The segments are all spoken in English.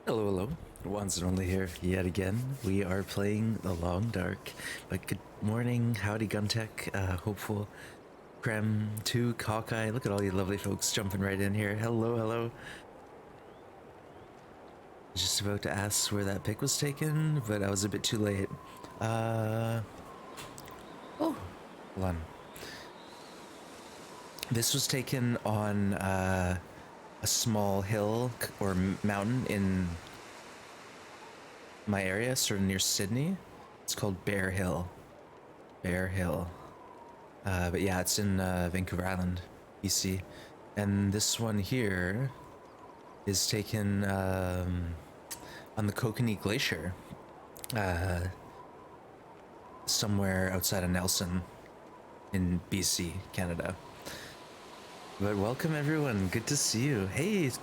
Hello, hello. Once and only here yet again. We are playing The Long Dark. But good morning, howdy Guntech, Hopeful, Krem, 2, Hawkeye. Look at all you lovely folks jumping right in here. Hello, hello. I was just about to ask where that pic was taken, but I was a bit too late. Oh, hold on. This was taken on a small hill or mountain in my area, sort of near Sydney. It's called Bear Hill. Bear Hill. But yeah, it's in Vancouver Island, BC. And this one here is taken on the Kokanee Glacier, somewhere outside of Nelson in BC, Canada. But welcome everyone, good to see you. Hey, is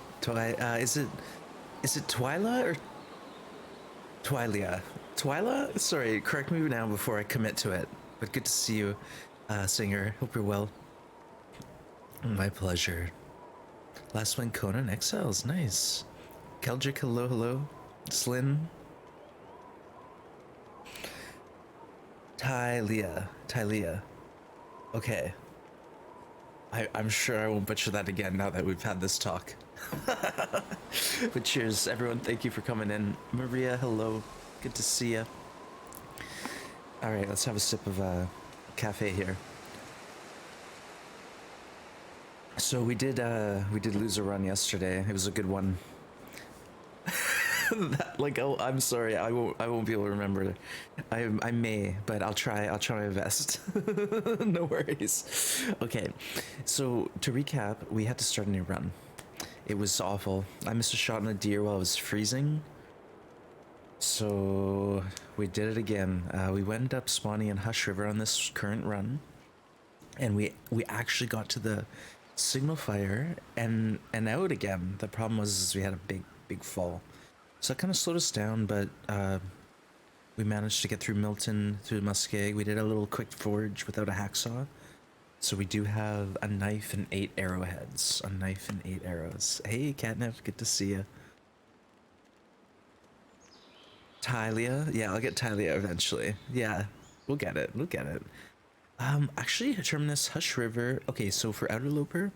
it Twyla or Twylia? Twyla? Sorry, correct me now before I commit to it. But good to see you, Singer. Hope you're well. My pleasure. Last one, Conan Exiles. Nice. Keldrick, hello, hello. Slyn. Tylia. Okay. I'm sure I won't butcher that again now that we've had this talk. But cheers, everyone. Thank you for coming in. Maria, hello. Good to see ya. All right, let's have a sip of cafe here. So we did lose a run yesterday. It was a good one. Oh, I'm sorry. I won't be able to remember. I may, but I'll try my best. No worries. Okay. So to recap, we had to start a new run. It was awful. I missed a shot on a deer while I was freezing. So we did it again. We ended up spawning in Hush River on this current run, and we actually got to the signal fire and out again. The problem was we had a big fall, so that kind of slowed us down. But we managed to get through Milton, through Muskeg. We did a little quick forge without a hacksaw, so we do have a knife and 8 arrowheads. A knife and 8 arrows. Hey, Catnip, good to see you. Tylia, yeah, I'll get Tylia eventually. Yeah, we'll get it. We'll get it. Actually, Terminus, Hush River. Okay, so for Outerloper.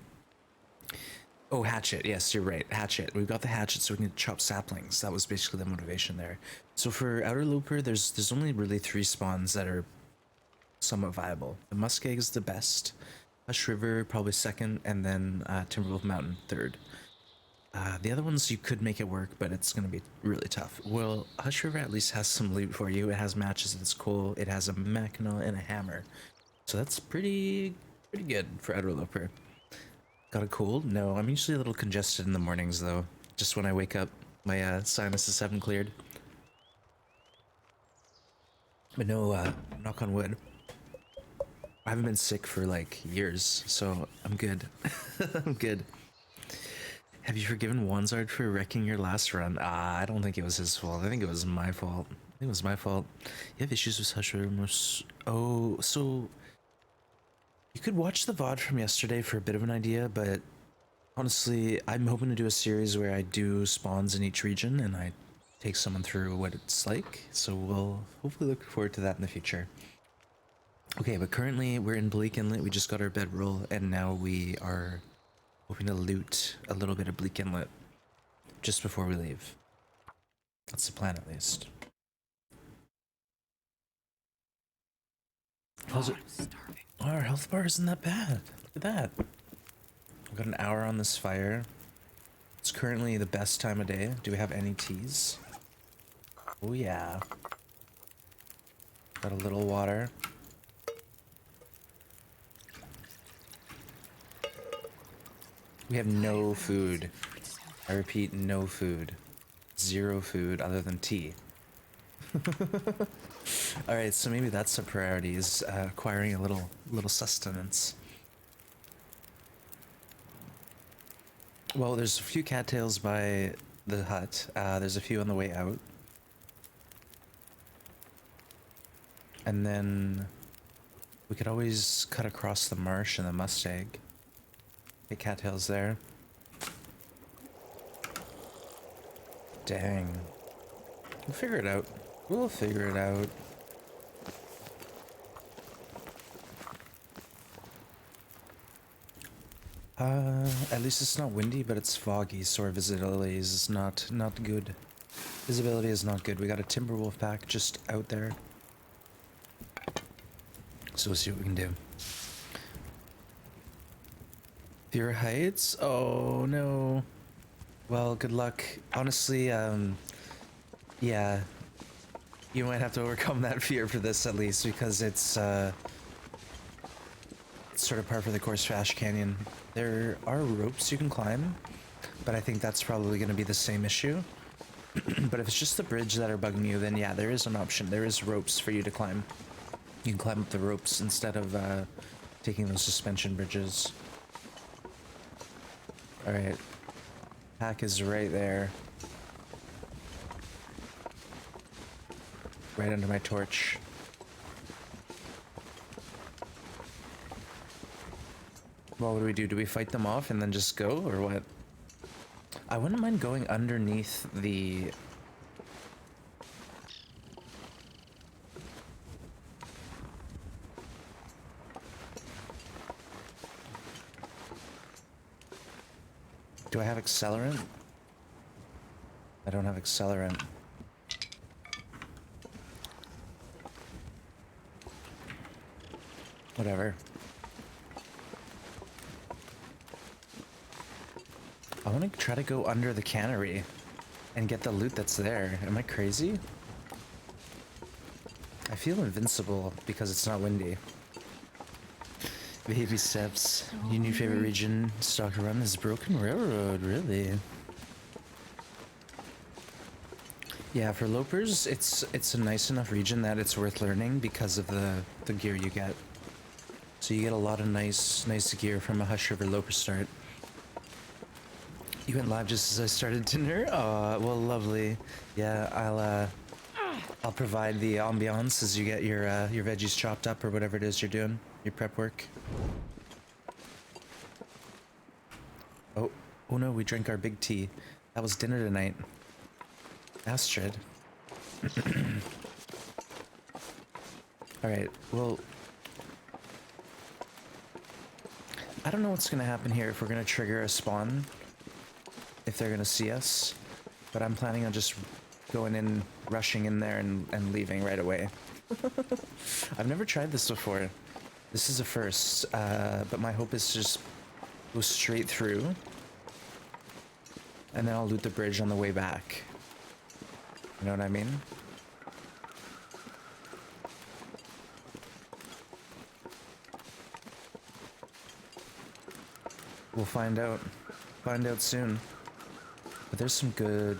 Oh, hatchet. Yes, you're right. Hatchet. We've got the hatchet so we can chop saplings. That was basically the motivation there. So for Outerloper, there's only really 3 spawns that are somewhat viable. The Muskeg is the best. Hush River probably second, and then Timberwolf Mountain third. The other ones you could make it work, but it's going to be really tough. Well, Hush River at least has some loot for you. It has matches that's cool. It has a Mackinaw and a hammer. So that's pretty good for Outerloper. Got a cold? No, I'm usually a little congested in the mornings though. Just when I wake up, my sinuses haven't cleared. But no, knock on wood. I haven't been sick for like years, so I'm good. I'm good. Have you forgiven Wanzard for wrecking your last run? I don't think it was his fault. I think it was my fault. I think it was my fault. You have issues with Hush River. Oh, so you could watch the VOD from yesterday for a bit of an idea, but honestly, I'm hoping to do a series where I do spawns in each region and I take someone through what it's like. So we'll hopefully look forward to that in the future. Okay, but currently we're in Bleak Inlet. We just got our bedroll and now we are hoping to loot a little bit of Bleak Inlet just before we leave. That's the plan, at least. How's it? Oh, our health bar isn't that bad. Look at that. We've got an hour on this fire. It's currently the best time of day. Do we have any teas? Oh yeah. Got a little water. We have no food. I repeat, no food. 0 food other than tea. Alright, so maybe that's a priority, is acquiring a little sustenance. Well, there's a few cattails by the hut. There's a few on the way out. And then we could always cut across the marsh and the Mustang. Get cattails there. Dang. We'll figure it out. We'll figure it out. At least it's not windy, but it's foggy, so our visibility is not good. Visibility is not good. We got a Timberwolf pack just out there. So we'll see what we can do. Fear heights? Oh no. Well, good luck. Honestly, yeah. You might have to overcome that fear for this at least, because it's sort of par for the course for Ash Canyon. There are ropes you can climb, but I think that's probably going to be the same issue. But if it's just the bridge that are bugging you, then yeah, there is an option. There is ropes for you to climb. You can climb up the ropes instead of taking those suspension bridges. Alright. Pack is right there. Right under my torch. Well, what do? Do we fight them off and then just go, or what? I wouldn't mind going underneath the... Do I have accelerant? I don't have accelerant. Whatever. I want to try to go under the cannery and get the loot that's there. Am I crazy? I feel invincible because it's not windy. Baby steps. Your new favorite region, Stalker Run, is Broken Railroad, really? Yeah, for lopers, it's a nice enough region that it's worth learning because of the gear you get. So you get a lot of nice gear from a Hush River loper start. You went live just as I started dinner? Oh, well, lovely. Yeah, I'll provide the ambiance as you get your veggies chopped up or whatever it is you're doing, your prep work. Oh no, we drank our big tea. That was dinner tonight. Astrid. Alright, well... I don't know what's gonna happen here if we're gonna trigger a spawn. If they're gonna see us. But I'm planning on just going in, rushing in there and leaving right away. I've never tried this before. This is a first, but my hope is to just go straight through. And then I'll loot the bridge on the way back. You know what I mean? We'll find out. Find out soon. But there's some good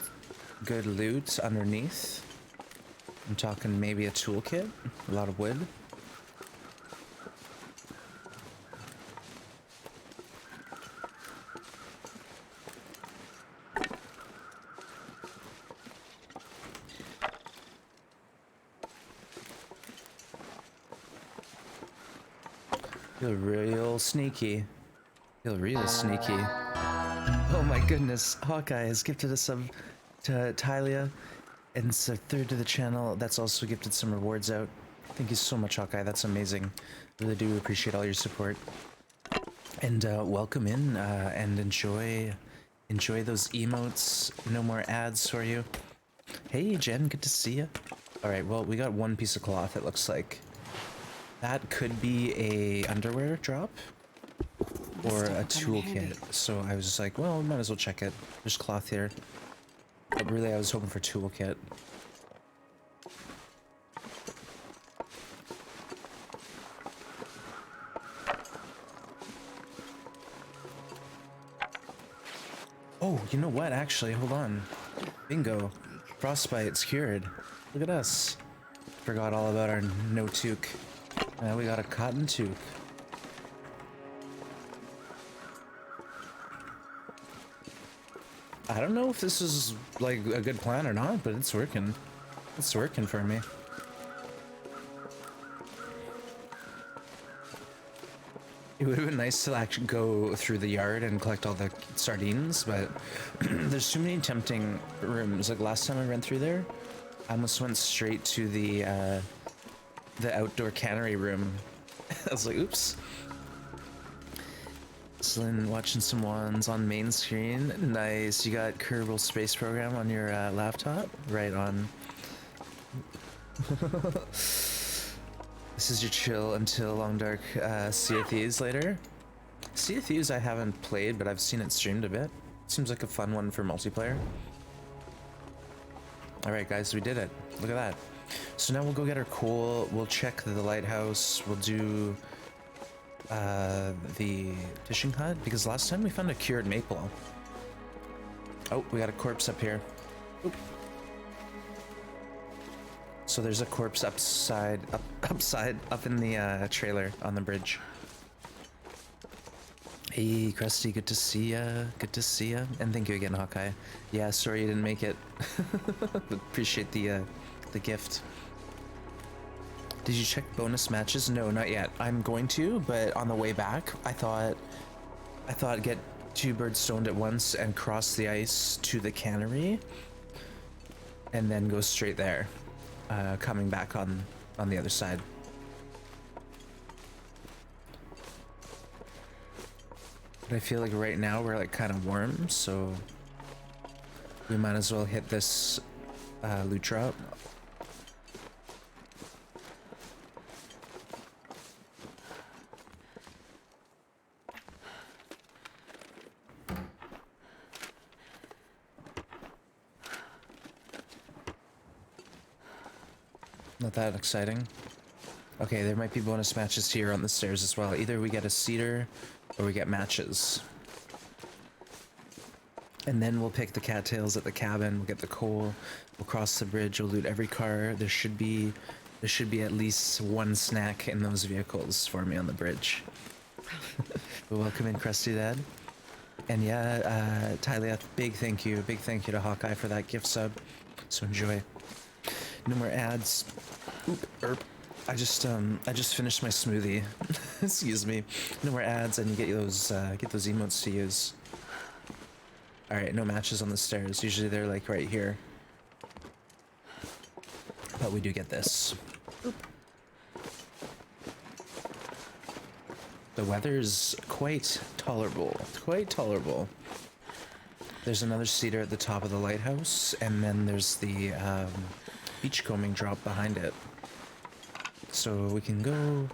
loot underneath. I'm talking maybe a toolkit, a lot of wood. Feel real sneaky. Feel real sneaky. Oh my goodness, Hawkeye has gifted a sub to Tylia, and it's a third to the channel. That's also gifted some rewards out. Thank you so much, Hawkeye. That's amazing. Really do appreciate all your support. And welcome in and enjoy those emotes. No more ads for you. Hey Jen, good to see you. All right, well we got one piece of cloth. It looks like that could be a underwear drop. Or a toolkit, so I was just like, well, might as well check it. There's cloth here. But really, I was hoping for toolkit. Oh, you know what? Actually, hold on. Bingo. Frostbite's cured. Look at us. Forgot all about our no toque. Now we got a cotton toque. I don't know if this is like a good plan or not, but it's working. It's working for me. It would have been nice to actually go through the yard and collect all the sardines, but there's too many tempting rooms. Like last time I ran through there, I almost went straight to the outdoor cannery room. I was like, oops. Slyn watching some ones on main screen. Nice. You got Kerbal Space Program on your laptop? Right on. This is your chill until Long Dark Sea of Thieves later. Sea of Thieves I haven't played, but I've seen it streamed a bit. Seems like a fun one for multiplayer. Alright guys, we did it. Look at that. So now we'll go get our coal, we'll check the lighthouse, we'll do the fishing hut, because last time we found a cured maple. Oh, we got a corpse up here. Oop. So there's a corpse up in the trailer on the bridge. Hey, Krusty, good to see ya. Good to see ya. And thank you again, Hawkeye. Yeah, sorry you didn't make it. Appreciate the gift. Did you check bonus matches? No, not yet. I'm going to, but on the way back, I thought get 2 birds stoned at once and cross the ice to the cannery, and then go straight there, coming back on the other side. But I feel like right now we're like kind of warm, so we might as well hit this loot drop. Not that exciting. Okay, there might be bonus matches here on the stairs as well. Either we get a cedar or we get matches. And then we'll pick the cattails at the cabin, we'll get the coal, we'll cross the bridge, we'll loot every car. There should be at least 1 snack in those vehicles for me on the bridge. But welcome in, Krusty Dad. And yeah, Tylia, big thank you to Hawkeye for that gift sub. So enjoy. No more ads. Oop, erp. I just finished my smoothie. Excuse me. No more ads, and you get those emotes to use. All right, no matches on the stairs. Usually they're like right here, but we do get this. Oop. The weather's quite tolerable. Quite tolerable. There's another cedar at the top of the lighthouse, and then there's the beachcombing drop behind it. So we can go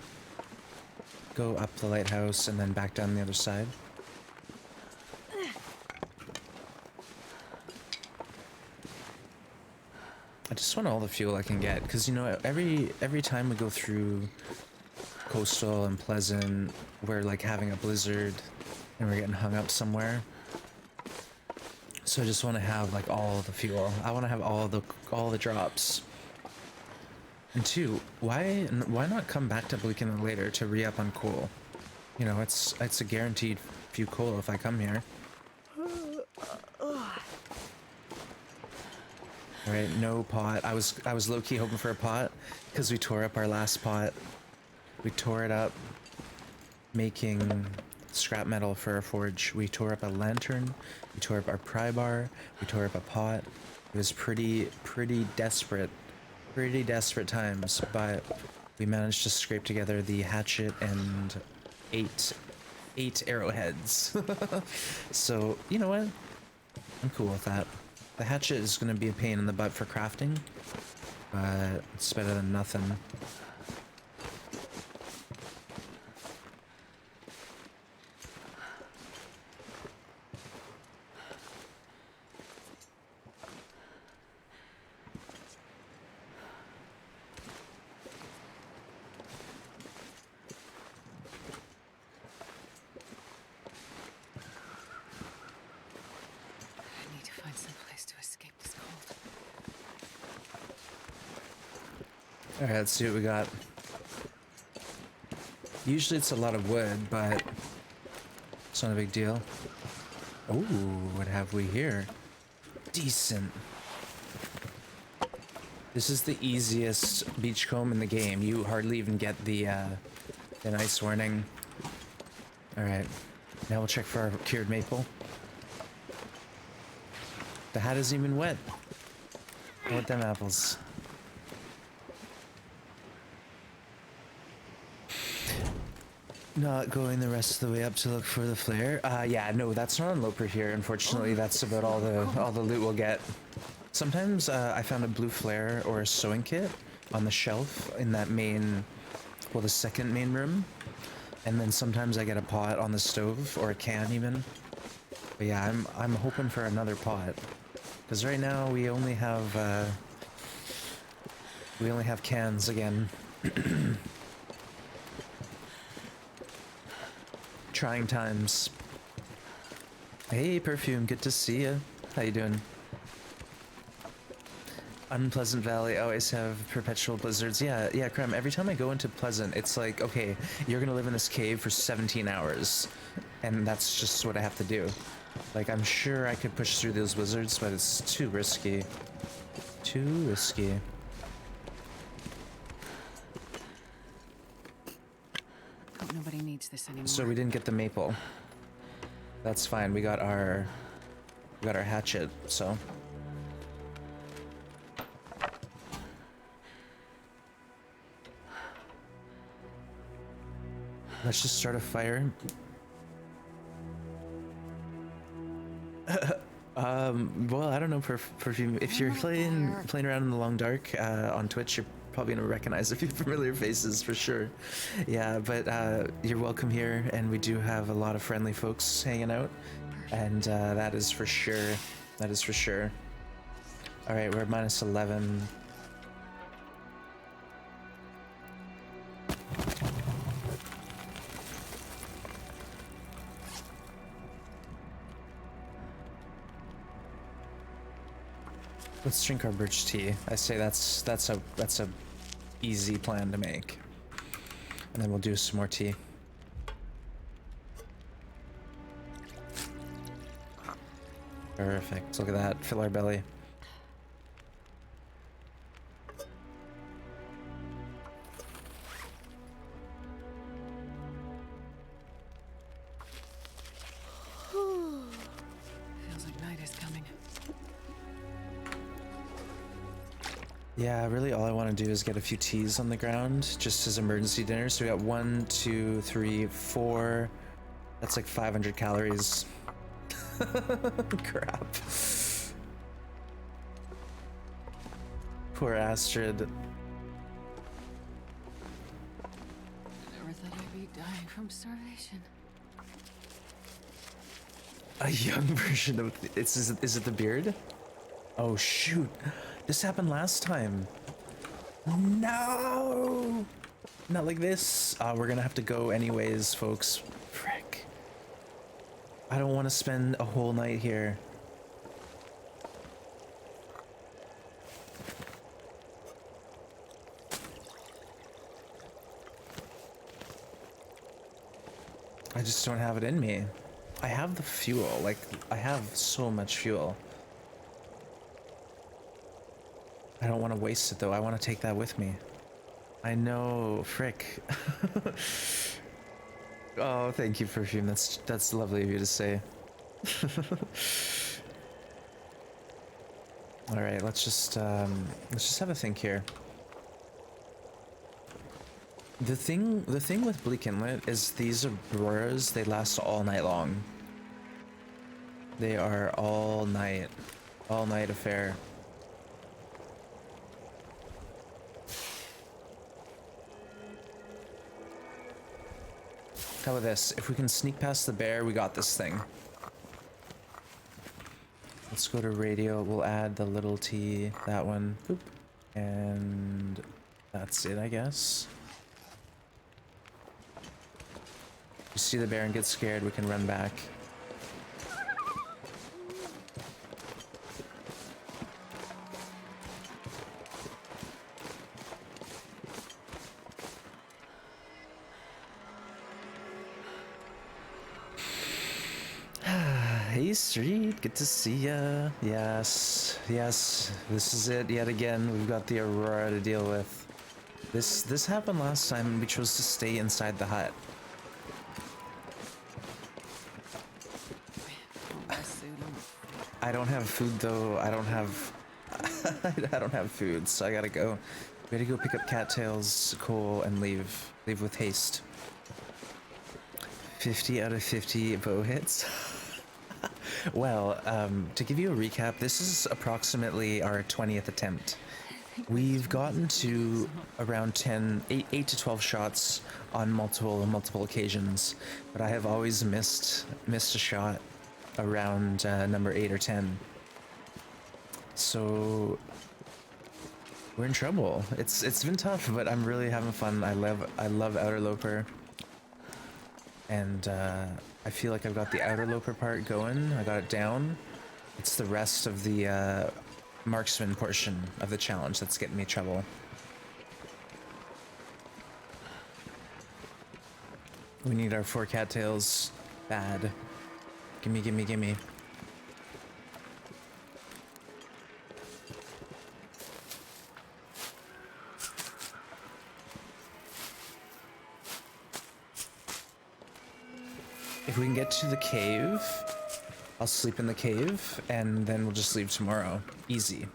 up the lighthouse and then back down the other side. I just want all the fuel I can get, because you know, every time we go through Coastal and Pleasant, we're like having a blizzard and we're getting hung up somewhere. So I just want to have like all the fuel. I want to have all the drops. And 2, why not come back to Bleakin later to re-up on coal? You know, it's a guaranteed few coal if I come here. Alright, no pot. I was low-key hoping for a pot because we tore up our last pot. We tore it up making scrap metal for our forge. We tore up a lantern, we tore up our pry bar, we tore up a pot. It was pretty desperate times, but we managed to scrape together the hatchet and eight arrowheads. So, you know what? I'm cool with that. The hatchet is going to be a pain in the butt for crafting, but it's better than nothing. Alright, let's see what we got. Usually it's a lot of wood, but it's not a big deal. Oh, what have we here? Decent. This is the easiest beachcomb in the game. You hardly even get the nice warning. All right. Now we'll check for our cured maple. The hat isn't even wet. I want them apples. Not going the rest of the way up to look for the flare. Yeah, no, that's not on Loper here. Unfortunately, that's about all the loot we'll get. Sometimes I found a blue flare or a sewing kit on the shelf in that main, well, the second main room, and then sometimes I get a pot on the stove or a can even. But yeah, I'm hoping for another pot, because right now we only have cans again. Trying times. Hey, Perfume, good to see ya. How you doing? Unpleasant Valley always have perpetual blizzards. Yeah, Krem, every time I go into Pleasant, it's like, okay, you're gonna live in this cave for 17 hours. And that's just what I have to do. Like, I'm sure I could push through those blizzards, but it's too risky. Too risky. Hope nobody needs this anymore. So we didn't get the maple. That's fine. We got our hatchet, so. Let's just start a fire. Well, I don't know, Perfume. If you're playing around in the long dark on Twitch, you're probably gonna recognize a few familiar faces for sure. Yeah, but you're welcome here, and we do have a lot of friendly folks hanging out, and that is for sure. That is for sure. All right, we're at minus 11. Let's drink our birch tea. I say that's a easy plan to make. And then we'll do some more tea. Perfect. Look at that. Fill our belly. Feels like night is coming. Yeah, really all I want to do is get a few teas on the ground, just as emergency dinner. So we got 1, 2, 3, 4. That's like 500 calories. Crap. Poor Astrid. Never thought I'd be dying from starvation. A young version of is it the beard? Oh shoot. This happened last time. No! Not like this. We're gonna have to go anyways, folks. Frick. I don't want to spend a whole night here. I just don't have it in me. I have the fuel, like, I have so much fuel. I don't want to waste it though, I want to take that with me. I know, frick. Oh, thank you, Perfume, that's lovely of you to say. Alright, let's just have a think here. The thing with Bleak Inlet is these auroras, they last all night long. They are all night affair. How about this? If we can sneak past the bear, we got this thing. Let's go to radio. We'll add the little T, that one. Boop. And that's it, I guess. You see the bear and get scared, we can run back. Hey Street, good to see ya. Yes, this is it yet again. We've got the Aurora to deal with. This happened last time and we chose to stay inside the hut. I don't have food though. I don't have I don't have food, so I gotta go. We gotta go pick up cattails, coal, and leave. Leave with haste. 50 out of 50 bow hits. Well, to give you a recap, this is approximately our 20th attempt. We've gotten to around 8 to 12 shots on multiple occasions, but I have always missed a shot around number 8 or 10. So we're in trouble. It's been tough, but I'm really having fun. I love Outerloper, and I feel like I've got the Outerloper part going. I got it down. It's the rest of the Marksman portion of the challenge that's getting me trouble. We need our 4 cattails bad. Gimme, gimme, gimme. If we can get to the cave, I'll sleep in the cave, and then we'll just leave tomorrow. Easy.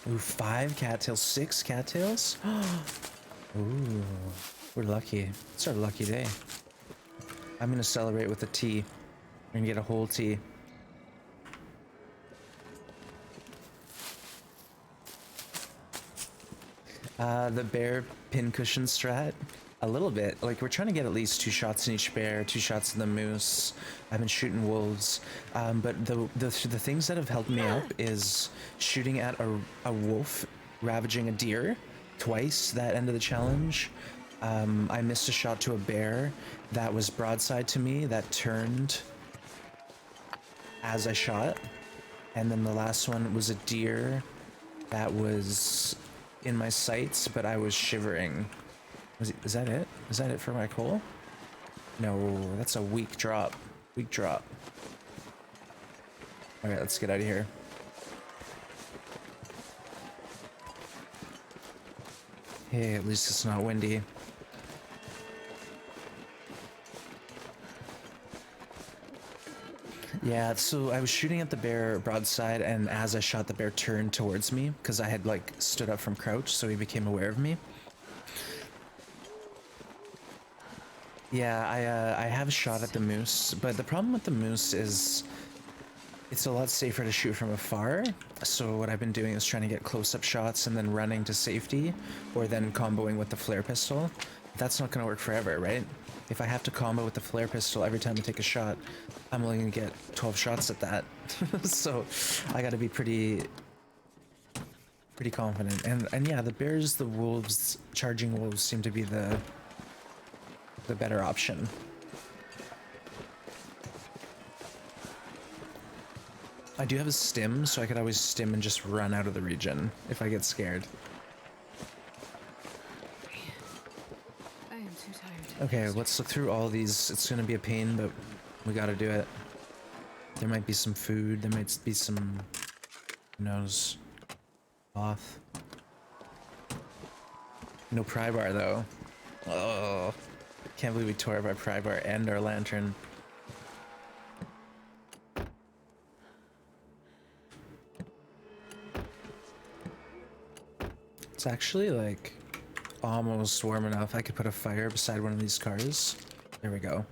Ooh, 5 cattails, 6 cattails? Ooh, we're lucky. It's our lucky day. I'm gonna celebrate with a tea. We're gonna get a whole tea. The bear pincushion strat? A little bit. Like, we're trying to get at least 2 shots in each bear, 2 shots in the moose. I've been shooting wolves. But the things that have helped me up is shooting at a wolf ravaging a deer twice that end of the challenge. I missed a shot to a bear that was broadside to me that turned as I shot. And then the last one was a deer that was in my sights, but I was shivering. Is that it? Is that it for my coal? No, that's a weak drop. Weak drop. Alright, let's get out of here. Hey, at least it's not windy. Yeah, so I was shooting at the bear broadside, and as I shot, the bear turned towards me because I had like stood up from crouch, so he became aware of me. Yeah, I have shot at the moose, but the problem with the moose is it's a lot safer to shoot from afar. So what I've been doing is trying to get close-up shots and then running to safety, or then comboing with the flare pistol. That's not going to work forever, right? If I have to combo with the flare pistol every time I take a shot, I'm only going to get 12 shots at that. So I got to be pretty confident. And yeah, the bears, the wolves, charging wolves seem to be the better option. I do have a stim, so I could always stim and just run out of the region if I get scared. I am too tired. Okay, let's look through all these. It's gonna be a pain, but we gotta do it. There might be some food, there might be some, who knows, cloth. No pry bar though. Oh, can't believe we tore up our pry bar and our lantern. It's actually like almost warm enough. I could put a fire beside one of these cars. There we go.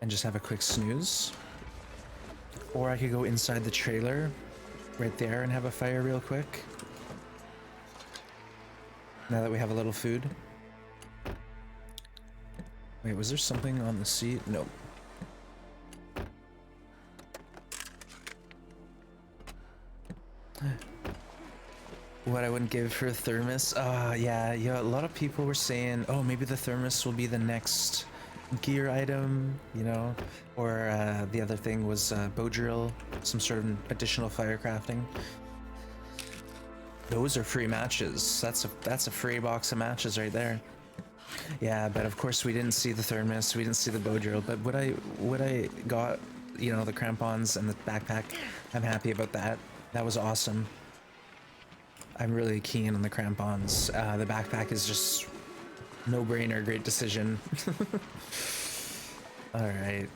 And just have a quick snooze. Or I could go inside the trailer right there and have a fire real quick. Now that we have a little food. Wait, was there something on the seat? Nope. What I wouldn't give for a thermos? Yeah, a lot of people were saying, oh, maybe the thermos will be the next gear item, you know? Or the other thing was bow drill, some sort of additional fire crafting. Those are free matches. That's a free box of matches right there. Yeah, but of course we didn't see the thermos, we didn't see the bow drill, but what I got, you know, the crampons and the backpack, I'm happy about that. That was awesome. I'm really keen on the crampons. The backpack is just no-brainer, great decision. All right.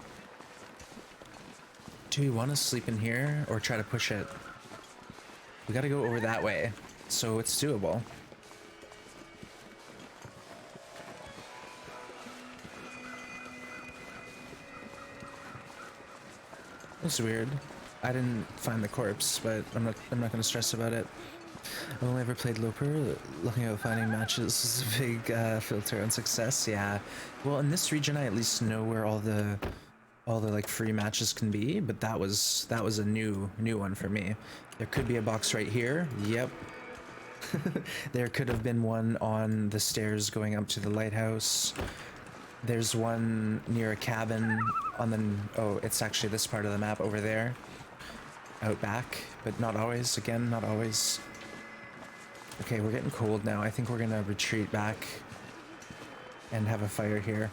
Do we want to sleep in here or try to push it? We gotta go over that way, so it's doable. It's weird. I didn't find the corpse, but I'm not gonna stress about it. I've only ever played Loper. Looking at finding matches is a big filter on success. Yeah. Well, in this region, I at least know where all the like free matches can be, but that was a new one for me. There could be a box right here. Yep. There could have been one on the stairs going up to the lighthouse. There's one near a cabin on the... Oh, it's actually this part of the map over there. Out back, but not always. Again, not always. Okay, we're getting cold now. I think we're gonna retreat back and have a fire here.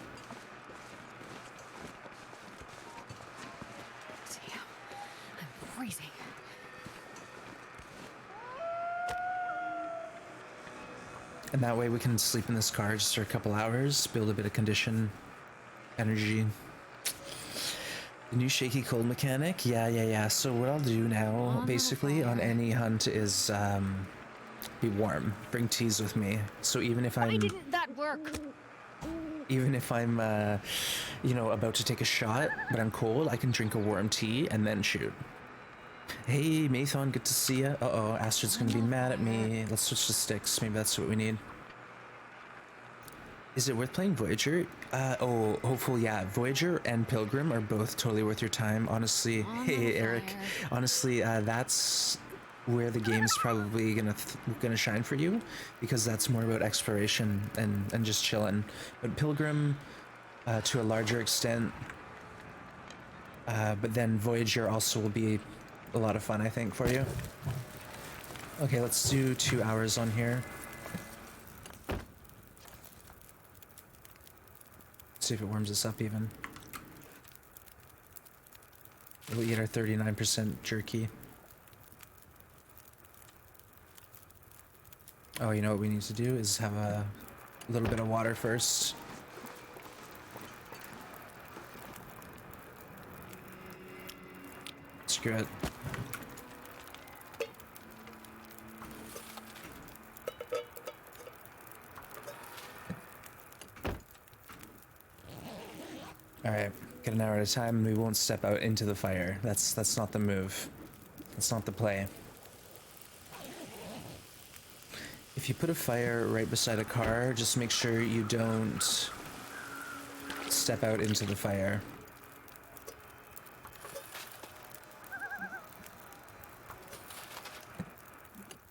Damn, I'm freezing. And that way we can sleep in this car just for a couple hours, build a bit of condition, energy. The new shaky cold mechanic? Yeah. So what I'll do now, basically, on any hunt is be warm. Bring teas with me. So even if I'm... Why didn't that work? Even if I'm, you know, about to take a shot, but I'm cold, I can drink a warm tea and then shoot. Hey, Mathon, good to see ya. Uh-oh, Astrid's gonna be mad at me. Let's switch to sticks. Maybe that's what we need. Is it worth playing Voyager? Oh, hopefully, yeah. Voyager and Pilgrim are both totally worth your time. Honestly, hey, Eric. Honestly, that's where the game's probably gonna shine for you, because that's more about exploration and just chilling. But Pilgrim, to a larger extent, but then Voyager also will be a lot of fun, I think, for you. Okay, let's do 2 hours on here. See if it warms us up even. We'll eat our 39% jerky. Oh, you know what we need to do is have a little bit of water first. Screw it. Alright, get an hour at a time and we won't step out into the fire. That's not the move. That's not the play. If you put a fire right beside a car, just make sure you don't step out into the fire.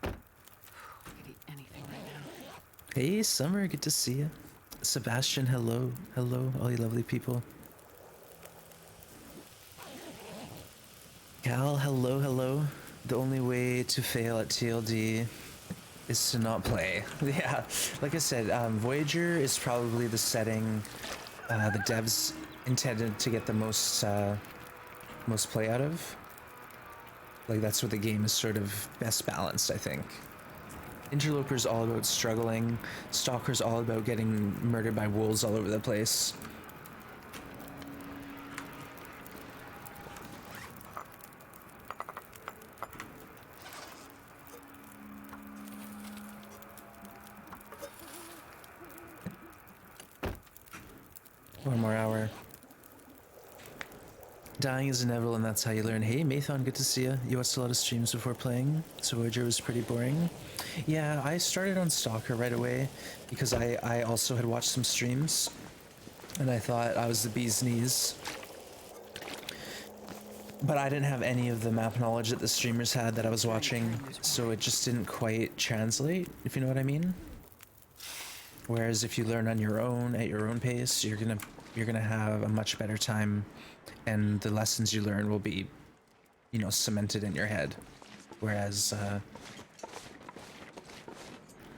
I could eat anything right now. Hey, Summer, good to see you. Sebastian, hello. Hello, all you lovely people. Cal, hello. The only way to fail at TLD is to not play. Yeah, like I said, Voyager is probably the setting the devs intended to get the most play out of. Like, that's where the game is sort of best balanced, I think. Interloper's all about struggling. Stalker's all about getting murdered by wolves all over the place. One more hour. Dying is inevitable, and that's how you learn. Hey, Mathon, good to see you. You watched a lot of streams before playing, so Voyager was pretty boring. Yeah, I started on Stalker right away because I also had watched some streams, and I thought I was the bee's knees. But I didn't have any of the map knowledge that the streamers had that I was watching, so it just didn't quite translate, if you know what I mean. Whereas if you learn on your own, at your own pace, you're gonna have a much better time, and the lessons you learn will be, you know, cemented in your head. Whereas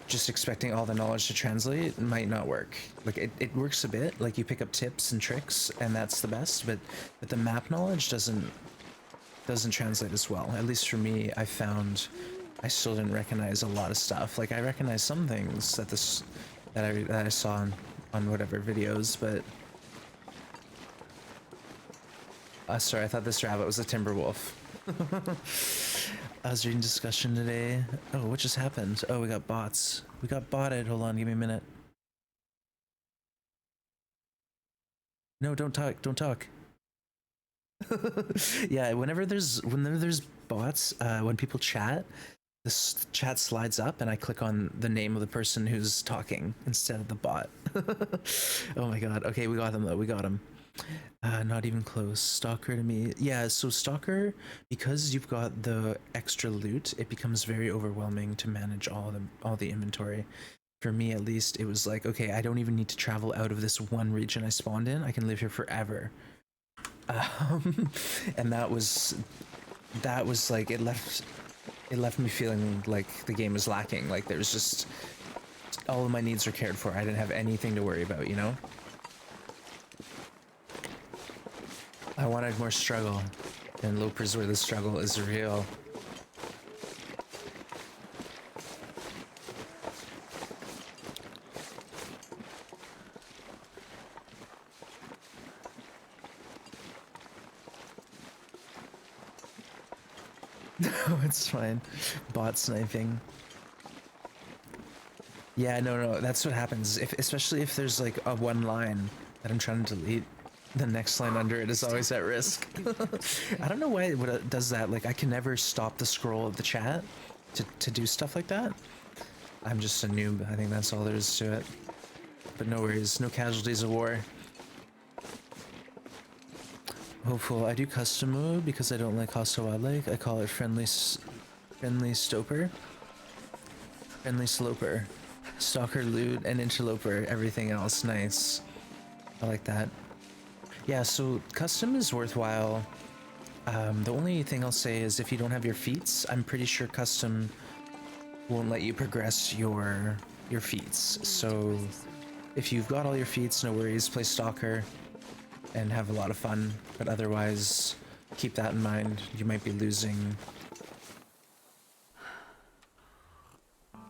just expecting all the knowledge to translate might not work. Like, it works a bit, like you pick up tips and tricks, and that's the best, but the map knowledge doesn't translate as well. At least for me, I found I still didn't recognize a lot of stuff. Like, I recognize some things that I saw on whatever videos, but Sorry, I thought this rabbit was a timber wolf. I was reading discussion today. Oh, what just happened? Oh, we got bots. We got botted. Hold on, give me a minute. No, don't talk. Don't talk. Yeah, whenever there's bots, when people chat, this chat slides up, and I click on the name of the person who's talking instead of the bot. Oh my god. Okay, we got them though. We got him. Not even close. Stalker to me. Yeah, so Stalker, because you've got the extra loot, it becomes very overwhelming to manage all the inventory. For me at least, it was like, okay, I don't even need to travel out of this one region I spawned in. I can live here forever. And that was like it left me feeling like the game was lacking. Like there was just all of my needs are cared for. I didn't have anything to worry about, you know? I wanted more struggle, and Lopers where the struggle is real. No, it's fine. Bot sniping. Yeah, no, that's what happens. Especially if there's like a one line that I'm trying to delete, the next line under it is always at risk. I don't know why it does that. Like I can never stop the scroll of the chat to do stuff like that. I'm just a noob. I think that's all there is to it. But no worries. No casualties of war. Hopeful. I do custom mode because I don't like hostile wildlife. I call it friendly stoper. Friendly sloper. Stalker, loot, and interloper. Everything else. Nice. I like that. Yeah, so custom is worthwhile. The only thing I'll say is if you don't have your feats, I'm pretty sure custom won't let you progress your feats. So if you've got all your feats, no worries, play Stalker and have a lot of fun. But otherwise, keep that in mind. You might be losing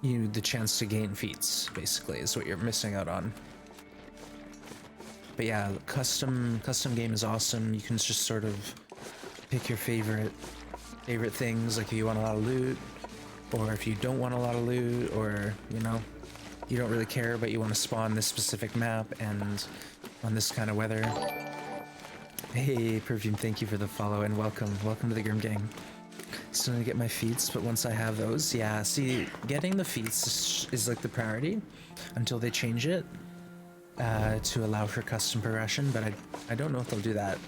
the chance to gain feats, basically, is what you're missing out on. But yeah, custom game is awesome. You can just sort of pick your favorite things, like if you want a lot of loot, or if you don't want a lot of loot, or you know, you don't really care but you want to spawn this specific map and on this kind of weather. Hey Perfume, thank you for the follow and welcome to the Grim Gang. Still need to get my feats, but once I have those, yeah, see, getting the feats is like the priority until they change it. To allow for custom progression, but I don't know if they'll do that.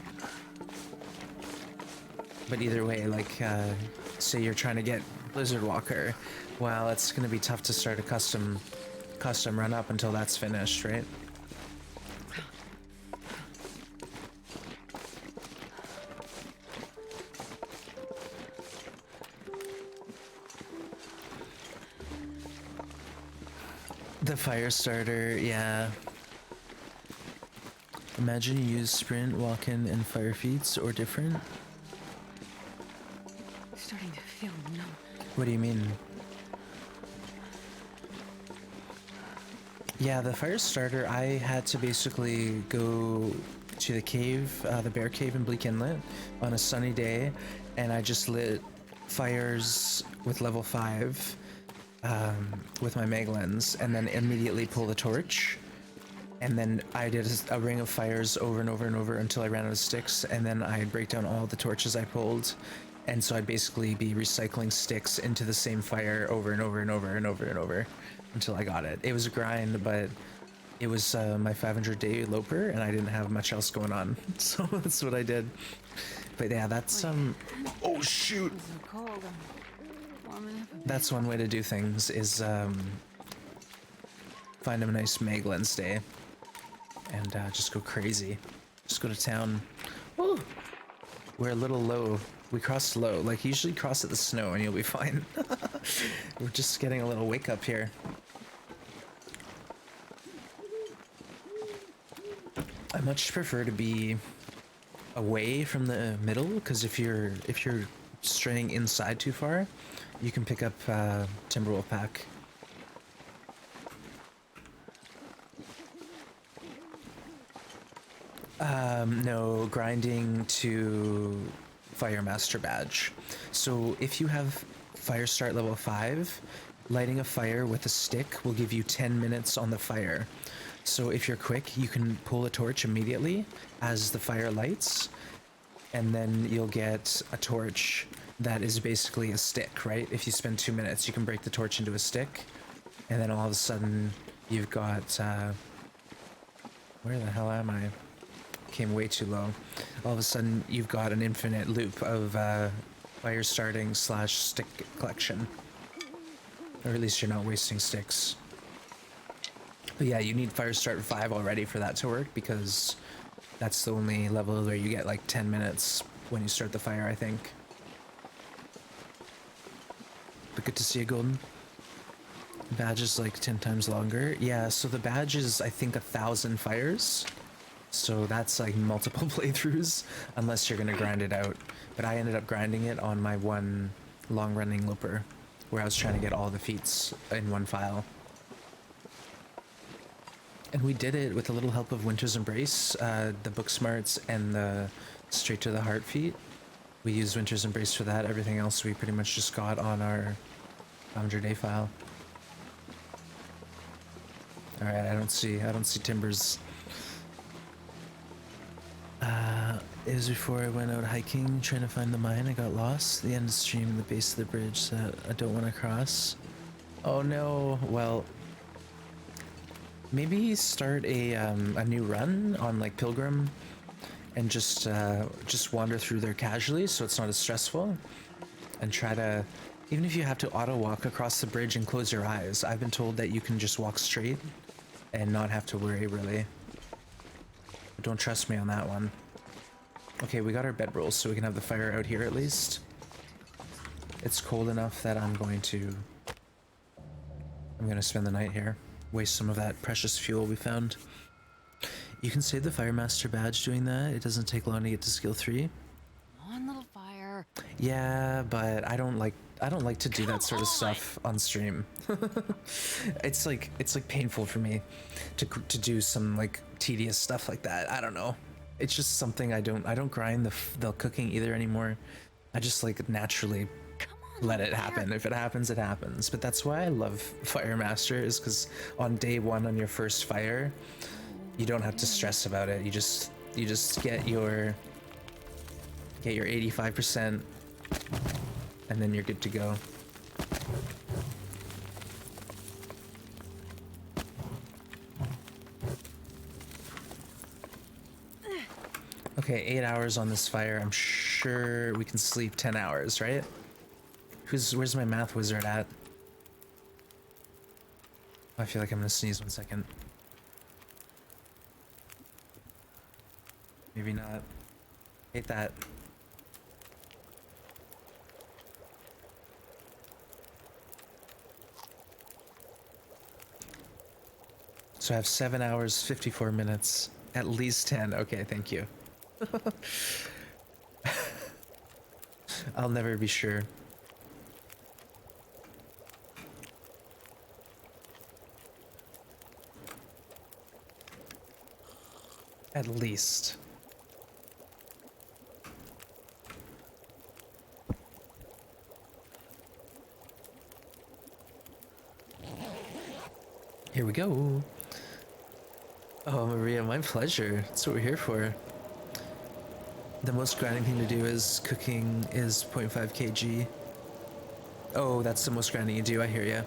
But either way, like, say you're trying to get Blizzard Walker, well, it's gonna be tough to start a custom run up until that's finished, right? The fire starter, yeah. Imagine you use sprint, walk-in, and fire feats, or different. Starting to feel numb. What do you mean? Yeah, the fire starter, I had to basically go to the cave, the bear cave in Bleak Inlet on a sunny day, and I just lit fires with level 5 with my mag lens, and then immediately pull the torch. And then I did a ring of fires over and over and over until I ran out of sticks, and then I'd break down all the torches I pulled, and so I'd basically be recycling sticks into the same fire over and over and over and over and over until I got it. It was a grind, but it was my 500-day loper, and I didn't have much else going on, so that's what I did. But yeah, that's oh shoot! That's one way to do things, is find a nice mag lens day and just go crazy. Just go to town. Woo! We're a little low. We crossed low. Like, usually cross at the snow and you'll be fine. We're just getting a little wake up here. I much prefer to be away from the middle, because if you're straying inside too far, you can pick up Timberwolf pack. No, grinding to Fire Master badge. So if you have Fire Start level 5, lighting a fire with a stick will give you 10 minutes on the fire. So if you're quick, you can pull a torch immediately as the fire lights, and then you'll get a torch that is basically a stick, right? If you spend 2 minutes, you can break the torch into a stick, and then all of a sudden you've got, where the hell am I? Came way too low. All of a sudden you've got an infinite loop of fire starting / stick collection. Or at least you're not wasting sticks. But yeah, you need Fire Start 5 already for that to work, because that's the only level where you get like 10 minutes when you start the fire, I think. But good to see you, Golden. Badge is like 10 times longer. Yeah, so the badge is, I think, 1,000 fires. So that's like multiple playthroughs, unless you're gonna grind it out. But I ended up grinding it on my one long-running Loper, where I was trying to get all the feats in one file. And we did it with a little help of Winter's Embrace, the book smarts, and the straight to the heart feat. We used Winter's Embrace for that. Everything else we pretty much just got on our Founder Day file. All right, I don't see timbers. It was before I went out hiking, trying to find the mine. I got lost. The end of the stream, the base of the bridge that I don't want to cross. Oh no. Well, maybe start a new run on like Pilgrim, and just wander through there casually, so it's not as stressful. And try to, even if you have to auto walk across the bridge and close your eyes, I've been told that you can just walk straight and not have to worry really. But don't trust me on that one. Okay, we got our bedrolls, so we can have the fire out here at least. It's cold enough that I'm gonna spend the night here. Waste some of that precious fuel we found. You can save the Fire Master badge doing that. It doesn't take long to get to skill 3. One little fire. Yeah, but I don't like to do that sort of stuff on stream. It's like painful for me to do some like tedious stuff like that. I don't know. It's just something I don't grind the cooking either anymore. I just like naturally let it happen. If it happens, it happens. But that's why I love Fire Master, is because on day 1 on your first fire, you don't have to stress about it. You just get your 85%, and then you're good to go. Okay, 8 hours on this fire. I'm sure we can sleep 10 hours, right? Where's my math wizard at? I feel like I'm gonna sneeze 1 second. Maybe not. Hate that. So I have 7 hours, 54 minutes, at least 10. Okay, thank you. I'll never be sure. At least. Here we go. Oh, Maria, my pleasure. That's what we're here for. The most grinding thing to do is cooking is 0.5 kg. Oh, that's the most grinding you do, I hear ya.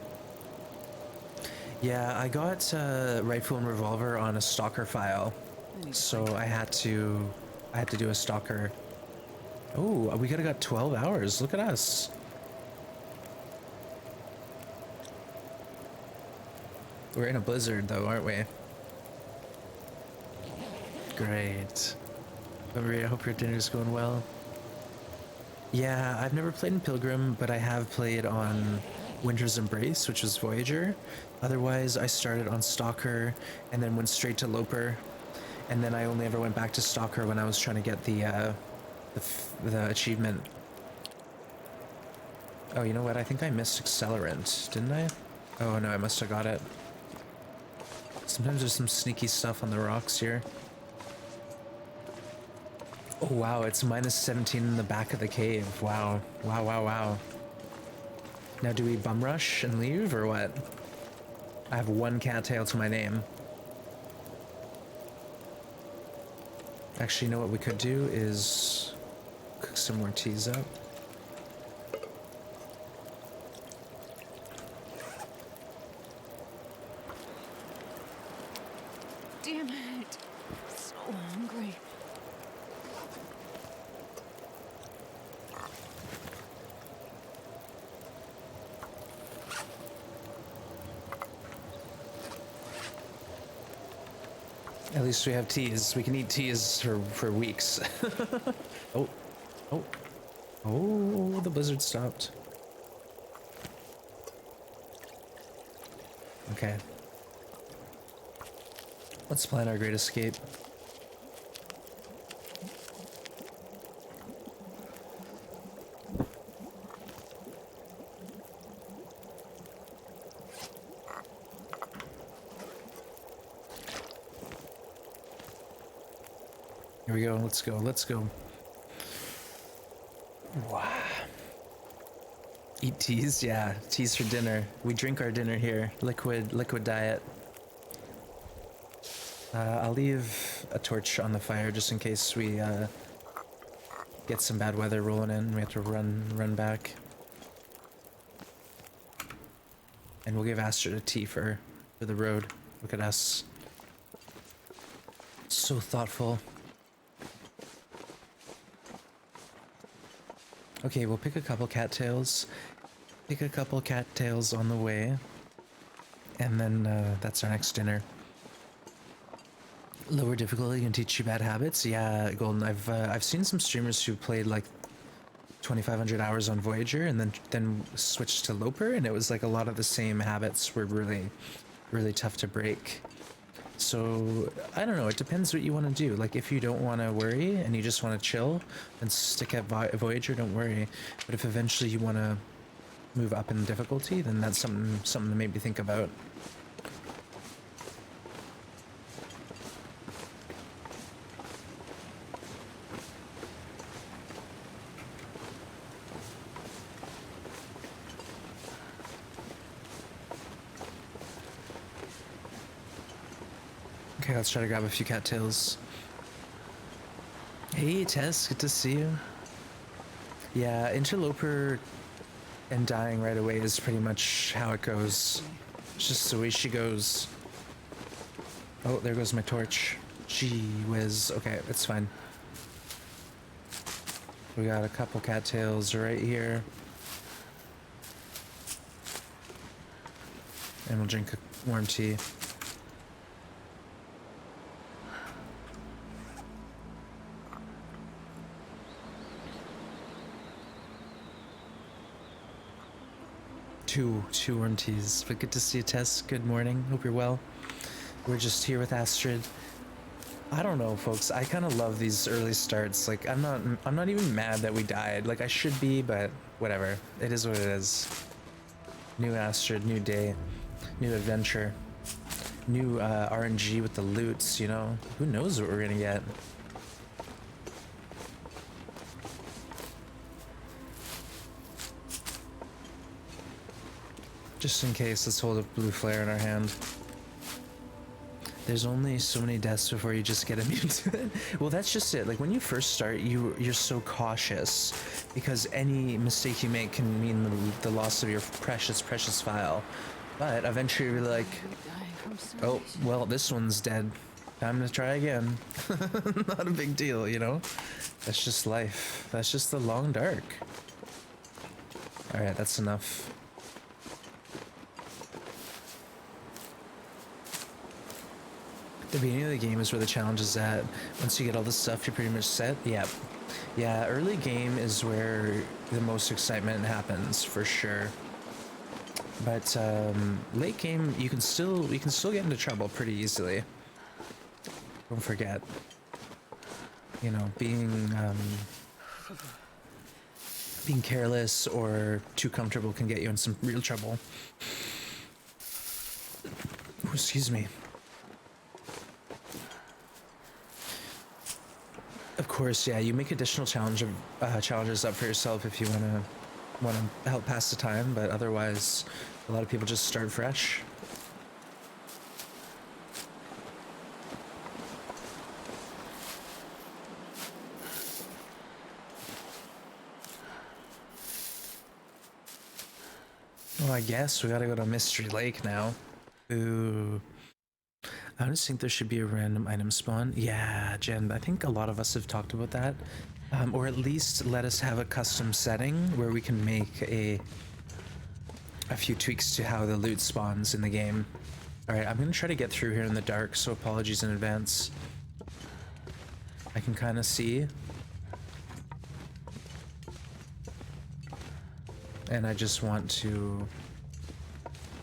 Yeah, I got rifle and revolver on a stalker file, so I had to do a stalker. Oh, we got 12 hours. Look at us. We're in a blizzard though, aren't we? Great. Maria, I hope your dinner's going well. Yeah, I've never played in Pilgrim, but I have played on Winter's Embrace, which was Voyager. Otherwise, I started on Stalker and then went straight to Loper. And then I only ever went back to Stalker when I was trying to get the achievement. Oh, you know what? I think I missed Accelerant, didn't I? Oh no, I must have got it. Sometimes there's some sneaky stuff on the rocks here. Oh wow, it's minus 17 in the back of the cave. Wow. Wow, wow, wow. Now do we bum rush and leave or what? I have one cattail to my name. Actually, you know what we could do is cook some more teas up. Damn it. So hungry. At least we have teas. We can eat teas for weeks. Oh, oh, oh, the blizzard stopped. Okay. Let's plan our great escape. Here we go. Let's go. Let's go. Wow. Eat teas? Yeah, teas for dinner. We drink our dinner here. Liquid diet. I'll leave a torch on the fire just in case we get some bad weather rolling in. We have to run back. And we'll give Astrid a tea for the road. Look at us. So thoughtful. Okay, we'll pick a couple cattails. Pick a couple cattails on the way. And then that's our next dinner. Lower difficulty can teach you bad habits. Yeah, Golden. I've seen some streamers who played like 2,500 hours on Voyager and then switched to Loper, and it was like a lot of the same habits were really tough to break. So I don't know. It depends what you want to do. Like if you don't want to worry and you just want to chill, then stick at Voyager. Don't worry. But if eventually you want to move up in difficulty, then that's something to maybe think about. Okay, let's try to grab a few cattails. Hey Tess, good to see you. Yeah, Interloper and dying right away is pretty much how it goes. It's just the way she goes. Oh, there goes my torch. Gee whiz. Okay, it's fine. We got a couple cattails right here. And we'll drink a warm tea. Two warm teas, but good to see you, Tess. Good morning. Hope you're well. We're just here with Astrid. I don't know, folks. I kind of love these early starts. Like, I'm not even mad that we died. Like, I should be, but whatever. It is what it is. New Astrid, new day, new adventure, new RNG with the loots. You know, who knows what we're gonna get. Just in case, let's hold a blue flare in our hand. There's only so many deaths before you just get immune to it. Well, that's just it. Like when you first start, you're so cautious because any mistake you make can mean the loss of your precious file. But eventually you're like, oh, well, this one's dead. Time to try again. Not a big deal, you know? That's just life. That's just the long dark. All right, that's enough. The beginning of the game is where the challenge is at. Once you get all this stuff, you're pretty much set. Yep. Yeah, early game is where the most excitement happens for sure. But late game, you can still get into trouble pretty easily. Don't forget. You know, being careless or too comfortable can get you in some real trouble. Ooh, excuse me. Of course, yeah, you make additional challenges up for yourself if you wanna help pass the time, but otherwise, a lot of people just start fresh. Well, I guess we gotta go to Mystery Lake now. Ooh. I just think there should be a random item spawn. Yeah, Jen, I think a lot of us have talked about that. Or at least let us have a custom setting where we can make a few tweaks to how the loot spawns in the game. Alright, I'm gonna try to get through here in the dark, so apologies in advance. I can kind of see. And I just want to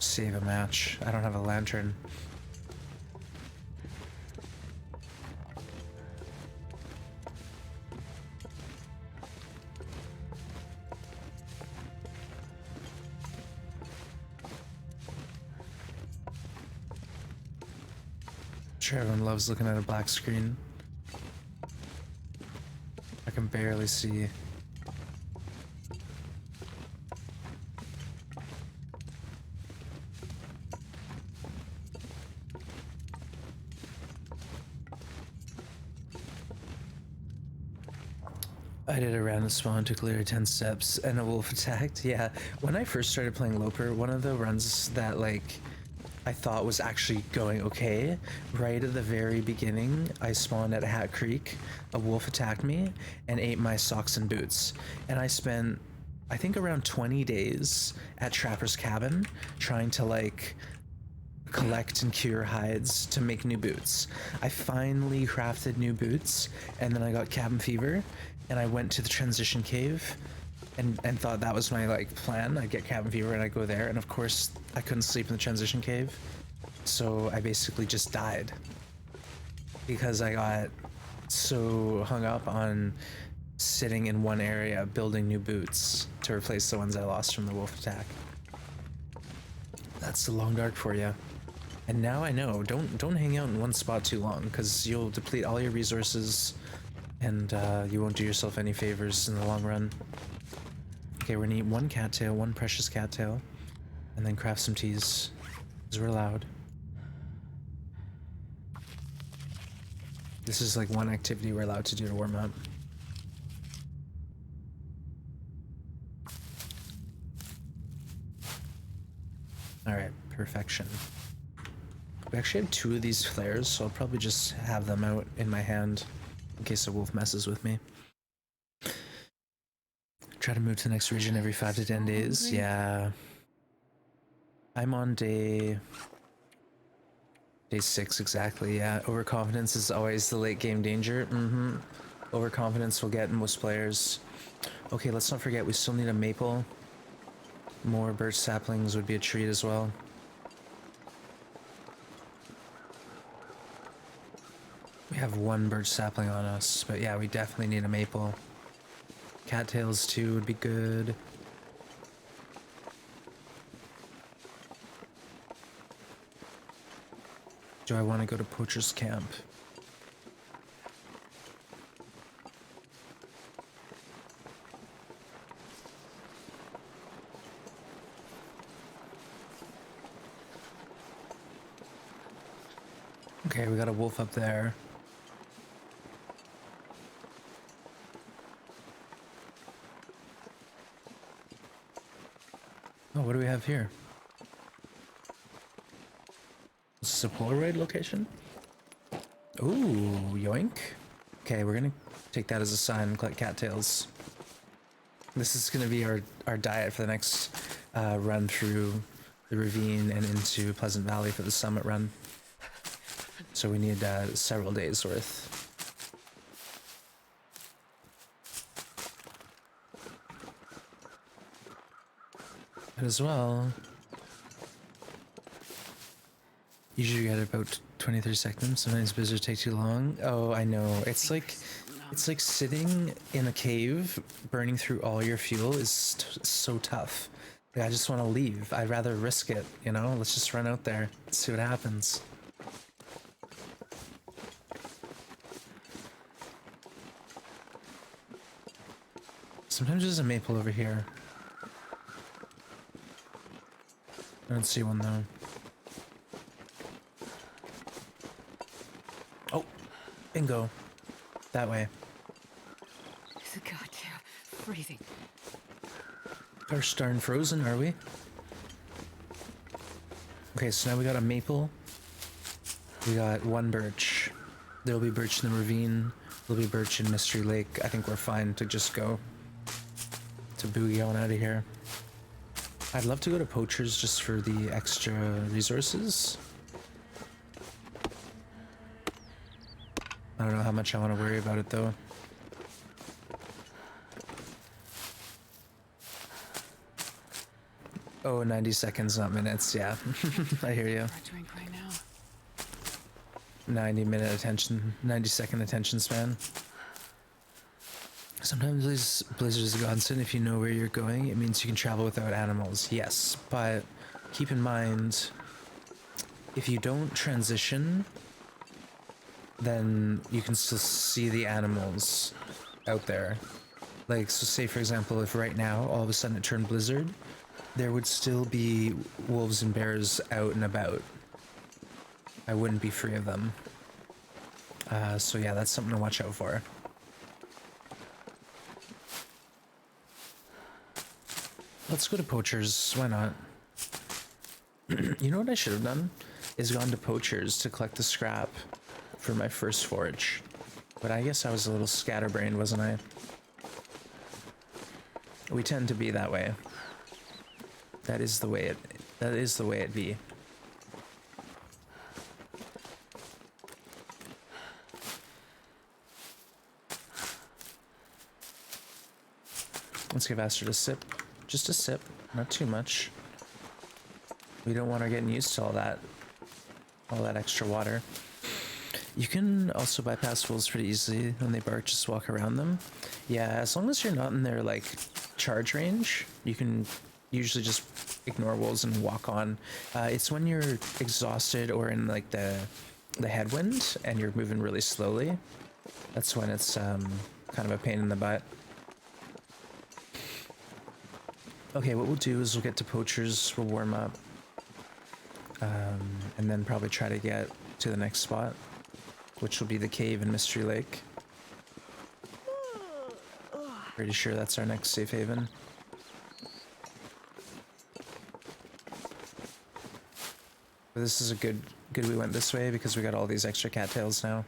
save a match. I don't have a lantern. Sure, everyone loves looking at a black screen. I can barely see. I did a random spawn, took literally 10 steps, and a wolf attacked. Yeah, when I first started playing Loper, one of the runs that, like, I thought was actually going okay, right at the very beginning, I spawned at Hat Creek, a wolf attacked me, and ate my socks and boots. And I spent, I think, around 20 days at Trapper's Cabin, trying to, like, collect and cure hides to make new boots. I finally crafted new boots, and then I got cabin fever, and I went to the transition cave and thought that was my like plan. I'd get cabin fever and I'd go there, and of course I couldn't sleep in the transition cave, so I basically just died because I got so hung up on sitting in one area building new boots to replace the ones I lost from the wolf attack. That's the long dark for you. And now I know, don't hang out in one spot too long, because you'll deplete all your resources, and you won't do yourself any favors in the long run. Okay, we're gonna eat one cattail, one precious cattail, and then craft some teas, because we're allowed. This is like one activity we're allowed to do to warm up. Alright, perfection. We actually have 2 of these flares, so I'll probably just have them out in my hand in case a wolf messes with me. Try to move to the next region every 5 to 10 days. Yeah. I'm on day 6 exactly, yeah. Overconfidence is always the late game danger. Overconfidence will get most players. Okay, let's not forget we still need a maple. More birch saplings would be a treat as well. We have 1 birch sapling on us, but yeah, we definitely need a maple. Cattails too would be good. Do I want to go to Poacher's Camp? Okay, we got a wolf up there. Oh, what do we have here? Is this a Polaroid location? Ooh, yoink. Okay, we're gonna take that as a sign and collect cattails. This is gonna be our diet for the next run through the ravine and into Pleasant Valley for the summit run. So we need several days worth. But as well, usually you get about 23 seconds. Sometimes blizzards take too long. Oh, I know. It's like sitting in a cave, burning through all your fuel is so tough. Like, I just want to leave. I'd rather risk it, you know? Let's just run out there and see what happens. sometimes there's a maple over here. I don't see one though. Oh, bingo. That way. It's a goddamn freezing. Gosh darn frozen, are we? Okay, so now we got a maple. We got one birch. There'll be birch in the ravine. There'll be birch in Mystery Lake. I think we're fine to just go to boogie on out of here. I'd love to go to Poacher's just for the extra resources. I don't know how much I want to worry about it though. Oh, 90 seconds, not minutes. Yeah, I hear you. I drink right now. 90-minute attention, 90-second attention span. Sometimes these blizzards are godsend. If you know where you're going, it means you can travel without animals. Yes, but keep in mind, if you don't transition, then you can still see the animals out there. Like, so say for example, if right now all of a sudden it turned blizzard, there would still be wolves and bears out and about. I wouldn't be free of them. So yeah, that's something to watch out for. Let's go to Poacher's, why not? You know what I should have done? Is gone to Poacher's to collect the scrap for my first forge. But I guess I was a little scatterbrained, wasn't I? We tend to be that way. That is the way it be. Let's give Astrid a sip. Just a sip, not too much. We don't want her getting used to all that extra water. You can also bypass wolves pretty easily when they bark, just walk around them. Yeah, as long as you're not in their like charge range, you can usually just ignore wolves and walk on. It's when you're exhausted or in like the headwind and you're moving really slowly. That's when it's kind of a pain in the butt. Okay, what we'll do is we'll get to Poacher's, we'll warm up, and then probably try to get to the next spot, which will be the cave in Mystery Lake. Pretty sure that's our next safe haven. But this is a good we went this way because we got all these extra cattails now.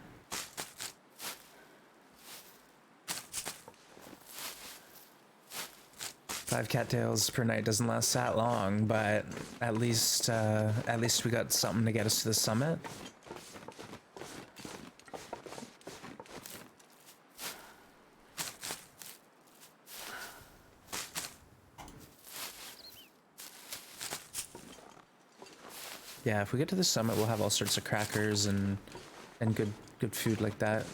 Five cattails per night doesn't last that long, but at least we got something to get us to the summit. Yeah, if we get to the summit, we'll have all sorts of crackers and good food like that.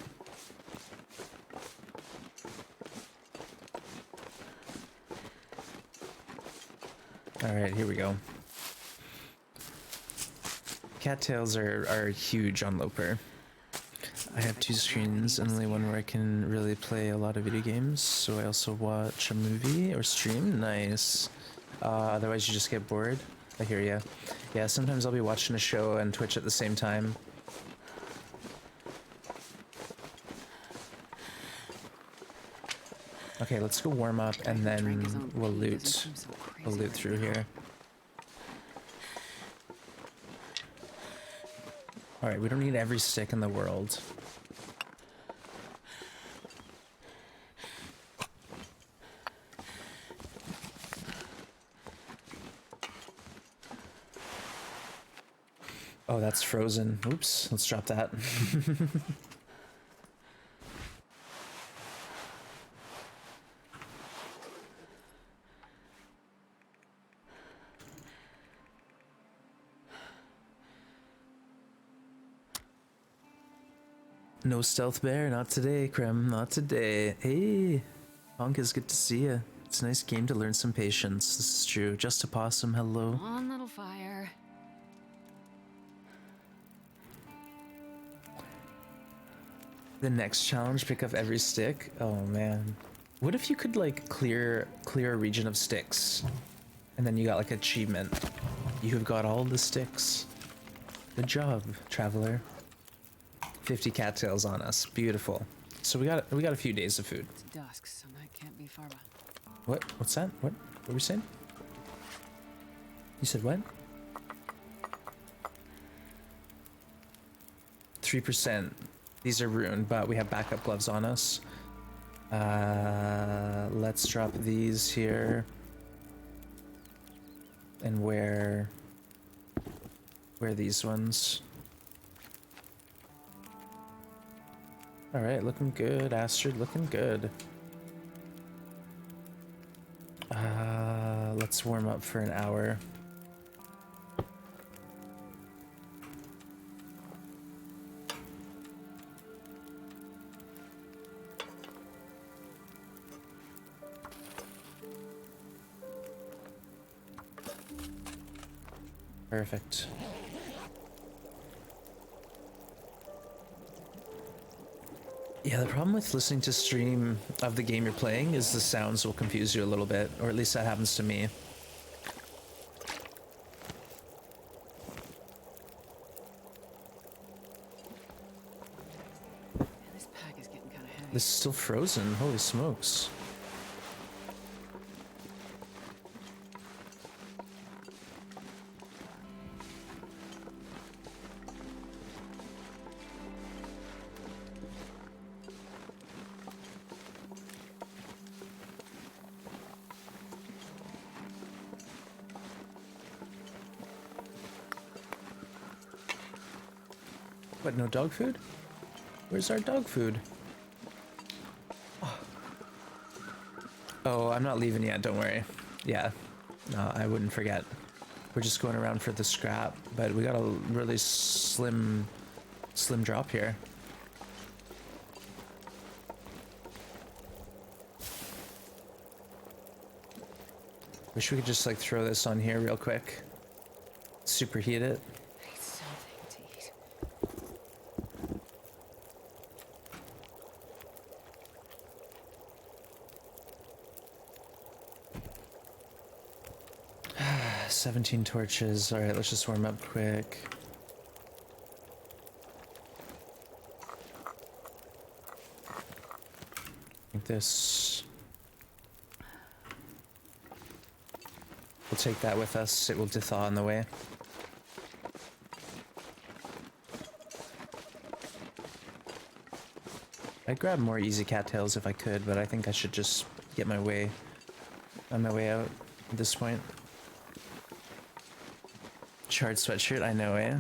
All right, here we go. Cattails are huge on Loper. I have two screens and only one where I can really play a lot of video games, so I also watch a movie or stream. Nice. Otherwise you just get bored. I hear ya. Yeah, sometimes I'll be watching a show and Twitch at the same time. Okay, let's go warm up and then we'll loot. We'll loot through here. Alright, we don't need every stick in the world. Oh, that's frozen. Oops, let's drop that. No stealth bear, not today, Krem, not today. Hey, Honk, is good to see you. It's a nice game to learn some patience. This is true. Just a possum, hello. One little fire. The next challenge, pick up every stick. Oh man. What if you could like clear a region of sticks, and then you got like achievement? You have got all the sticks. Good job, traveler. 50 cattails on us. Beautiful. So we got a few days of food. It's dusk, so night can't be far behind. What? What's that? What were we saying? You said what? 3%. These are ruined, but we have backup gloves on us. Let's drop these here. And wear these ones. All right, looking good, Astrid, looking good. Let's warm up for an hour. Perfect. Yeah, the problem with listening to stream of the game you're playing is the sounds will confuse you a little bit, or at least that happens to me. Yeah, this pack is getting kind of heavy. This is still frozen, holy smokes. What, no dog food? Where's our dog food? Oh, I'm not leaving yet, don't worry. Yeah, no, I wouldn't forget. We're just going around for the scrap, but we got a really slim drop here. Wish we could just like throw this on here real quick. Superheat it. I need something to eat. Ah, 17 torches. All right, let's just warm up quick. Like this. We'll take that with us. It will thaw on the way. I'd grab more easy cattails if I could, but I think I should just get my way on my way out at this point. Charred sweatshirt, I know, eh?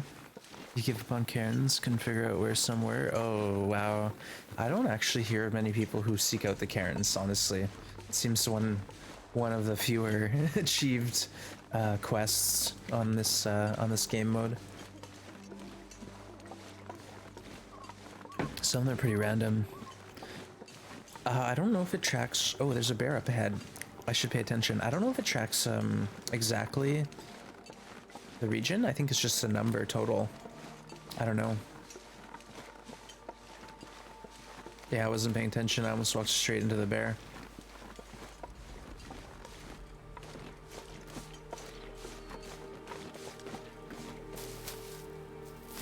You give up on cairns, can figure out where some were. Oh, wow. I don't actually hear many people who seek out the cairns, honestly. It seems one of the fewer achieved quests on this game mode. Some of them are pretty random. I don't know if it tracks. Oh, there's a bear up ahead. I should pay attention. I don't know if it tracks exactly the region. I think it's just a number total. I don't know. Yeah, I wasn't paying attention. I almost walked straight into the bear.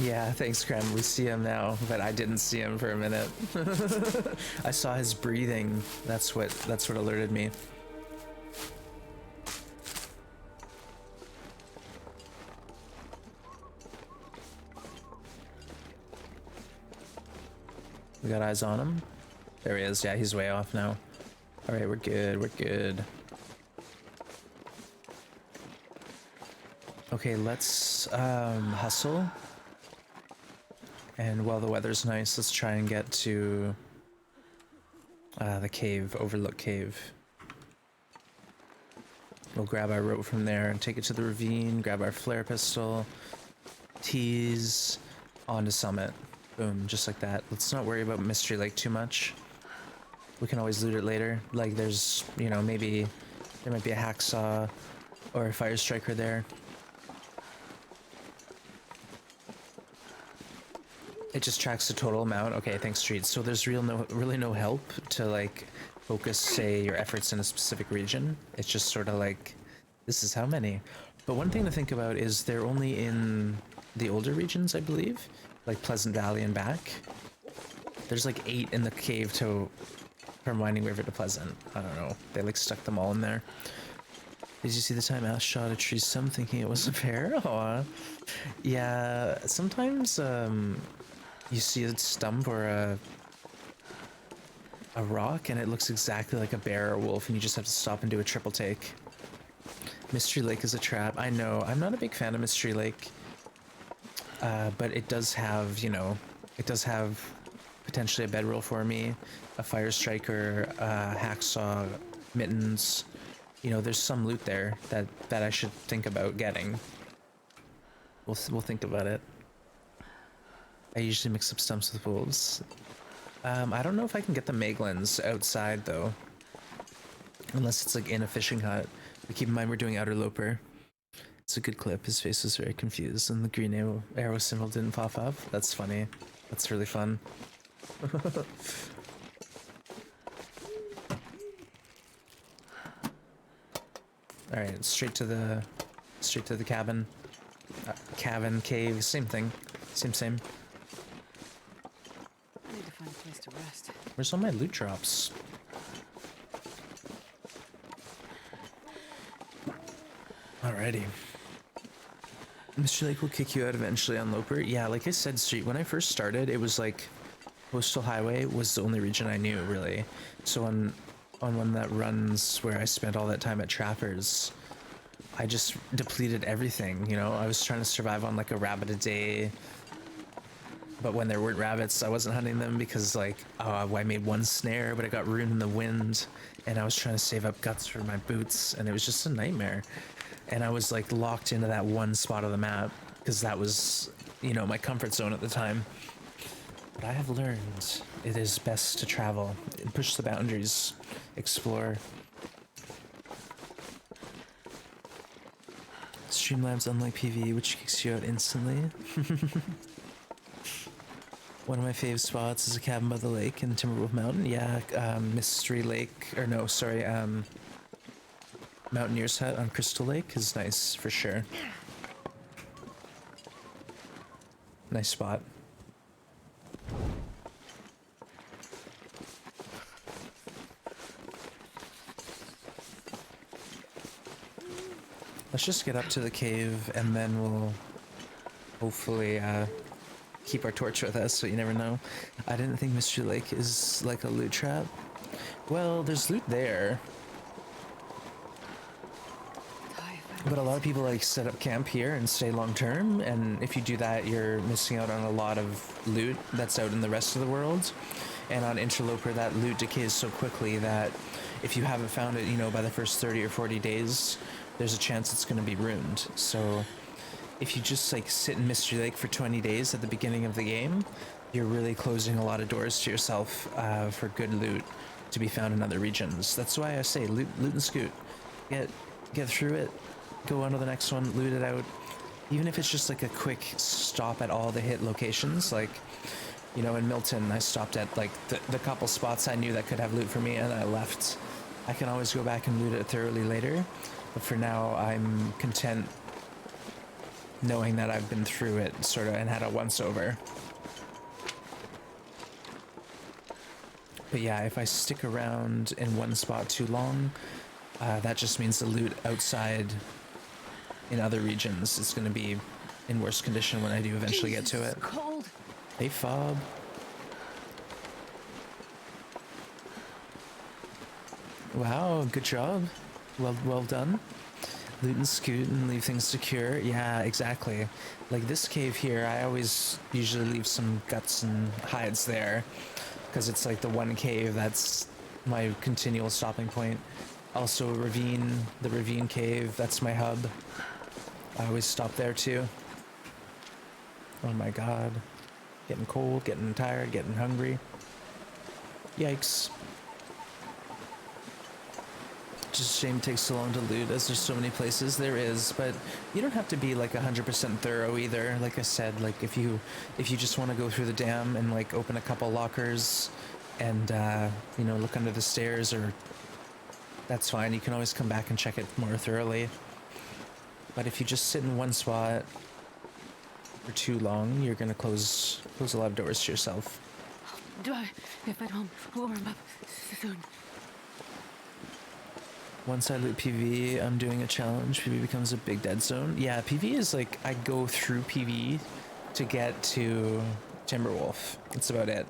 Yeah, thanks, Graham. We see him now, but I didn't see him for a minute. I saw his breathing. That's what alerted me. We got eyes on him. There he is. Yeah, he's way off now. All right, we're good. We're good. Okay, let's hustle. And while the weather's nice, let's try and get to the cave, Overlook Cave. We'll grab our rope from there and take it to the ravine, grab our flare pistol, tease, onto summit. Boom, just like that. Let's not worry about Mystery Lake too much. We can always loot it later. Like there's, you know, maybe there might be a hacksaw or a fire striker there. It just tracks the total amount. Okay, thanks, Street. So there's really no help to like focus, say, your efforts in a specific region. It's just sort of like, this is how many. But one thing to think about is they're only in the older regions, I believe, like Pleasant Valley and back. There's like 8 in the cave to from Winding River to Pleasant. I don't know. They like stuck them all in there. Did you see the time Ash shot a tree stump thinking it was a bear? Aw. Yeah, sometimes you see a stump or a rock and it looks exactly like a bear or wolf and you just have to stop and do a triple take. Mystery Lake is a trap. I know. I'm not a big fan of Mystery Lake. But it does have, you know, it does have potentially a bedroll for me, a fire striker, hacksaw, mittens. You know, there's some loot there that I should think about getting. We'll think about it. I usually mix up stumps with wolves. I don't know if I can get the Meglins outside though, unless it's like in a fishing hut. But keep in mind we're doing Outerloper. It's a good clip. His face was very confused and the green arrow symbol didn't pop up. That's funny. That's really fun. Alright, straight to the cabin. Cabin, cave, same thing. Same. I need to find a place to rest. Where's all my loot drops? Alrighty. Mr. Lake will kick you out eventually on Loper. Yeah, like I said, Street, when I first started, it was like Coastal Highway was the only region I knew, really. So on one that runs where I spent all that time at Trappers, I just depleted everything, you know? I was trying to survive on like a rabbit a day. But when there weren't rabbits, I wasn't hunting them because like, oh, I made one snare, but it got ruined in the wind. And I was trying to save up guts for my boots, and it was just a nightmare. And I was like locked into that one spot of the map because that was, you know, my comfort zone at the time. But I have learned it is best to travel and push the boundaries, explore. Streamlabs unlike PvE, which kicks you out instantly. One of my fave spots is a cabin by the lake in Timberwolf Mountain. Yeah, Mystery Lake, or no, sorry, Mountaineer's Hut on Crystal Lake is nice for sure. Nice spot. Let's just get up to the cave and then we'll hopefully keep our torch with us, so you never know. I didn't think Mystery Lake is like a loot trap. Well, there's loot there. But a lot of people like set up camp here and stay long term, and if you do that, you're missing out on a lot of loot that's out in the rest of the world. And on Interloper, that loot decays so quickly that if you haven't found it, you know, by the first 30 or 40 days, there's a chance it's going to be ruined. So if you just like sit in Mystery Lake for 20 days at the beginning of the game, you're really closing a lot of doors to yourself for good loot to be found in other regions. That's why I say loot and scoot. Get through it. Go on to the next one, loot it out. Even if it's just like a quick stop at all the hit locations, like, you know, in Milton, I stopped at like the couple spots I knew that could have loot for me and I left. I can always go back and loot it thoroughly later, but for now I'm content knowing that I've been through it sort of and had a once over. But yeah, if I stick around in one spot too long, that just means the loot outside in other regions is going to be in worse condition when I do eventually get to it. It's cold. Hey, Fob. Wow, good job. Well done. Loot and scoot and leave things secure. Yeah, exactly. Like this cave here, I always usually leave some guts and hides there because it's like the one cave that's my continual stopping point. Also ravine, the ravine cave, that's my hub. I always stop there too. Oh my god. Getting cold, getting tired, getting hungry. Yikes. Just a shame it takes so long to loot as there's so many places. There is, but you don't have to be like 100% thorough either. Like I said, like if you just want to go through the dam and like open a couple lockers, and you know, look under the stairs, or that's fine. You can always come back and check it more thoroughly. But if you just sit in one spot for too long, you're gonna close a lot of doors to yourself. If I don't warm up soon. Once I loot PV, I'm doing a challenge. PV becomes a big dead zone. Yeah, PV is like, I go through PV to get to Timberwolf. That's about it.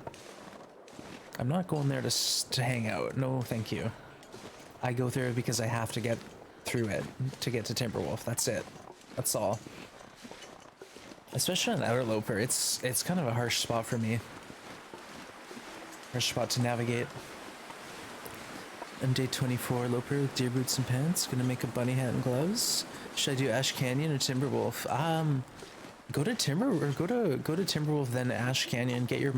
I'm not going there to hang out. No, thank you. I go through it because I have to get through it to get to Timberwolf. That's it. That's all. Especially on Outerloper, it's kind of a harsh spot for me. Harsh spot to navigate. I'm day 24 Loper with deer boots and pants. Gonna make a bunny hat and gloves. Should I do Ash Canyon or Timberwolf? Go to Timberwolf, then Ash Canyon. Get your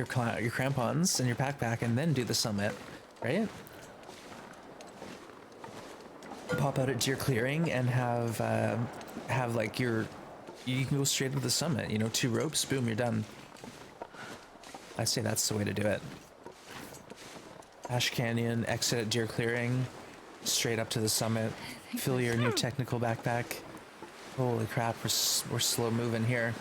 crampons and your backpack, and then do the summit, right? Pop out at Deer Clearing and have like you can go straight to the summit. You know, 2 ropes, boom, you're done. I say that's the way to do it. Ash Canyon, exit at Deer Clearing, straight up to the summit. Fill your new technical backpack. Holy crap, we're slow moving here.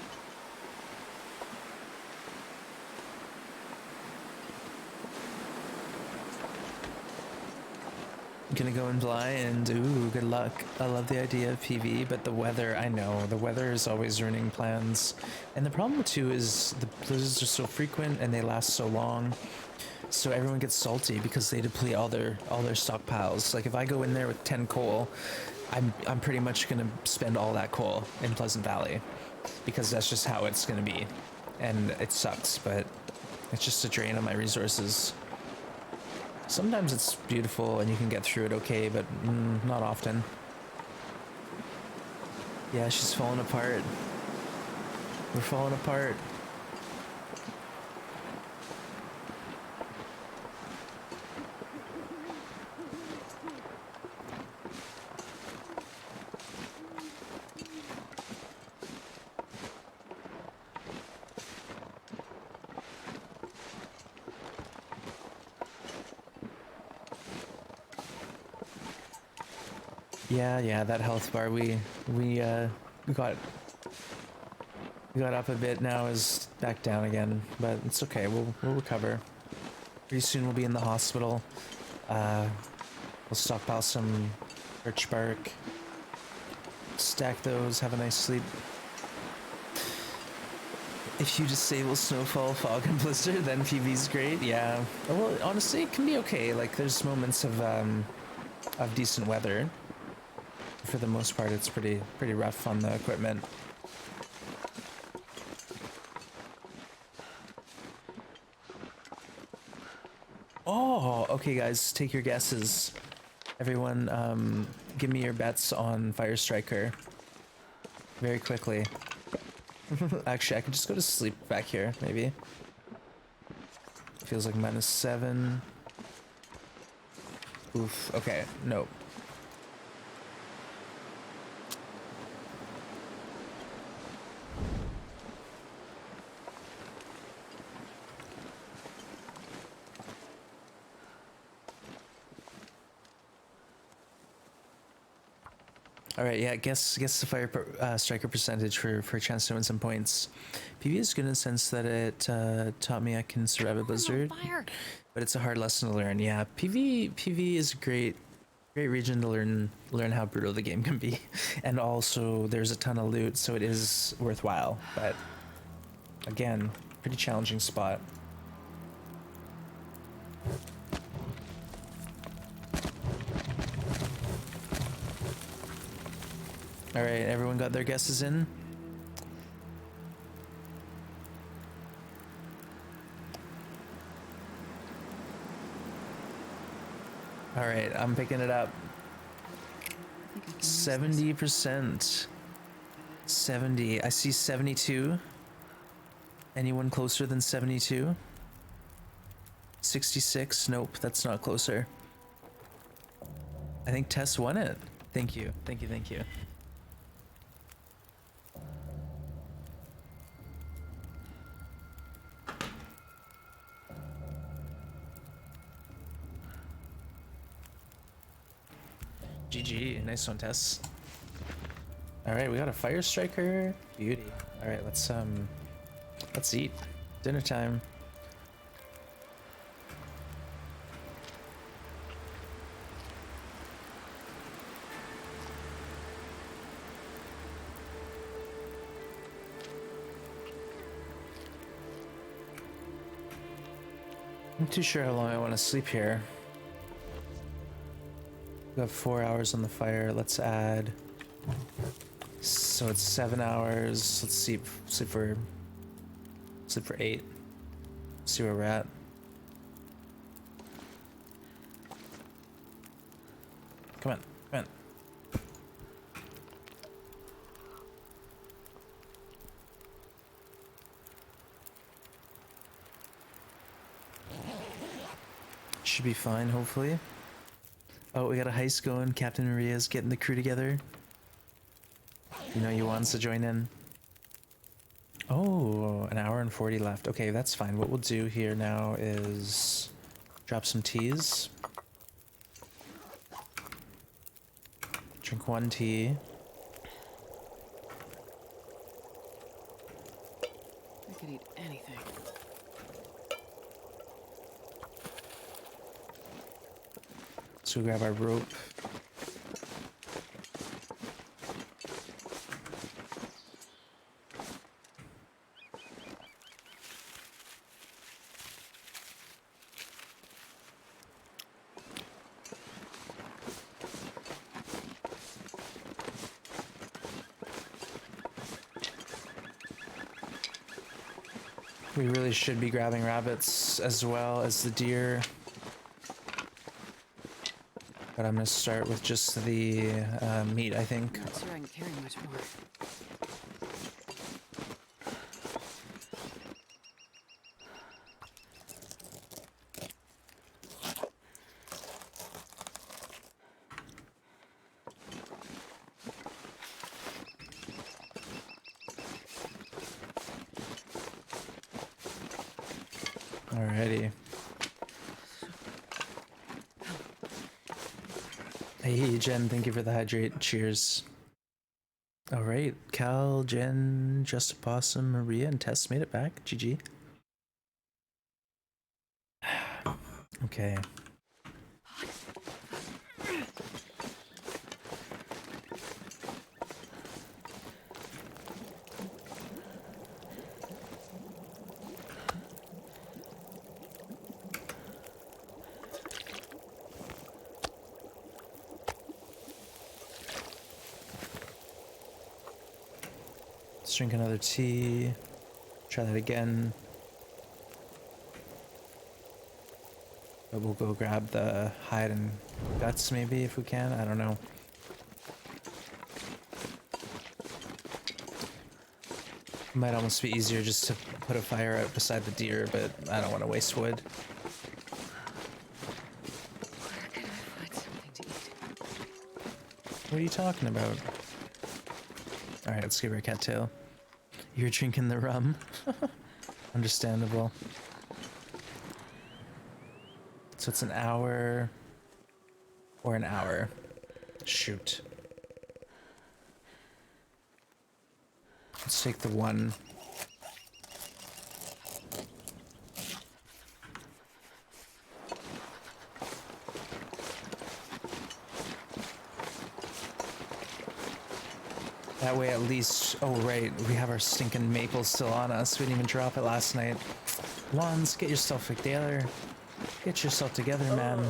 Gonna go and fly, and ooh, good luck. I love the idea of PV, but the weather, I know, the weather is always ruining plans. And the problem too is the blizzards are so frequent and they last so long. So everyone gets salty because they deplete all their stockpiles. Like if I go in there with 10 coal, I'm pretty much gonna spend all that coal in Pleasant Valley, because that's just how it's gonna be. And it sucks, but it's just a drain on my resources. Sometimes it's beautiful and you can get through it okay, but not often. Yeah, she's falling apart. We're falling apart. Yeah, that health bar we got up a bit, now is back down again, but it's okay. We'll recover. Pretty soon we'll be in the hospital. We'll stockpile some birch bark, stack those, have a nice sleep. If you disable snowfall, fog, and blizzard, then PV's great. Yeah. Well, honestly, it can be okay. Like there's moments of decent weather. For the most part, it's pretty rough on the equipment. Oh, okay, guys, take your guesses. Everyone, give me your bets on Fire Striker. Very quickly. Actually, I could just go to sleep back here, maybe. Feels like -7. Oof. Okay. Nope. All right, yeah. Guess the fire striker percentage for chance to win some points. PV is good in the sense that it taught me I can survive a blizzard, but it's a hard lesson to learn. Yeah, PV is a great region to learn how brutal the game can be, and also there's a ton of loot, so it is worthwhile. But again, pretty challenging spot. All right, everyone got their guesses in? All right, I'm picking it up. 70%. 70. I see 72. Anyone closer than 72? 66. Nope, that's not closer. I think Tess won it. Thank you. Thank you. Thank you. Nice one, Tess. All right, we got a fire striker. Beauty. All right, let's eat. Dinner time. I'm not too sure how long I want to sleep here. We have 4 hours on the fire. Let's add. So it's 7 hours. Let's sleep for 8. See where we're at. Come on, come on. Should be fine, hopefully. Oh, we got a heist going. Captain Maria's getting the crew together. You know, he wants to join in. Oh, an hour and 40 left. Okay, that's fine. What we'll do here now is drop some teas. Drink 1 tea. I could eat anything. So we grab our rope. We really should be grabbing rabbits as well as the deer. But I'm gonna start with just the meat, I think. Not sure I can carry much more. Alrighty. Hey Jen, thank you for the hydrate. Cheers. Alright, Cal, Jen, Just a Possum, Maria, and Tess made it back. GG. Okay. Let's drink another tea. Try that again. But we'll go grab the hide and guts maybe if we can. I don't know. Might almost be easier just to put a fire out beside the deer, but I don't want to waste wood. Where can I find something to eat? What are you talking about? Alright, let's give her a cattail. You're drinking the rum. Understandable. So it's an hour or an hour. Shoot. Let's take the one. That way at least, oh right, we have our stinking maple still on us. We didn't even drop it last night. Wands, get yourself together. Get yourself together, man.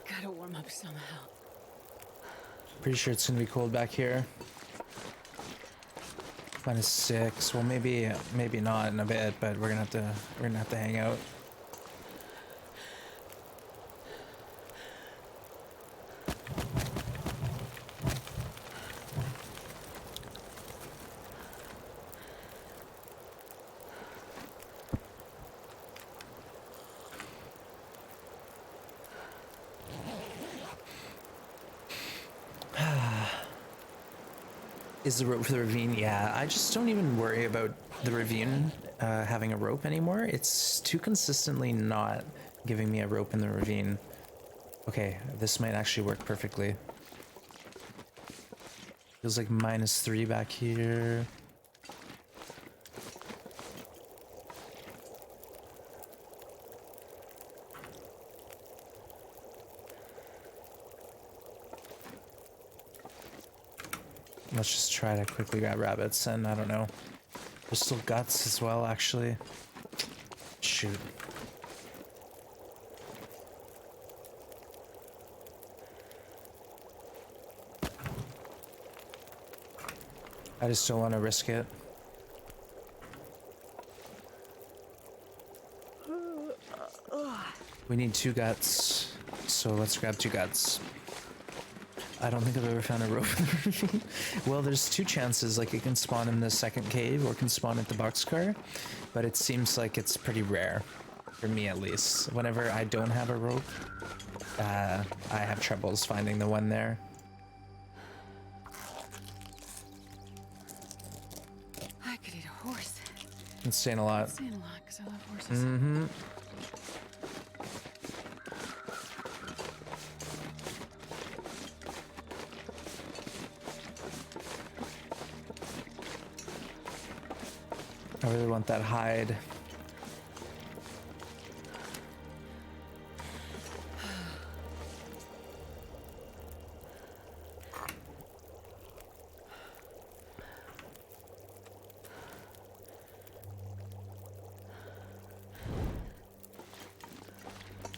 Gotta warm up somehow. Pretty sure it's gonna be cold back here. -6. Well, maybe not in a bit, but we're gonna have to hang out. Is the rope for the ravine? Yeah, I just don't even worry about the ravine having a rope anymore. It's too consistently not giving me a rope in the ravine. Okay, this might actually work perfectly. Feels like -3 back here. Let's just try to quickly grab rabbits, and I don't know. There's still guts as well, actually. Shoot. I just don't want to risk it. We need 2 guts, so let's grab 2 guts. I don't think I've ever found a rope in the ravine. Well, there's 2 chances, like it can spawn in the second cave or it can spawn at the boxcar, but it seems like it's pretty rare, for me at least. Whenever I don't have a rope, I have troubles finding the one there. I could eat a horse. It's saying a lot. I've seen a lot because I love horses. Mm-hmm. I really want that hide.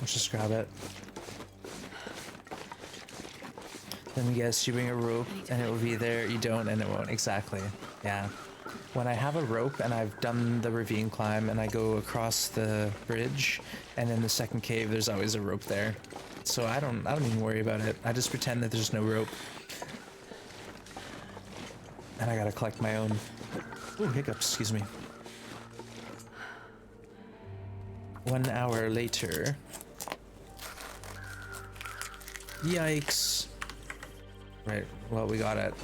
Let's just grab it. Then yes, you bring a rope and it will be there. You don't and it won't. Exactly. Yeah. When I have a rope and I've done the ravine climb and I go across the bridge and in the second cave there's always a rope there. So I don't even worry about it. I just pretend that there's no rope. And I gotta collect my own. Ooh, hiccups, excuse me. 1 hour later. Yikes. Right, well, we got it.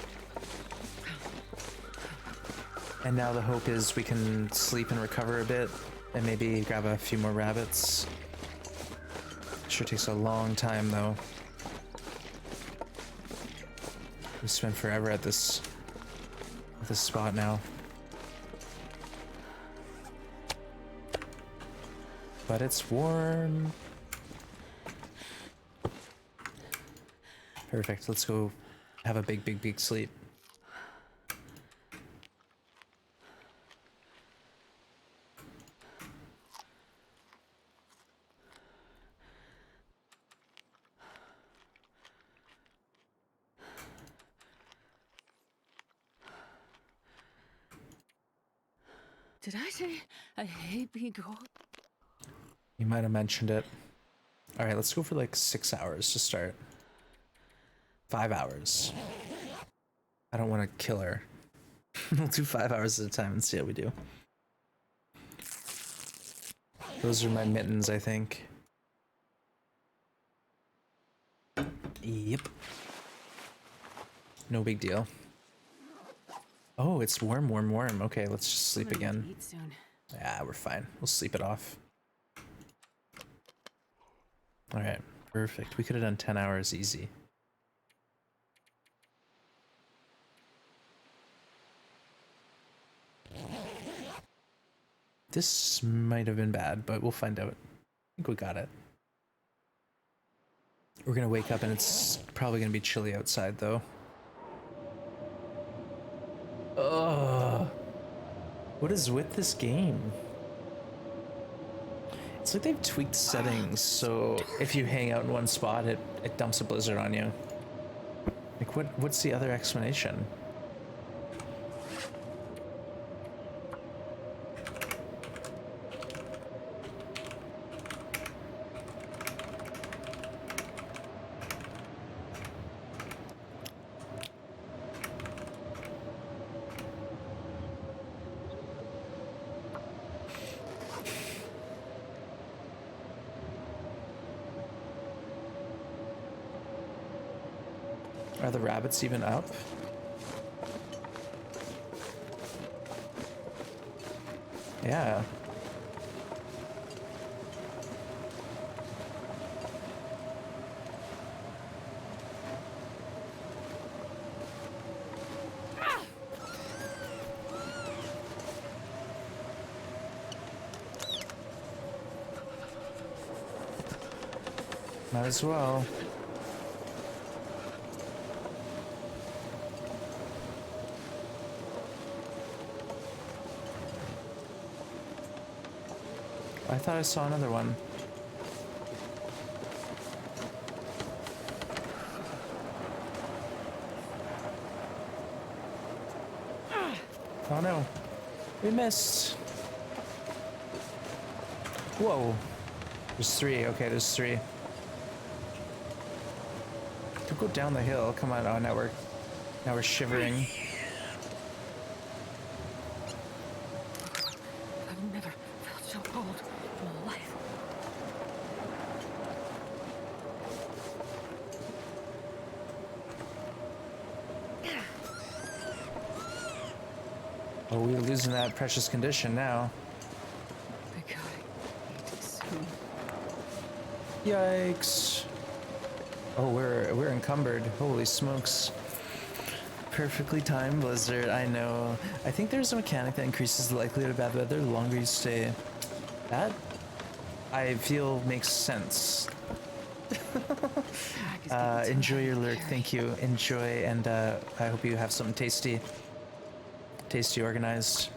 And now the hope is we can sleep and recover a bit and maybe grab a few more rabbits. Sure takes a long time though. We spent forever at this spot now. But it's warm. Perfect, let's go have a big sleep. Did I say I hate being cold? You might have mentioned it. Alright, let's go for like 6 hours to start. 5 hours. I don't want to kill her. We'll do 5 hours at a time and see how we do. Those are my mittens, I think. Yep. No big deal. Oh, it's warm. Okay, let's just sleep again. Eat soon. Yeah, we're fine. We'll sleep it off. Alright, perfect. We could have done 10 hours easy. This might have been bad, but we'll find out. I think we got it. We're gonna wake up and it's probably gonna be chilly outside though. Ugh. What is with this game? It's like they've tweaked settings so if you hang out in one spot it dumps a blizzard on you. Like what's the other explanation? Are the rabbits even up? Yeah. Might as well. I thought I saw another one. Oh no. We missed. Whoa. There's 3. Okay, there's 3. Don't go down the hill. Come on. Oh, now we're shivering. I've never felt so cold in my life. Oh, we're losing that precious condition now. Big guy, eat soon. Yikes. Oh, we're encumbered. Holy smokes. Perfectly timed blizzard, I know. I think there's a mechanic that increases the likelihood of bad weather the longer you stay. That, I feel, makes sense. Enjoy your lurk, thank you. Enjoy, and I hope you have something tasty organized.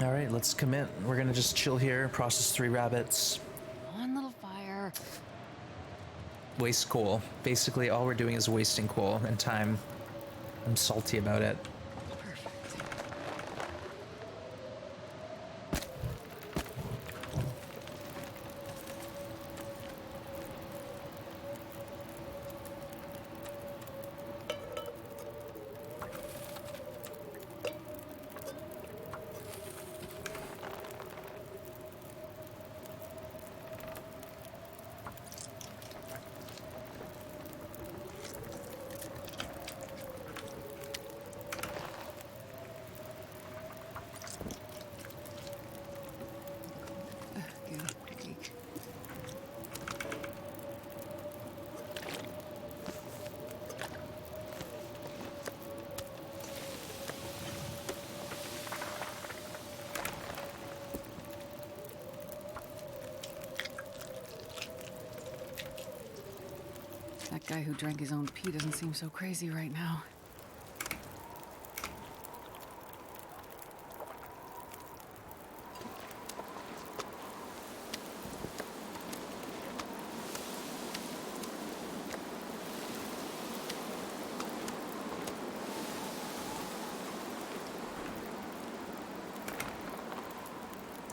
All right, let's commit. We're gonna just chill here, process 3 rabbits. One little fire. Waste coal. Basically, all we're doing is wasting coal and time. I'm salty about it. Perfect. Geek. That guy who drank his own pee doesn't seem so crazy right now.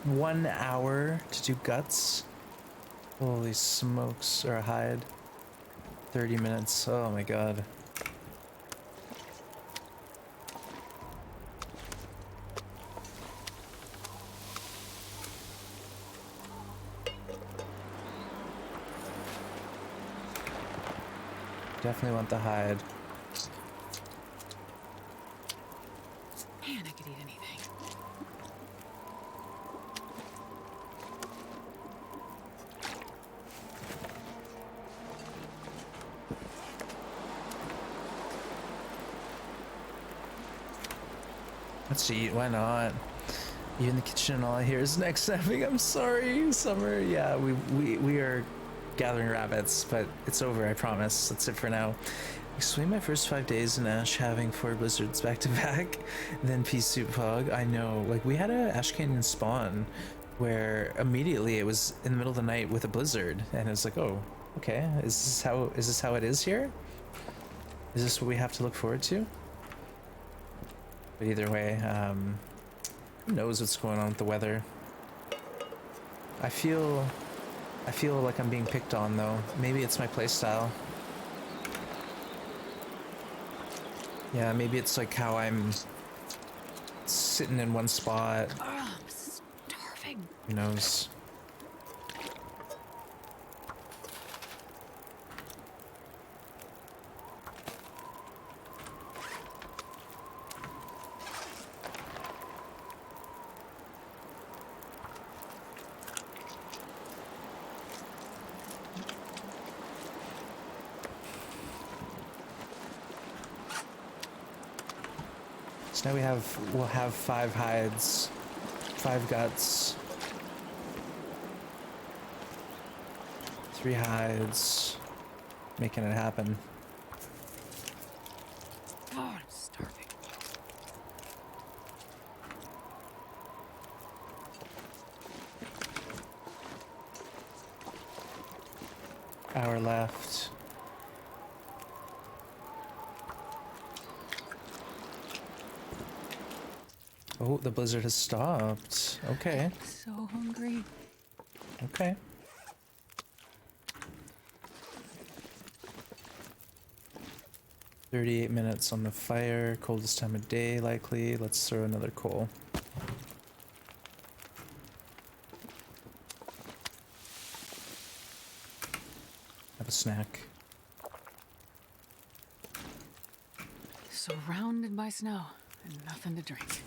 One hour to do guts. Holy smokes, or a hide. 30 minutes. Oh my god. Definitely want the hide. Man, I could eat anything. Let's eat, why not? You in the kitchen and all I hear is neck snapping. I'm sorry, Summer. Yeah, we are gathering rabbits, but it's over, I promise. That's it for now. Explain my first 5 days in Ash having 4 blizzards back to back, then pea soup fog. I know, like we had a Ash Canyon spawn where immediately it was in the middle of the night with a blizzard, and it's like, oh, okay, is this how it is here? Is this what we have to look forward to? But either way, who knows what's going on with the weather? I feel like I'm being picked on though. Maybe it's my playstyle. Yeah, maybe it's like how I'm sitting in one spot. I'm starving. Who knows? So now we'll have 5 hides, 5 guts, 3 hides, making it happen. God, I'm starving. Hour left. Oh, the blizzard has stopped. Okay, I'm so hungry. okay. "38 minutes on the fire, coldest time of day likely. Let's throw another coal." Have a snack. Surrounded by snow and nothing to drink.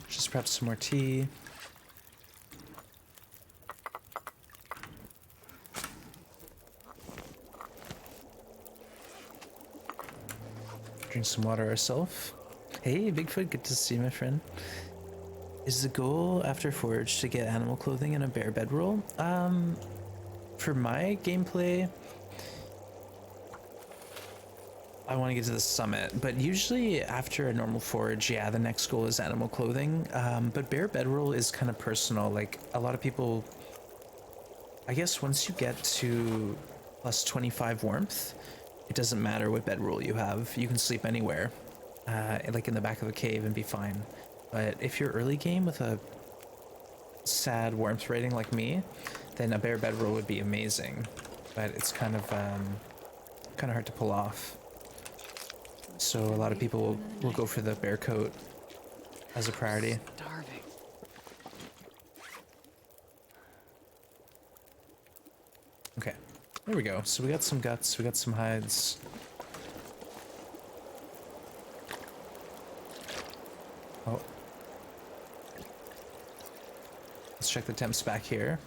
Just perhaps some more tea. Drink some water ourselves. Hey, Bigfoot, good to see you, my friend. Is the goal after Forge to get animal clothing and a bear bedroll? For my gameplay, I want to get to the summit, but usually after a normal forage, yeah, the next goal is animal clothing. But bear bedroll is kind of personal. Like, a lot of people, I guess once you get to plus 25 warmth, it doesn't matter what bedroll you have. You can sleep anywhere, like in the back of a cave, and be fine. But if you're early game with a sad warmth rating like me, then a bear bedroll would be amazing. But it's kind of hard to pull off. So a lot of people will go for the bear coat as a priority. Starving. Okay, there we go. So we got some guts, we got some hides. Oh. Let's check the temps back here.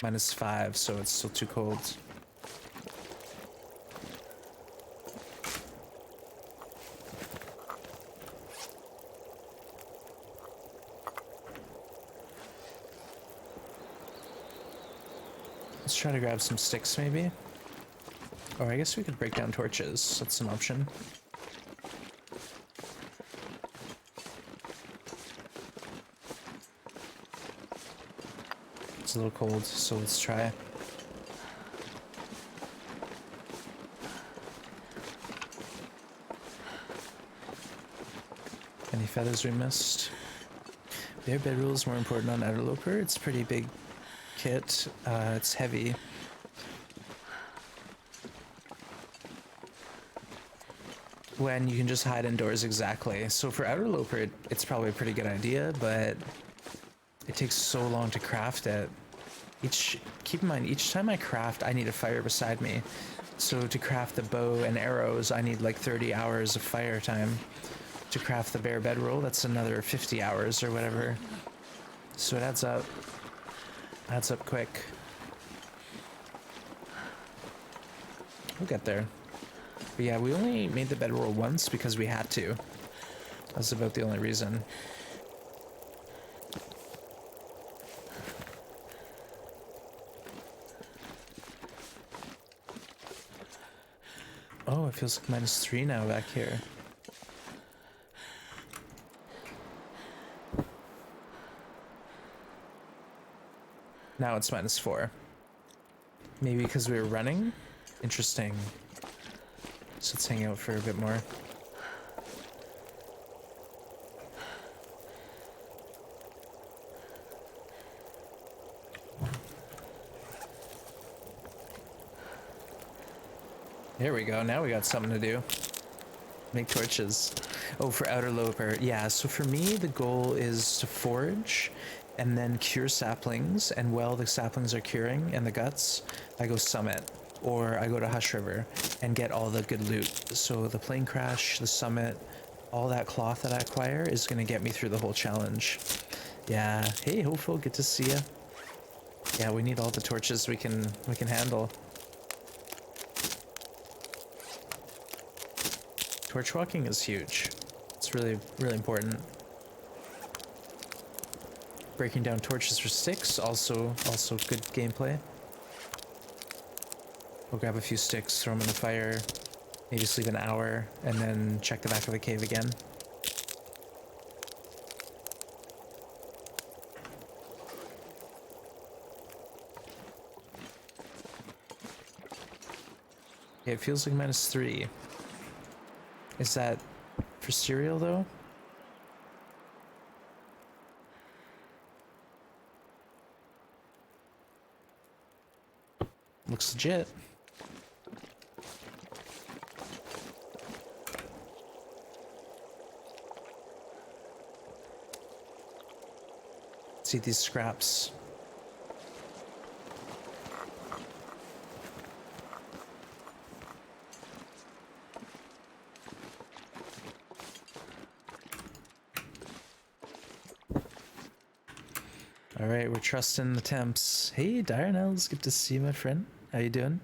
-5, so it's still too cold. Let's try to grab some sticks, maybe. Or I guess we could break down torches. That's an option. It's a little cold, so let's try. Any feathers we missed? Bear bedroll is more important on Outerloper. It's pretty big kit. It's heavy. When you can just hide indoors, exactly. So for Outerloper, it's probably a pretty good idea, but it takes so long to craft it. Keep in mind, each time I craft, I need a fire beside me. So to craft the bow and arrows, I need like 30 hours of fire time. To craft the bear bedroll, that's another 50 hours or whatever. So it adds up. Adds up quick. We'll get there. But yeah, we only made the bedroll once because we had to. That's about the only reason. Oh, it feels like -3 now back here. Now it's -4. Maybe because we were running? Interesting. So let's hang out for a bit more. There we go. Now we got something to do. Make torches. Oh, for Outerloper. Yeah, so for me, the goal is to forage and then cure saplings. And while the saplings are curing and the guts, I go summit. Or I go to Hush River and get all the good loot. So the plane crash, the summit, all that cloth that I acquire is going to get me through the whole challenge. Yeah. Hey, Hopeful, good to see ya. Yeah, we need all the torches we can handle. Torch walking is huge. It's really important. Breaking down torches for sticks, also good gameplay. We'll grab a few sticks, throw them in the fire, maybe sleep an hour, and then check the back of the cave again. Okay, it feels like -3. Is that for cereal though? Looks legit. Let's eat these scraps. All right, we're trusting the temps. Hey, Darnell's good to see you, my friend. How you doing?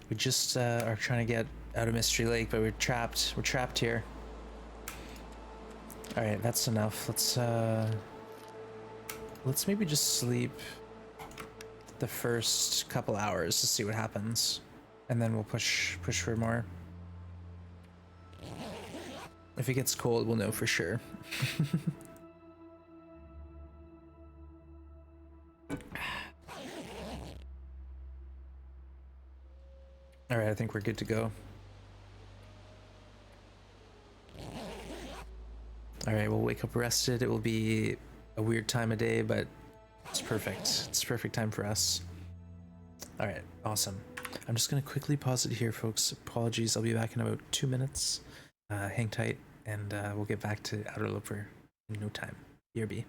We just are trying to get out of Mystery Lake, but we're trapped. We're trapped here. All right, that's enough. Let's maybe just sleep the first couple hours to see what happens, and then we'll push for more. If it gets cold, we'll know for sure. All right, I think we're good to go. All right, we'll wake up rested. It will be a weird time of day, but it's perfect. It's perfect time for us. All right, awesome. I'm just gonna quickly pause it here, folks. Apologies, I'll be back in about 2 minutes. Hang tight, and we'll get back to Outerloper in no time. BRB.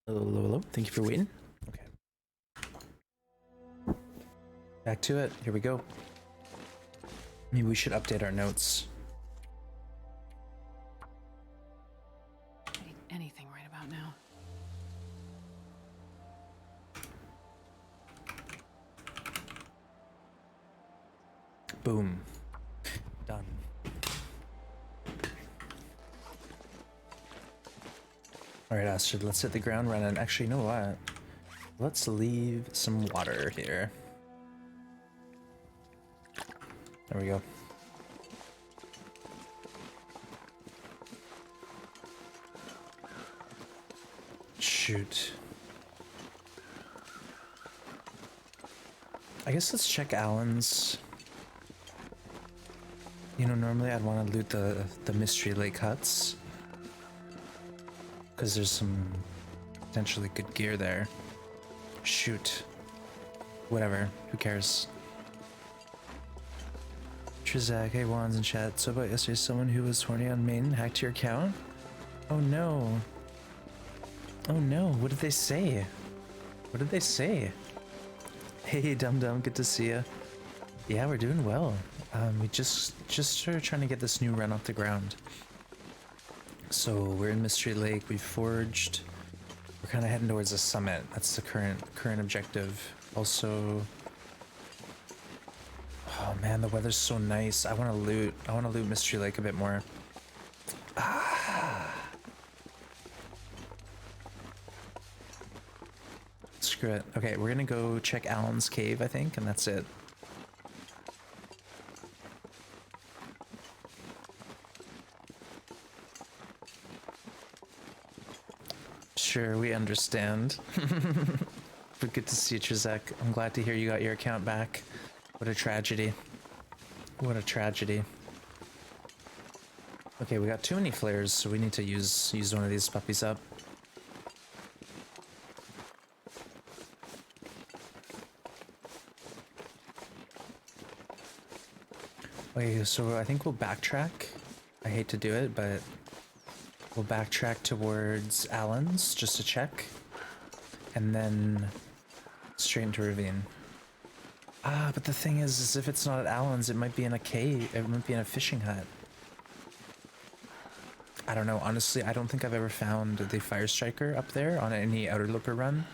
Hello. Thank you for waiting. Okay. Back to it. Here we go. Maybe we should update our notes. Getting anything right about now. Boom. Done. All right, Astrid, let's hit the ground running. Actually, you know what? Let's leave some water here. There we go. Shoot. I guess let's check Alan's. You know, normally I'd want to loot the Mystery Lake huts, because there's some potentially good gear there. Shoot. Whatever. Who cares? Trizak, hey Wands in chat. So about yesterday, someone who was horny on main hacked your account? Oh no. Oh no, what did they say? What did they say? Hey Dum Dum, good to see ya. Yeah, we're doing well. We just started trying to get this new run off the ground. So we're in Mystery Lake, we've forged. We're kind of heading towards the summit. That's the current objective. Also, oh man, the weather's so nice. I want to loot. I want to loot Mystery Lake a bit more. Screw it. Okay, we're gonna go check Alan's cave, I think, and that's it. Sure, we understand. But good to see you, Trizek. I'm glad to hear you got your account back. What a tragedy. What a tragedy. Okay, we got too many flares, so we need to use one of these puppies up. Okay, so I think we'll backtrack. I hate to do it, but we'll backtrack towards Alan's just to check. And then straight into Ravine. Ah, but the thing is if it's not at Alan's, it might be in a cave. It might be in a fishing hut. I don't know. Honestly, I don't think I've ever found the Fire Striker up there on any Outerloper run.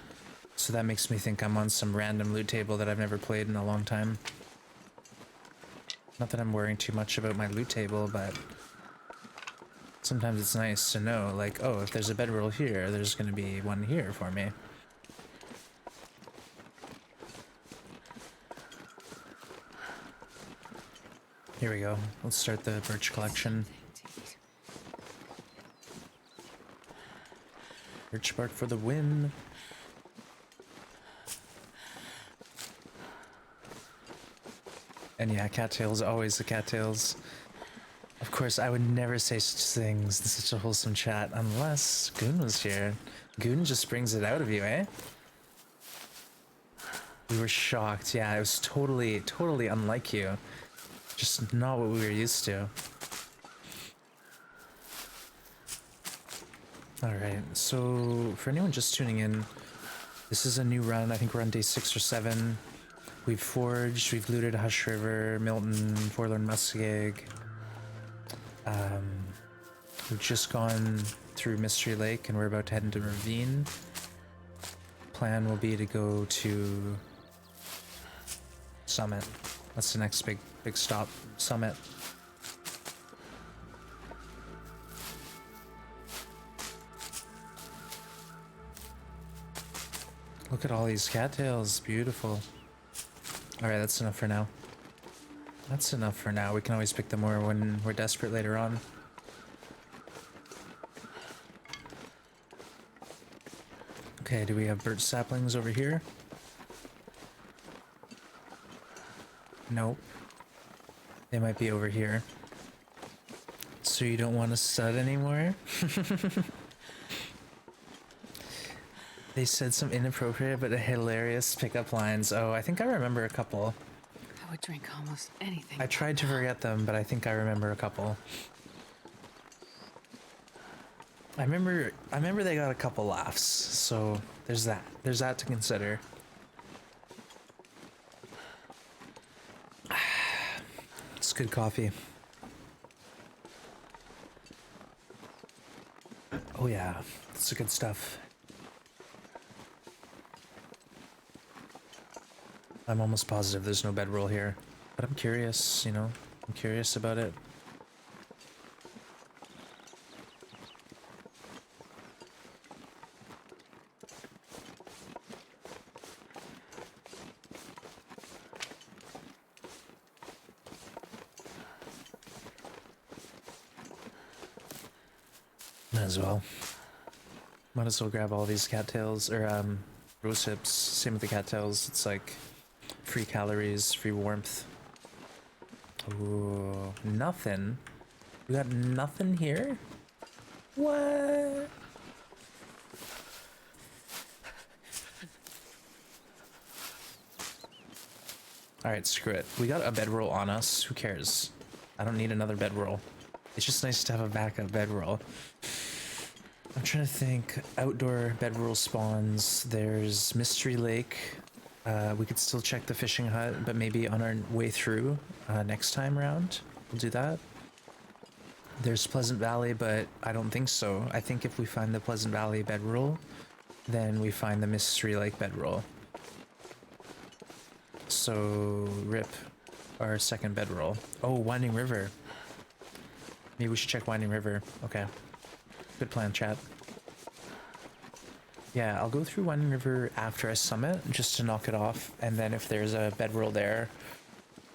So that makes me think I'm on some random loot table that I've never played in a long time. Not that I'm worrying too much about my loot table, but sometimes it's nice to know, like, oh, if there's a bedroll here, there's going to be one here for me. Here we go. Let's start the birch collection. Birch bark for the win. And yeah, cattails, always the cattails. Of course, I would never say such things in such a wholesome chat unless Goon was here. Goon just brings it out of you, eh? We were shocked. Yeah, it was totally unlike you. Just not what we were used to. Alright, so for anyone just tuning in, this is a new run. I think we're on day 6 or 7. We've forged, we've looted Hush River, Milton, Forlorn Muskeg. We've just gone through Mystery Lake and we're about to head into Ravine. Plan will be to go to Summit. That's the next big stop, Summit. Look at all these cattails, beautiful. Alright, that's enough for now. That's enough for now. We can always pick them more when we're desperate later on. Okay, do we have birch saplings over here? Nope. They might be over here. So you don't want to stud anymore? They said some inappropriate but hilarious pickup lines. Oh, I think I remember a couple. I would drink almost anything. I tried to forget them, but I think I remember a couple. I remember they got a couple laughs, so there's that. There's that to consider. It's good coffee. Oh yeah, it's the good stuff. I'm almost positive there's no bedroll here, but I'm curious, you know, I'm curious about it. Might as well. Might as well grab all these cattails, or rose hips. Same with the cattails, it's like free calories, free warmth. Ooh, nothing. We got nothing here? What? All right, screw it. We got a bedroll on us. Who cares? I don't need another bedroll. It's just nice to have a backup bedroll. I'm trying to think. Outdoor bedroll spawns. There's Mystery Lake. We could still check the fishing hut, but maybe on our way through next time around. We'll do that. There's Pleasant Valley, but I don't think so. I think if we find the Pleasant Valley bedroll, then we find the Mystery Lake bedroll. So, rip our second bedroll. Oh, Winding River. Maybe we should check Winding River. Okay. Good plan, chat. Yeah, I'll go through Winding River after I summit, just to knock it off, and then if there's a bedroll there,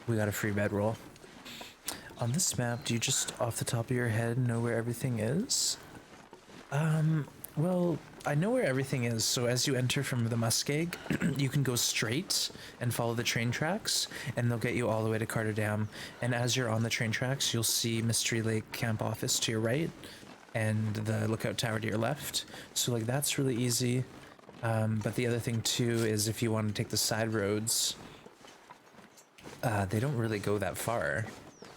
we got a free bedroll. On this map, do you just off the top of your head know where everything is? Well, I know where everything is, so as you enter from the Muskeg, you can go straight and follow the train tracks, and they'll get you all the way to Carter Dam. And as you're on the train tracks, you'll see Mystery Lake Camp Office to your right, and the lookout tower to your left. So like that's really easy. But the other thing too is if you want to take the side roads, they don't really go that far.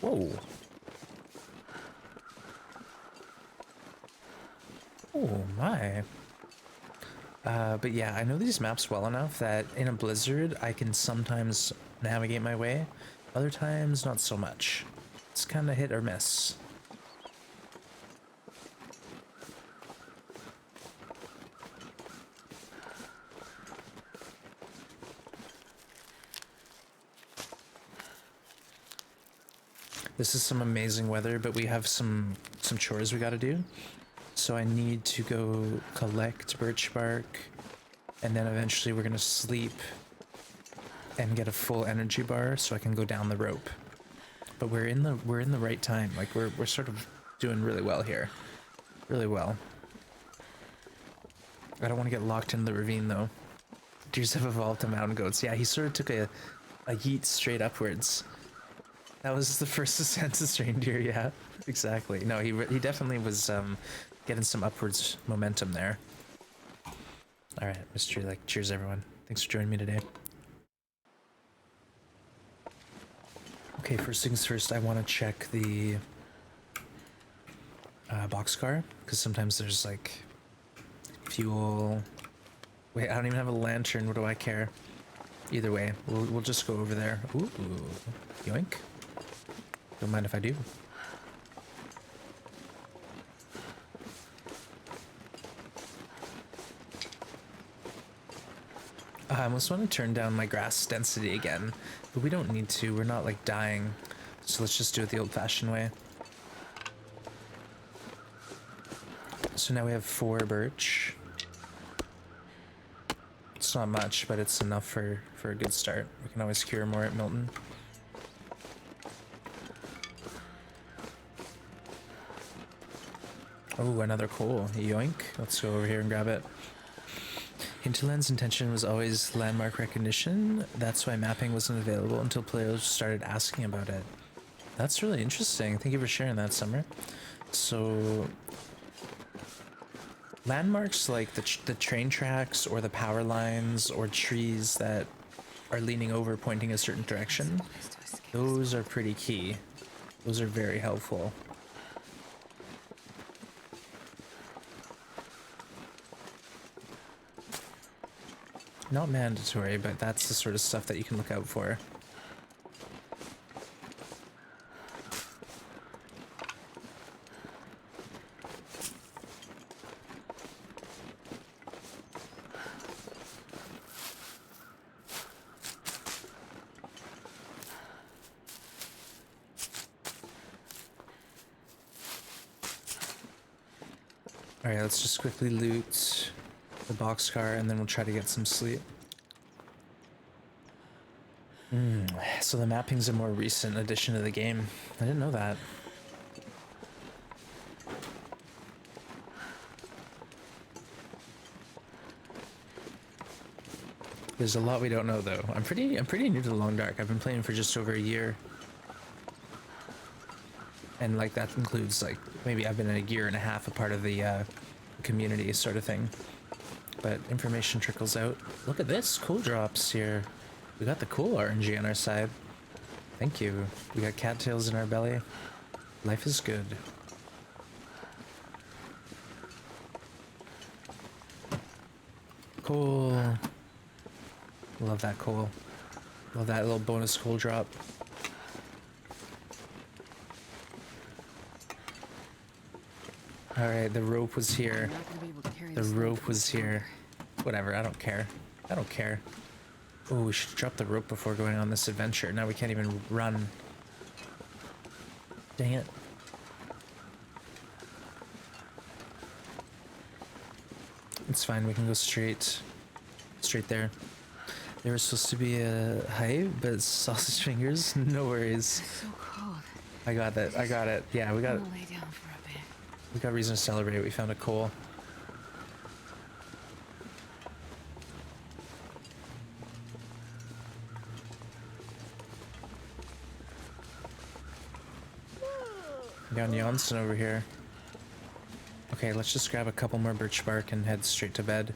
Whoa. Oh my. But yeah, I know these maps well enough that in a blizzard I can sometimes navigate my way. Other times not so much. It's kind of hit or miss. This is some amazing weather, but we have some chores we gotta do. So I need to go collect birch bark, and then eventually we're gonna sleep and get a full energy bar so I can go down the rope. But we're in the right time. Like we're sort of doing really well here. Really well. I don't want to get locked in the ravine though. Deers have evolved to mountain goats. Yeah, he sort of took a yeet straight upwards. That was the first ascent of reindeer, yeah, exactly. No, he definitely was getting some upwards momentum there. All right, Mystery Lake, cheers everyone. Thanks for joining me today. Okay, first things first, I want to check the boxcar, because sometimes there's like fuel. Wait, I don't even have a lantern, what do I care? Either way, we'll just go over there. Ooh, yoink. Don't mind if I do. I almost want to turn down my grass density again, but we don't need to. We're not like dying, so let's just do it the old-fashioned way. So now we have 4 birch. It's not much, but it's enough for a good start. We can always cure more at Milton. Oh, another coal. Yoink. Let's go over here and grab it. Hinterland's intention was always landmark recognition. That's why mapping wasn't available until players started asking about it. That's really interesting. Thank you for sharing that, Summer. So, landmarks like the train tracks or the power lines or trees that are leaning over pointing a certain direction, those are pretty key. Those are very helpful. Not mandatory, but that's the sort of stuff that you can look out for. Alright, let's just quickly loot the boxcar and then we'll try to get some sleep. So the mapping's a more recent addition to the game. I didn't know that. There's a lot we don't know though. I'm pretty new to the Long Dark. I've been playing for just over a year. And like that includes like maybe I've been a year and a half a part of the community sort of thing. But information trickles out. Look at this, cool drops here. We got the cool RNG on our side. Thank you. We got cattails in our belly. Life is good. Cool. Love that coal. Love that little bonus coal drop. Alright, the rope was here. The rope was here. Whatever, I don't care. I don't care. Oh, we should drop the rope before going on this adventure. Now we can't even run. Dang it. It's fine, we can go straight there. There was supposed to be a height, but sausage fingers, no worries. It's so cold. I got it, I got it. Yeah, we got I'm gonna lay down for a bit. we got reason to celebrate. We found a coal. We got Janssen over here. Okay, let's just grab a couple more birch bark and head straight to bed.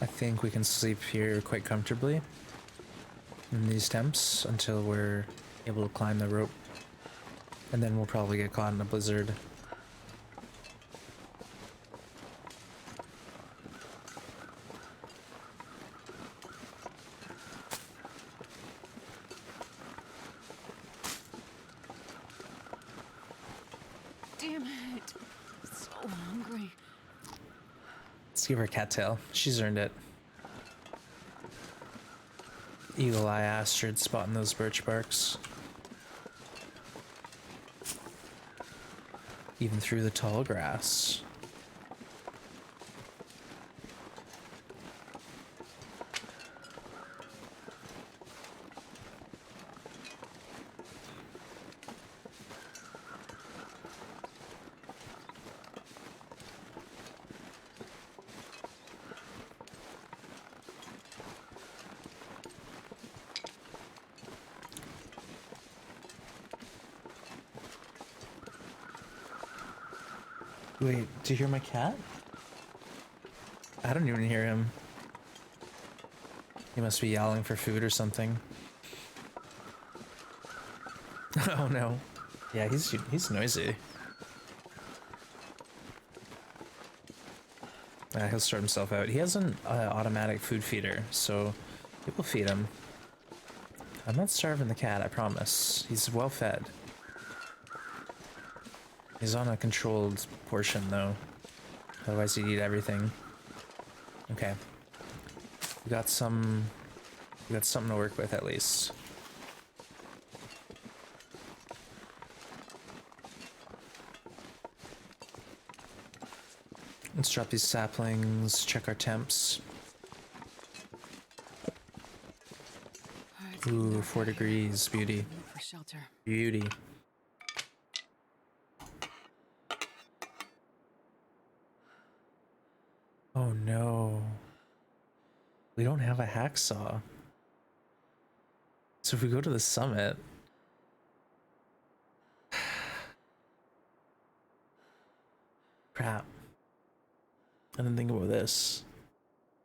I think we can sleep here quite comfortably in these temps until we're able to climb the rope. And then we'll probably get caught in a blizzard. Damn it. So hungry. Let's give her a cattail. She's earned it. Eagle Eye Astrid spotting those birch barks. Even through the tall grass. Wait, do you hear my cat? I don't even hear him. He must be yowling for food or something. Oh no. Yeah, he's noisy. He'll sort himself out. He has an automatic food feeder, so it will feed him. I'm not starving the cat, I promise. He's well fed. He's on a controlled portion though. Otherwise he'd eat everything. Okay. We got something to work with at least. Let's drop these saplings, check our temps. Alright, Ooh, 4 degrees, beauty. move for shelter. Beauty. Oh no. We don't have a hacksaw. So if we go to the summit... Crap. I didn't think about this.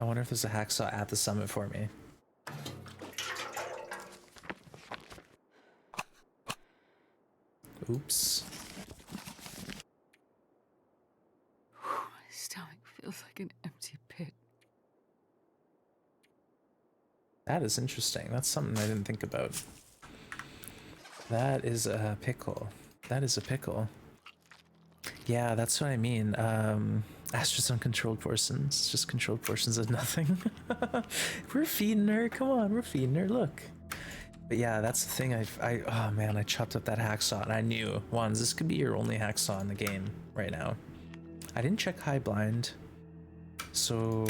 I wonder if there's a hacksaw at the summit for me. Oops. My stomach feels like an empty pit. That is interesting. That's something I didn't think about. That is a pickle. That is a pickle. Yeah, that's what I mean. Astra's on controlled portions. Just controlled portions of nothing. We're feeding her. Come on, we're feeding her. Look. But yeah, that's the thing. Oh man, I chopped up that hacksaw and I knew, Wands, this could be your only hacksaw in the game right now. I didn't check high blind, so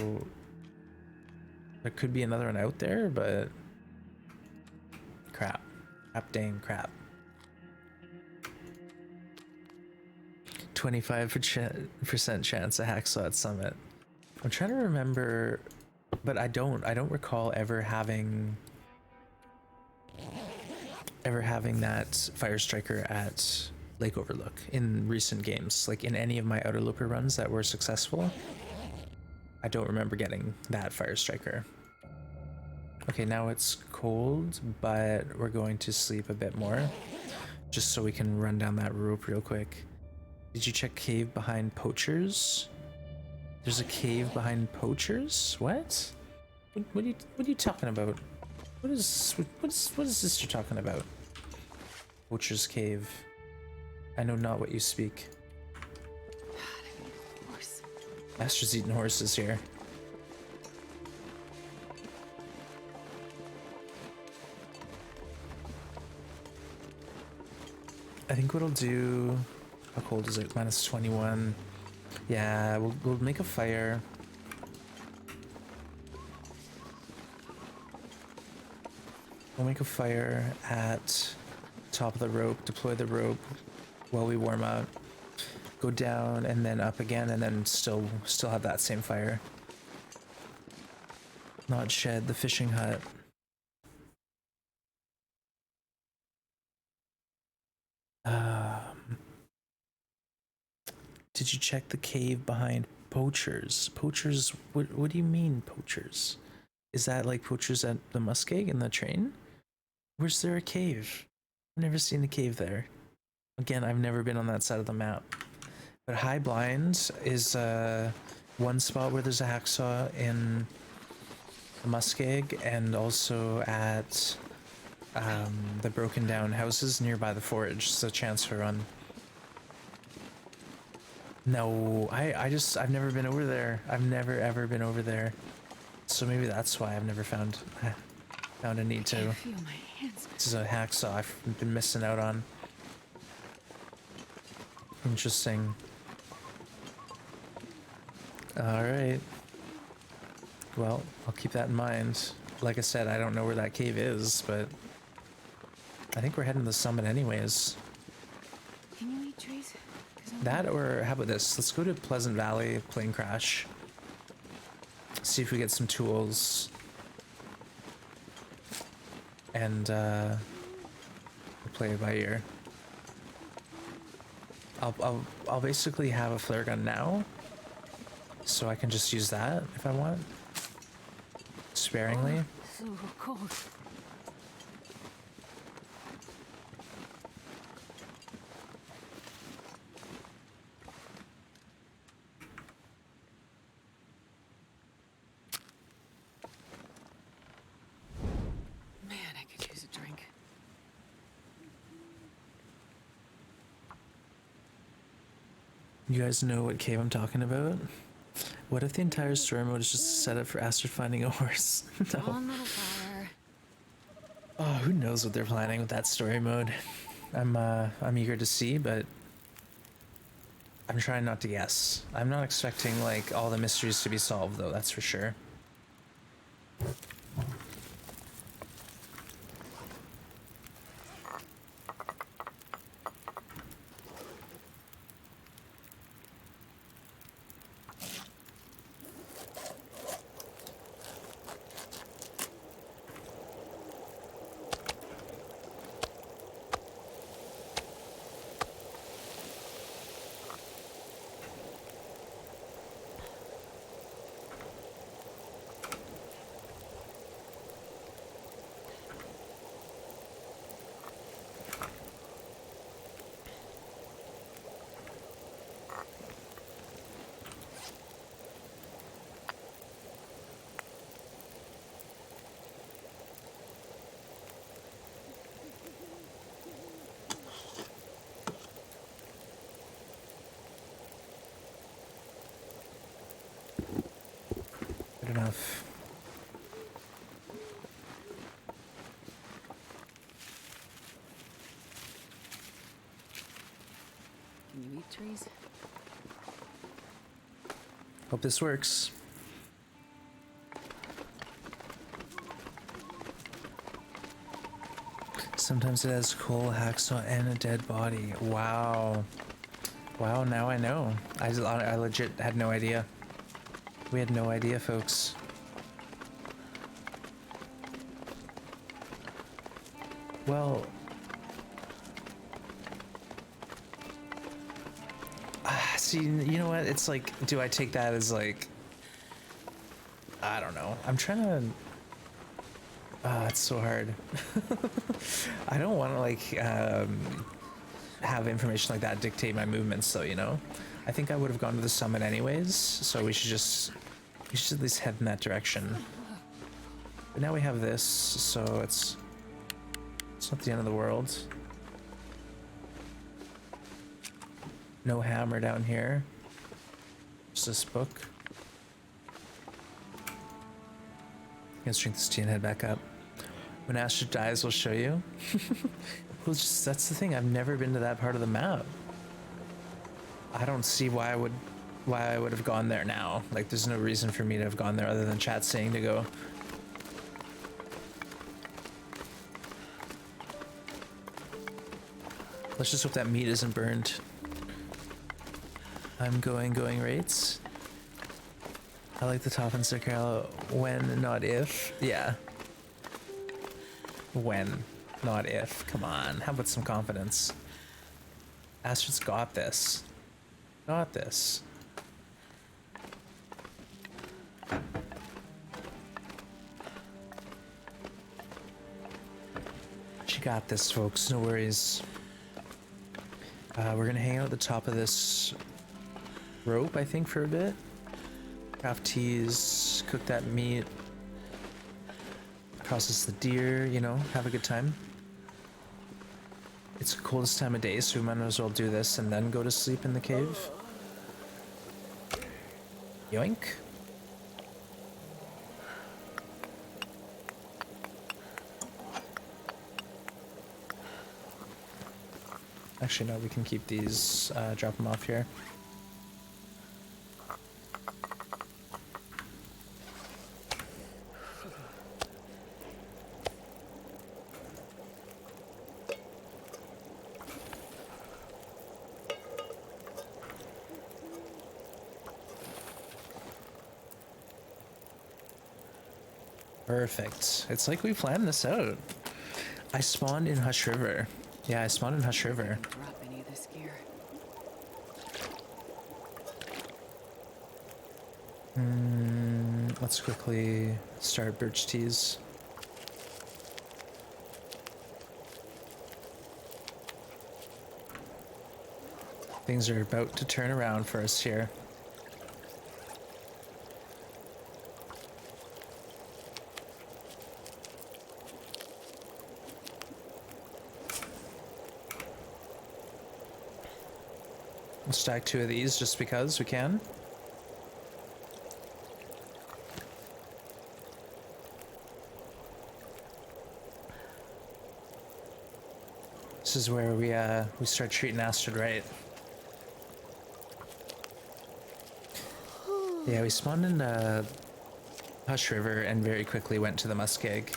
there could be another one out there, but crap. Crap, dang crap. 25% chance a hacksaw at summit. I'm trying to remember, but I don't recall ever having that fire striker at Lake Overlook in recent games. Like in any of my Outerloper runs that were successful, I don't remember getting that fire striker. Okay, now it's cold, but we're going to sleep a bit more. Just so we can run down that rope real quick. Did you check cave behind poachers? There's a cave behind poachers? What? What are you talking about? What is this you're talking about? Poacher's cave. I know not what you speak. God, I need a horse. Master's eating horses here. I think what I'll do... How cold is it? Minus 21. Yeah, we'll make a fire. We'll make a fire at top of the rope, deploy the rope while we warm up, go down and then up again, and then still have that same fire. Not shed the fishing hut. Did you check the cave behind poachers? Poachers, what do you mean poachers? Is that like poachers at the muskeg in the train? Where's there a cave? I've never seen a cave there. Again, I've never been on that side of the map. But High Blind is one spot where there's a hacksaw in the muskeg, and also at the broken down houses nearby the forge. It's a chance for run. No, I've never been over there. I've never ever been over there. So maybe that's why I've never found a need to. I feel my hands. This is a hacksaw I've been missing out on. Interesting. Alright. Well, I'll keep that in mind. Like I said, I don't know where that cave is, but I think we're heading to the summit anyways. Can you eat trees? That, or how about this? Let's go to Pleasant Valley, plane crash. See if we get some tools. And we'll play it by ear. I'll basically have a flare gun now, so I can just use that if I want, sparingly. So cold. Man, I could use a drink. You guys know what cave I'm talking about? What if the entire story mode is just a setup for Astrid finding a horse? No. One little fire. Oh, who knows what they're planning with that story mode? I'm eager to see, but I'm trying not to guess. I'm not expecting like all the mysteries to be solved though, that's for sure. Good enough. Can you eat trees? Hope this works. Sometimes it has coal, hacksaw, and a dead body. Wow. Wow, now I know. I legit had no idea. We had no idea, folks. Well... see, you know what? It's like, do I take that as like... I don't know. I'm trying to... Ah, it's so hard. I don't want to like have information like that dictate my movements, though. You know, I think I would have gone to the summit anyways. So we should at least head in that direction. But now we have this, so it's not the end of the world. No hammer down here. Just this book. Let's drink this tea and head back up. When Asher dies, we'll show you. Well, just that's the thing. I've never been to that part of the map. I don't see why I would have gone there now. Like, there's no reason for me to have gone there other than chat saying to go. Let's just hope that meat isn't burned. I'm going rates. I like the top and Sir Carol. When, not if. Yeah. When, not if. Come on. How about some confidence? Astrid's got this. Got this. She got this, folks. No worries. We're gonna hang out at the top of this rope, I think, for a bit. Craft teas, cook that meat, process the deer, you know, have a good time. It's the coldest time of day, so we might as well do this and then go to sleep in the cave. Yoink. Actually, no, we can keep these, drop them off here. Perfect. It's like we planned this out. I spawned in Hush River. Yeah, I spawned in Hush River. Drop any of this gear. Let's quickly start birch teas. Things are about to turn around for us here. We'll stack 2 of these just because we can. This is where we start treating Astrid right. Yeah, we spawned in Hush River and very quickly went to the muskeg.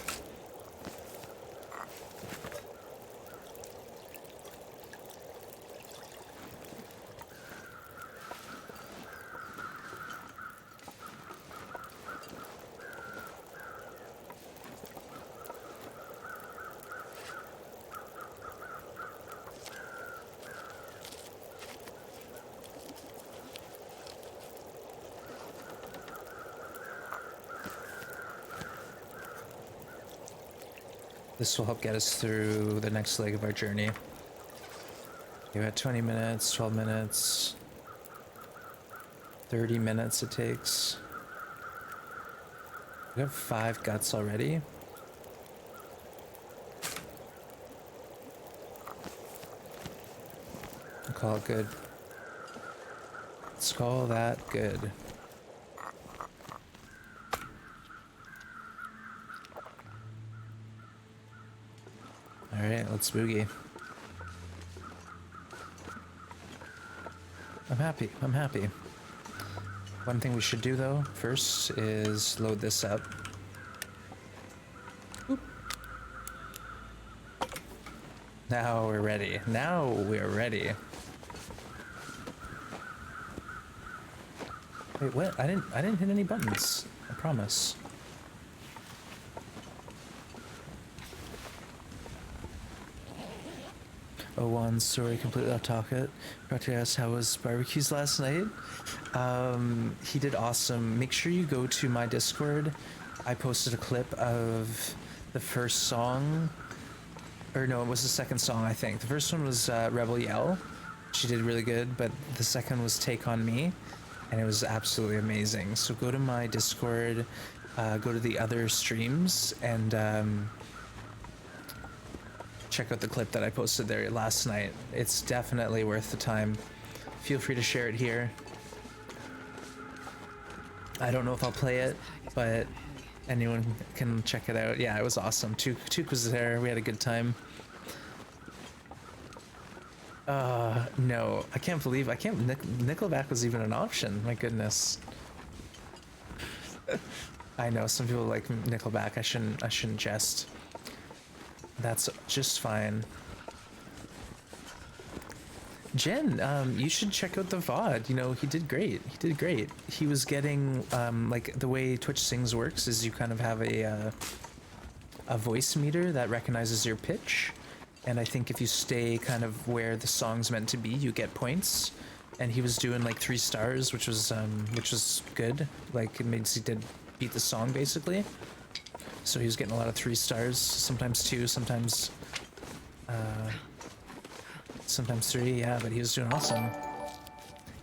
This will help get us through the next leg of our journey. We're at 20 minutes, 12 minutes, 30 minutes it takes. We have 5 guts already. I'll call it good. Let's call that good. Alright, let's boogie. I'm happy, I'm happy. One thing we should do though, first, is load this up. Oop. Now we're ready. Now we're ready. Wait, what? I didn't hit any buttons. I promise. Oh, one sorry, completely off topic. Proctor asked how was barbecues last night. He did awesome. Make sure you go to my Discord. I posted a clip of the first song, or no, it was the second song, I think. The first one was Rebel Yell. She did really good, but the second was Take On Me, and it was absolutely amazing. So go to my Discord, go to the other streams, and check out the clip that I posted there last night. It's definitely worth the time. Feel free to share it here. I don't know if I'll play it, but anyone can check it out. Yeah, it was awesome. Took was there. We had a good time. No, I can't believe Nickelback was even an option. My goodness. I know some people like Nickelback. I shouldn't jest. That's just fine. Jen, you should check out the VOD. You know, he did great. He did great. He was getting, like, the way Twitch Sings works is you kind of have a voice meter that recognizes your pitch. And I think if you stay kind of where the song's meant to be, you get points. And he was doing like 3 stars, which was good. Like, it means he did beat the song, basically. So he was getting a lot of 3 stars, sometimes 2, sometimes 3, yeah, but he was doing awesome.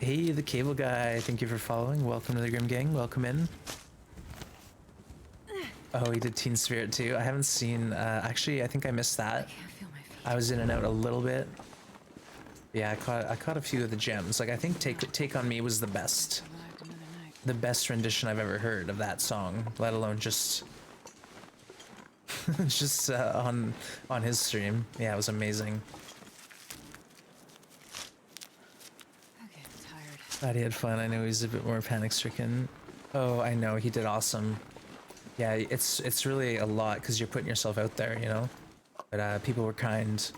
Hey, the cable guy, thank you for following. Welcome to the Grim Gang, welcome in. Oh, he did Teen Spirit too. I haven't seen, actually, I think I missed that. I was in and out a little bit. Yeah, I caught a few of the gems. Like, I think Take On Me was the best rendition I've ever heard of that song, let alone just just on his stream. Yeah, it was amazing. Glad he had fun. I know he's a bit more panic stricken. Oh, I know, he did awesome. Yeah, it's really a lot because you're putting yourself out there, you know. But people were kind.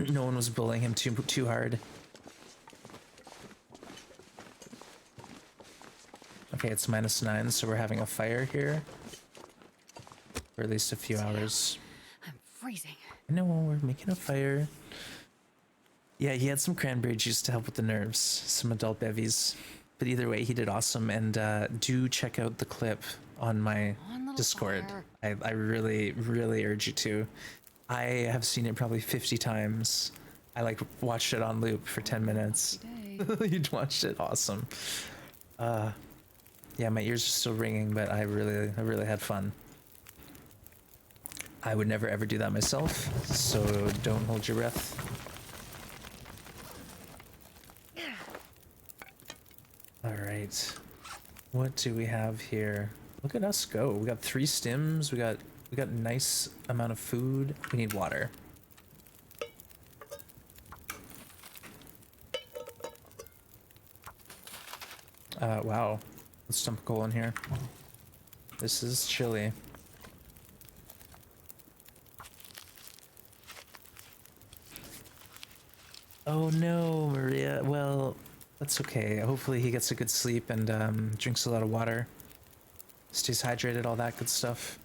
No one was bullying him too hard. Okay, it's -9, so we're having a fire here for at least a few hours. I'm freezing. No, we're making a fire. Yeah, he had some cranberry juice to help with the nerves, some adult bevies. But either way, he did awesome. And do check out the clip on my Discord. I really, really urge you to. I have seen it probably 50 times. I like watched it on loop for 10 minutes. You'd watched it, awesome. Yeah, my ears are still ringing, but I really had fun. I would never ever do that myself, so don't hold your breath. All right, what do we have here? Look at us go. We got 3 stims. We got a nice amount of food. We need water. Wow. Let's dump a coal in here. This is chilly. Oh no, Maria. Well, that's okay. Hopefully he gets a good sleep and drinks a lot of water. Stays hydrated, all that good stuff.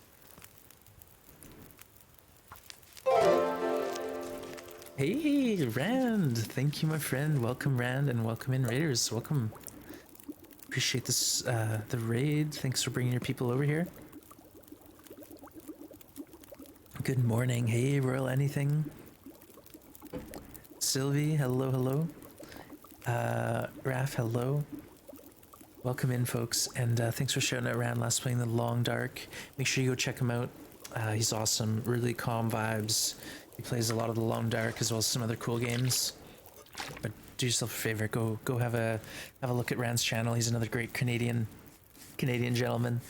Hey, Rand! Thank you, my friend. Welcome, Rand, and welcome in, Raiders. Welcome. Appreciate this, the raid. Thanks for bringing your people over here. Good morning. Hey, Royal Anything. Sylvie, hello, hello. Raph, hello. Welcome in, folks, and thanks for shouting out Rand last playing the Long Dark. Make sure you go check him out. He's awesome. Really calm vibes. He plays a lot of the Long Dark as well as some other cool games. But do yourself a favor, go have a look at Rand's channel. He's another great Canadian gentleman.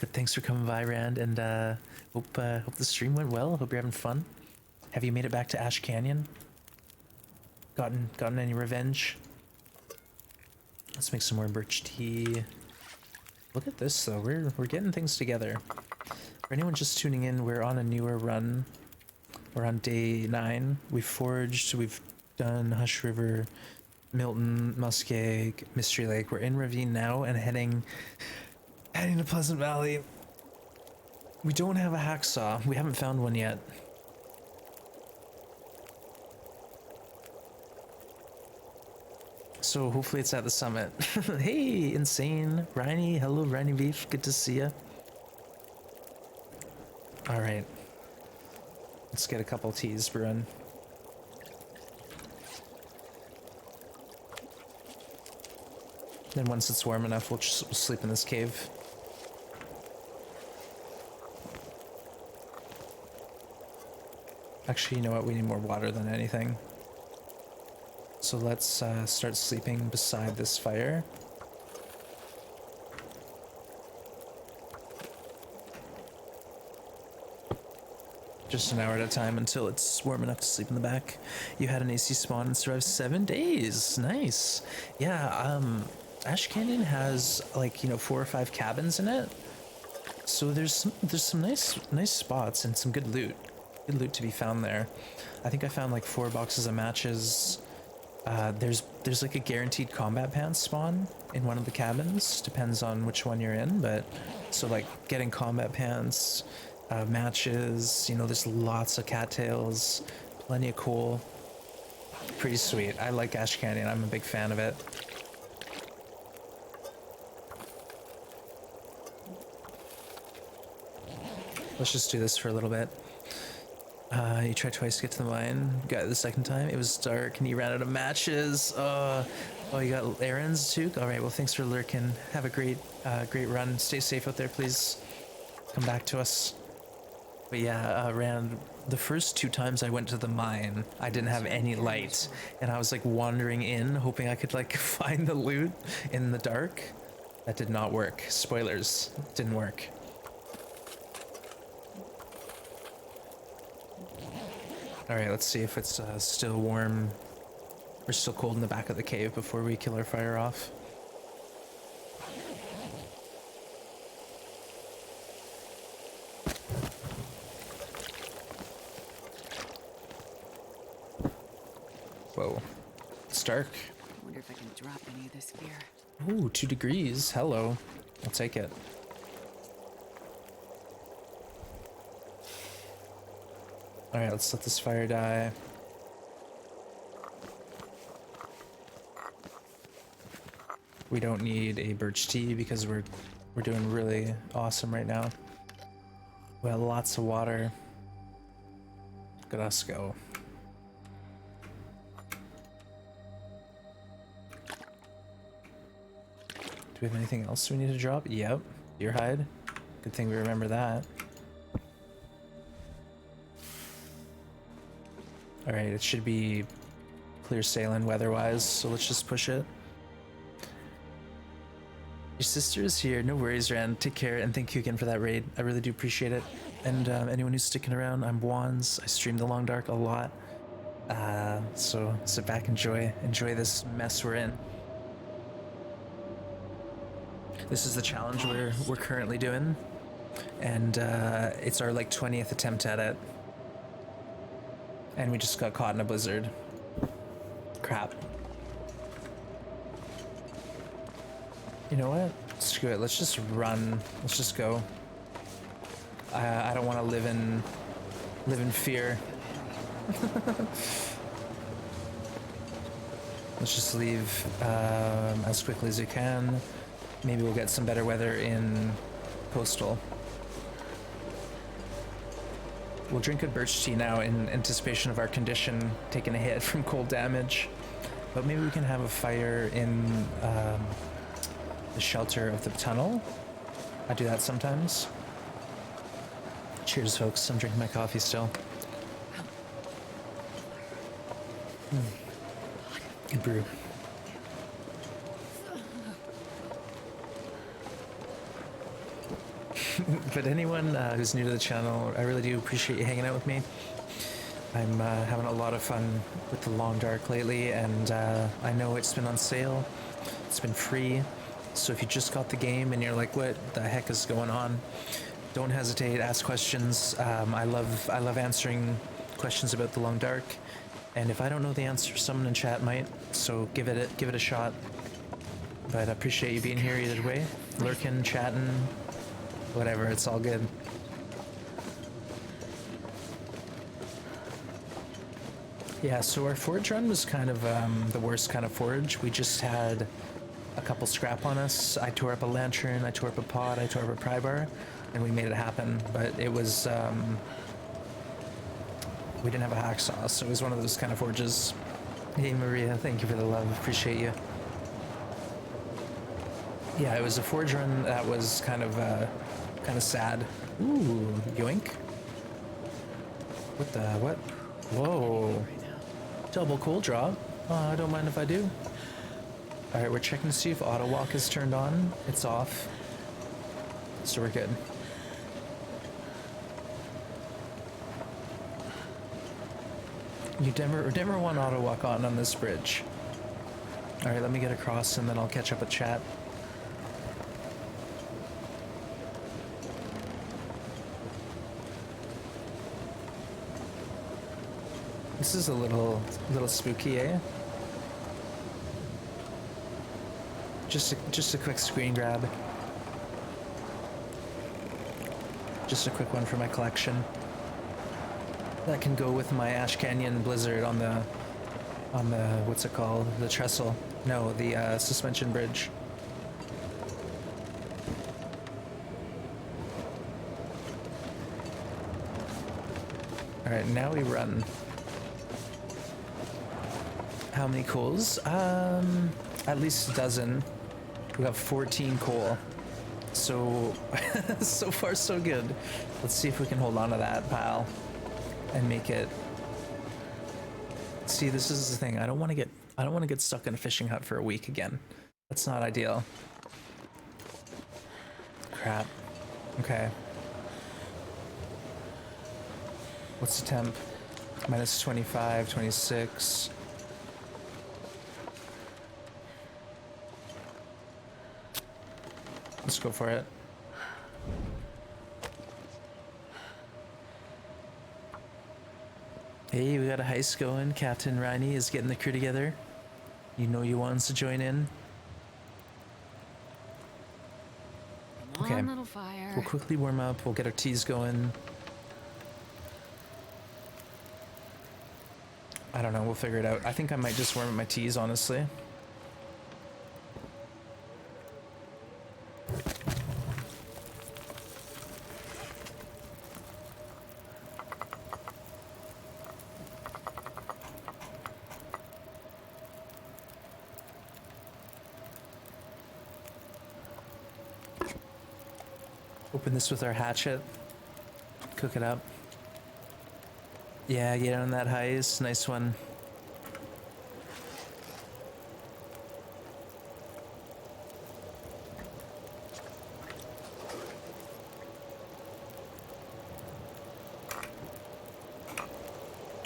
But thanks for coming by, Rand, and hope the stream went well. Hope you're having fun. Have you made it back to Ash Canyon? Gotten any revenge? Let's make some more birch tea. Look at this though, we're getting things together. For anyone just tuning in, we're on a newer run. We're on day 9. We've foraged, we've done Hush River, Milton, Muskeg, Mystery Lake. We're in Ravine now and heading to Pleasant Valley. We don't have a hacksaw. We haven't found one yet. So hopefully it's at the summit. Hey, Insane, Rhiney, hello Rhiney Beef, good to see ya. All right. Let's get a couple teas brewing. Then once it's warm enough, we'll sleep in this cave. Actually, you know what? We need more water than anything. So let's start sleeping beside this fire. Just an hour at a time until it's warm enough to sleep in the back. You had an AC spawn and survived 7 days. Nice. Yeah, Ash Canyon has like, you know, 4 or 5 cabins in it. So there's some nice spots and some good loot. Good loot to be found there. I think I found like 4 boxes of matches. There's like a guaranteed combat pants spawn in one of the cabins. Depends on which one you're in, but so like getting combat pants, matches, you know, there's lots of cattails, plenty of coal. Pretty sweet. I like Ash Canyon. I'm a big fan of it. Let's just do this for a little bit. You tried twice to get to the mine. Got it the second time. It was dark and you ran out of matches. Oh, you got errands too? All right, well, thanks for lurking. Have a great run. Stay safe out there, please. Come back to us. But yeah, ran the first 2 times I went to the mine. I didn't have any light, and I was like wandering in, hoping I could like find the loot in the dark. That did not work. Spoilers, didn't work. All right, let's see if it's still warm or still cold in the back of the cave before we kill our fire off. Whoa, it's dark. I wonder if I can drop any of this gear. Ooh, 2 degrees. Hello. I'll take it. Alright, let's let this fire die. We don't need a birch tea because we're doing really awesome right now. We have lots of water. Look at us go. Do we have anything else we need to drop? Yep, deer hide. Good thing we remember that. Alright, it should be clear sailing weather-wise, so let's just push it. Your sister is here. No worries, Rand. Take care, and thank you again for that raid. I really do appreciate it. And anyone who's sticking around, I'm Wands. I stream The Long Dark a lot. So sit back, enjoy this mess we're in. This is the challenge we're currently doing, and it's our like 20th attempt at it. And we just got caught in a blizzard. Crap. You know what? Screw it. Let's just run. Let's just go. I don't want to live in fear. Let's just leave as quickly as we can. Maybe we'll get some better weather in coastal. We'll drink a birch tea now in anticipation of our condition taking a hit from cold damage. But maybe we can have a fire in the shelter of the tunnel. I do that sometimes. Cheers, folks. I'm drinking my coffee still. Good brew. But anyone who's new to the channel, I really do appreciate you hanging out with me. I'm having a lot of fun with The Long Dark lately, and I know it's been on sale. It's been free. So if you just got the game and you're like, what the heck is going on? Don't hesitate, ask questions. I love answering questions about The Long Dark. And if I don't know the answer, someone in chat might. So give it a shot. But I appreciate you being here either way. Lurking, chatting, whatever, it's all good. Yeah, so our forage run was kind of the worst kind of forage. We just had a couple scrap on us. I tore up a lantern, I tore up a pot, I tore up a pry bar. and we made it happen. But it was we didn't have a hacksaw, so it was one of those kind of forges. Hey Maria, thank you for the love. Appreciate you. Yeah, it was a forge run that was kind of sad. Ooh, yoink. What the, what? Whoa. Double cool drop. I don't mind if I do. All right, we're checking to see if auto walk is turned on. It's off. So we're good. You never want auto walk on this bridge. All right, let me get across and then I'll catch up with chat. This is a little spooky, eh? Just a quick screen grab. Just a quick one for my collection. That can go with my Ash Canyon Blizzard on the what's it called? The trestle. No, the suspension bridge. All right, now we run. How many coals? At least a dozen. We got 14 coal. So, so far so good. Let's see if we can hold on to that pile and make it. See, this is the thing. I don't want to get stuck in a fishing hut for a week again. That's not ideal. Crap. Okay. What's the temp? Minus 25, 26. Let's go for it. Hey, we got a heist going. Captain Riney is getting the crew together. You know you want us to join in. Come Okay. on, little fire. We'll quickly warm up. We'll get our teas going. I don't know. We'll figure it out. I think I might just warm up my teas, honestly. Open this with our hatchet. Cook it up. Yeah, get on that heist. Nice one.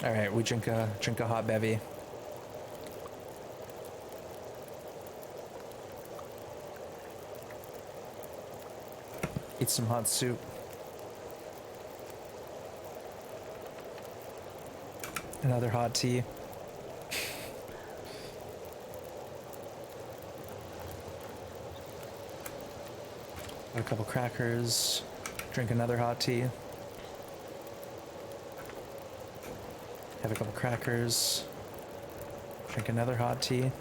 All right, we drink a hot bevy. Eat some hot soup. Another hot tea. Got a couple crackers. Drink another hot tea. Have a couple crackers. Drink another hot tea.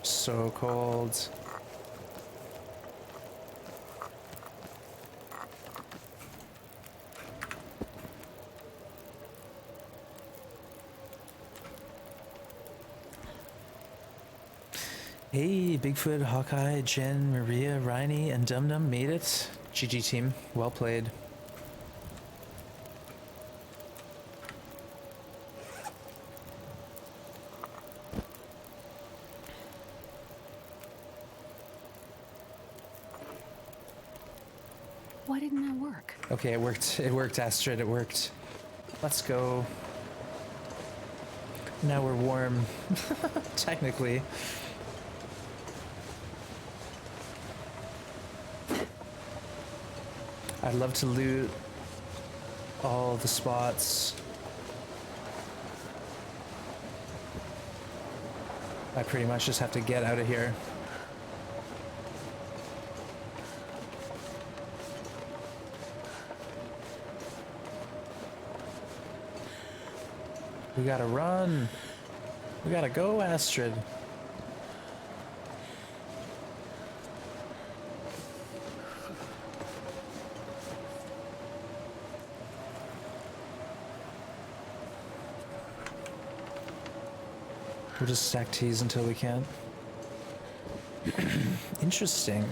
So cold. Hey, Bigfoot, Hawkeye, Jen, Maria, Riney, and Dum Dum made it. GG team, well played. Why didn't that work? Okay, it worked. It worked, Astrid. It worked. Let's go. Now we're warm. Technically. I'd love to loot all the spots. I pretty much just have to get out of here. We gotta run. We gotta go, Astrid. We'll just stack teas until we can't. Interesting.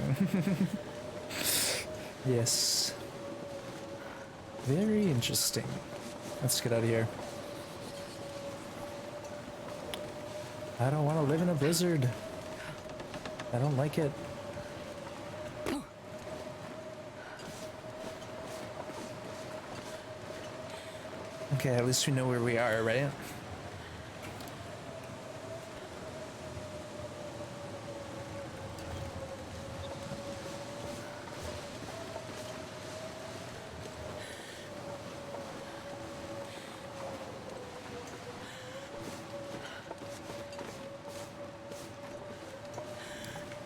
Yes. Very interesting. Let's get out of here. I don't want to live in a blizzard. I don't like it. Okay, at least we know where we are, right?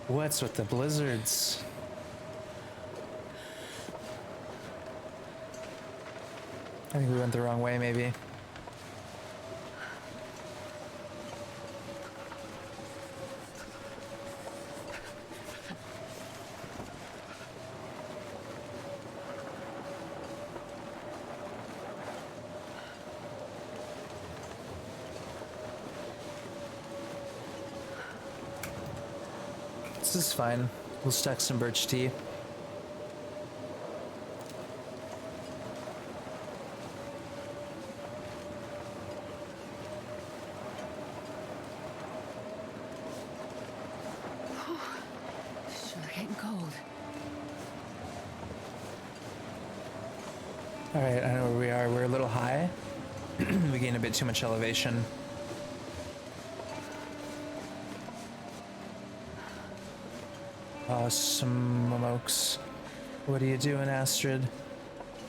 What's with the blizzards? I think we went the wrong way, maybe. This is fine. We'll stack some birch tea. Sure getting cold. Alright, I know where we are. We're a little high. We gained a bit too much elevation. Oh, smokes. What are you doing, Astrid?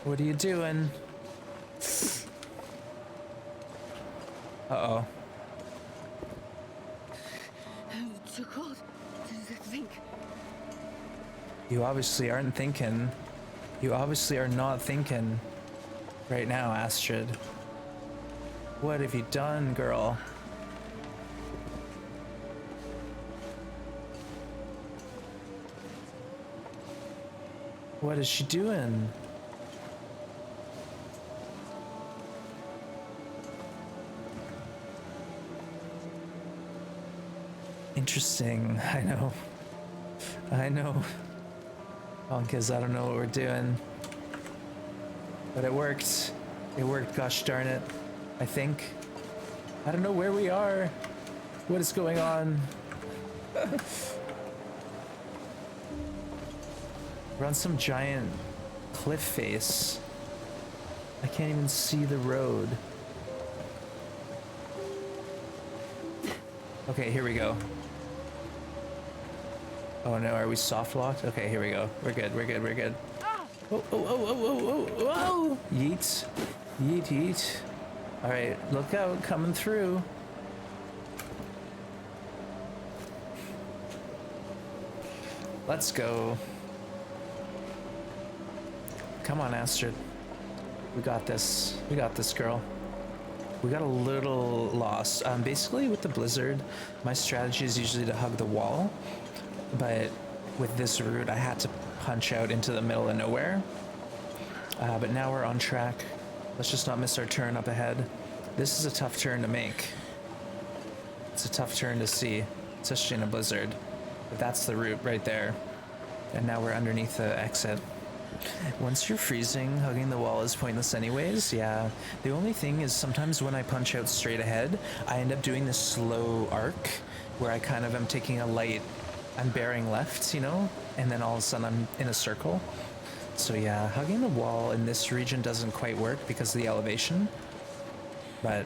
What are you doing? Uh-oh. I'm too cold to think. You obviously aren't thinking. You obviously are not thinking right now, Astrid. What have you done, girl? What is she doing? Interesting. I know. I know. Bonkers, I don't know what we're doing. But it worked. It worked, gosh darn it. I think. I don't know where we are. What is going on? We're on some giant cliff face. I can't even see the road. Okay, here we go. Oh no, are we soft locked? Okay, here we go. We're good, we're good, we're good. Oh, oh, oh, oh, oh, oh, oh! Yeet. Yeet, yeet. Alright, look out, coming through. Let's go. Come on, Astrid. We got this. We got this, girl. We got a little lost. Basically, with the blizzard, my strategy is usually to hug the wall. But with this route, I had to punch out into the middle of nowhere. But now we're on track. Let's just not miss our turn up ahead. This is a tough turn to make. It's a tough turn to see, especially in a blizzard. But that's the route right there. And now we're underneath the exit. Once you're freezing, hugging the wall is pointless anyways, yeah. The only thing is sometimes when I punch out straight ahead, I end up doing this slow arc where I kind of am taking a light, I'm bearing left, you know, and then all of a sudden I'm in a circle. So yeah, hugging the wall in this region doesn't quite work because of the elevation, but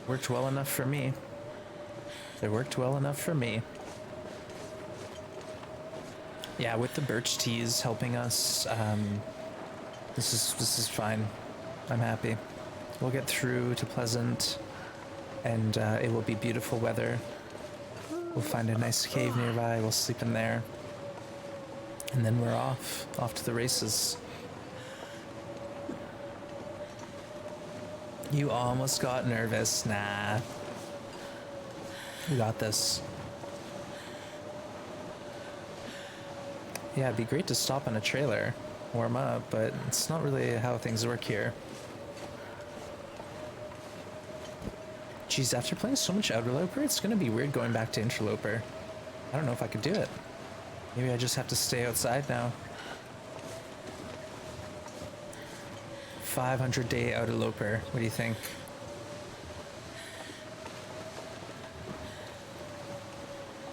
worked well enough for me. It worked well enough for me. Yeah, with the birch teas helping us, this is fine. I'm happy. We'll get through to Pleasant, and it will be beautiful weather. We'll find a nice cave nearby. We'll sleep in there, and then we're off to the races. You almost got nervous. Nah, we got this. Yeah, it'd be great to stop on a trailer, warm up, but it's not really how things work here. Geez, after playing so much Outerloper, it's gonna be weird going back to Interloper. I don't know if I could do it. Maybe I just have to stay outside now. 500-day Outerloper. What do you think?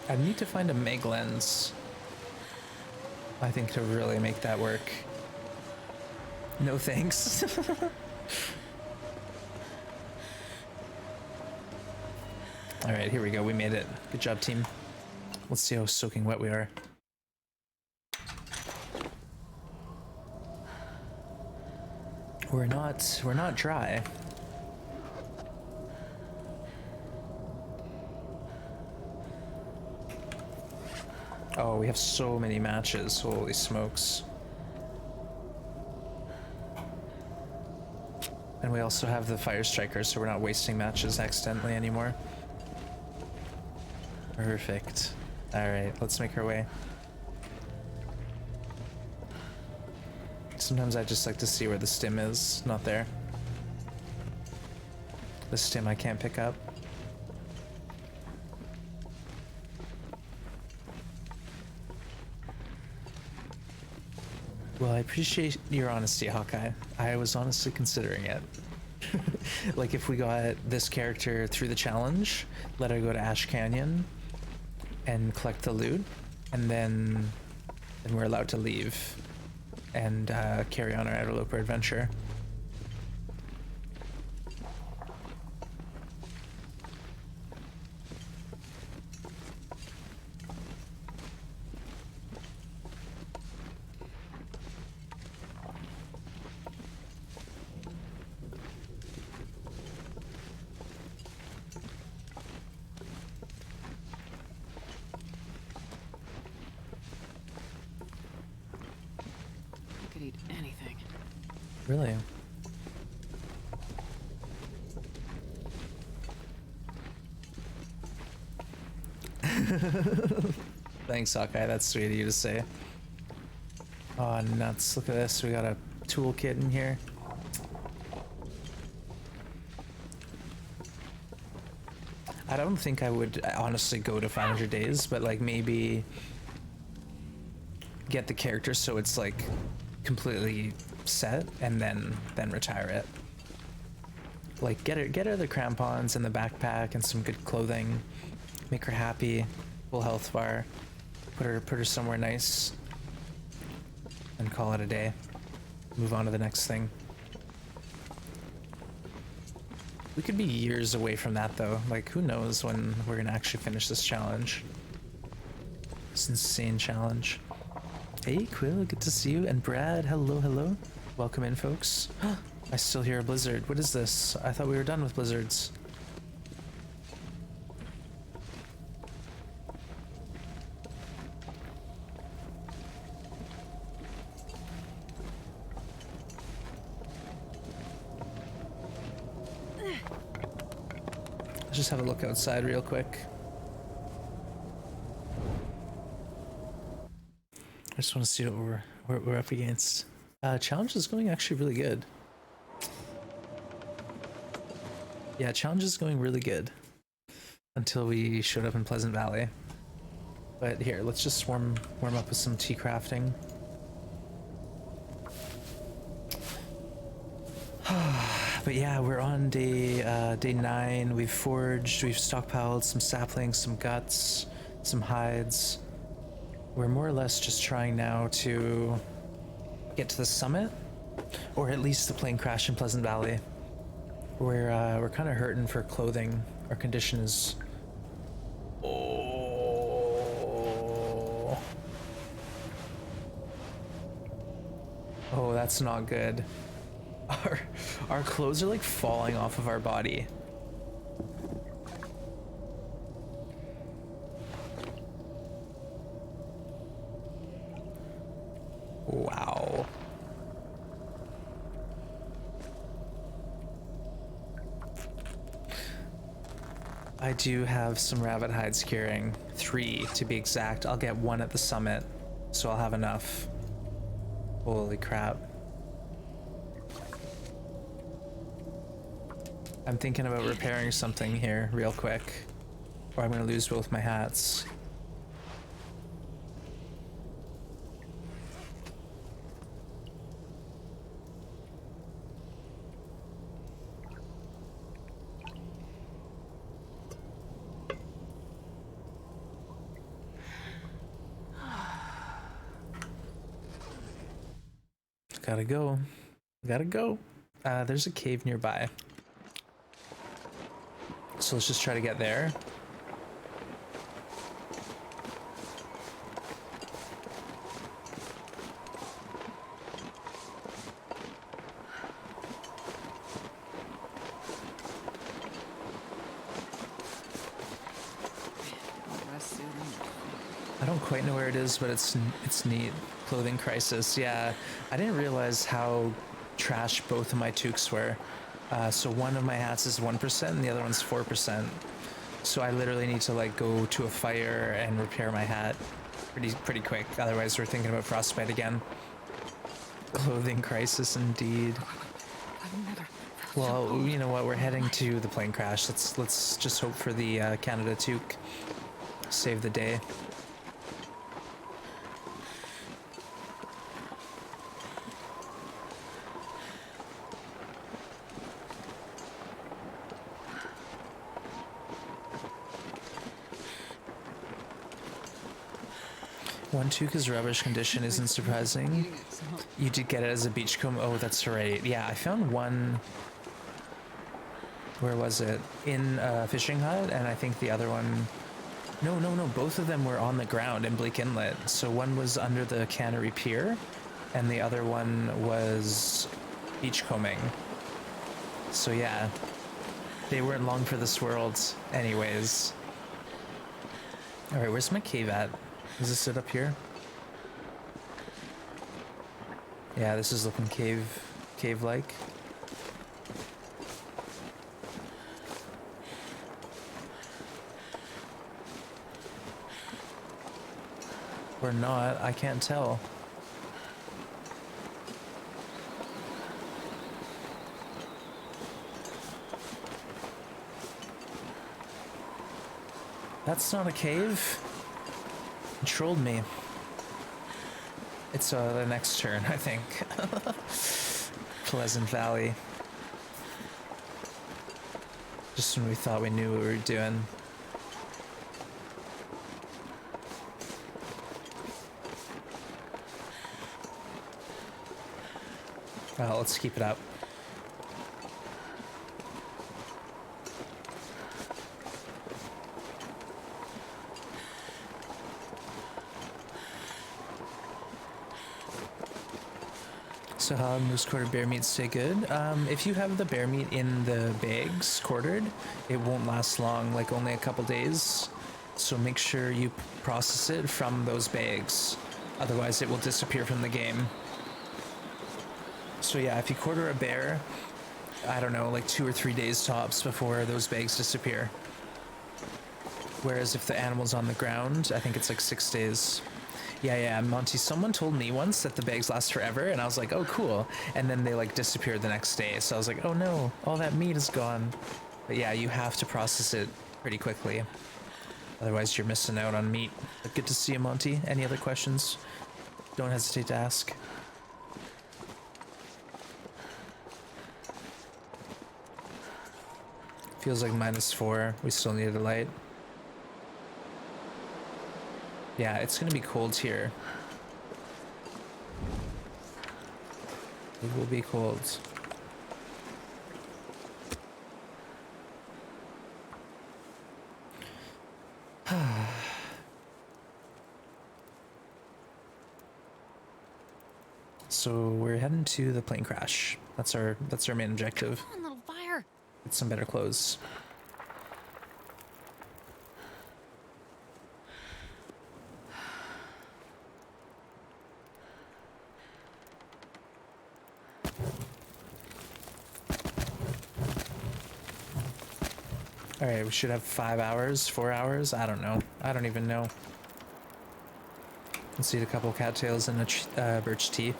I need to find a Meg lens, I think, to really make that work. No thanks. All right, here we go. We made it. Good job, team. Let's see how soaking wet we are. We're not dry. Oh, we have so many matches. Holy smokes. And we also have the fire strikers, so we're not wasting matches accidentally anymore. Perfect. All right, let's make our way. Sometimes I just like to see where the stim is. Not there. The stim I can't pick up. Well, I appreciate your honesty, Hawkeye. I was honestly considering it. Like, if we got this character through the challenge, let her go to Ash Canyon and collect the loot, and then we're allowed to leave and carry on our Outerloper adventure. I could eat anything. Really? Thanks, Hawkeye. That's sweet of you to say. Oh, nuts. Look at this. We got a toolkit in here. I don't think I would honestly go to 500 days, but like maybe get the character so it's like completely set and then retire it. Like get her the crampons and the backpack and some good clothing, make her happy, full health bar, put her somewhere nice, and call it a day. Move on to the next thing. We could be years away from that though. Like, who knows when we're gonna actually finish this challenge. This insane challenge. Hey Quill, good to see you. And Brad, hello, hello. Welcome in, folks. I still hear a blizzard. What is this? I thought we were done with blizzards. Let's just have a look outside real quick. I just want to see what we're up against. Challenge is going actually really good. Yeah, challenge is going really good. Until we showed up in Pleasant Valley. But here, let's just warm up with some tea crafting. But yeah, we're on day 9. We've forged, we've stockpiled some saplings, some guts, some hides. We're more or less just trying now to get to the summit, or at least the plane crash in Pleasant Valley. We're kind of hurting for clothing. Our condition is... Oh, that's not good. Our clothes are like falling off of our body. Wow. I do have some rabbit hides curing. 3 to be exact. I'll get 1 at the summit, so I'll have enough. Holy crap. I'm thinking about repairing something here real quick, or I'm gonna lose both my hats. Gotta go. Gotta go. There's a cave nearby. So let's just try to get there. I don't quite know where it is, but it's neat. Clothing crisis. Yeah, I didn't realize how trash both of my toques were. So one of my hats is 1% and the other one's 4%. So I literally need to like go to a fire and repair my hat pretty quick. Otherwise, we're thinking about frostbite again. Clothing crisis indeed. Well, you know what? We're heading to the plane crash. Let's just hope for the Canada toque. Save the day. One toque rubbish condition isn't surprising. You did get it as a beachcomb. Oh, that's right. Yeah, I found one. Where was it? In a fishing hut, and I think the other one. No. Both of them were on the ground in Bleak Inlet. So one was under the cannery pier, and the other one was beachcombing. So yeah, they weren't long for this world, anyways. All right, where's my cave at? Is this it up here? Yeah, this is looking cave-like. Or not, I can't tell. That's not a cave. It trolled me. It's the next turn, I think. Pleasant Valley. Just when we thought we knew what we were doing. Well, let's keep it up. So how moose quartered bear meat stay good? If you have the bear meat in the bags quartered, it won't last long, like only a couple days. So make sure you process it from those bags. Otherwise it will disappear from the game. So yeah, if you quarter a bear, I don't know, like 2 or 3 days tops before those bags disappear. Whereas if the animal's on the ground, I think it's like 6 days. Yeah, Monty, someone told me once that the bags last forever, and I was like, oh, cool. And then they like disappeared the next day. So I was like, oh no, all that meat is gone. But yeah, you have to process it pretty quickly. Otherwise you're missing out on meat. But good to see you, Monty. Any other questions? Don't hesitate to ask. Feels like -4. We still need a light. Yeah, it's gonna be cold here. It will be cold. So we're heading to the plane crash. That's our main objective. Come on, little fire. Get some better clothes. All right, we should have 5 hours, 4 hours. I don't know. I don't even know. Let's eat a couple cattails and a birch tea.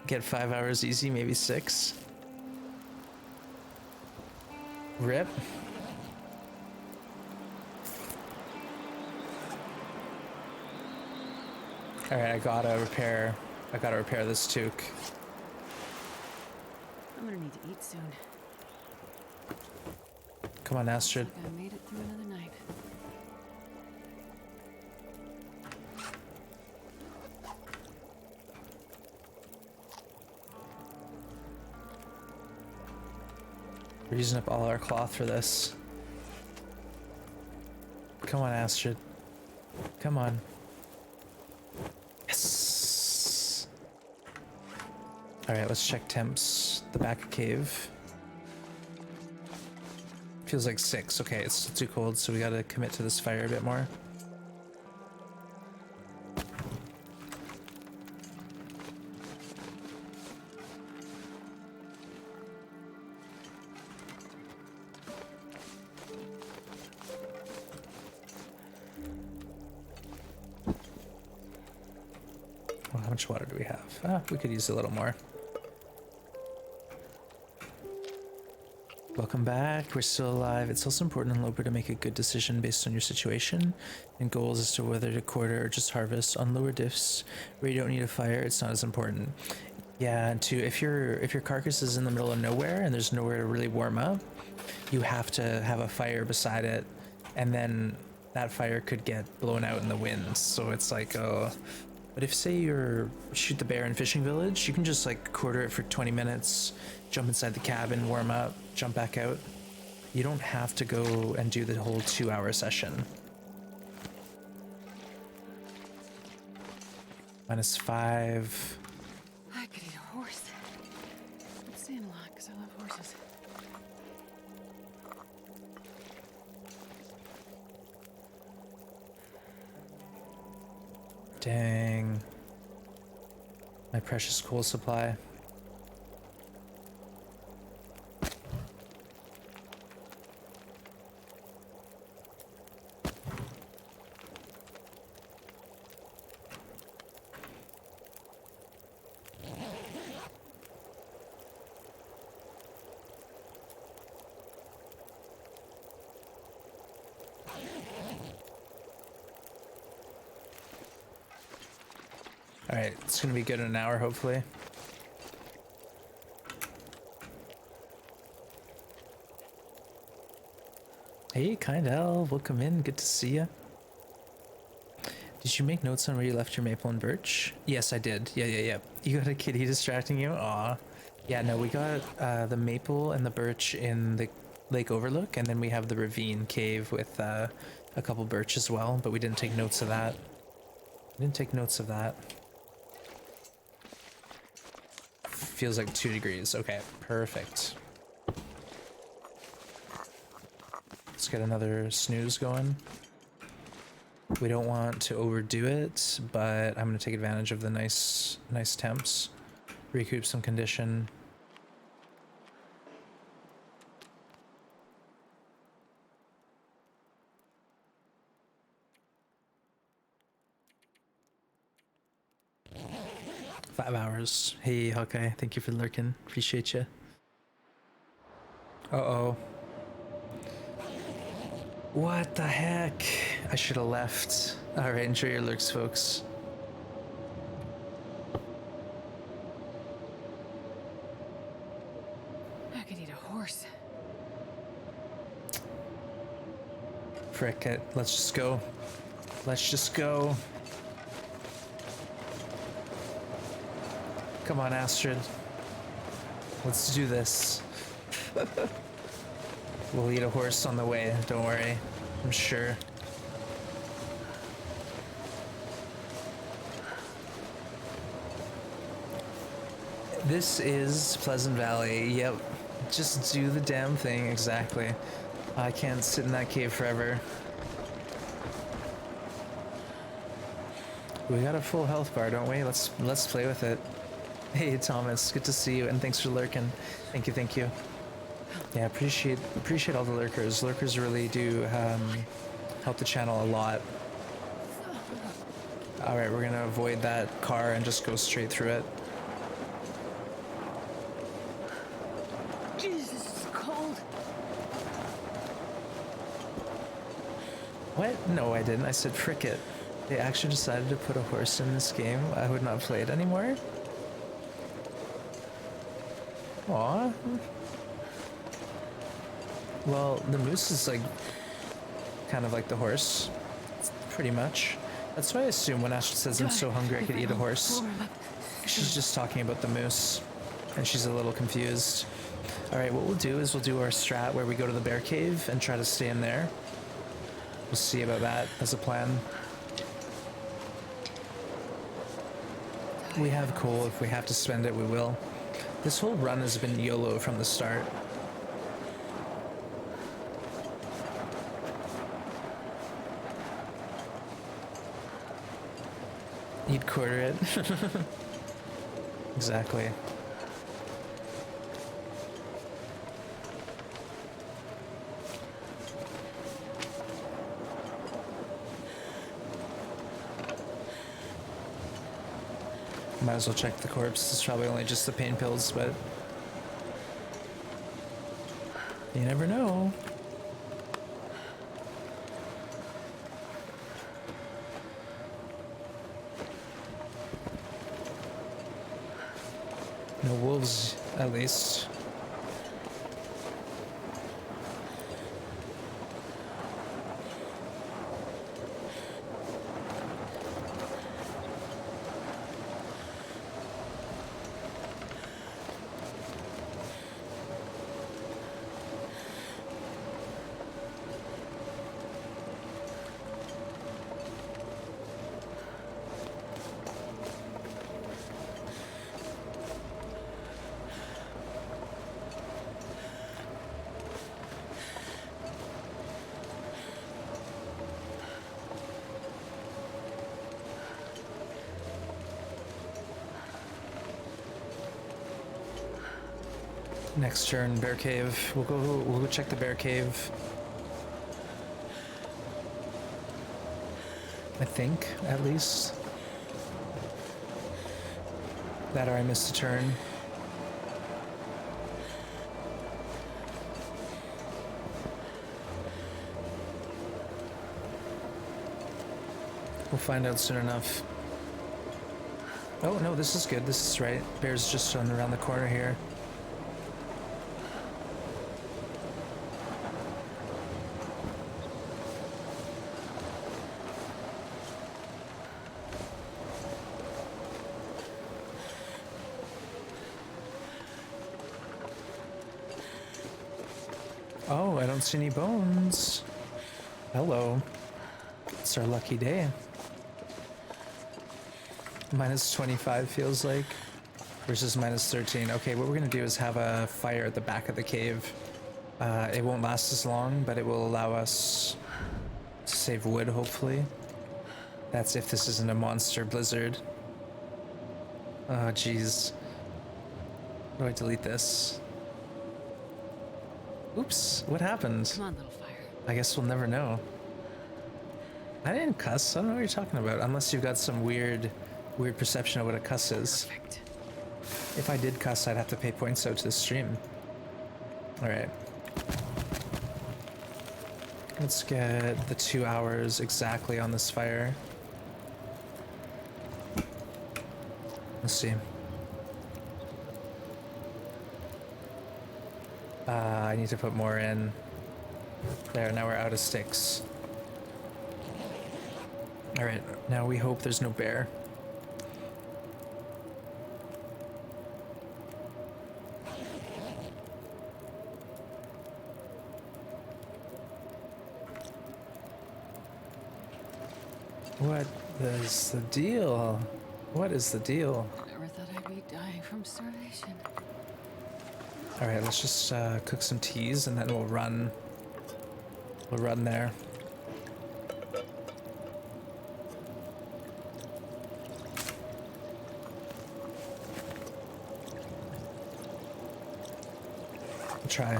Get 5 hours easy, maybe 6. Rip. All right, I gotta repair this toque. I'm gonna need to eat soon. Come on, Astrid. Looks like I made it through another night. We're using up all our cloth for this. Come on, Astrid. Come on. Yes. All right, let's check temps. The back cave. Feels like 6. Okay, it's still too cold, so we gotta commit to this fire a bit more. Well, how much water do we have? Ah, we could use a little more. Welcome back. We're still alive. It's also important in Loper to make a good decision based on your situation and goals as to whether to quarter or just harvest. On lower diffs where you don't need a fire, it's not as important. Yeah, and two, if your carcass is in the middle of nowhere and there's nowhere to really warm up, you have to have a fire beside it, and then that fire could get blown out in the wind. So it's like, oh. But if, say, you're shoot the bear in fishing village, you can just like quarter it for 20 minutes, jump inside the cabin, warm up, jump back out. You don't have to go and do the whole 2-hour session. -5. I could eat a horse. I'm saying a lot because I love horses. Dang. My precious coal supply. Alright, it's gonna be good in an hour, hopefully. Hey, Kindel, welcome in, good to see ya. Did you make notes on where you left your maple and birch? Yes, I did. Yeah. You got a kitty distracting you? Aw. Yeah, no, we got the maple and the birch in the lake overlook, and then we have the ravine cave with a couple birch as well, but we didn't take notes of that. Feels like 2 degrees. Okay, perfect. Let's get another snooze going. We don't want to overdo it, but I'm gonna take advantage of the nice temps. Recoup some condition. Five hours. Hey, Hawkeye, thank you for lurking. Appreciate you. Uh-oh. What the heck? I should have left. Alright, enjoy your lurks, folks. I could eat a horse. Frick it. Let's just go. Let's just go. Come on, Astrid. Let's do this. We'll eat a horse on the way, don't worry. I'm sure. This is Pleasant Valley. Yep. Just do the damn thing, exactly. I can't sit in that cave forever. We got a full health bar, don't we? Let's play with it. Hey Thomas, good to see you, and thanks for lurking. Thank you. Yeah, appreciate all the lurkers. Lurkers really do help the channel a lot. All right, we're gonna avoid that car and just go straight through it. What? No, I didn't. I said frick it. They actually decided to put a horse in this game. I would not play it anymore. Aw. Well, the moose is like kind of like the horse, pretty much. That's what I assume when Ash says I'm so hungry I could eat a horse. She's just talking about the moose, and she's a little confused. All right, what we'll do is we'll do our strat where we go to the bear cave and try to stay in there. We'll see about that as a plan. We have coal. If we have to spend it, we will. This whole run has been YOLO from the start. You'd quarter it. Exactly. Might as well check the corpse. It's probably only just the pain pills, but you never know. No wolves, at least. Next turn, bear cave. We'll go check the bear cave. I think, at least. That or I missed a turn. We'll find out soon enough. Oh no, this is good. This is right. Bear's just around the corner here. Oh, I don't see any bones. Hello. It's our lucky day. Minus 25 feels like. Versus minus 13. Okay, what we're gonna do is have a fire at the back of the cave. It won't last as long, but it will allow us to save wood, hopefully. That's if this isn't a monster blizzard. Oh, jeez. How do I delete this? Oops, what happened? Come on, little fire. I guess we'll never know. I didn't cuss. I don't know what you're talking about. Unless you've got some weird perception of what a cuss is. Perfect. If I did cuss, I'd have to pay points out to the stream. Alright. Let's get the 2 hours exactly on this fire. Let's see. I need to put more in. There, now we're out of sticks. Alright, now we hope there's no bear. What is the deal? What is the deal? Never thought I'd be dying from starvation. Alright, let's just cook some teas and then we'll run. We'll run there.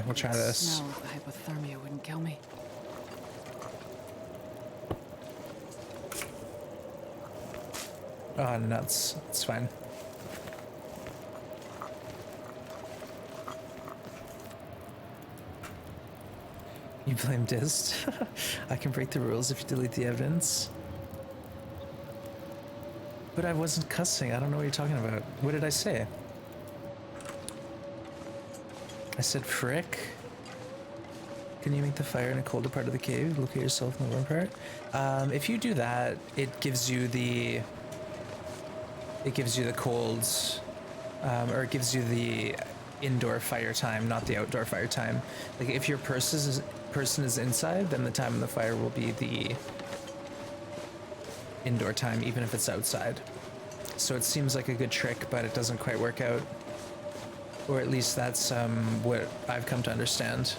We'll try this. No, the hypothermia wouldn't kill me. Oh, nuts. It's fine. You blame Dist? I can break the rules if you delete the evidence. But I wasn't cussing. I don't know what you're talking about. What did I say? I said frick. Can you make the fire in a colder part of the cave? Locate yourself in the warm part. If you do that, it gives you the colds, or it gives you the indoor fire time, not the outdoor fire time. Like if your person is inside, then the time in the fire will be the indoor time, even if it's outside. So it seems like a good trick, but it doesn't quite work out. Or at least that's what I've come to understand.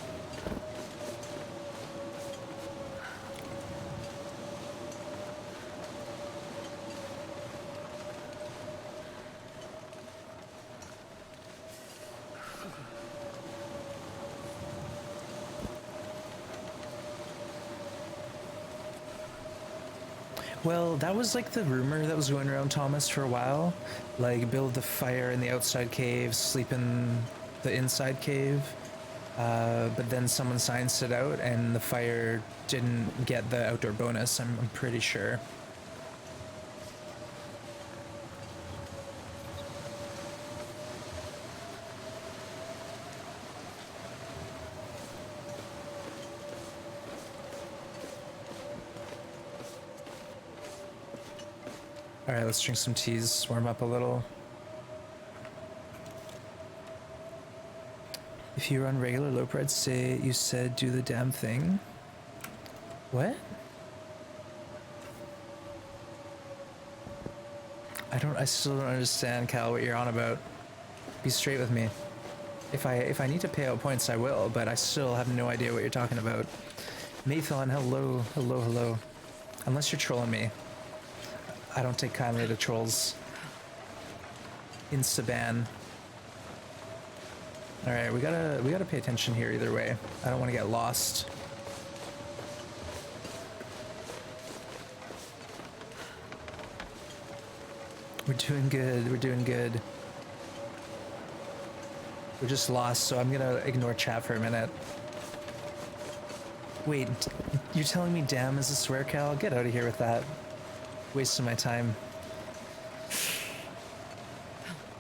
Well, that was like the rumor that was going around Thomas for a while. Like, build the fire in the outside cave, sleep in the inside cave. But then someone scienced it out and the fire didn't get the outdoor bonus, I'm pretty sure. Alright, let's drink some teas, warm up a little. If you were on regular Loper, I'd say you said do the damn thing. What? I still don't understand, Cal, what you're on about. Be straight with me. If I need to pay out points, I will, but I still have no idea what you're talking about. Mathon, hello, hello, hello. Unless you're trolling me. I don't take kindly to trolls. Insta-ban. Alright, we gotta pay attention here either way. I don't want to get lost. We're doing good, we're doing good. We're just lost, so I'm gonna ignore chat for a minute. Wait, you're telling me damn is a swear, Cal? Get out of here with that. Wasting my time.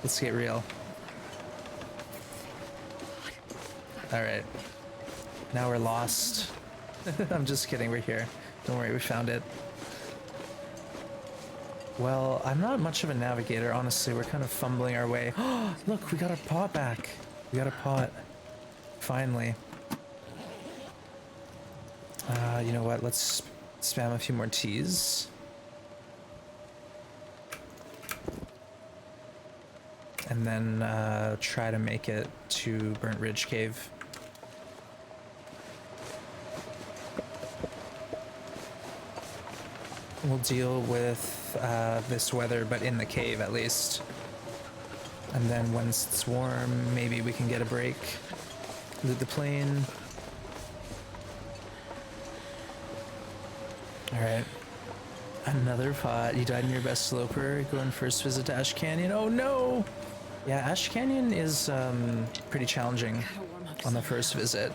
Let's get real. Alright. Now we're lost. I'm just kidding, we're here. Don't worry, we found it. Well, I'm not much of a navigator, honestly. We're kind of fumbling our way. Look, we got our pot back. We got a pot. Finally. You know what? Let's spam a few more teas. And then try to make it to Burnt Ridge Cave. We'll deal with this weather, but in the cave at least. And then once it's warm, maybe we can get a break. Loot the plane. Alright. Another pot. You died in your best sloper. Going first visit to Ash Canyon. Oh no! Yeah, Ash Canyon is pretty challenging on the first visit.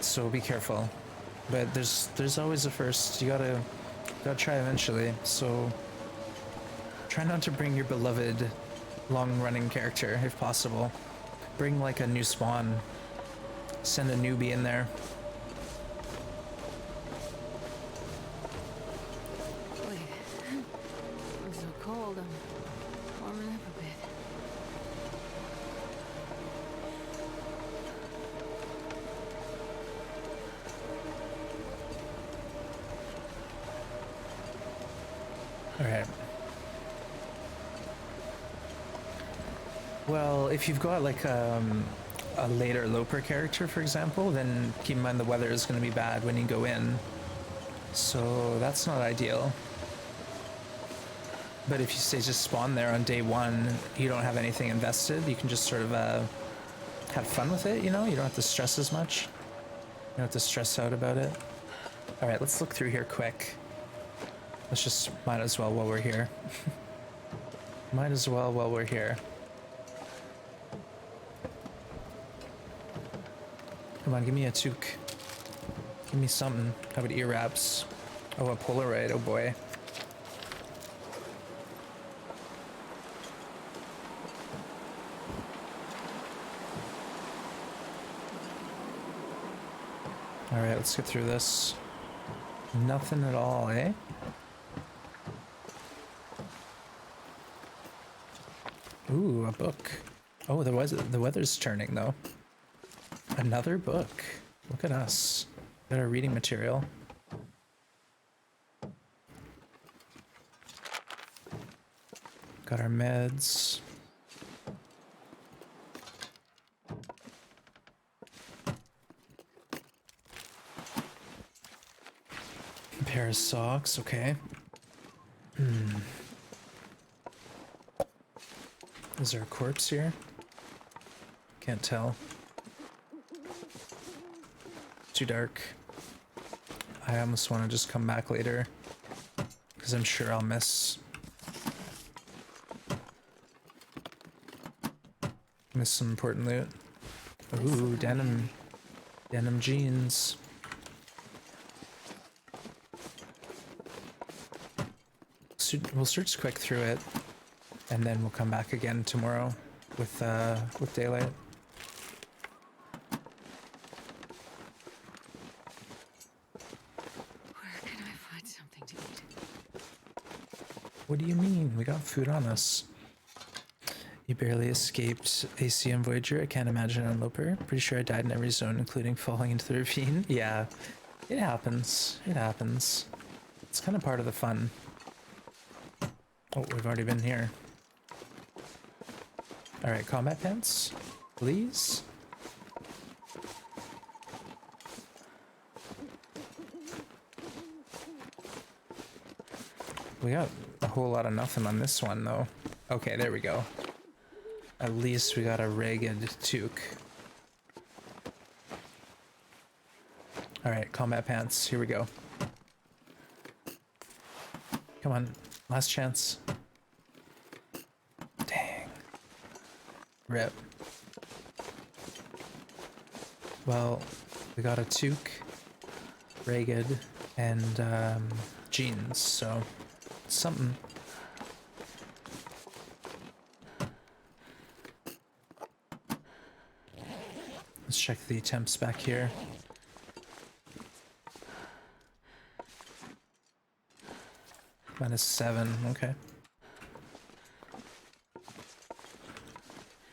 So be careful. But there's always a first. You gotta try eventually. So try not to bring your beloved long-running character if possible. Bring like a new spawn. Send a newbie in there. Wait. I'm so cold. I'm warming up a bit. Alright. Well, if you've got like a later Loper character, for example, then keep in mind the weather is going to be bad when you go in. So that's not ideal. But if you say just spawn there on day one, you don't have anything invested, you can just sort of have fun with it, you know? You don't have to stress as much. You don't have to stress out about it. Alright, let's look through here quick. Let's just, might as well while we're here. Might as well while we're here. Come on, give me a toque. Give me something. How about ear wraps? Oh, a Polaroid. Oh boy. All right, let's get through this. Nothing at all, eh? Ooh, a book. Oh, the weather's turning though. Another book. Look at us. Got our reading material. Got our meds. A pair of socks, okay. Is there a corpse here? Can't tell. Too dark. I almost want to just come back later, because I'm sure I'll miss some important loot. Ooh, denim jeans. So we'll search quick through it, and then we'll come back again tomorrow with daylight. Where can I find something to eat? What do you mean? We got food on us. You barely escaped ACM Voyager. I can't imagine Interloper. Pretty sure I died in every zone, including falling into the ravine. Yeah, it happens. It happens. It's kind of part of the fun. Oh, we've already been here. All right, combat pants, please. We got a whole lot of nothing on this one, though. Okay, there we go. At least we got a ragged toque. All right, combat pants, here we go. Come on, last chance. Dang. Rip. Well, we got a toque, ragged, and jeans, so something. Let's check the temps back here. -7, okay.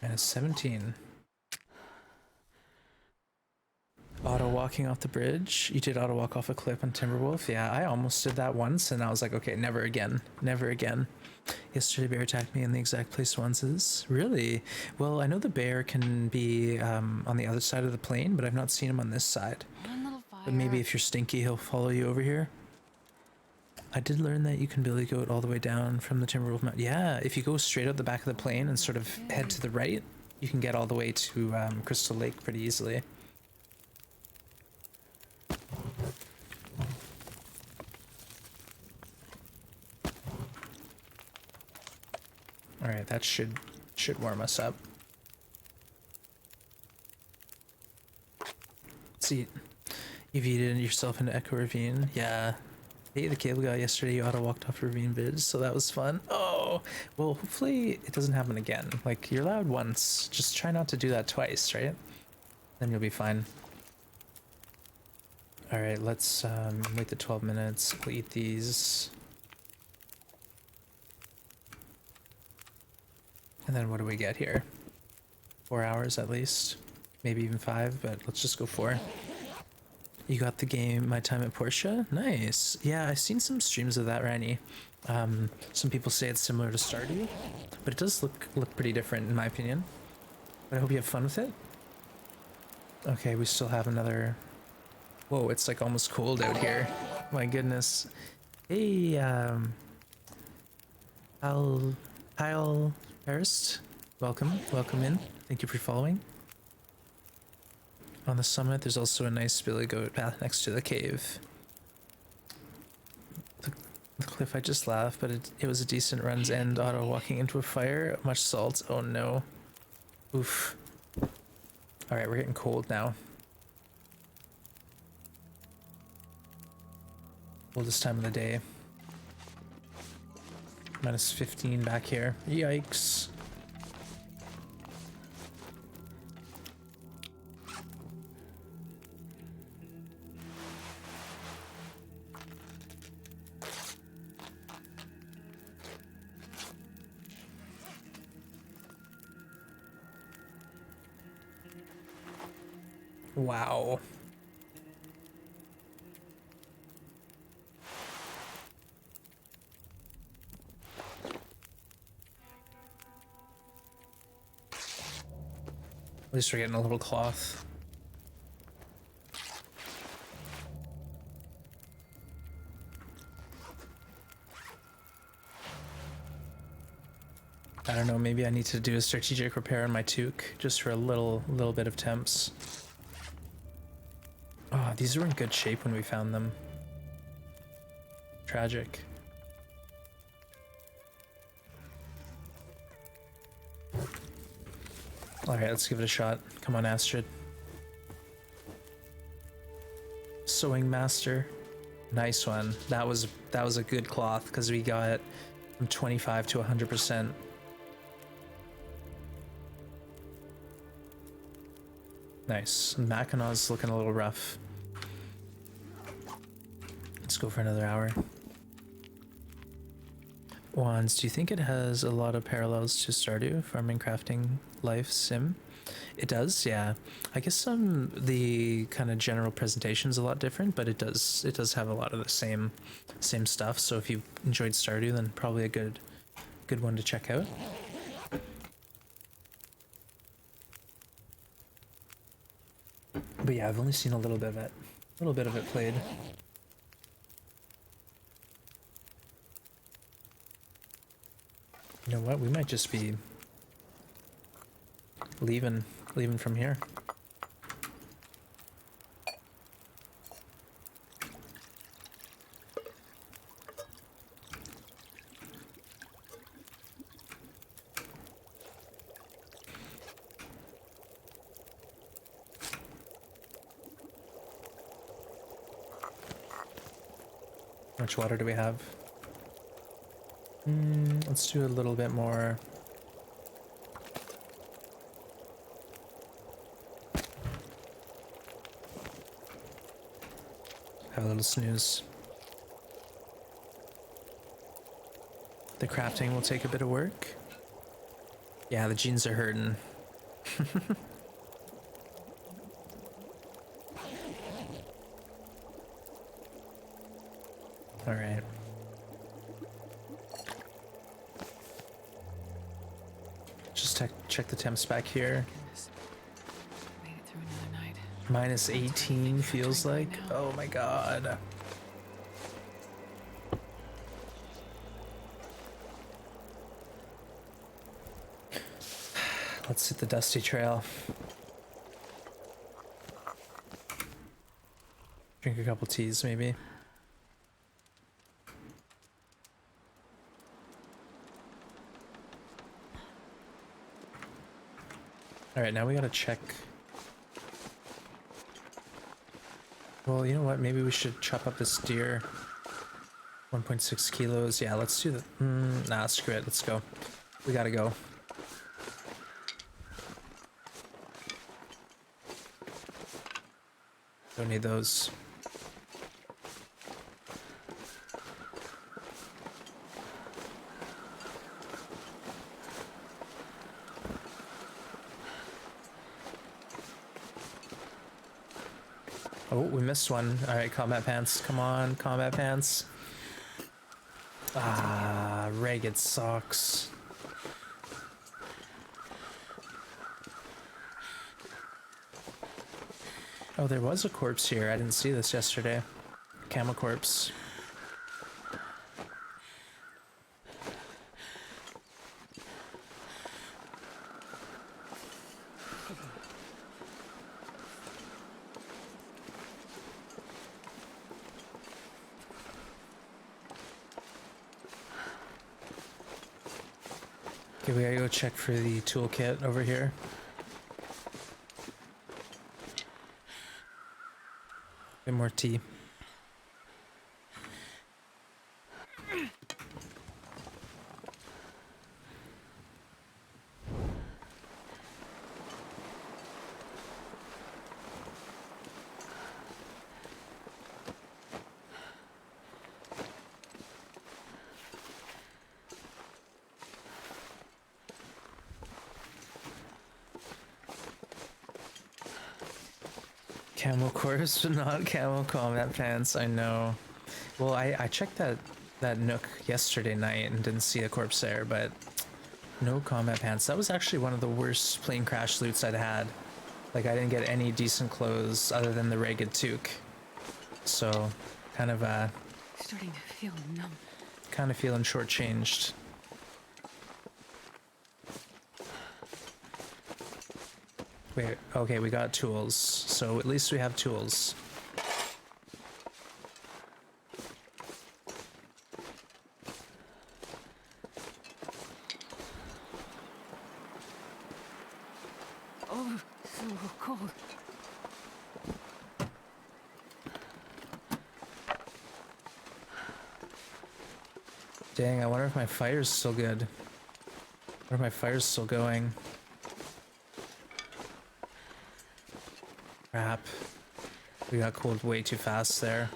-17. Auto walking off the bridge. You did auto walk off a cliff on Timberwolf. Yeah, I almost did that once, and I was like, okay, never again. Never again. Yesterday, bear attacked me in the exact place once is. Really? Well, I know the bear can be on the other side of the plane, but I've not seen him on this side. One little fire. But maybe if you're stinky, he'll follow you over here. I did learn that you can billy goat all the way down from the Timberwolf Mountain. Yeah, if you go straight out the back of the plane and sort of head to the right, you can get all the way to Crystal Lake pretty easily. All right, that should warm us up. Let's eat. You've eaten yourself into Echo Ravine. Yeah. Hey, the cable guy yesterday, you auto walked off Ravine Bridge, so that was fun. Oh, well, hopefully it doesn't happen again. Like, you're allowed once. Just try not to do that twice, right? Then you'll be fine. All right, let's wait the 12 minutes. We'll eat these. And then what do we get here? 4 hours at least. Maybe even 5, but let's just go 4. You got the game My Time at Porsche? Nice. Yeah, I've seen some streams of that, Rani. Some people say it's similar to Stardew, but it does look pretty different in my opinion. But I hope you have fun with it. Okay, we still have another... Whoa, it's like almost cold out here. My goodness. Hey, Kyle Harris, welcome in. Thank you for following. On the summit, there's also a nice billy goat path next to the cave. The cliff, I just laughed, but it was a decent run's end. Auto walking into a fire, much salt. Oh no. Oof. All right, we're getting cold now. Coldest time of the day. Minus 15 back here. Yikes. Wow. At least we're getting a little cloth. I don't know, maybe I need to do a strategic repair on my toque just for a little bit of temps. Oh, these were in good shape when we found them. Tragic. Alright, let's give it a shot. Come on, Astrid. Sewing Master. Nice one. That was a good cloth because we got from 25 to 100%. Nice. Mackinac looking a little rough. Let's go for another hour. Wands, do you think it has a lot of parallels to Stardew, Farming, Crafting, Life, Sim? It does, yeah. I guess the kind of general presentation's a lot different, but it does have a lot of the same stuff. So if you enjoyed Stardew, then probably a good one to check out. But yeah, I've only seen a little bit of it played. You know what? We might just be leaving from here. How much water do we have? Let's do a little bit more. Have a little snooze. The crafting will take a bit of work. Yeah, the jeans are hurting. All right. Just check the temps back here. Made it through another night. Minus 18 feels like. Oh my god. Let's hit the dusty trail. Drink a couple teas maybe. Alright, now we gotta check. Well, you know what? Maybe we should chop up this deer. 1.6 kilos. Yeah, let's do that. Nah, screw it. Let's go. We gotta go. Don't need those. Oh, we missed one. All right, combat pants. Come on, combat pants. Ah, ragged socks. Oh, there was a corpse here. I didn't see this yesterday. Camel corpse. Okay, we gotta go check for the toolkit over here. Bit more tea. Camo corpse, but not camo combat pants. I know. Well, I checked that nook yesterday night and didn't see a corpse there, but no combat pants. That was actually one of the worst plane crash loots I'd had. Like, I didn't get any decent clothes other than the ragged toque. So, kind of Starting to feel numb. kind of feeling shortchanged. Wait, okay, we got tools, so at least we have tools. Oh, so cold. Dang, I wonder if my fire's still good. I wonder if my fire's still going. Crap. We got cooled way too fast there.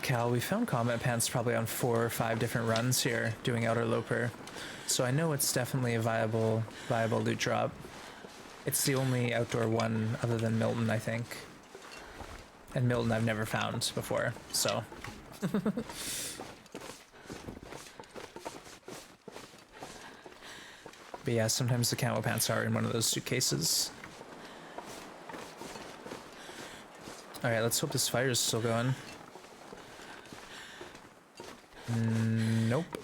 Cal, we found combat pants probably on 4 or 5 different runs here doing Outerloper. So I know it's definitely a viable loot drop. It's the only outdoor one other than Milton, I think. And Milton I've never found before, so. But yeah, sometimes the camo pants are in one of those suitcases. Alright, let's hope this fire is still going. Nope.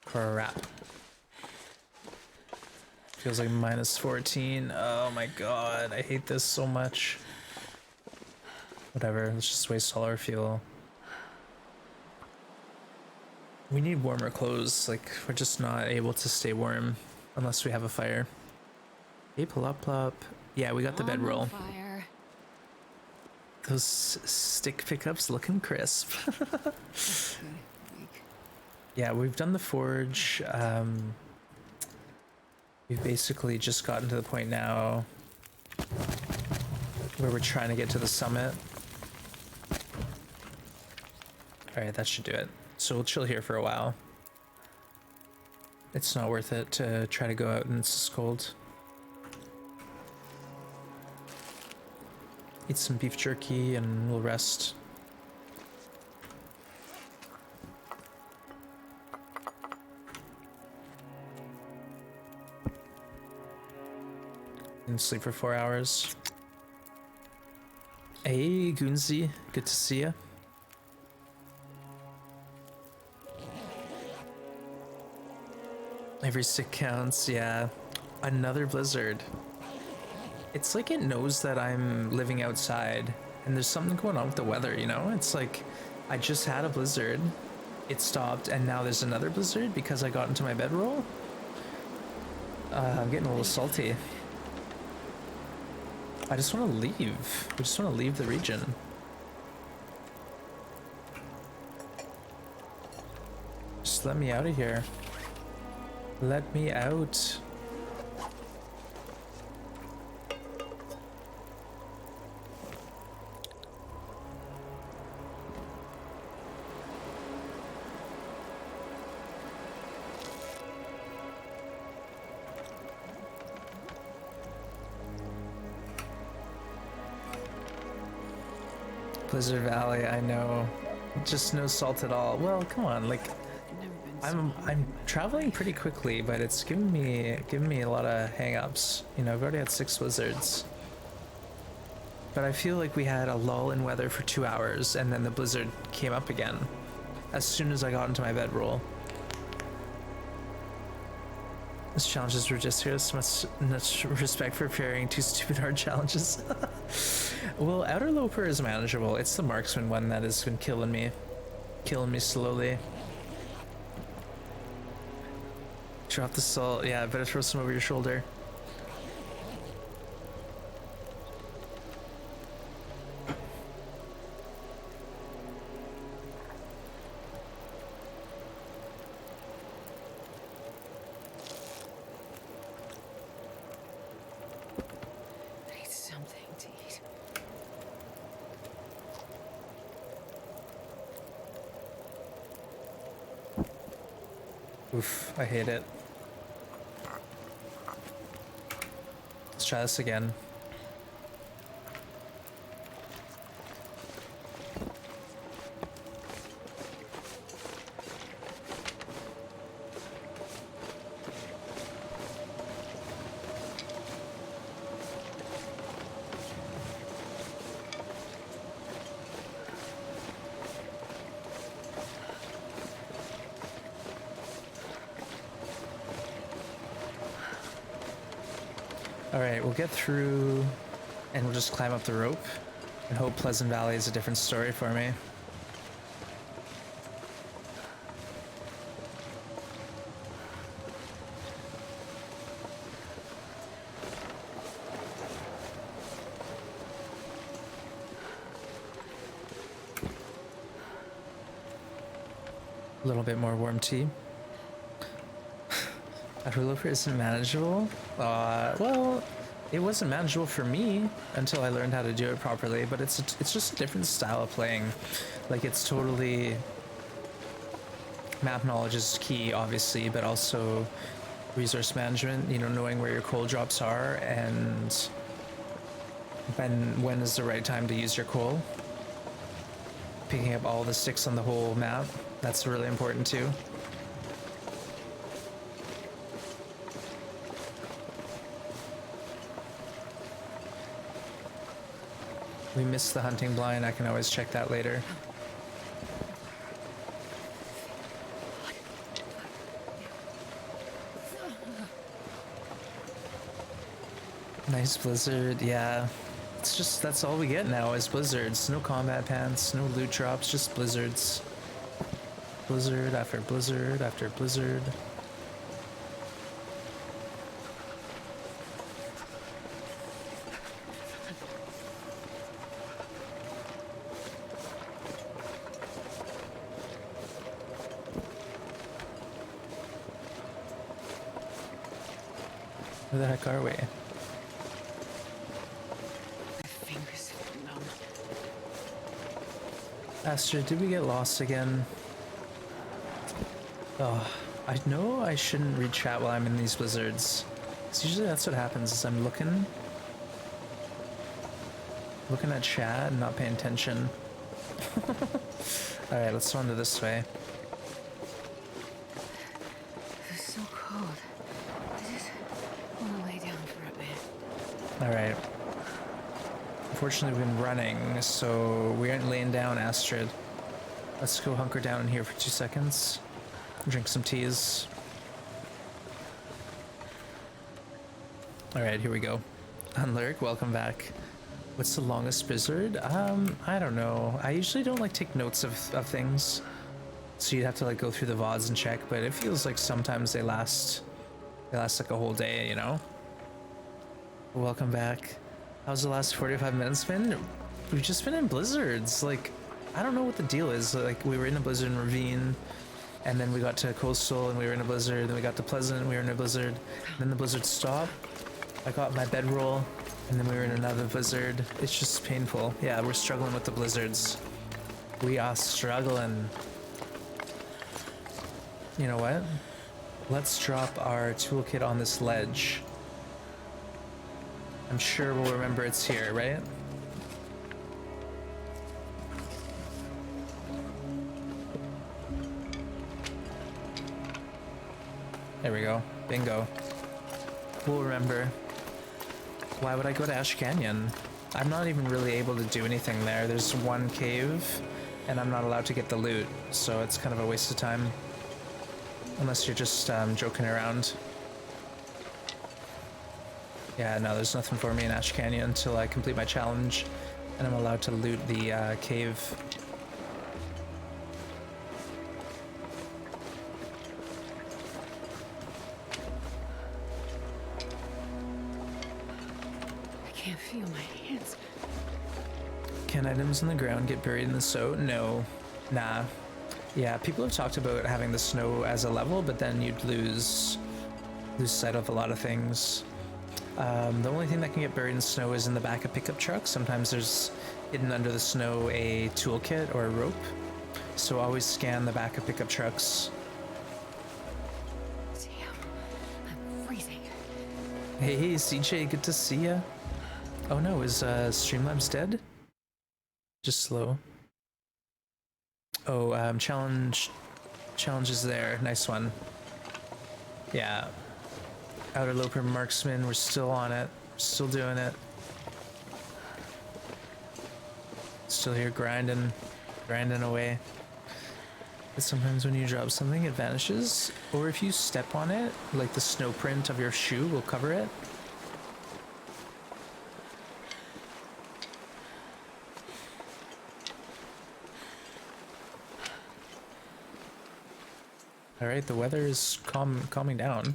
Crap. Feels like minus 14. Oh my god, I hate this so much. Whatever, let's just waste all our fuel. We need warmer clothes, like, we're just not able to stay warm unless we have a fire. Hey, plop. Yeah, we got the bedroll. Fire. Those stick pickups looking crisp. That's good. Weak. Yeah, we've done the forge. We've basically just gotten to the point now where we're trying to get to the summit. Alright, that should do it. So we'll chill here for a while. It's not worth it to try to go out and it's just cold. Eat some beef jerky and we'll rest. And sleep for 4 hours. Hey, Goonsy, good to see ya. Every stick counts, yeah. Another blizzard. It's like it knows that I'm living outside and there's something going on with the weather, you know? It's like I just had a blizzard, it stopped, and now there's another blizzard because I got into my bedroll. I'm getting a little salty. I just want to leave. I just want to leave the region. Just let me out of here. Let me out. Blizzard Valley, I know. Just no salt at all. Well, come on, like I'm traveling pretty quickly, but it's giving me a lot of hang-ups. You know, I've already had 6 blizzards. But I feel like we had a lull in weather for 2 hours and then the blizzard came up again as soon as I got into my bedroll. These challenges were just here. So much respect for preparing 2 stupid hard challenges. Well, Outerloper is manageable. It's the Marksman one that has been killing me slowly. Drop the salt. Yeah, I better throw some over your shoulder. I need something to eat. Oof, I hate it. Let's try this again. Alright, we'll get through and we'll just climb up the rope and hope Pleasant Valley is a different story for me. A little bit more warm tea. Outerloper isn't manageable? Well, it wasn't manageable for me until I learned how to do it properly, but it's just a different style of playing. Like, it's totally... Map knowledge is key, obviously, but also resource management, you know, knowing where your coal drops are and when is the right time to use your coal. Picking up all the sticks on the whole map, that's really important too. We missed the hunting blind, I can always check that later. Nice blizzard, yeah. It's just, that's all we get now is blizzards. No combat pants, no loot drops, just blizzards. Blizzard after blizzard after blizzard. Where the heck are we? My fingers feel numb. Astrid, did we get lost again? Oh, I know I shouldn't read chat while I'm in these blizzards. 'Cause usually that's what happens is I'm looking at chat and not paying attention. Alright, let's wander this way. This is so cold. I just want to lay down for a bit. Alright. Unfortunately, we've been running, so we aren't laying down, Astrid. Let's go hunker down in here for 2 seconds. Drink some teas. Alright, here we go. Unlurk, welcome back. What's the longest blizzard? I don't know. I usually don't like take notes of things. So you'd have to like go through the VODs and check, but it feels like sometimes they last like a whole day, you know? Welcome back. How's the last 45 minutes been? We've just been in blizzards. Like, I don't know what the deal is. Like, we were in a blizzard in Ravine, and then we got to Coastal, and we were in a blizzard, then we got to Pleasant, and we were in a blizzard, then the blizzard stopped. I got my bedroll, and then we were in another blizzard. It's just painful. Yeah, we're struggling with the blizzards. We are struggling. You know what? Let's drop our toolkit on this ledge. I'm sure we'll remember it's here, right? There we go. Bingo. We'll remember. Why would I go to Ash Canyon? I'm not even really able to do anything there. There's one cave, and I'm not allowed to get the loot, so it's kind of a waste of time. Unless you're just joking around. Yeah, no, there's nothing for me in Ash Canyon until I complete my challenge, and I'm allowed to loot the cave. I can't feel my hands. Can items on the ground get buried in the snow? No. Nah. Yeah, people have talked about having the snow as a level, but then you'd lose sight of a lot of things. The only thing that can get buried in snow is in the back of pickup trucks. Sometimes there's hidden under the snow a toolkit or a rope. So always scan the back of pickup trucks. Hey, CJ, good to see ya. Oh no, is Streamlabs dead? Just slow. Oh, challenge is there. Nice one. Yeah. Outerloper Marksman, we're still on it. Still doing it. Still here grinding away. But sometimes when you drop something, it vanishes. Or if you step on it, like the snow print of your shoe will cover it. Alright, the weather is calming down.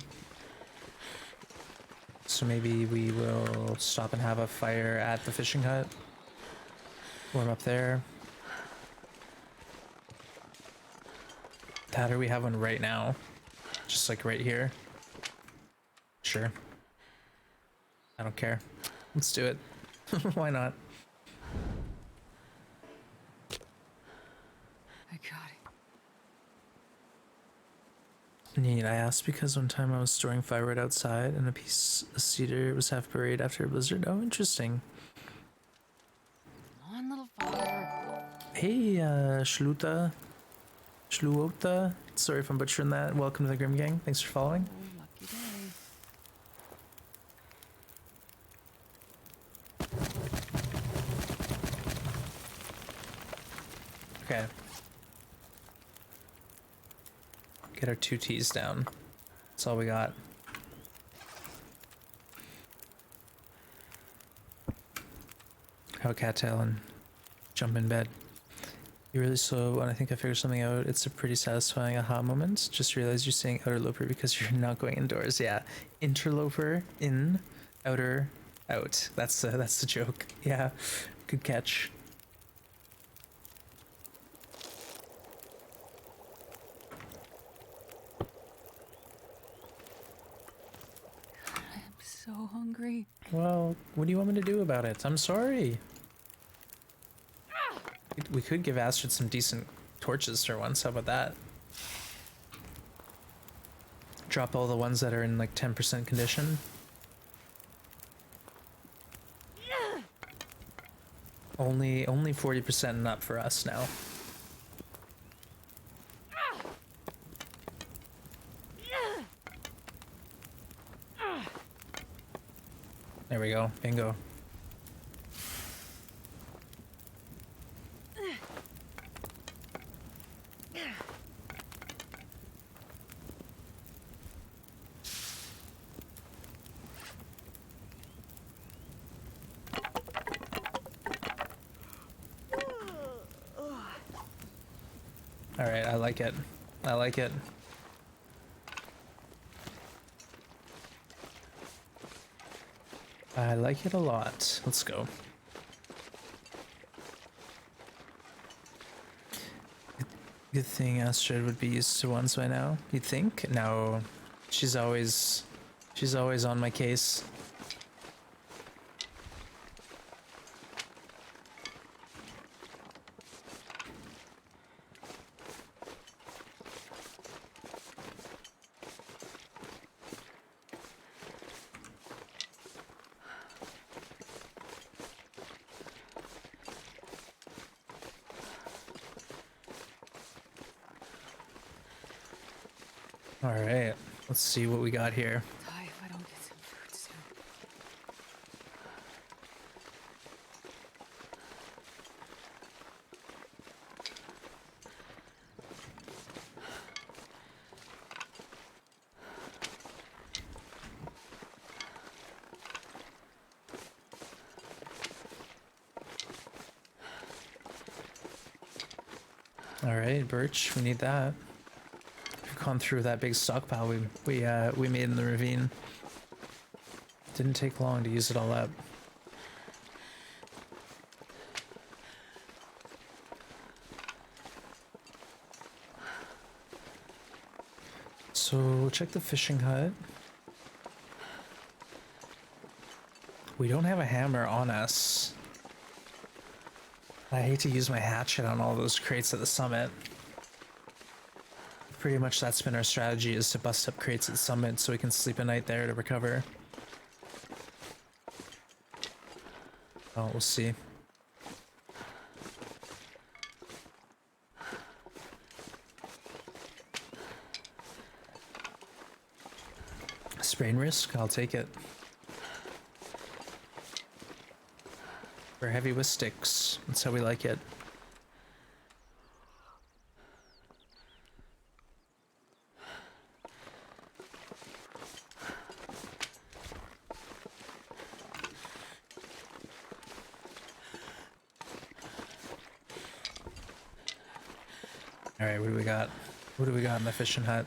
So maybe we will stop and have a fire at the fishing hut. Warm up there. That or we have one right now. Just like right here. Sure. I don't care. Let's do it. Why not? I got it. Neat, I asked because one time I was storing firewood outside and a piece of cedar was half buried after a blizzard. Oh, interesting. Come on, little fire. Hey, Schluota. Sorry if I'm butchering that. Welcome to the Grim Gang. Thanks for following. Oh, lucky day. Okay. Get our 2 T's down. That's all we got. Have a cattail and jump in bed. You're really slow, and I think I figured something out. It's a pretty satisfying aha moment. Just realized you're saying Outerloper because you're not going indoors. Yeah, Interloper in, outer out. That's the joke. Yeah, good catch. I'm so hungry. Well, what do you want me to do about it? I'm sorry. We could give Astrid some decent torches for once. How about that? Drop all the ones that are in like 10% condition. Only 40% and up for us now. There we go. Bingo. All right, I like it. I like it. I like it a lot. Let's go. Good thing Astrid would be used to ones by now. You'd think? No, she's always on my case. All right, let's see what we got here. Die if I don't get some food soon. All right, birch, we need that. We've gone through that big stockpile we made in the ravine. Didn't take long to use it all up. So check the fishing hut. We don't have a hammer on us. I hate to use my hatchet on all those crates at the summit. Pretty much that's been our strategy, is to bust up crates at the summit so we can sleep a night there to recover. Oh, we'll see. Sprain risk? I'll take it. We're heavy with sticks. That's how we like it. Alright, what do we got? What do we got in the fishing hut?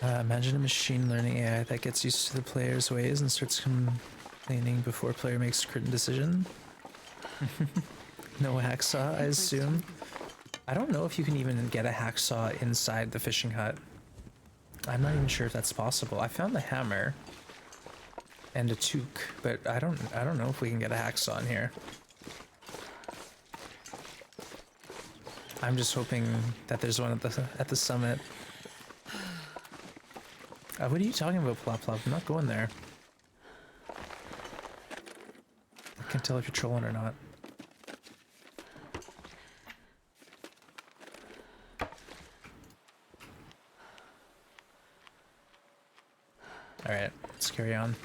Imagine a machine learning AI that gets used to the player's ways and starts complaining before player makes a certain decision. No hacksaw, I assume. I don't know if you can even get a hacksaw inside the fishing hut. I'm not even sure if that's possible. I found the hammer and a toque, but I don't know if we can get a hacksaw in here. I'm just hoping that there's one at the summit. What are you talking about, Plop Plop? I'm not going there. I can't tell if you're trolling or not. Alright, let's carry on.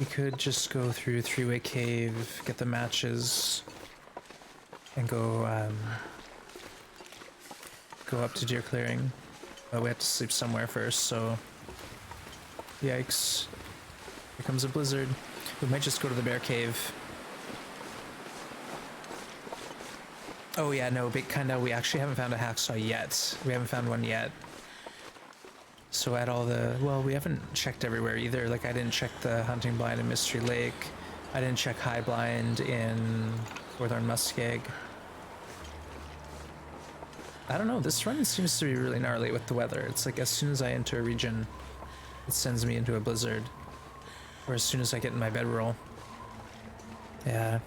We could just go through three-way cave, get the matches, and go up to deer clearing. But we have to sleep somewhere first, so yikes. Here comes a blizzard. We might just go to the bear cave. Oh yeah, no, big kinda, we actually haven't found a hacksaw yet. We haven't found one yet. So at all the, well, we haven't checked everywhere either. Like I didn't check the hunting blind in Mystery Lake. I didn't check high blind in Forthorn Muskeg. I don't know, this run seems to be really gnarly with the weather. It's like as soon as I enter a region, it sends me into a blizzard. Or as soon as I get in my bedroll. Yeah.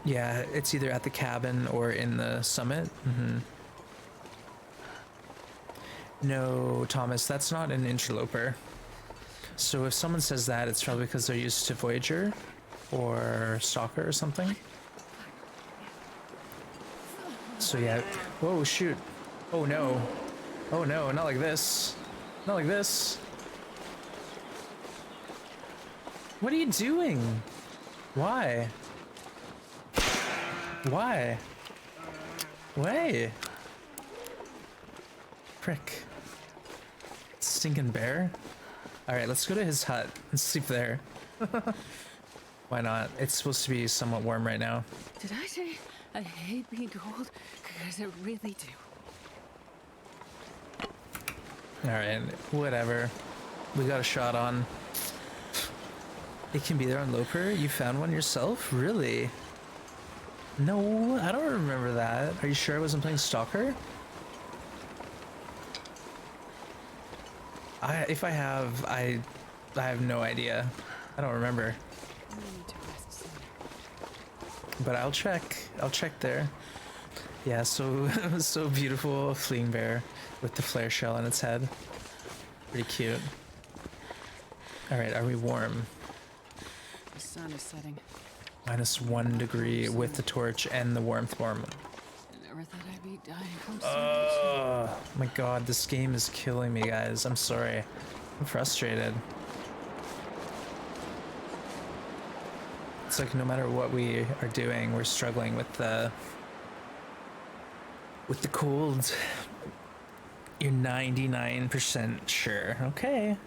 Yeah, it's either at the cabin or in the summit. No, Thomas, that's not an interloper. So if someone says that, it's probably because they're used to Voyager or Stalker or something. So yeah, whoa, shoot. Oh no. Oh no, not like this. Not like this. What are you doing? Why? Why? Way. Prick. Stinking bear. Alright, let's go to his hut and sleep there. Why not? It's supposed to be somewhat warm right now. Did I say I hate being cold? Because I really do. Alright, whatever. We got a shot on. It can be there on Loper? You found one yourself? Really? No, I don't remember that. Are you sure I wasn't playing Stalker? If I have, I have no idea. I don't remember. I need to rest soon. But I'll check. I'll check there. Yeah, so so beautiful fleeing bear with the flare shell on its head. Pretty cute. Alright, are we warm? The sun is setting. -1 degree with the torch and the warmth warm. I never thought I'd be dying from sun. Oh my god, this game is killing me, guys. I'm sorry. I'm frustrated. It's like no matter what we are doing, we're struggling with the cold. You're 99% sure. Okay.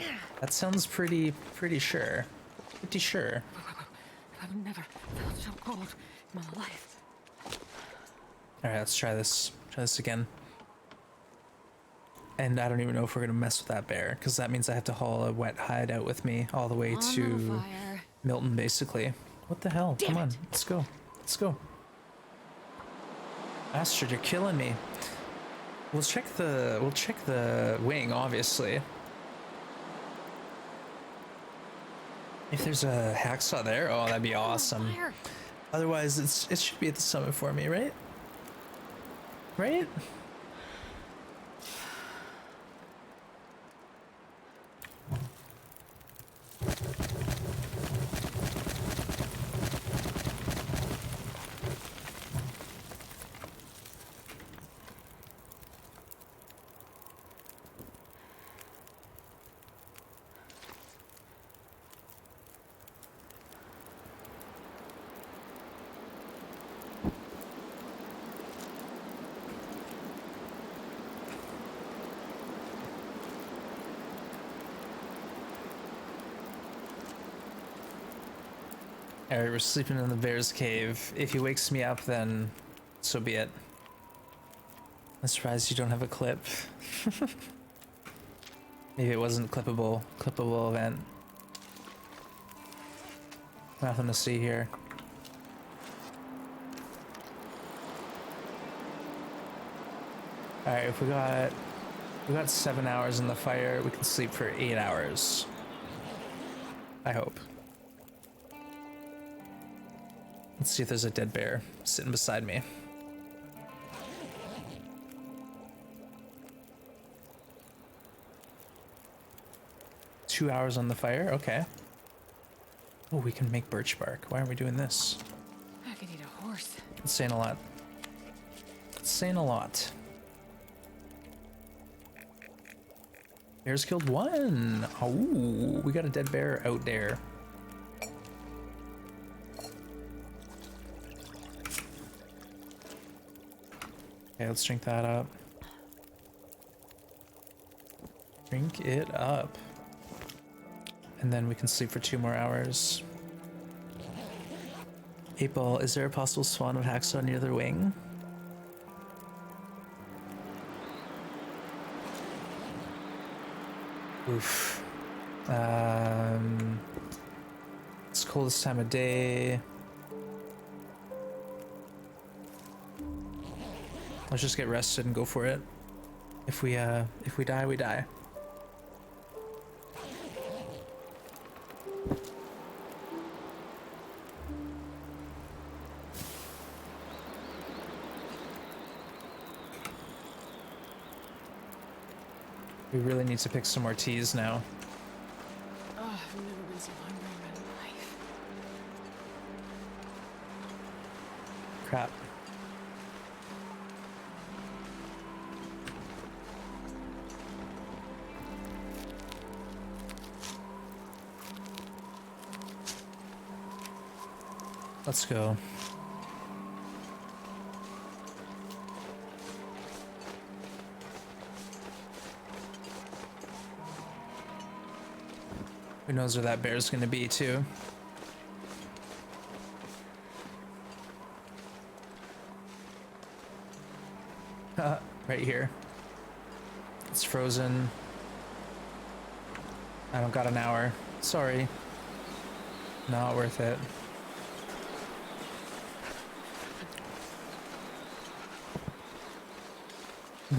That sounds pretty sure. Pretty sure. I've never felt so cold in my life. Alright, let's try this. Try this again. And I don't even know if we're gonna mess with that bear, because that means I have to haul a wet hide out with me all the way On to the fire. Milton, basically. What the hell? Damn Come on, it. let's go. Let's go. Astrid, you're killing me. We'll check the wing, obviously. If there's a hacksaw there, oh, that'd be awesome. Fire. Otherwise, it should be at the summit for me, right? Right? Alright, we're sleeping in the bear's cave. If he wakes me up, then so be it. I'm surprised you don't have a clip. Maybe it wasn't clippable event. Nothing to see here. Alright, if we got 7 hours in the fire, we can sleep for 8 hours. I hope. Let's see if there's a dead bear sitting beside me. Two hours on the fire? Okay. Oh, we can make birch bark. Why aren't we doing this? I could eat a horse. It's saying a lot. It's saying a lot. Bears killed one. Oh, we got a dead bear out there. Okay, let's drink that up. Drink it up. And then we can sleep for 2 more hours. 8-Ball, is there a possible spawn of hacksaw near their wing? Oof. It's coldest time of day. Let's just get rested and go for it. If we die, we die. We really need to pick some more teas now. Oh, I've never been so hungry in my life. Crap. Let's go. Who knows where that bear's gonna be, too? Right here. It's frozen. I don't got an hour. Sorry. Not worth it.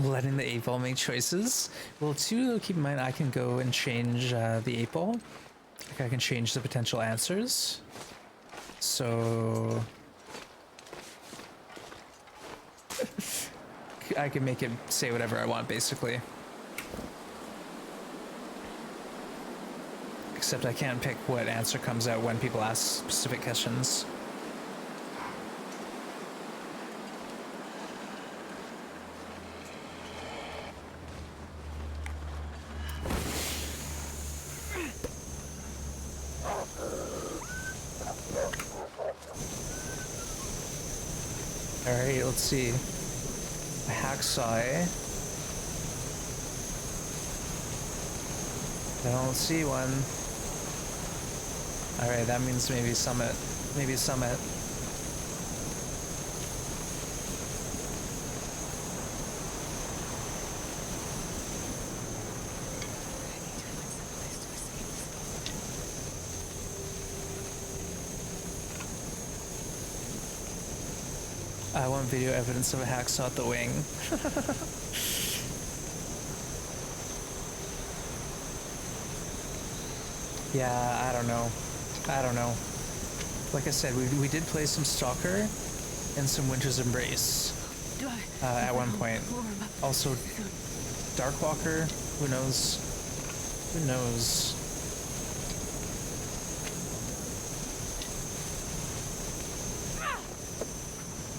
Letting the 8-Ball make choices. Well, too, keep in mind, I can go and change the 8-Ball. Like, I can change the potential answers. So... I can make it say whatever I want, basically. Except I can't pick what answer comes out when people ask specific questions. Alright, let's see. A hacksaw, eh? I don't see one. Alright, that means maybe summit. Maybe summit. I want video evidence of a hacksaw at the wing. Yeah, I don't know. I don't know. Like I said, we did play some Stalker and some Winter's Embrace at one point. Also, Darkwalker, who knows? Who knows?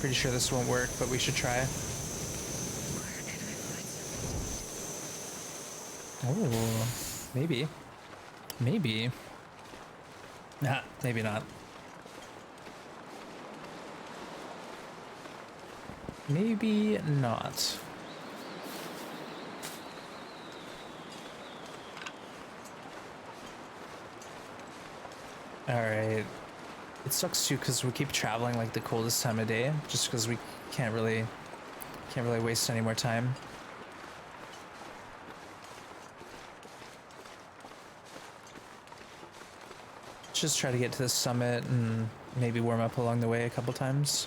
Pretty sure this won't work, but we should try. Oh, maybe. Maybe. Nah, maybe not. Maybe not. Alright. It sucks too because we keep traveling like the coldest time of day, just because we can't really waste any more time. Just try to get to the summit and maybe warm up along the way a couple times.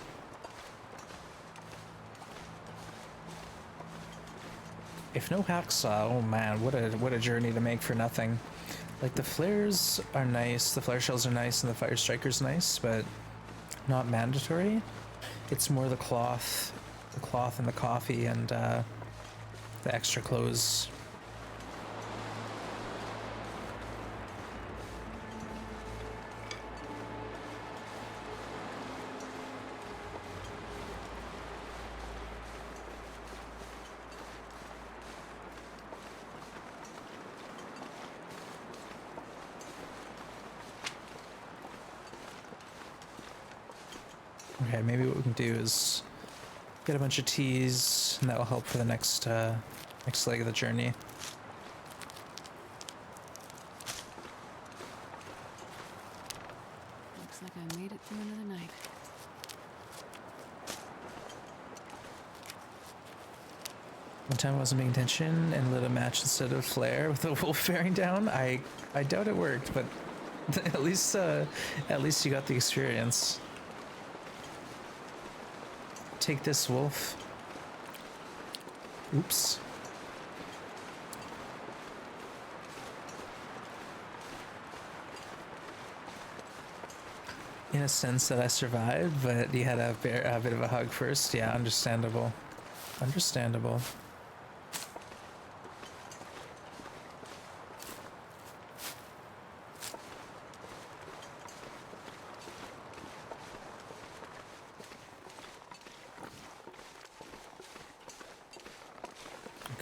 If no hacksaw, oh man, what a journey to make for nothing. Like the flares are nice, the flare shells are nice, and the fire striker's nice, but not mandatory. It's more the cloth and the coffee and the extra clothes. Okay, maybe what we can do is get a bunch of teas, and that will help for the next leg of the journey. Looks like I made it through another night. One time I wasn't paying attention and lit a match instead of flare with the wolf bearing down. I doubt it worked, but at least you got the experience. Take this, wolf. Oops. In a sense that I survived, but you had a bit of a hug first. Yeah, understandable. Understandable.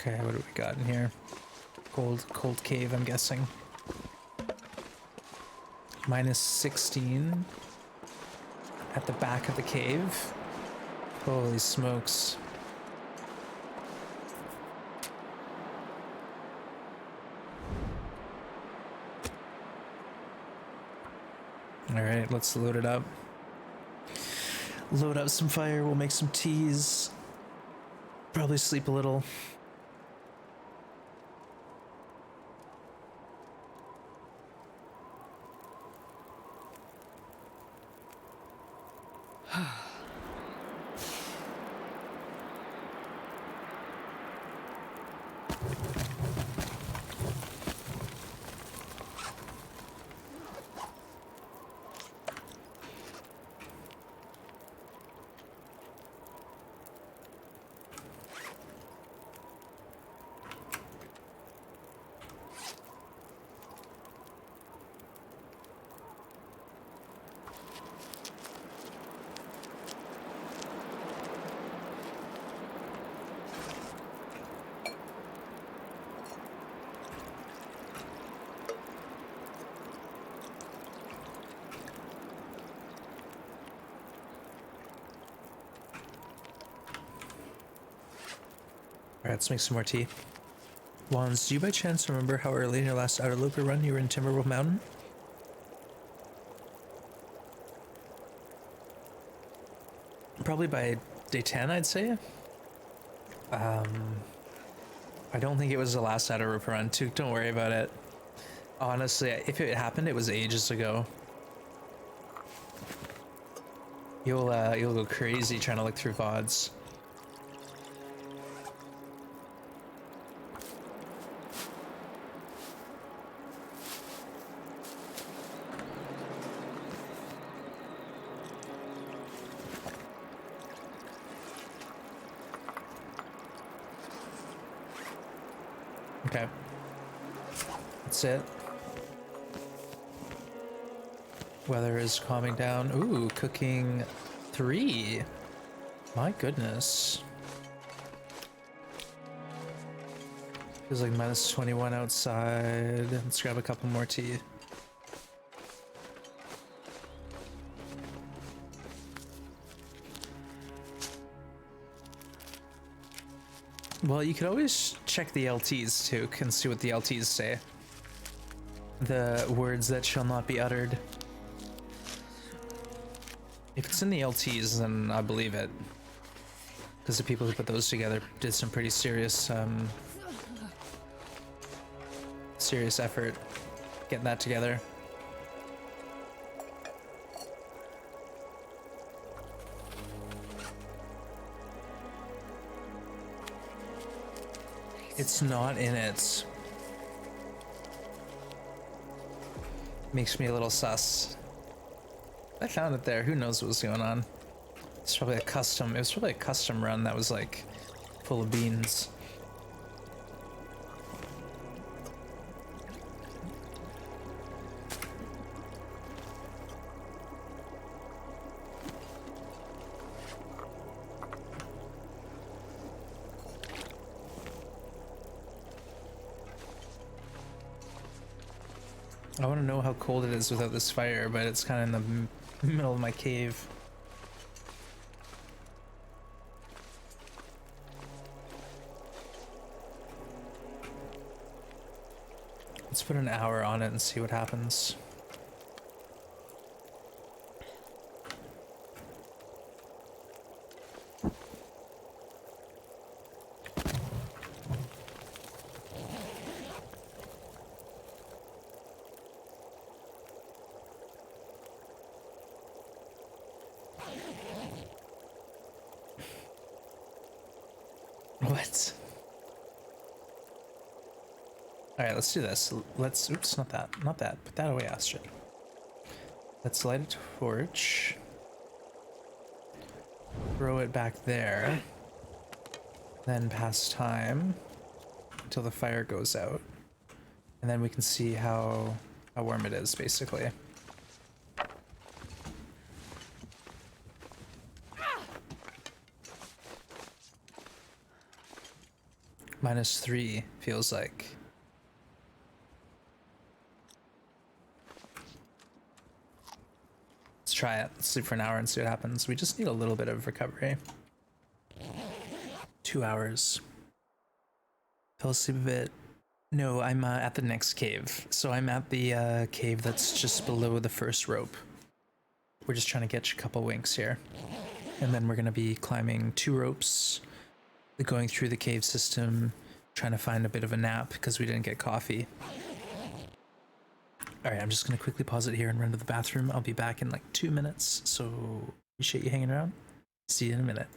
Okay, what do we got in here? Cold cave, I'm guessing. Minus 16 at the back of the cave. Holy smokes. All right, let's load it up. Load up some fire, we'll make some teas. Probably sleep a little. Alright, let's make some more tea. Wands, do you by chance remember how early in your last Outerloper run you were in Timberwolf Mountain? Probably by day 10, I'd say. I don't think it was the last Outerloper run, too. Don't worry about it. Honestly, if it happened, it was ages ago. You'll go crazy trying to look through VODs. Okay. That's it. Weather is calming down. Ooh, cooking 3. My goodness. Feels like minus 21 outside. Let's grab a couple more tea. Well, you could always check the LTs too, and see what the LTs say. The words that shall not be uttered. If it's in the LTs, then I believe it. Because the people who put those together did some pretty serious, serious effort getting that together. It's not in it. Makes me a little sus. I found it there. Who knows what was going on? It's probably a custom. It was probably a custom run that was like full of beans. I want to know how cold it is without this fire, but it's kind of in the middle of my cave. Let's put an hour on it and see what happens. What? Alright, let's do this. Let's, oops, not that. Not that. Put that away, Astrid. Let's light a torch. Throw it back there. Then pass time until the fire goes out. And then we can see how warm it is, basically. -3 feels like. Let's try it. Let's sleep for an hour and see what happens. We just need a little bit of recovery. 2 hours. Fell asleep a bit. No, I'm at the next cave. So I'm at the cave that's just below the first rope. We're just trying to catch a couple winks here. And then we're going to be climbing 2 ropes, going through the cave system, trying to find a bit of a nap because we didn't get coffee. Alright, I'm just going to quickly pause it here and run to the bathroom. I'll be back in like 2 minutes, so appreciate you hanging around. See you in a minute.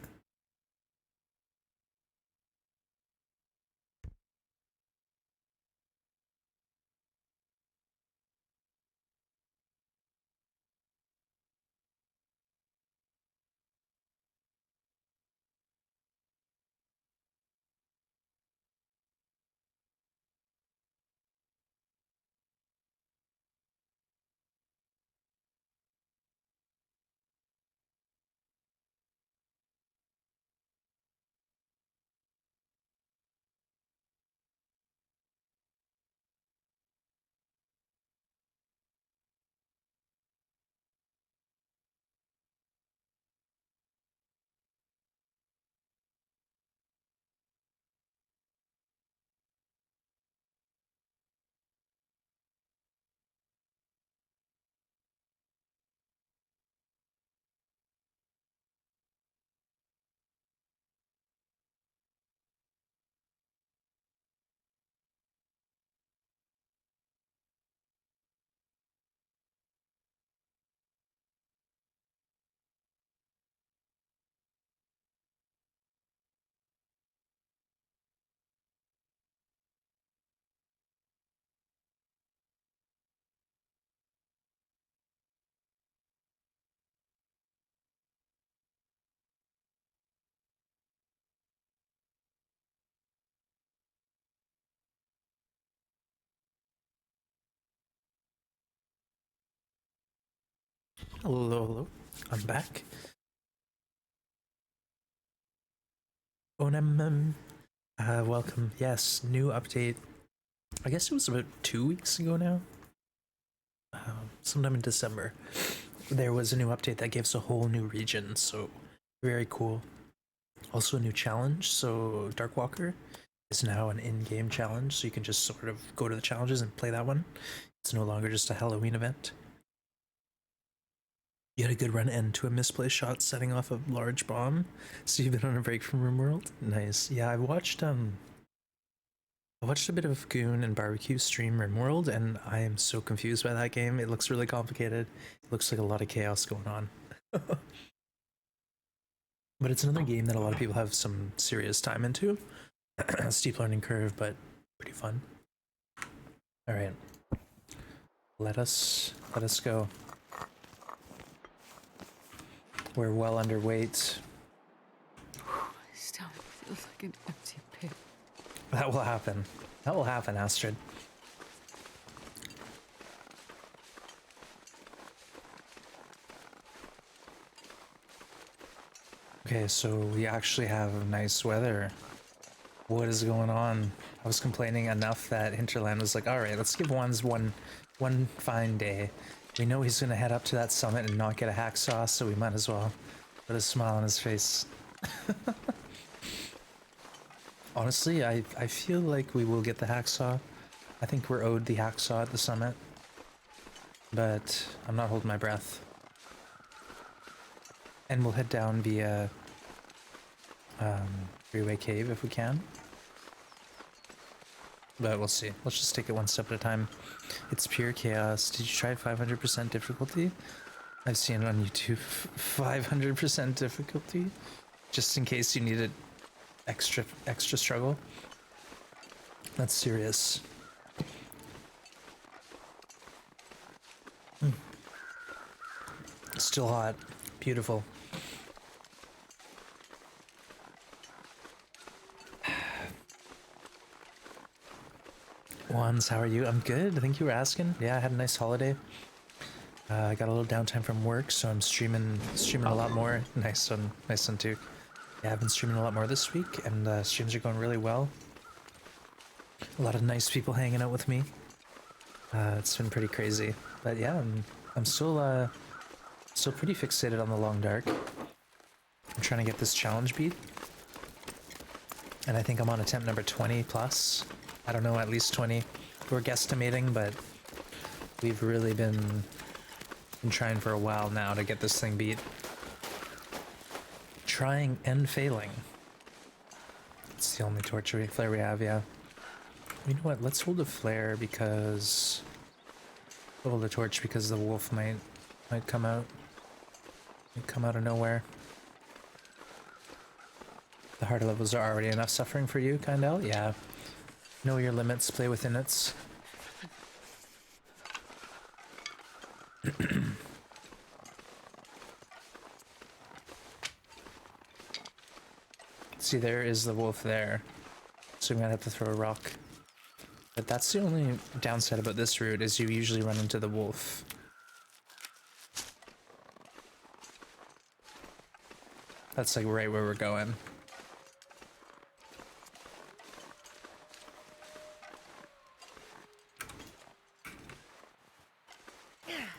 Hello, hello. I'm back. Onem, welcome. Yes, new update. I guess it was about 2 weeks ago now. Sometime in December. There was a new update that gives a whole new region, so very cool. Also a new challenge, so Darkwalker is now an in-game challenge, so you can just sort of go to the challenges and play that one. It's no longer just a Halloween event. You had a good run into a misplaced shot setting off a large bomb. So you've been on a break from RimWorld? Nice. Yeah, I watched a bit of Goon and Barbecue stream RimWorld, and I am so confused by that game. It looks really complicated. It looks like a lot of chaos going on. But it's another game that a lot of people have some serious time into. Steep learning curve, but pretty fun. All right, let us go. We're well underweight. My stomach feels like an empty pit. That will happen. That will happen, Astrid. Okay, so we actually have nice weather. What is going on? I was complaining enough that Hinterland was like, all right, let's give Wands one fine day. We know he's gonna head up to that summit and not get a hacksaw, so we might as well put a smile on his face. Honestly, I feel like we will get the hacksaw. I think we're owed the hacksaw at the summit. But I'm not holding my breath. And we'll head down via Freeway Cave if we can. But we'll see. Let's just take it one step at a time. It's pure chaos. Did you try 500% difficulty? I've seen it on YouTube. 500% difficulty? Just in case you needed extra struggle. That's serious. Still hot. Beautiful. Wands, how are you? I'm good. Thank you for asking. Yeah, I had a nice holiday. I got a little downtime from work, so I'm streaming a lot more. Nice one too. Yeah, I've been streaming a lot more this week, and streams are going really well. A lot of nice people hanging out with me. It's been pretty crazy, but yeah, I'm still pretty fixated on the long dark. I'm trying to get this challenge beat, and I think I'm on attempt number 20 plus. I don't know, at least 20. We're guesstimating, but we've really been trying for a while now to get this thing beat. Trying and failing. It's the only torch flare we have, yeah. You know what? Let's hold a flare because we'll hold a torch because the wolf might come out. Might come out of nowhere. The harder levels are already enough suffering for you, Kindle? Yeah. Know your limits, play within it. See, there is the wolf there. So we might have to throw a rock. But that's the only downside about this route, is you usually run into the wolf. That's like right where we're going.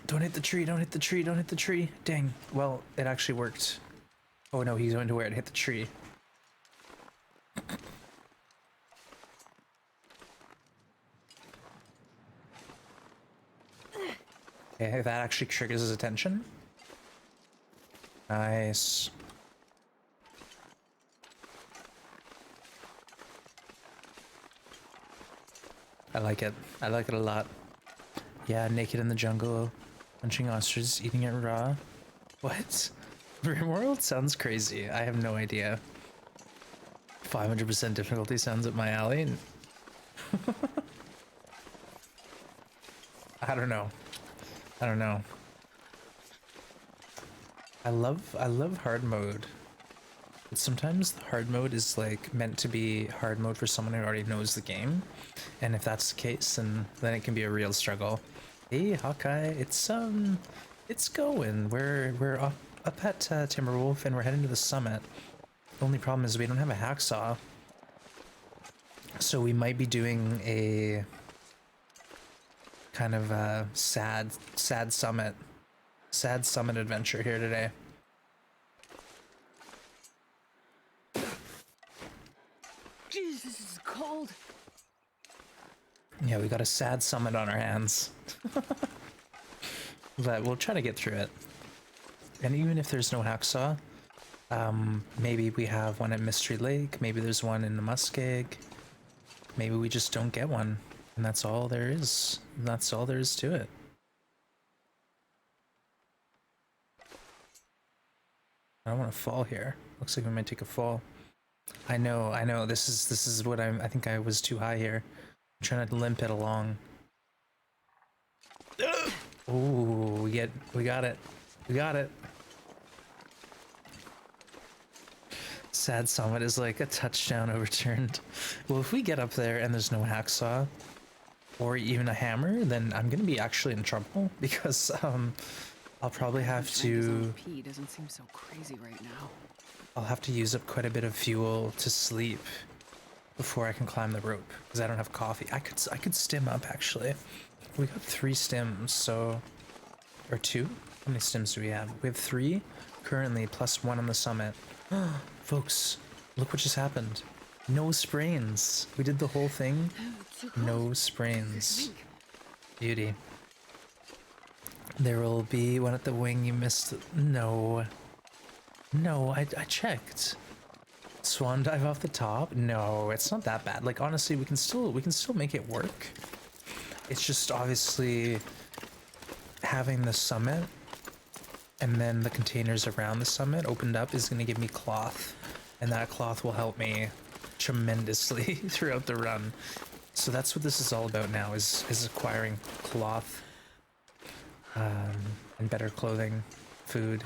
Don't hit the tree, don't hit the tree, don't hit the tree. Dang. Well, it actually worked. Oh no, he's going to where it hit the tree. Okay, that actually triggers his attention. Nice. I like it. I like it a lot. Yeah, naked in the jungle, punching ostriches, eating it raw. What? RimWorld sounds crazy. I have no idea. 500% difficulty sounds up my alley. I don't know. I don't know. I love hard mode. But sometimes the hard mode is like meant to be hard mode for someone who already knows the game. And if that's the case, then it can be a real struggle. Hey Hawkeye, it's going. We're up at Timberwolf and we're heading to the summit. The only problem is we don't have a hacksaw. So we might be doing a kind of a sad summit adventure here today. Jeez, this is cold. Yeah, we got a sad summit on our hands. But we'll try to get through it. And even if there's no hacksaw, maybe we have one at Mystery Lake, maybe there's one in the Muskeg, maybe we just don't get one, and that's all there is. That's all there is to it. I don't want to fall here. Looks like we might take a fall. I know. This is what I think I was too high here. I'm trying to limp it along. Ooh, we got it. We got it. Sad Summit is like a touchdown overturned. Well, if we get up there and there's no hacksaw or even a hammer, then I'm gonna be actually in trouble because I'll probably have to. P doesn't seem so crazy right now. I'll have to use up quite a bit of fuel to sleep before I can climb the rope because I don't have coffee. I could stim up actually. We got 3 stims, so or 2. How many stims do we have? We have 3 currently, plus 1 on the summit. Folks, look what just happened. No sprains. We did the whole thing. No sprains. Beauty. There will be one at the wing. You missed. No. No, I checked. Swan dive off the top? No, it's not that bad. Like honestly, we can still make it work. It's just obviously having the summit and then the containers around the summit opened up is going to give me cloth, and that cloth will help me tremendously throughout the run. So that's what this is all about now, is acquiring cloth and better clothing, food.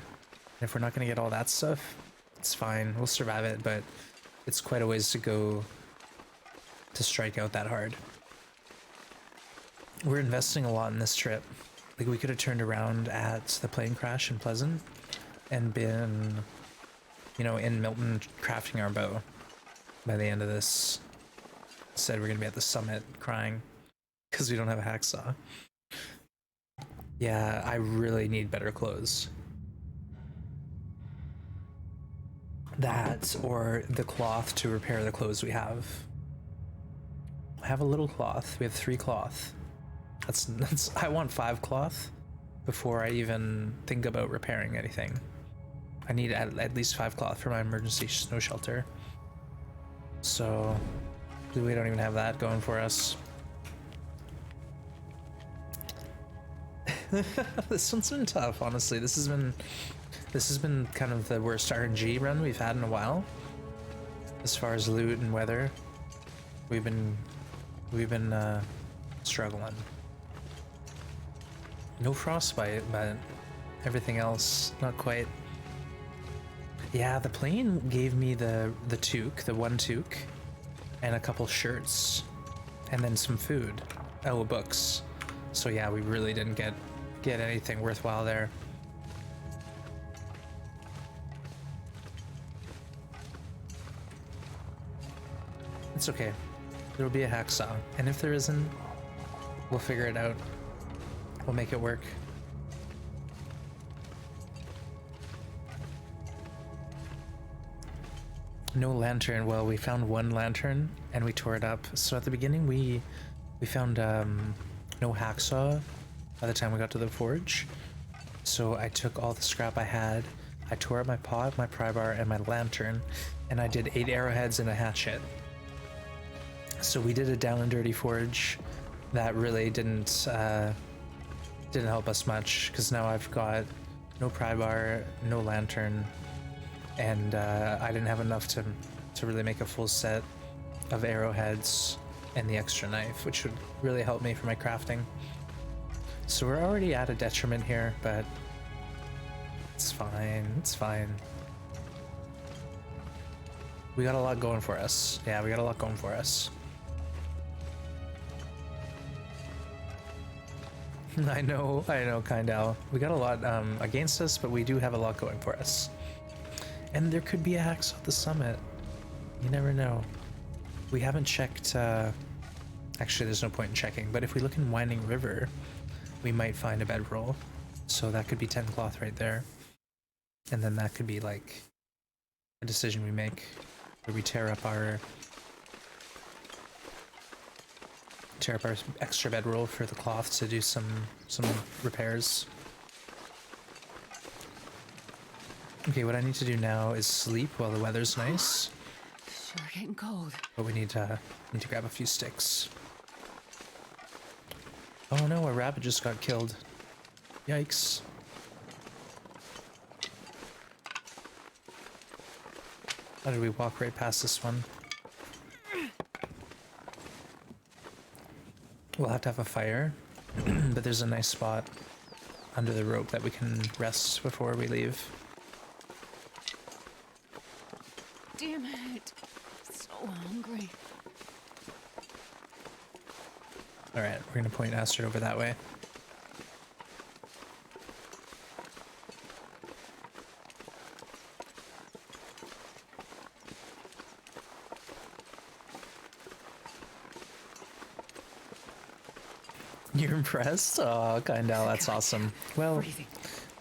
And if we're not going to get all that stuff, it's fine. We'll survive it, but it's quite a ways to go to strike out that hard. We're investing a lot in this trip. Like we could have turned around at the plane crash in Pleasant and been, you know, in Milton crafting our bow by the end of this. Said we're gonna be at the summit crying because we don't have a hacksaw. Yeah, I really need better clothes. That or the cloth to repair the clothes we have. I have a little cloth. We have 3 cloth. That's I want 5 cloth before I even think about repairing anything. I need at least 5 cloth for my emergency snow shelter. So we don't even have that going for us. This one's been tough, honestly. This has been kind of the worst RNG run we've had in a while. As far as loot and weather, we've been struggling. No frostbite, but everything else not quite. Yeah, the plane gave me the toque, the 1 toque, and a couple shirts, and then some food. Oh, books. So yeah, we really didn't get anything worthwhile there. It's okay. There'll be a hacksaw, and if there isn't, we'll figure it out. We'll make it work. No lantern. Well, we found 1 lantern and we tore it up. So at the beginning we found no hacksaw by the time we got to the forge. So I took all the scrap I had, I tore up my pot, my pry bar, and my lantern, and I did 8 arrowheads and a hatchet. So we did a down and dirty forge that really didn't help us much, because now I've got no pry bar, no lantern, and I didn't have enough to really make a full set of arrowheads and the extra knife, which would really help me for my crafting. So we're already at a detriment here, but it's fine, it's fine. We got a lot going for us. Yeah, we got a lot going for us. I know, Kindal. We got a lot against us, but we do have a lot going for us. And there could be a hacksaw at the summit. You never know. We haven't checked, actually there's no point in checking, but if we look in Winding River, we might find a bedroll. So that could be 10 cloth right there. And then that could be like a decision we make where we tear up our extra bedroll for the cloth to do some repairs. Okay, what I need to do now is sleep while the weather's nice. Sure getting cold. But we need to grab a few sticks. Oh no, a rabbit just got killed. Yikes. How did we walk right past this one? We'll have to have a fire, but there's a nice spot under the rope that we can rest before we leave. Damn it. So hungry. Alright, we're gonna point Astrid over that way. You're impressed? Oh, Kindle, that's awesome. Well, Freezing.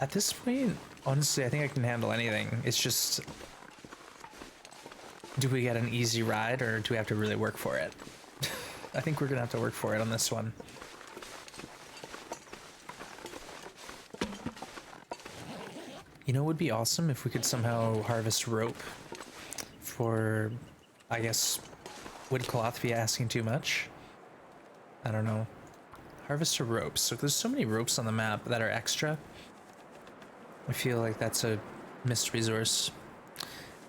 at this point, honestly, I think I can handle anything. It's just, do we get an easy ride or do we have to really work for it? I think we're gonna have to work for it on this one. You know, it would be awesome if we could somehow harvest rope for, I guess, would cloth be asking too much? I don't know. Harvest a rope. So there's so many ropes on the map that are extra. I feel like that's a missed resource.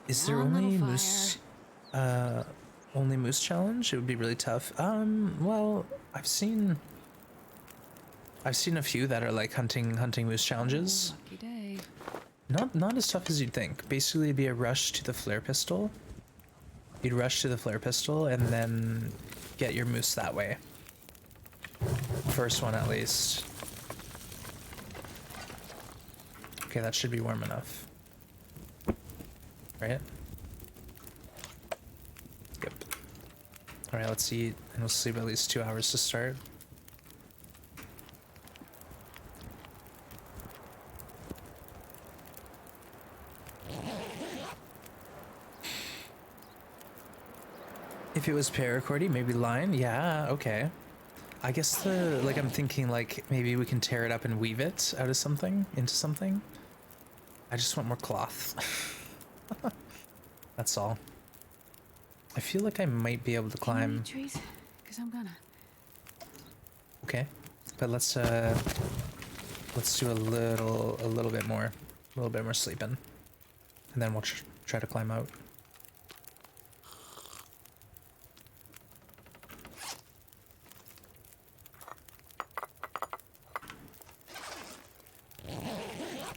Is there One only little moose? Only moose challenge? It would be really tough. Well, I've seen a few that are like hunting moose challenges. Lucky day. Not as tough as you'd think. Basically, it'd be a rush to the flare pistol. You'd rush to the flare pistol and then get your moose that way. First one at least. Okay, that should be warm enough. Right? Yep. Alright, let's eat and we'll sleep at least 2 hours to start. If it was paracordy, maybe line? Yeah, okay. I guess I'm thinking like maybe we can tear it up and weave it out of something, into something. I just want more cloth. That's all. I feel like I might be able to Can you climb. eat trees? Because I'm gonna. Okay, but let's do a little bit more sleeping, and then we'll try to climb out.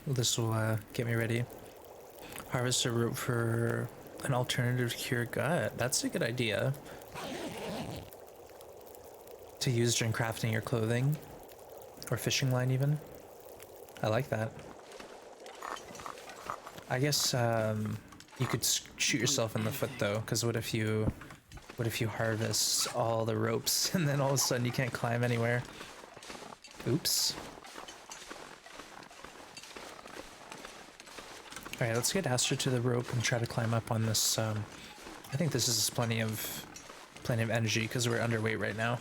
This will get me ready. Harvest a rope for an alternative to cure gut. That's a good idea. To use during crafting your clothing. Or fishing line even. I like that. I guess you could shoot yourself in the foot though, because what if you harvest all the ropes and then all of a sudden you can't climb anywhere? Oops. Alright, let's get Astrid to the rope and try to climb up on this. I think this is plenty of energy because we're underweight right now.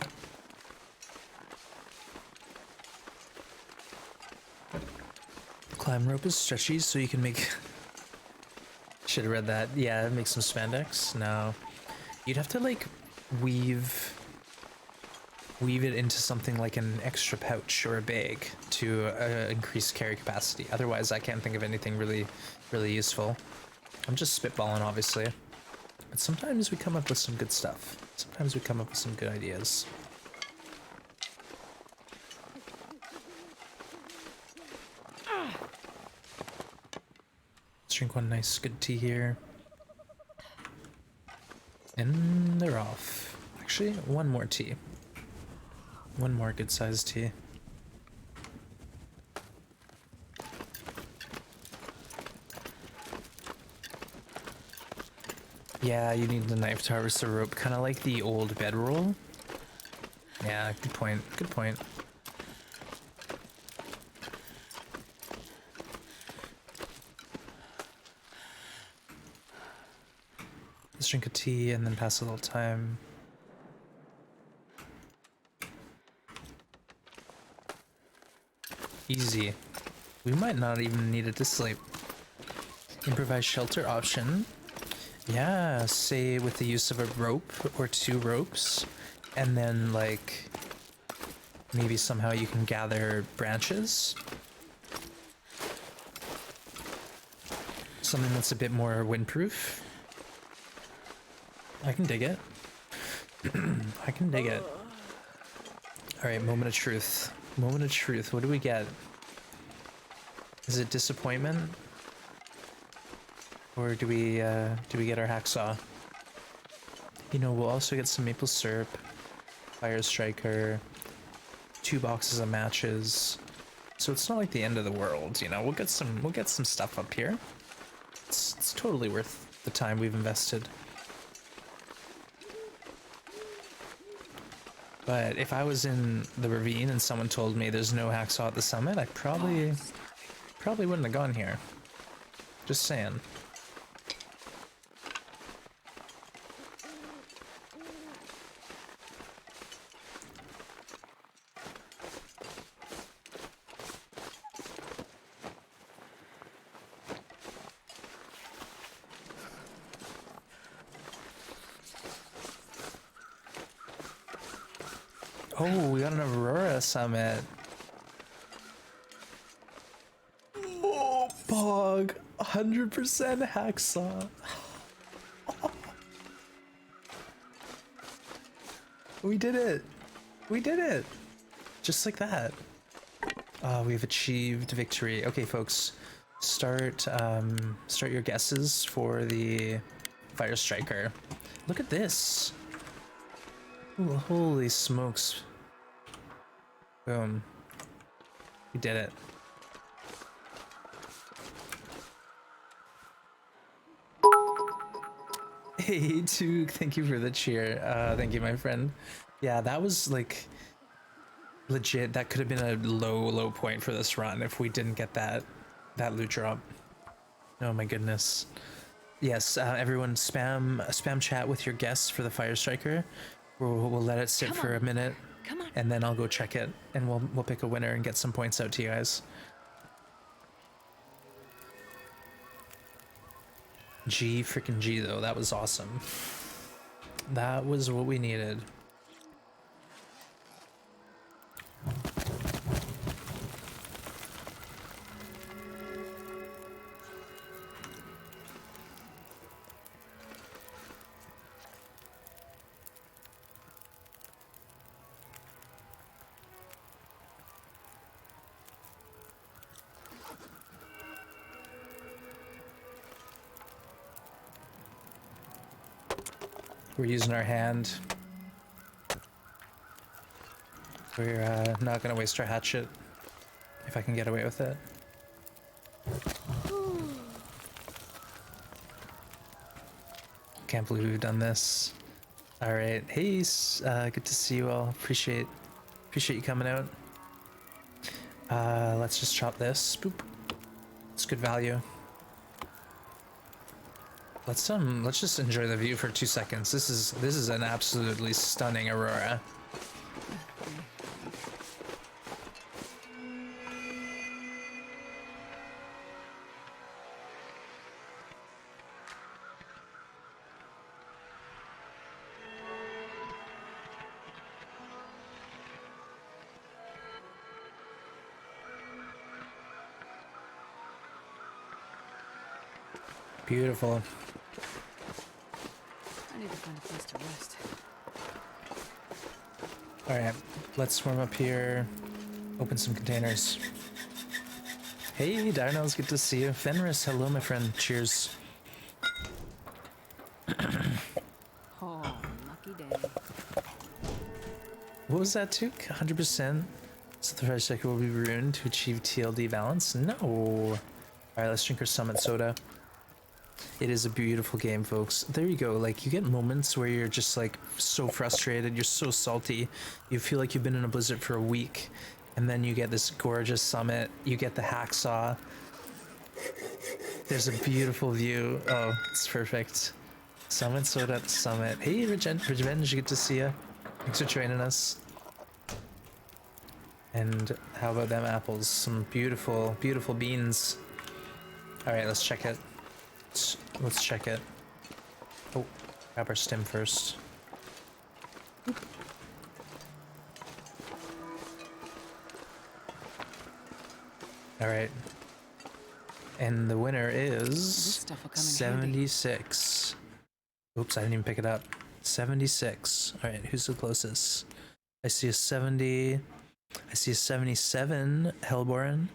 Climb rope is stretchy, so you can make... Should have read that. Yeah, make some spandex. No. You'd have to, like, weave it into something like an extra pouch or a bag to increase carry capacity. Otherwise, I can't think of anything really useful. I'm just spitballing, obviously. But sometimes we come up with some good stuff. Sometimes we come up with some good ideas. Let's drink one nice good tea here. And they're off. Actually, one more tea. One more good sized tea. Yeah, you need the knife to harvest the rope, kind of like the old bedroll. Yeah, good point. Good point. Let's drink a tea and then pass a little time. Easy. We might not even need it to sleep. Improvised shelter option. Yeah, say with the use of a rope or 2 ropes, and then like maybe somehow you can gather branches. Something that's a bit more windproof. I can dig it. I can dig it. Alright, moment of truth. Moment of truth. What do we get? Is it disappointment? Or do we get our hacksaw? You know, we'll also get some maple syrup, fire striker, 2 boxes of matches. So it's not like the end of the world, you know. We'll get some stuff up here. It's totally worth the time we've invested. But if I was in the ravine and someone told me there's no hacksaw at the summit, I probably wouldn't have gone here. Just saying. Oh, we got an Aurora summit. Oh, Bog. 100% hacksaw. We did it. We did it. Just like that. We've achieved victory. Okay, folks. Start your guesses for the fire striker. Look at this. Ooh, holy smokes. Boom. We did it. Hey, Toog, thank you for the cheer. Thank you, my friend. Yeah, that was like legit. That could have been a low point for this run if we didn't get that loot drop. Oh my goodness. Yes, everyone spam chat with your guests for the fire striker. We'll let it sit for a minute. Come on. And then I'll go check it, and we'll pick a winner and get some points out to you guys. G freaking G though, that was awesome. That was what we needed. We're using our hand. We're not gonna waste our hatchet if I can get away with it. Can't believe we've done this. All right, hey, good to see you all. Appreciate you coming out. Let's just chop this. Boop. It's good value. Let's just enjoy the view for 2 seconds. This is an absolutely stunning aurora. Beautiful. I need to find a place to rest. Alright, let's warm up here. Open some containers. Hey, Darnell's good to see you. Fenris, hello, my friend. Cheers. Oh, lucky day. What was that, Took? 100%. So the fire cycle will be ruined to achieve TLD balance? No. Alright, let's drink our summit soda. It is a beautiful game, folks. There you go. Like, you get moments where you're just like so frustrated, you're so salty, you feel like you've been in a blizzard for a week, and then you get this gorgeous summit, you get the hacksaw. There's a beautiful view. Oh, it's perfect. Summit soda at the summit. Hey, Revenge, good to see you. Thanks for joining us. And how about them apples? Some beautiful, beautiful beans. All right, let's check it. Let's check it. Oh, grab our stim first. All right. And the winner is stuff will come in handy. 76. Oops, I didn't even pick it up. 76. All right, who's the closest? I see a 70. I see a 77, Hellborn.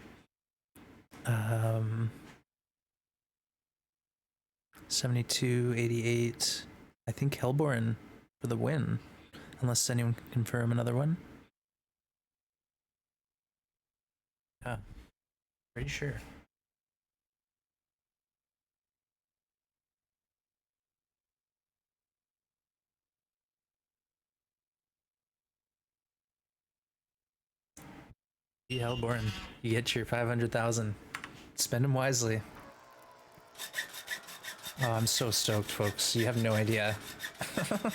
72, 88. I think Hellborn for the win. Unless anyone can confirm another one. Yeah, pretty sure. Hellborn, you get your 500,000. Spend them wisely. Oh, I'm so stoked, folks. You have no idea.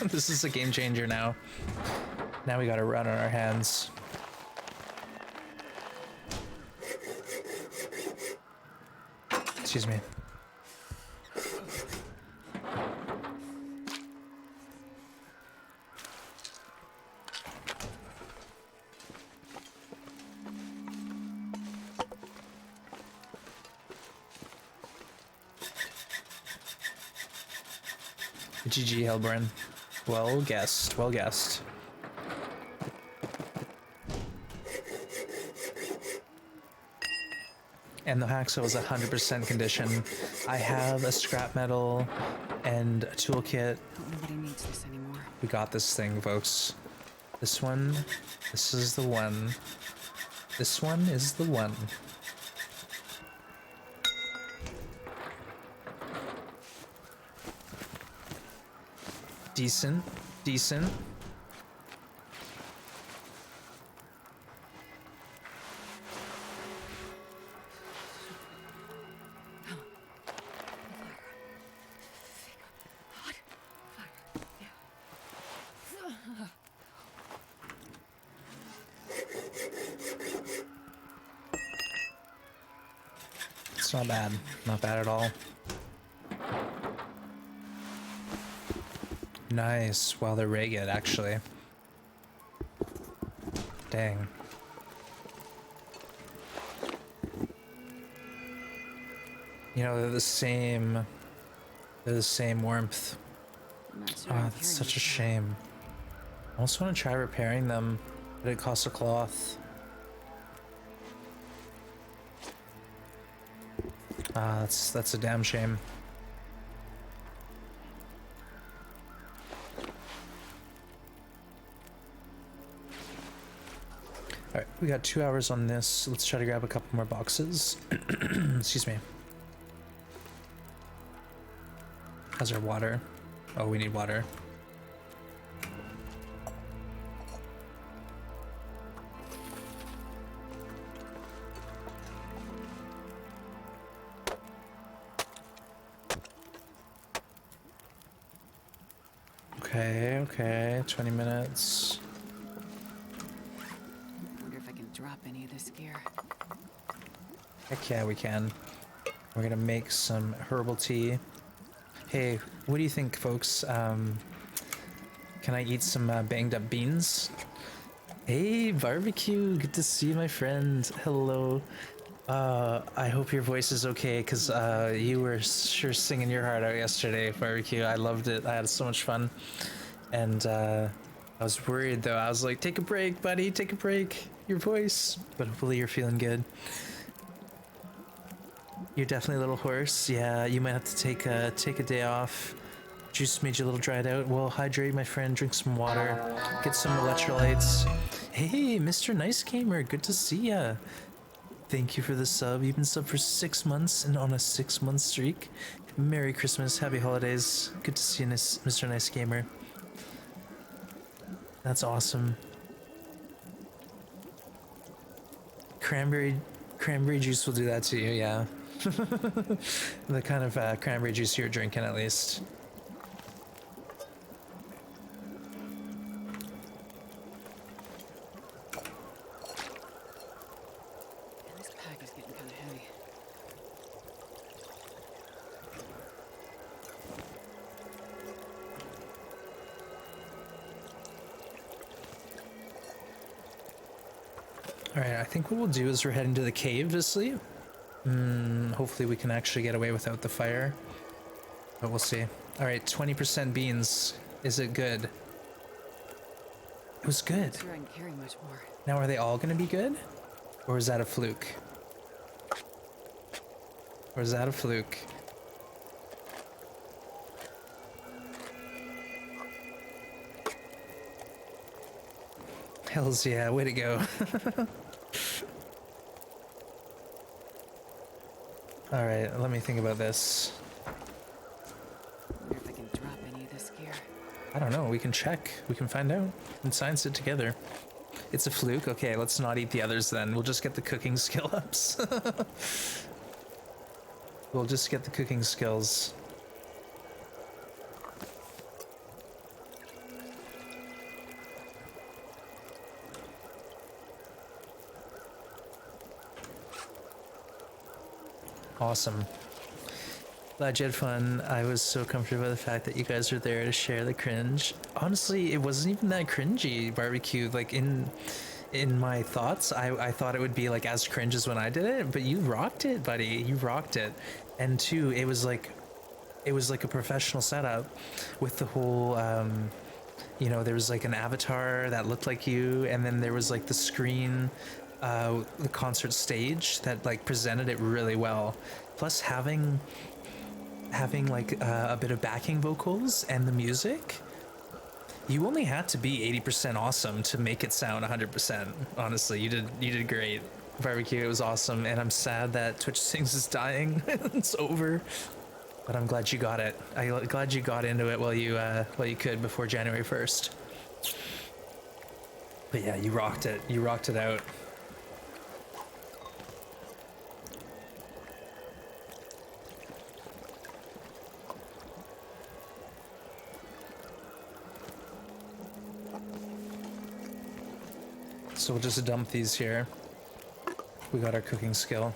This is a game changer now. Now we got a run on our hands. Excuse me. GG, Hellborn. Well guessed, well guessed. And the hacksaw is 100% condition. I have a scrap metal and a toolkit. Nobody needs this anymore. We got this thing, folks. This one, this is the one. This one is the one. Decent, decent. It's not bad. Not bad at all. Nice. Well, they're ragged, actually. Dang. You know, they're the same. They're the same warmth. I'm not sure Oh, I'm that's hearing such a you. shame. I also want to try repairing them, but it costs a cloth. Ah, that's a damn shame. Alright, we got 2 hours on this. Let's try to grab a couple more boxes. Excuse me. How's our water? Oh, we need water. Okay, 20 minutes. Wonder if I can drop any of this gear. Heck yeah, we can. We're gonna make some herbal tea. Hey, what do you think, folks? Can I eat some banged up beans? Hey, barbecue, good to see you, my friend. Hello. I hope your voice is okay, because you were sure singing your heart out yesterday, barbecue. I loved it. I had so much fun. And I was worried, though. I was like, take a break, buddy, take a break. Your voice. But hopefully you're feeling good. You're definitely a little hoarse. Yeah, you might have to take a day off. Juice made you a little dried out. Well, hydrate, my friend. Drink some water. Get some electrolytes. Hey, Mr. Nice Gamer. Good to see ya. Thank you for the sub. You've been sub for 6 months and on a 6-month streak. Merry Christmas. Happy holidays. Good to see you, Mr. Nice Gamer. That's awesome. Cranberry juice will do that to you, yeah. The kind of cranberry juice you're drinking, at least. This pack is getting kind of heavy. All right, I think what we'll do is we're heading to the cave to sleep. Hopefully we can actually get away without the fire, but we'll see. All right, 20% beans. Is it good? It was good. Sure, I can carry much more. Now, are they all going to be good? Or is that a fluke? Or is that a fluke? Hells yeah, way to go. Alright, let me think about this. Wonder if I can drop any of this gear. I don't know, we can check. We can find out. And science it together. It's a fluke? Okay, let's not eat the others then. We'll just get the cooking skill ups. We'll just get the cooking skills. Awesome. Glad you had fun. I was so comforted by the fact that you guys were there to share the cringe. Honestly, it wasn't even that cringy, barbecue. Like in my thoughts, I thought it would be like as cringe as when I did it, but you rocked it, buddy. You rocked it. And two, it was like a professional setup with the whole you know, there was like an avatar that looked like you, and then there was like the screen, the concert stage that like presented it really well. Plus having like a bit of backing vocals and the music, you only had to be 80% awesome to make it sound 100%. Honestly, you did great. Barbecue, it was awesome, and I'm sad that Twitch Sings is dying. It's over. But I'm glad you got it. I'm glad you got into it while you could before January 1st. But yeah, you rocked it. You rocked it out. So we'll just dump these here. We got our cooking skill.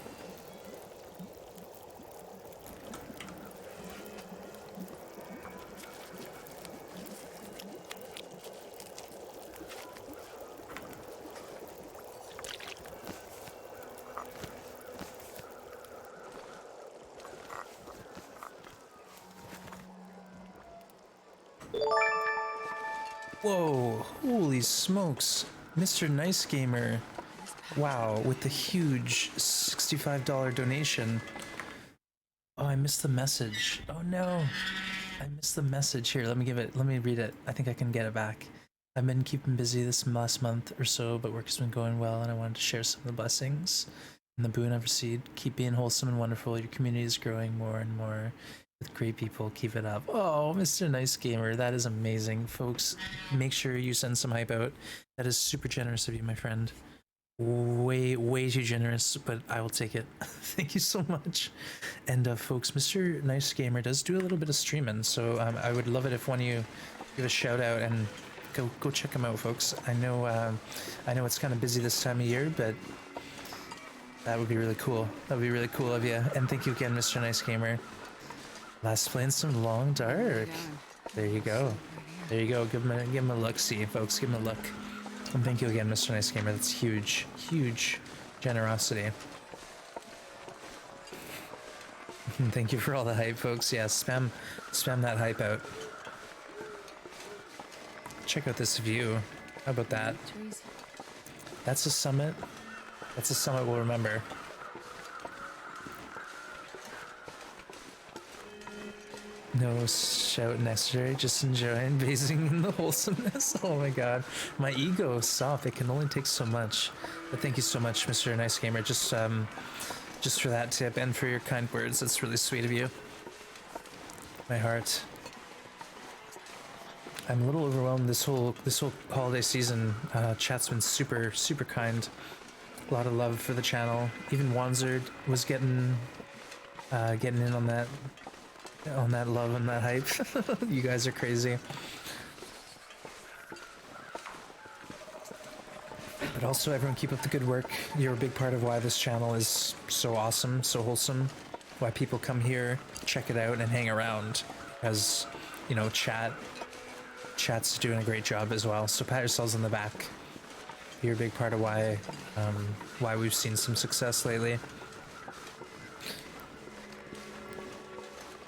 Whoa, holy smokes. Mr. Nice Gamer. Wow, with the huge $65 donation. Oh, I missed the message. Oh no. I missed the message. Here, let me read it. I think I can get it back. I've been keeping busy this last month or so, but work has been going well, and I wanted to share some of the blessings and the boon I've received. Keep being wholesome and wonderful. Your community is growing more and more with great people. Keep it up. Oh, Mr. Nice Gamer, that is amazing. Folks, make sure you send some hype out. That is super generous of you, my friend. Way too generous, but I will take it. Thank you so much. And folks, Mr. Nice Gamer does do a little bit of streaming, so I would love it if one of you give a shout out and go check him out, folks. I know it's kind of busy this time of year, but that would be really cool. That would be really cool of you. And thank you again, Mr. Nice Gamer. Last playing some Long Dark. There you go. There you go. Give him a look. See, folks, give him a look. And thank you again, Mr. Nice Gamer. That's huge generosity. And thank you for all the hype, folks. Yeah, spam that hype out. Check out this view. How about that? That's a summit. That's a summit we'll remember. No shout necessary, just enjoying basing in the wholesomeness. Oh my god. My ego is soft, it can only take so much. But thank you so much, Mr. Nice Gamer, just for that tip and for your kind words. That's really sweet of you. My heart. I'm a little overwhelmed this whole holiday season. Chat's been super kind. A lot of love for the channel. Even Wanzard was getting in on that love and that hype. You guys are crazy. But also, everyone, keep up the good work. You're a big part of why this channel is so awesome, so wholesome. Why people come here, check it out, and hang around. Because, you know, chat's doing a great job as well. So pat yourselves on the back. You're a big part of why we've seen some success lately.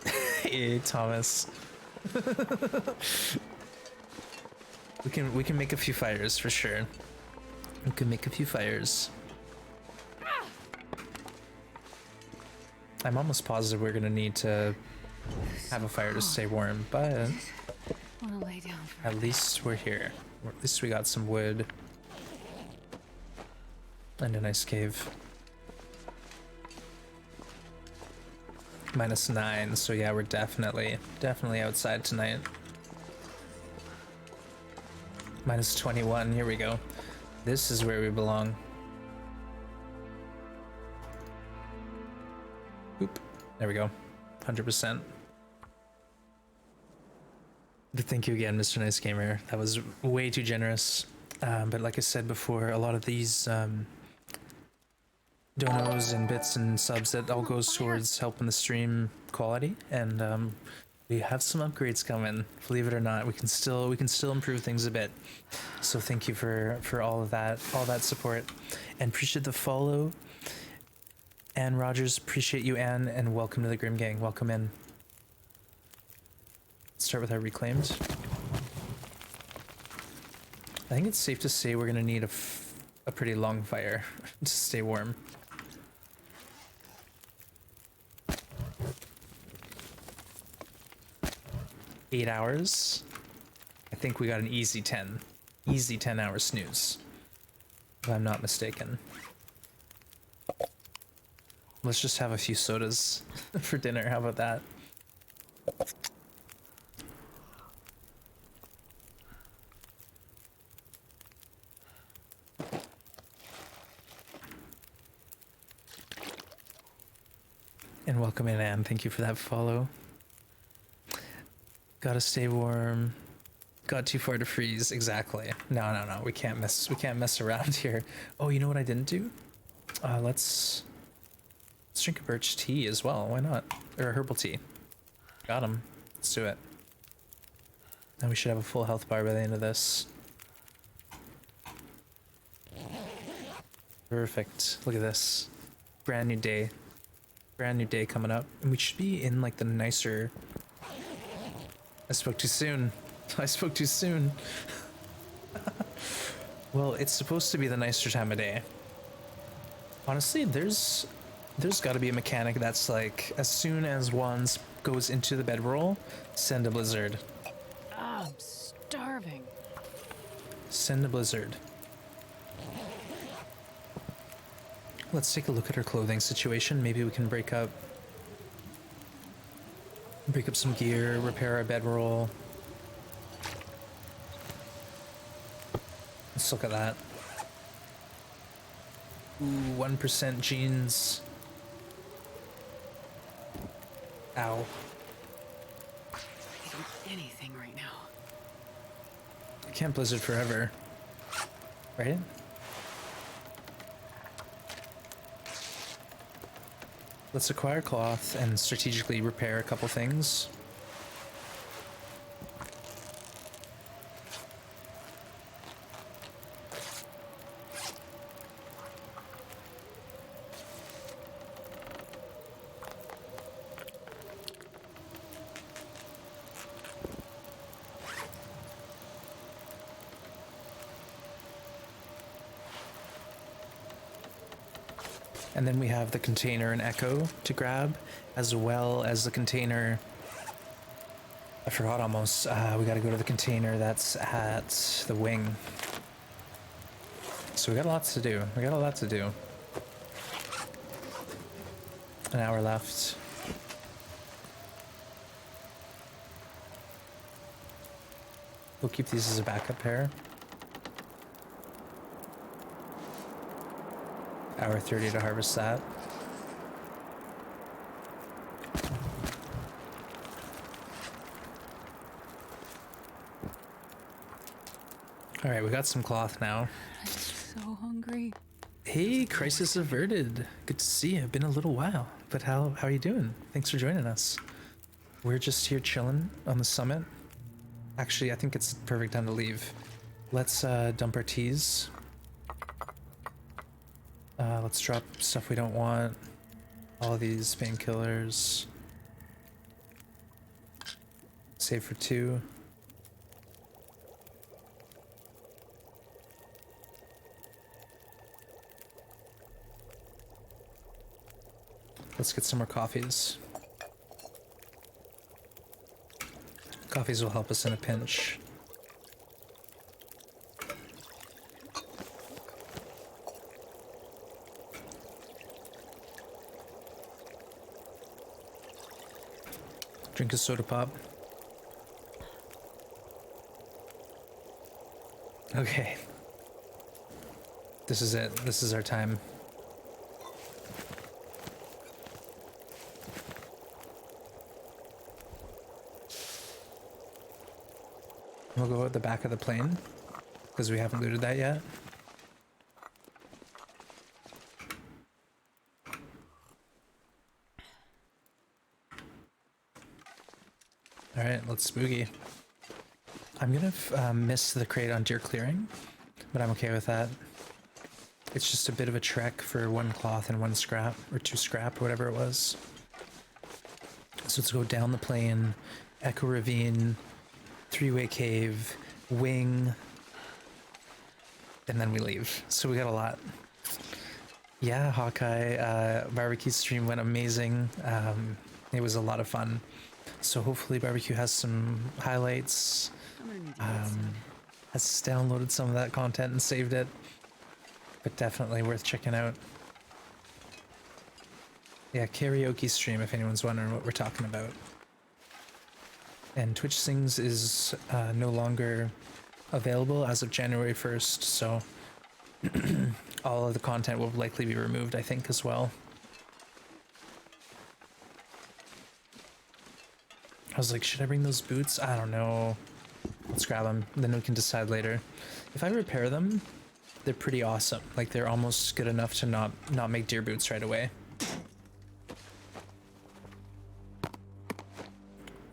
Hey, Thomas. We can make a few fires for sure. We can make a few fires. I'm almost positive we're gonna need to have a fire to stay warm, but Wanna lay down for at least we're here. Or at least we got some wood and a nice cave. -9, so yeah, we're definitely outside tonight. -21, here we go. This is where we belong. Oop, there we go, 100%. But thank you again, Mr. Nice Gamer. That was way too generous. But like I said before, a lot of these donos and bits and subs, that all goes towards helping the stream quality, and we have some upgrades coming. Believe it or not, we can still improve things a bit. So thank you for all of that support, and appreciate the follow. Anne Rogers, appreciate you, Anne, and welcome to the Grim Gang. Welcome in. Let's start with our reclaimed. I think it's safe to say we're gonna need a pretty long fire to stay warm. Eight hours. I think we got an easy 10. Easy 10-hour snooze, if I'm not mistaken. Let's just have a few sodas for dinner. How about that? And welcome in, Anne. Thank you for that follow. Gotta stay warm. Got too far to freeze. Exactly. No. We can't mess around here. Oh, you know what I didn't do? Let's drink a birch tea as well. Why not? Or a herbal tea. Got him. Let's do it. Now we should have a full health bar by the end of this. Perfect. Look at this. Brand new day. Brand new day coming up. And we should be in like the nicer... I spoke too soon. I spoke too soon. Well, it's supposed to be the nicer time of day. Honestly, there's got to be a mechanic that's like, as soon as one goes into the bedroll, send a blizzard. I'm starving. Send a blizzard. Let's take a look at our clothing situation. Maybe we can break up some gear, repair our bedroll. Let's look at that. Ooh, 1% jeans. Ow. I can do anything right now. I can't blizzard forever. Right? Let's acquire cloth and strategically repair a couple things. And then we have the container and echo to grab, as well as the container. I forgot almost. We got to go to the container that's at the wing. So we got lots to do. We got a lot to do. An hour left. We'll keep these as a backup pair. Hour 30 to harvest that. All right, we got some cloth now. I'm so hungry. Hey, crisis averted. Good to see you. Been a little while, but how are you doing? Thanks for joining us. We're just here chilling on the summit. Actually, I think it's the perfect time to leave. Let's dump our teas. Let's drop stuff we don't want. All of these painkillers. Save for 2. Let's get some more coffees. Coffees will help us in a pinch. Drink a soda pop. Okay. This is it. This is our time. We'll go at the back of the plane because we haven't looted that yet. All right, let's spooky. I'm gonna miss the crate on deer clearing, but I'm okay with that. It's just a bit of a trek for 1 cloth and 1 scrap, or 2 scrap, or whatever it was. So let's go down the plane, Echo Ravine, 3-way cave, wing, and then we leave. So we got a lot. Yeah, Hawkeye, barbecue stream went amazing. It was a lot of fun. So hopefully barbecue has some highlights, has downloaded some of that content and saved it, but definitely worth checking out. Yeah, karaoke stream if anyone's wondering what we're talking about. And Twitch Sings is no longer available as of January 1st, so all of the content will likely be removed, I think, as well. I was like, should I bring those boots? I don't know. Let's grab them, then we can decide later. If I repair them, they're pretty awesome. Like, they're almost good enough to not make deer boots right away.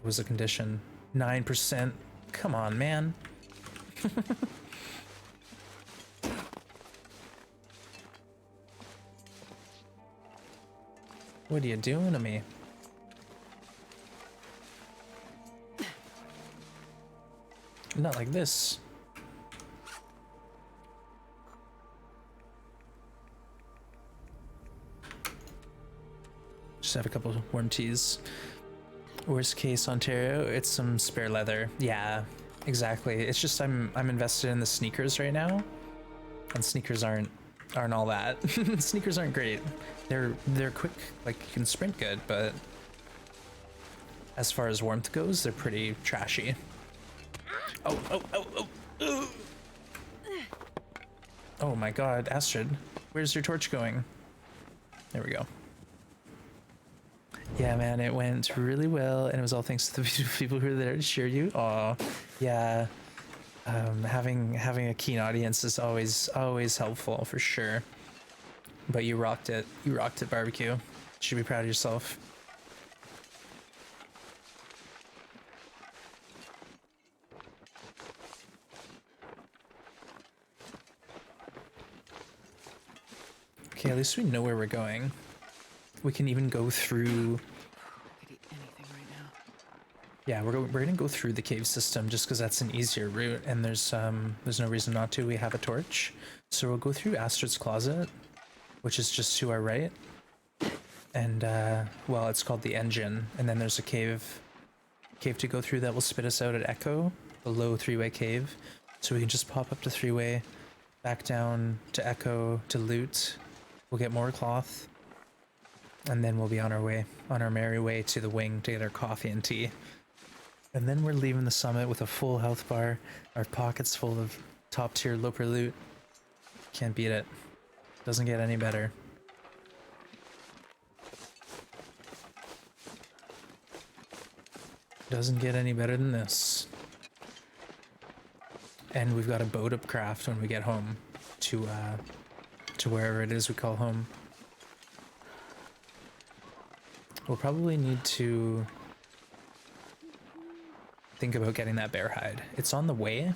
What was the condition? 9%. Come on, man. What are you doing to me? Not like this. Just have a couple warm teas. Worst case, Ontario, it's some spare leather. Yeah, exactly. It's just I'm invested in the sneakers right now, and sneakers aren't all that. Sneakers aren't great. They're quick, like you can sprint good, but as far as warmth goes, they're pretty trashy. Oh. Oh my god, Astrid, where's your torch going? There we go. Yeah, man, it went really well, and it was all thanks to the beautiful people who were there to cheer you. Aw, yeah. Having a keen audience is always helpful for sure. But you rocked it. You rocked it, barbecue. You should be proud of yourself. Okay, at least we know where we're going. We can even go through. I could eat anything right now. Yeah, we're gonna go through the cave system just because that's an easier route, and there's no reason not to. We have a torch, so we'll go through Astrid's closet, which is just to our right, and well, it's called the engine, and then there's a cave to go through that will spit us out at Echo, the low 3-way cave, so we can just pop up to 3-way, back down to Echo to loot. We'll get more cloth, and then we'll be on our merry way to the wing to get our coffee and tea. And then we're leaving the summit with a full health bar, our pockets full of top tier Loper loot. Can't beat it. Doesn't get any better. Doesn't get any better than this. And we've got a boat up craft when we get home to wherever it is we call home. We'll probably need to think about getting that bear hide. It's on the way,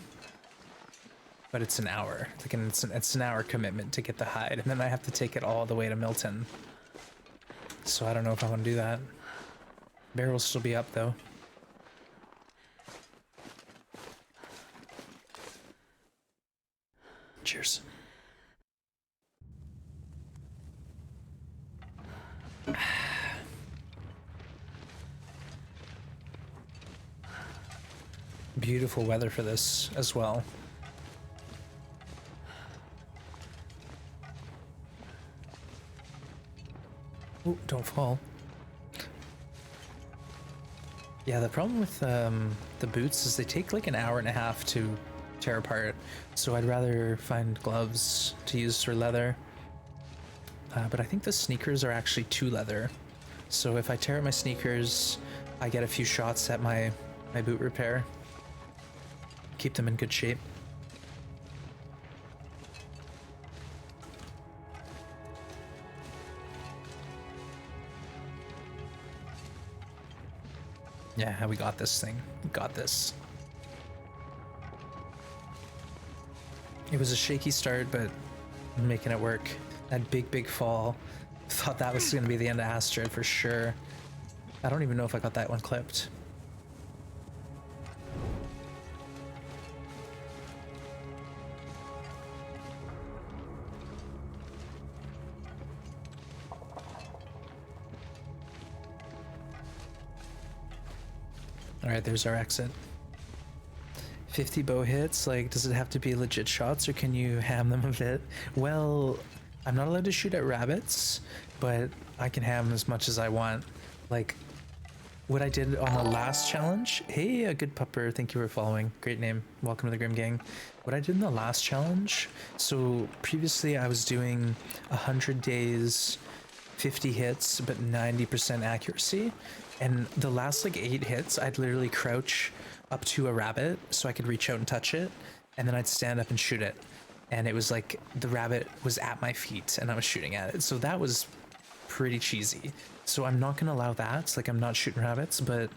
but it's an hour. Like, and it's an hour commitment to get the hide, and then I have to take it all the way to Milton. So I don't know if I want to do that. Bear will still be up though. Cheers. Beautiful weather for this as well. Ooh, don't fall. Yeah, the problem with the boots is they take like an hour and a half to tear apart, so I'd rather find gloves to use for leather. But I think the sneakers are actually 2 leather, so if I tear up my sneakers, I get a few shots at my boot repair. Keep them in good shape. Yeah, we got this thing. We got this. It was a shaky start, but I'm making it work. That big fall. Thought that was going to be the end of Astrid for sure. I don't even know if I got that one clipped. Alright, there's our exit. 50 bow hits, like, does it have to be legit shots or can you ham them a bit? Well, I'm not allowed to shoot at rabbits, but I can ham as much as I want. Like, what I did on the last challenge, hey, a good pupper, thank you for following, great name, welcome to the Grim Gang. What I did in the last challenge, so previously I was doing 100 days, 50 hits, but 90% accuracy. And the last like 8 hits, I'd literally crouch up to a rabbit so I could reach out and touch it, and then I'd stand up and shoot it. And it was like the rabbit was at my feet and I was shooting at it. So that was pretty cheesy. So I'm not gonna allow that. Like, I'm not shooting rabbits, but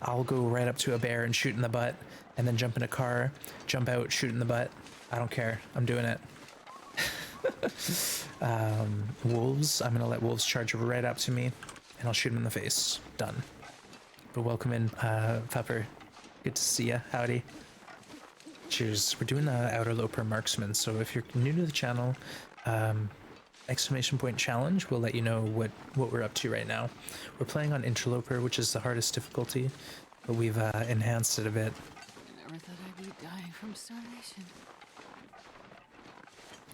I'll go right up to a bear and shoot in the butt, and then jump in a car, jump out, shoot in the butt. I don't care. I'm doing it. Wolves, I'm gonna let wolves charge right up to me and I'll shoot him in the face. Done. But welcome in, Pepper. Good to see ya. Howdy. Cheers. We're doing the Outerloper Marksman, so if you're new to the channel, exclamation point challenge will let you know what we're up to right now. We're playing on Interloper, which is the hardest difficulty, but we've enhanced it a bit. I never thought I'd be dying from starvation.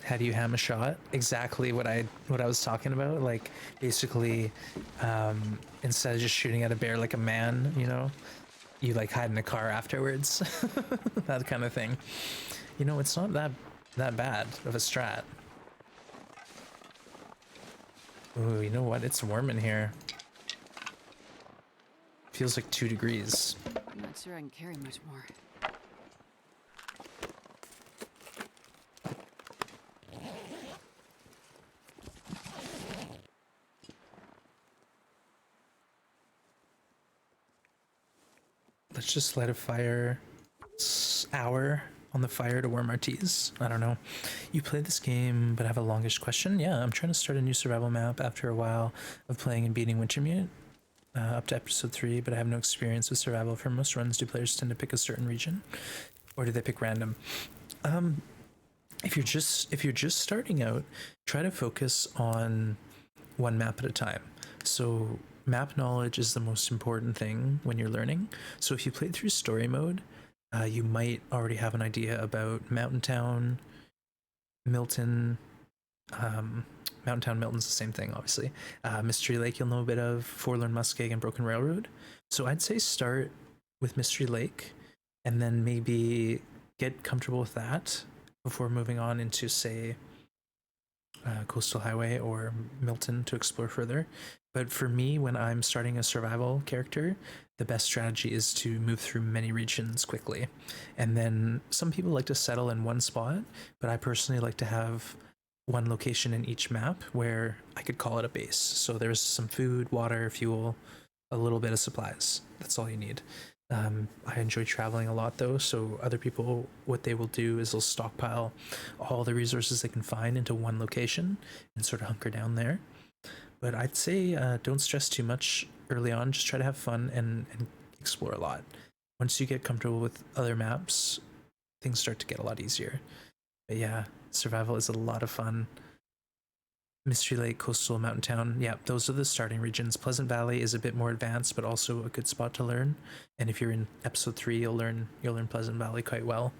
How do you ham a shot? Exactly what I was talking about. Like, basically, instead of just shooting at a bear like a man, you know, you like hide in a car afterwards. That kind of thing. You know, it's not that bad of a strat. Ooh, you know what? It's warm in here. Feels like 2 degrees. I'm not sure I can carry much more. Let's just light a fire. Hour on the fire to warm our teas. I don't know. You played this game, but have a longish question? Yeah, I'm trying to start a new survival map after a while of playing and beating Wintermute. Up to episode 3, but I have no experience with survival. For most runs, do players tend to pick a certain region? Or do they pick random? If you're just starting out, try to focus on one map at a time. So map knowledge is the most important thing when you're learning. So if you played through story mode, you might already have an idea about Mountain Town, Milton. Mountain Town, Milton's the same thing, obviously. Mystery Lake, you'll know a bit of. Forlorn Muskeg and Broken Railroad. So I'd say start with Mystery Lake, and then maybe get comfortable with that before moving on into, say, Coastal Highway or Milton to explore further. But for me, when I'm starting a survival character, the best strategy is to move through many regions quickly. And then some people like to settle in one spot, but I personally like to have one location in each map where I could call it a base. So there's some food, water, fuel, a little bit of supplies. That's all you need. I enjoy traveling a lot though, so other people, what they will do is they'll stockpile all the resources they can find into one location and sort of hunker down there. But I'd say don't stress too much early on, just try to have fun and explore a lot. Once you get comfortable with other maps, things start to get a lot easier. But yeah, survival is a lot of fun. Mystery Lake, Coastal, Mountain Town. Yeah, those are the starting regions. Pleasant Valley is a bit more advanced, but also a good spot to learn. And if you're in episode 3, you'll learn Pleasant Valley quite well.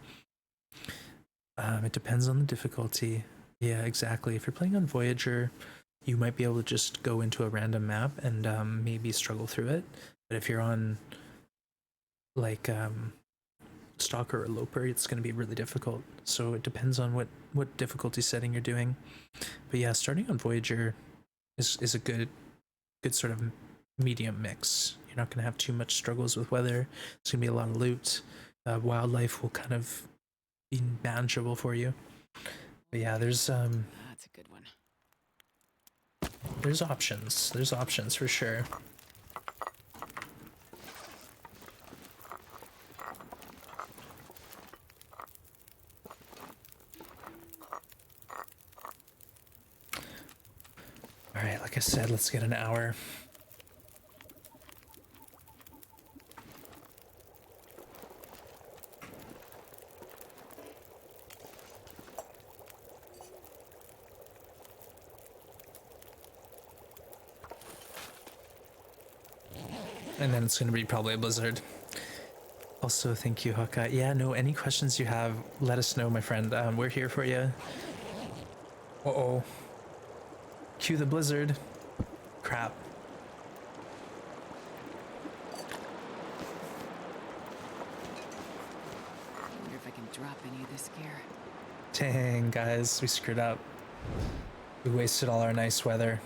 It depends on the difficulty. Yeah, exactly. If you're playing on Voyager, you might be able to just go into a random map and maybe struggle through it. But if you're on like Stalker or Loper, it's going to be really difficult. So it depends on what difficulty setting you're doing. But yeah, starting on Voyager is a good sort of medium mix. You're not going to have too much struggles with weather. There's going to be a lot of loot. Wildlife will kind of be manageable for you. But yeah, there's That's a good one. there's options. There's options for sure. All right, like I said, let's get an hour. And then it's going to be probably a blizzard. Also, thank you, Hawkeye. Yeah, no, any questions you have, let us know, my friend. We're here for you. Uh-oh. Cue the blizzard. Crap. I wonder if I can drop any of this gear. Dang, guys, we screwed up. We wasted all our nice weather.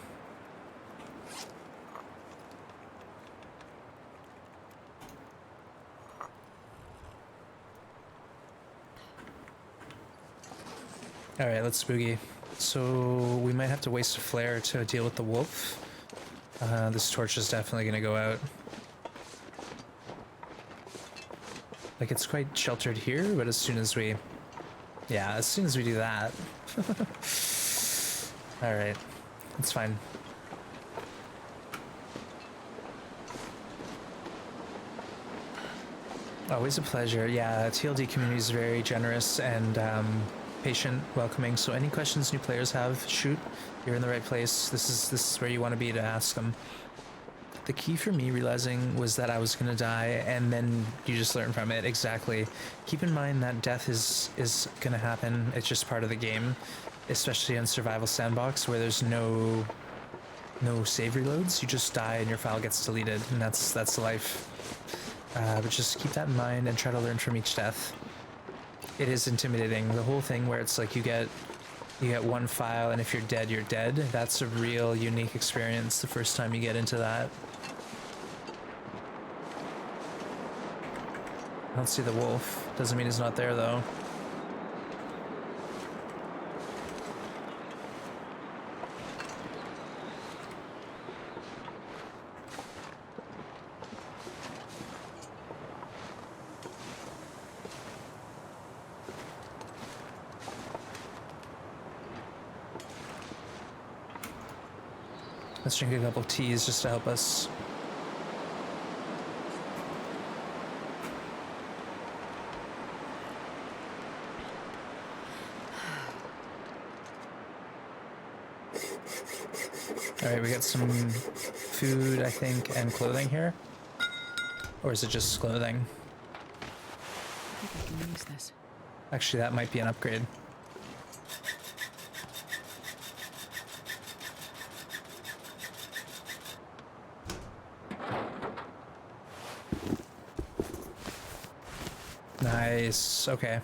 All right, let's boogie. So we might have to waste a flare to deal with the wolf. This torch is definitely gonna go out. Like, it's quite sheltered here, but as soon as we do that. All right, it's fine. Always a pleasure. Yeah, TLD community is very generous and patient, welcoming. So any questions new players have, shoot. You're in the right place. This is where you want to be to ask them. The key for me realizing was that I was gonna die, and then you just learn from it. Exactly. Keep in mind that death is gonna happen. It's just part of the game, especially in survival sandbox where there's no save reloads. You just die and your file gets deleted, and that's life. But just keep that in mind and try to learn from each death. It is intimidating. The whole thing where it's like you get one file, and if you're dead, you're dead. That's a real unique experience the first time you get into that. I don't see the wolf. Doesn't mean he's not there though. Let's drink a couple of teas just to help us. All right, we got some food, I think, and clothing here. Or is it just clothing? I think I can use this. Actually, that might be an upgrade. Nice. Okay.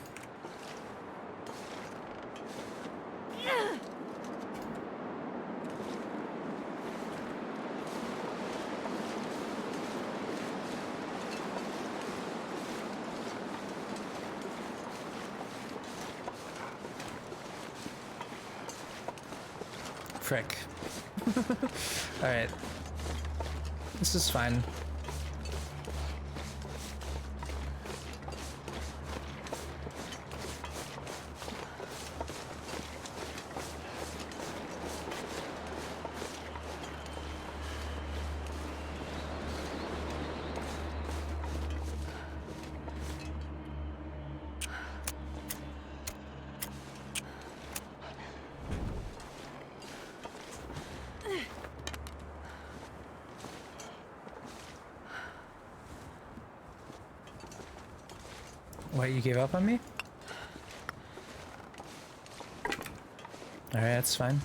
Frick. All right. This is fine. What, you gave up on me? Alright, that's fine.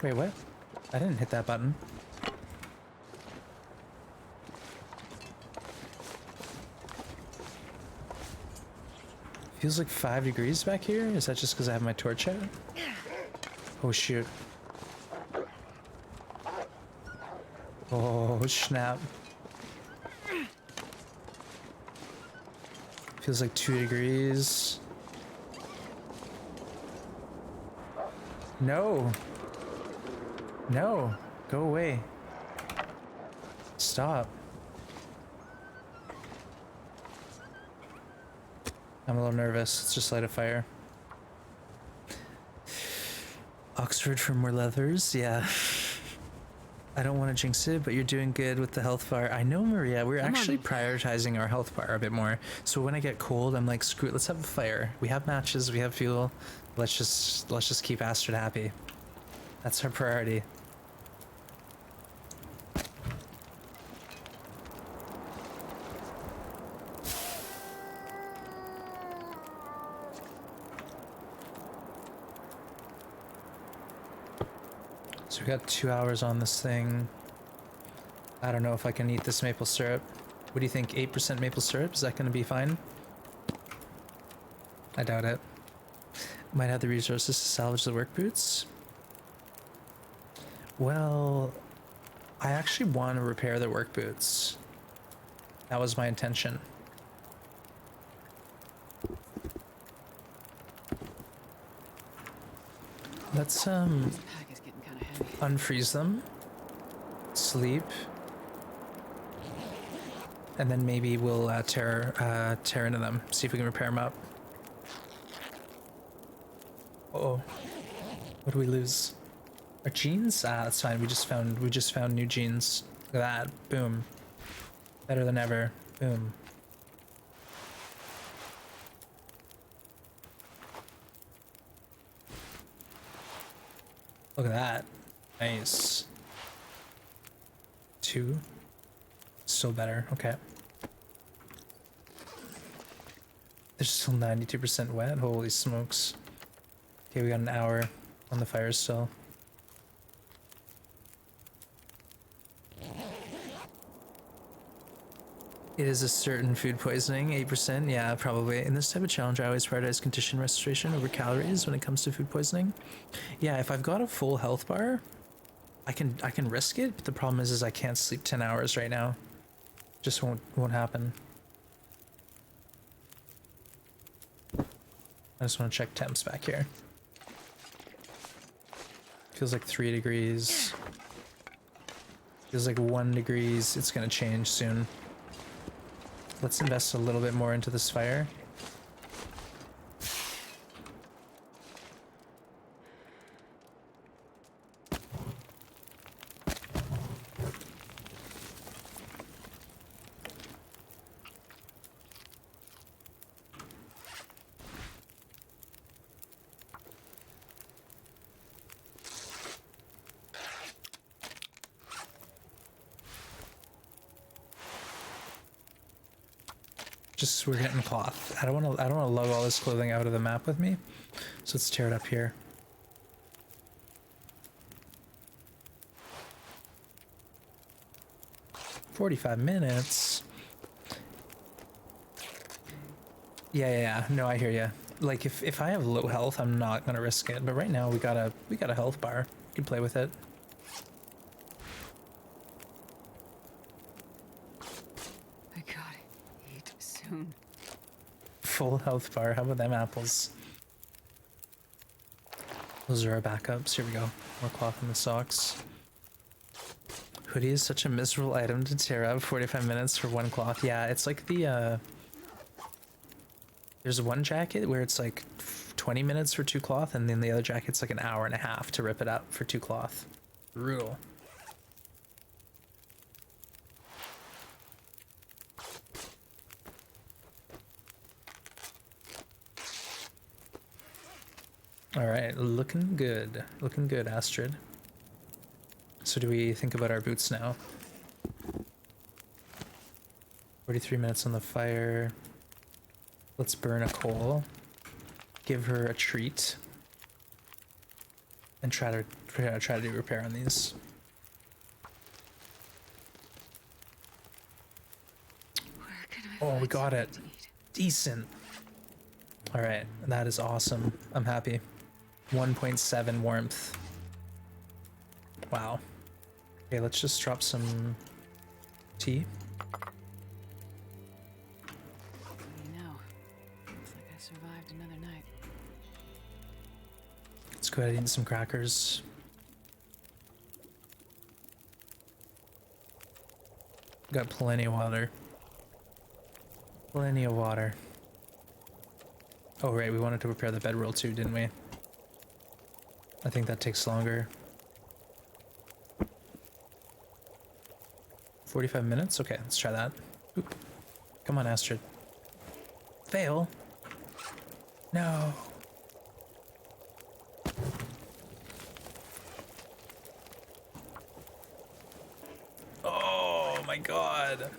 Wait, what? I didn't hit that button. Feels like 5 degrees back here? Is that just because I have my torch out? Oh shoot. Oh snap. Feels like 2 degrees. No. No. Go away. Stop. I'm a little nervous. Let's just light a fire. Oxford for more leathers? Yeah. I don't want to jinx it, but you're doing good with the health bar. I know, Maria. We're actually prioritizing our health bar a bit more. So when I get cold, I'm like, screw it. Let's have a fire. We have matches. We have fuel. Let's just keep Astrid happy. That's our priority. So we got 2 hours on this thing. I don't know if I can eat this maple syrup. What do you think? 8% maple syrup? Is that going to be fine? I doubt it. Might have the resources to salvage the work boots. Well, I actually want to repair the work boots. That was my intention. Let's unfreeze them, sleep, and then maybe we'll tear into them. See if we can repair them up. Uh-oh, what do we lose? Our jeans? Ah, that's fine. We just found new jeans. Look at that. Boom. Better than ever. Boom. Look at that. Nice. 2. Still better. Okay. They're still 92% wet. Holy smokes. Okay, we got an hour on the fire still. It is a certain food poisoning, 8%. Yeah, probably. In this type of challenge, I always prioritize condition restoration over calories when it comes to food poisoning. Yeah, if I've got a full health bar, I can risk it, but the problem is I can't sleep 10 hours right now. Just won't happen. I just want to check temps back here. Feels like 3 degrees. Feels like 1 degrees. It's gonna change soon. Let's invest a little bit more into this fire. Just, we're getting cloth. I don't want to lug all this clothing out of the map with me. So let's tear it up here. "45 minutes. Yeah. No, I hear you. Like if I have low health, I'm not gonna risk it. But right now we got a health bar. You can play with it. Full health bar. How about them apples? Those are our backups. Here we go. More cloth in the socks. Hoodie is such a miserable item to tear up. 45 minutes for 1 cloth. Yeah, it's like the there's one jacket where it's like 20 minutes for 2 cloth, and then the other jacket's like an hour and a half to rip it up for 2 cloth. Brutal. All right, looking good. Looking good, Astrid. So do we think about our boots now? 43 minutes on the fire. Let's burn a coal. Give her a treat. And try to do repair on these. Where can I Oh, we find got it. something to eat? Decent. All right, that is awesome. I'm happy. 1.7 warmth. Wow. Okay, let's just drop some tea. What do you know? Looks like I survived another night. Let's go ahead and eat some crackers. Got plenty of water. Plenty of water. Oh, right, we wanted to repair the bedroll too, didn't we? I think that takes longer. 45 minutes? Okay, let's try that. Oop. Come on, Astrid. Fail. No. Oh my god.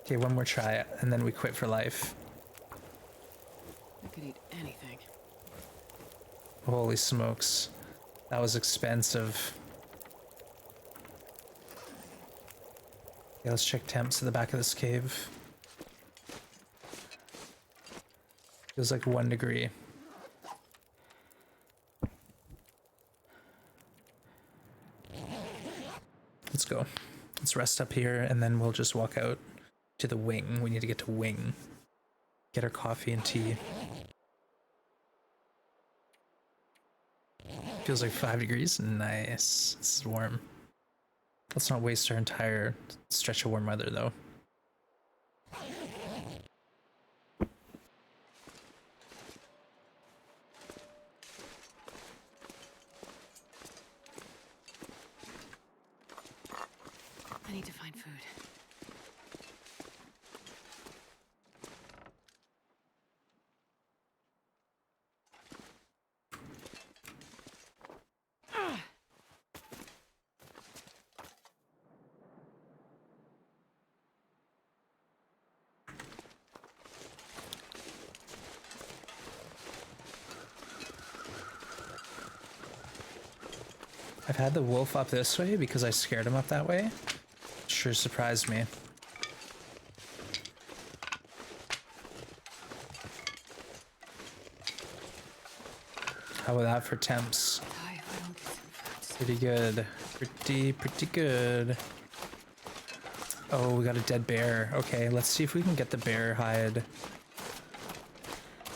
Okay, one more try, and then we quit for life. I could eat anything. Holy smokes. That was expensive. Okay, let's check temps at the back of this cave. Feels like 1 degree. Let's go. Let's rest up here, and then we'll just walk out to the wing. We need to get to wing. Get our coffee and tea. Feels like 5 degrees. Nice. This is warm. Let's not waste our entire stretch of warm weather, though. I need to find food. I've had the wolf up this way because I scared him up that way. Sure surprised me. How about that for temps? Die if I don't get some food. Pretty good. Pretty good. Oh, we got a dead bear. Okay, let's see if we can get the bear hide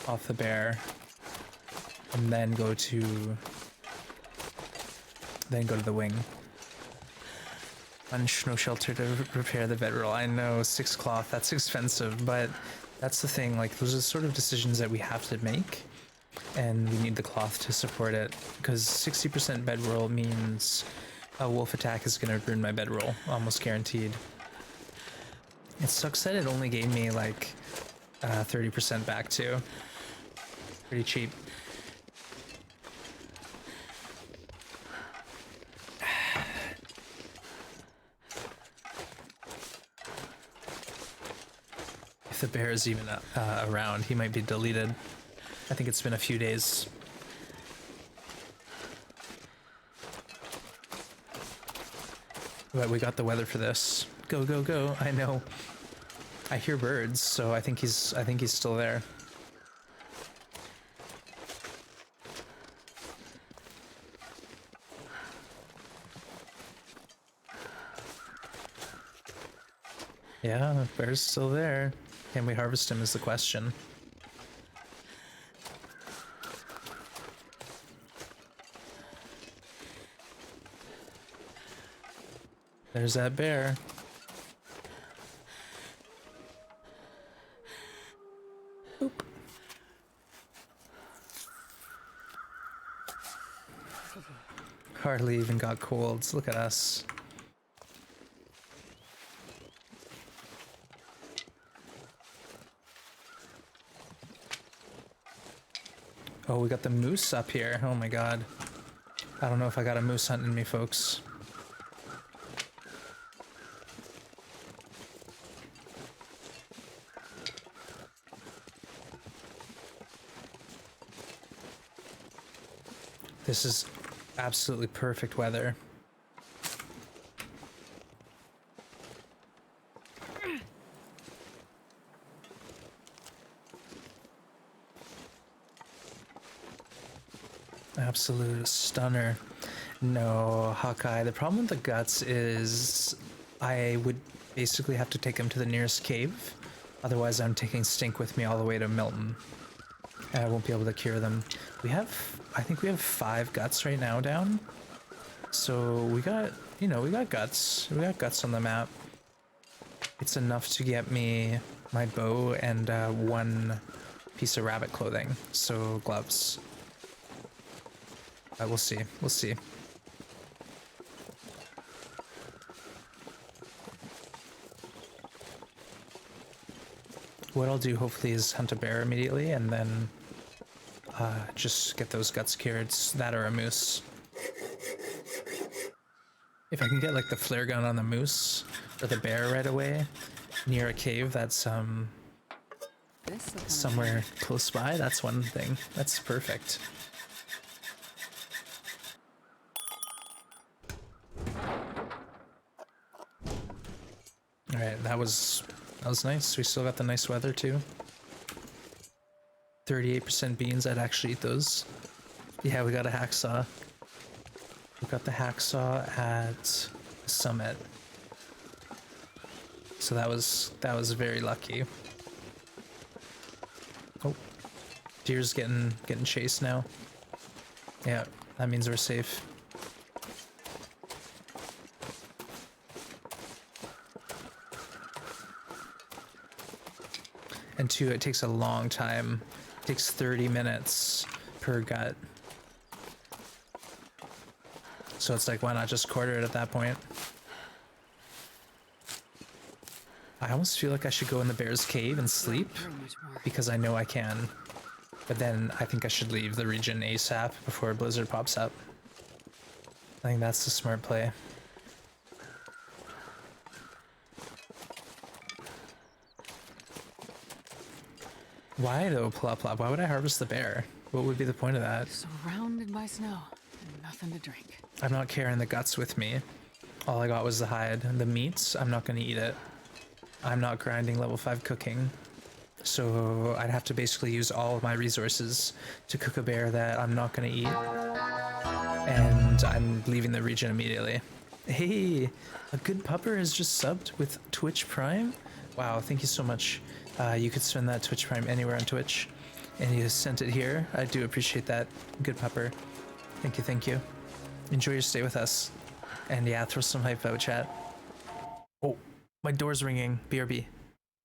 off the bear. And then go to the wing. On snow shelter to repair the bedroll. I know, 6 cloth, that's expensive, but that's the thing, like, those are the sort of decisions that we have to make, and we need the cloth to support it, because 60% bedroll means a wolf attack is going to ruin my bedroll, almost guaranteed. It sucks that it only gave me, like, 30% back, too. Pretty cheap. If the bear is even around, he might be deleted. I think it's been a few days. But we got the weather for this. Go, go, go. I know. I hear birds, so I think he's still there. Yeah, bear's still there. Can we harvest him is the question. There's that bear. Boop. Hardly even got colds. Look at us. Oh, we got the moose up here. Oh my god. I don't know if I got a moose hunting me, folks. This is absolutely perfect weather. Absolute stunner. No, Hawkeye. The problem with the guts is I would basically have to take them to the nearest cave. Otherwise, I'm taking Stink with me all the way to Milton. And I won't be able to cure them. I think we have 5 guts right now down. So we got, we got guts. We got guts on the map. It's enough to get me my bow and 1 piece of rabbit clothing. So gloves. We'll see. We'll see. What I'll do hopefully is hunt a bear immediately and then just get those guts cured. That or a moose. If I can get like the flare gun on the moose or the bear right away near a cave that's somewhere close by, that's one thing. That's perfect. All right, that was nice. We still got the nice weather too. 38% beans. I'd actually eat those. Yeah, we got a hacksaw. We got the hacksaw at the summit. So that was very lucky. Oh, deer's getting chased now. Yeah, that means we're safe. And 2, it takes a long time. It takes 30 minutes per gut. So it's like, why not just quarter it at that point? I almost feel like I should go in the bear's cave and sleep because I know I can. But then I think I should leave the region ASAP before a blizzard pops up. I think that's the smart play. Why though, Plop Plop? Why would I harvest the bear? What would be the point of that? Surrounded by snow and nothing to drink. I'm not carrying the guts with me. All I got was the hide. The meats, I'm not gonna eat it. I'm not grinding level 5 cooking. So I'd have to basically use all of my resources to cook a bear that I'm not gonna eat. And I'm leaving the region immediately. Hey, a good pupper has just subbed with Twitch Prime. Wow, thank you so much. You could spend that Twitch Prime anywhere on Twitch. And you sent it here. I do appreciate that, good pupper. Thank you, thank you. Enjoy your stay with us. And yeah, throw some hype out, chat. Oh, my door's ringing. BRB.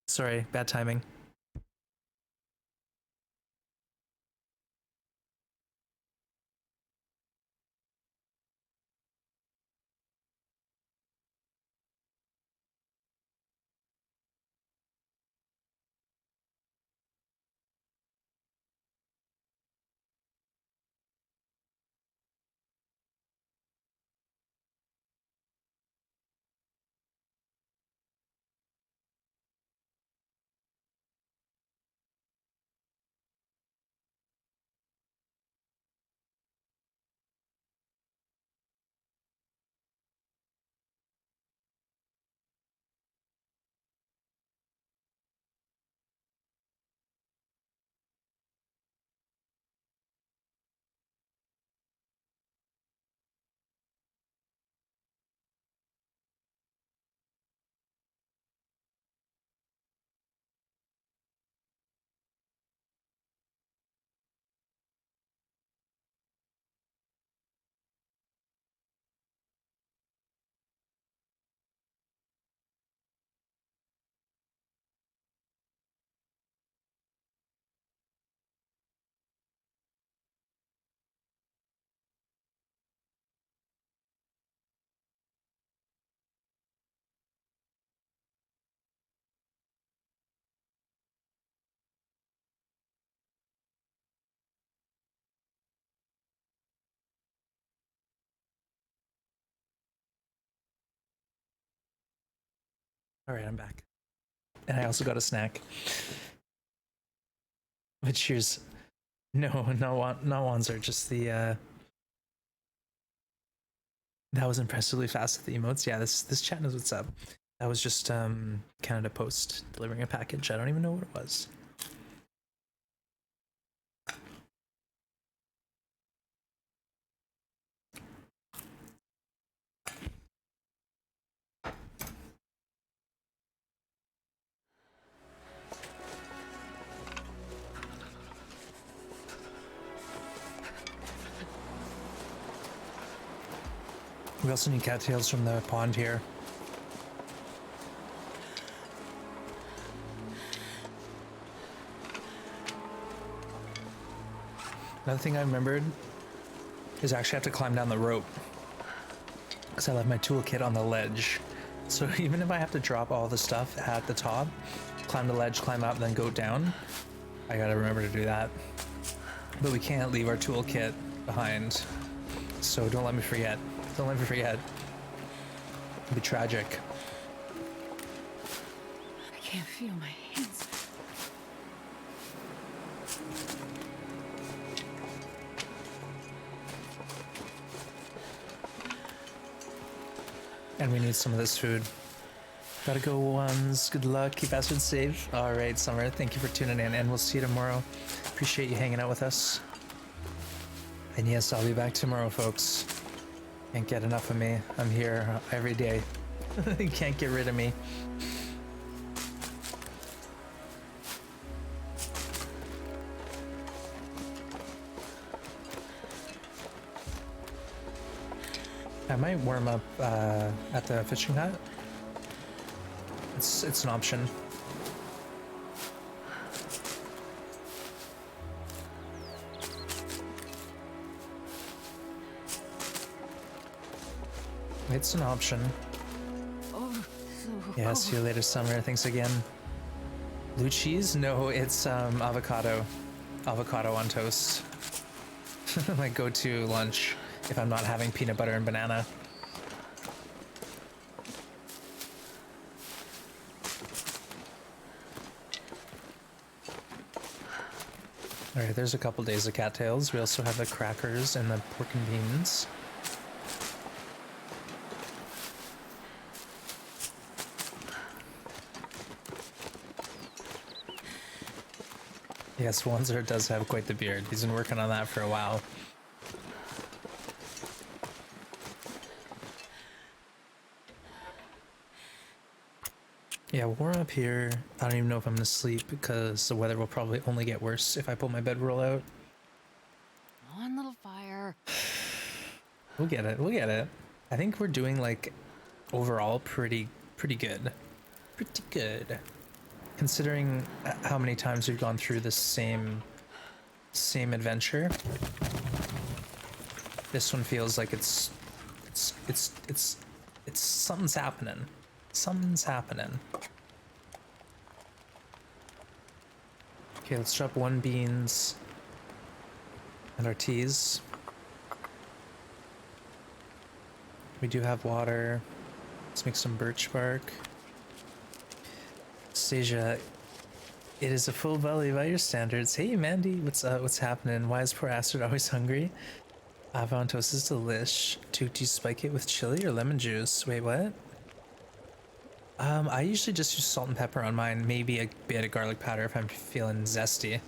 Sorry, bad timing. All right, I'm back. And I also got a snack. But cheers. No, not wands are just the That was impressively fast with the emotes. Yeah, this chat knows what's up. That was just Canada Post delivering a package. I don't even know what it was. We also need cattails from the pond here. Another thing I remembered is I actually have to climb down the rope because I left my toolkit on the ledge. So even if I have to drop all the stuff at the top, climb the ledge, climb up, then go down, I gotta remember to do that. But we can't leave our toolkit behind. So don't let me forget. Don't let me forget. It'd be tragic. I can't feel my hands. And we need some of this food. Gotta go ones. Good luck. Keep Astrid safe. All right, Summer. Thank you for tuning in, and we'll see you tomorrow. Appreciate you hanging out with us. And yes, I'll be back tomorrow, folks. Can't get enough of me. I'm here every day. You can't get rid of me. I might warm up at the fishing hut. It's an option. It's an option. Oh, so Yeah, see you later, Summer. Thanks again. Blue cheese? No, it's avocado. Avocado on toast. My go-to lunch if I'm not having peanut butter and banana. Alright, there's a couple days of cattails. We also have the crackers and the pork and beans. Yes, Wanzer does have quite the beard. He's been working on that for a while. Yeah, we're up here. I don't even know if I'm gonna sleep because the weather will probably only get worse if I pull my bedroll out. one little fire. We'll get it. We'll get it. I think we're doing like overall pretty good. Pretty good. Considering how many times we've gone through the same adventure. This one feels like it's something's happening. Something's happening. Okay, let's drop 1 beans and our teas. We do have water. Let's make some birch bark. Stasia, it is a full belly by your standards. Hey Mandy, what's happening? Why is poor Astrid always hungry? Avon toast is delish. Do you spike it with chili or lemon juice? Wait, what? I usually just use salt and pepper on mine, maybe a bit of garlic powder if I'm feeling zesty.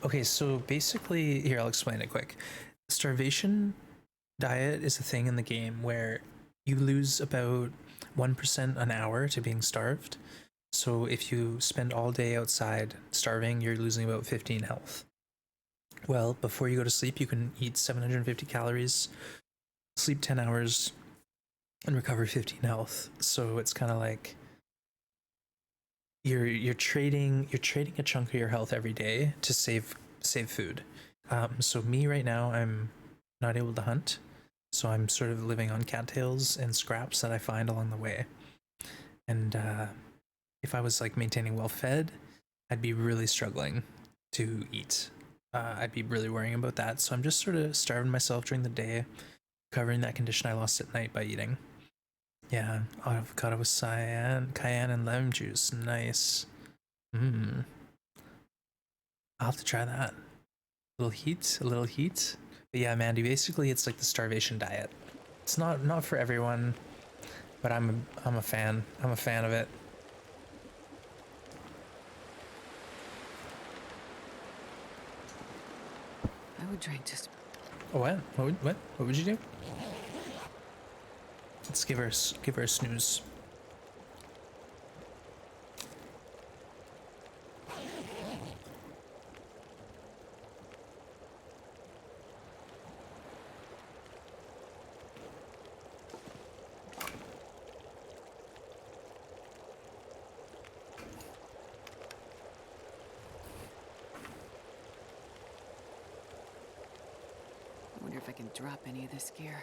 Okay, so basically, here, I'll explain it quick. Starvation diet is a thing in the game where you lose about 1% an hour to being starved. So if you spend all day outside starving, you're losing about 15 health. Well, before you go to sleep, you can eat 750 calories, sleep 10 hours, and recover 15 health. So it's kind of like you're trading a chunk of your health every day to save food. So me right now, I'm not able to hunt, so I'm sort of living on cattails and scraps that I find along the way. And if I was like maintaining well fed, I'd be really struggling to eat. I'd be really worrying about that. So I'm just sort of starving myself during the day, covering that condition I lost at night by eating. Yeah, avocado with cayenne and lemon juice. Nice. I'll have to try that. A little heat. But yeah, Mandy, basically it's like the starvation diet. It's not for everyone, but I'm a fan. I'm a fan of it. I would drink just. Oh, what? What would you do? Let's give her a snooze. I wonder if I can drop any of this gear.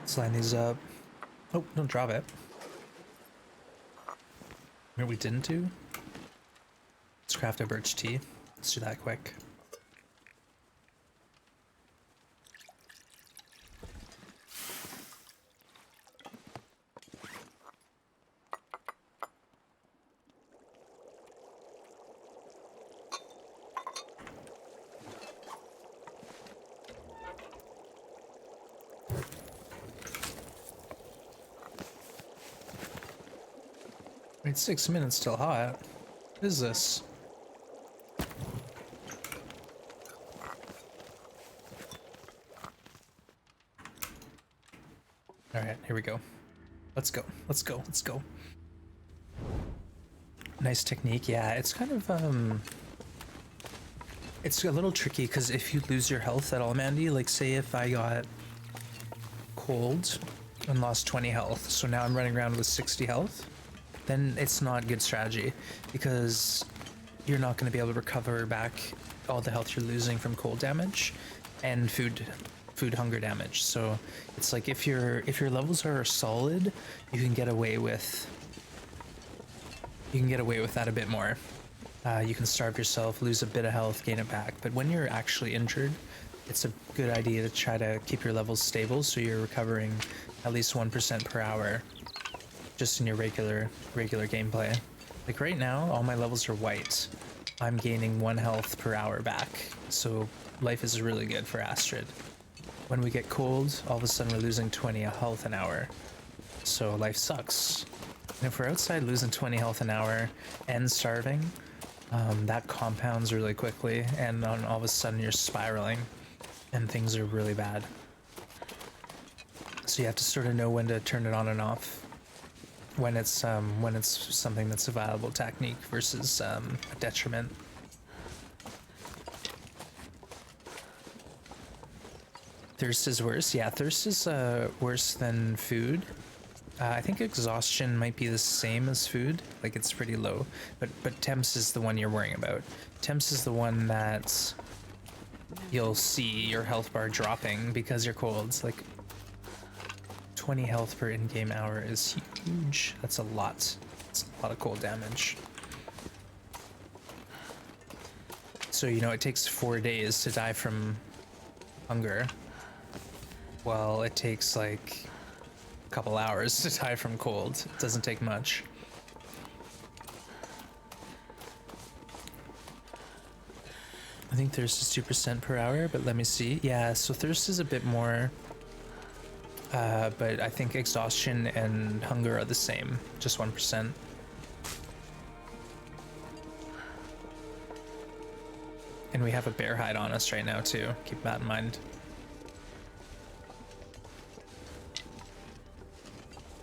Let's line these up. Oh, don't drop it. What we didn't do? Let's craft a birch tea. Let's do that quick. It's 6 minutes still hot. What is this? Alright, here we go. Let's go. Let's go. Let's go. Nice technique. Yeah, it's kind of it's a little tricky because if you lose your health at all, Mandy, like say if I got cold and lost 20 health, so now I'm running around with 60 health, then it's not good strategy because you're not going to be able to recover back all the health you're losing from cold damage and food hunger damage. So it's like if your levels are solid, you can get away with that a bit more. You can starve yourself, lose a bit of health, gain it back. But when you're actually injured, it's a good idea to try to keep your levels stable so you're recovering at least 1% per hour just in your regular gameplay. Like right now, all my levels are white. I'm gaining 1 health per hour back, so life is really good for Astrid. When we get cold, all of a sudden we're losing 20 health an hour, so life sucks. And if we're outside losing 20 health an hour and starving, that compounds really quickly, and then all of a sudden you're spiraling, and things are really bad. So you have to sort of know when to turn it on and off. When it's something that's a viable technique versus a detriment. Thirst is worse. Yeah, thirst is worse than food. I think exhaustion might be the same as food. Like it's pretty low, but temps is the one you're worrying about. Temps is the one that you'll see your health bar dropping because you're cold. Like 20 health per in-game hour is huge. That's a lot. It's a lot of cold damage. So, you know, it takes 4 days to die from hunger. Well, it takes like a couple hours to die from cold. It doesn't take much. I think thirst is 2% per hour, but let me see. Yeah, so thirst is a bit more. But I think exhaustion and hunger are the same, just 1%. And we have a bear hide on us right now too, keep that in mind.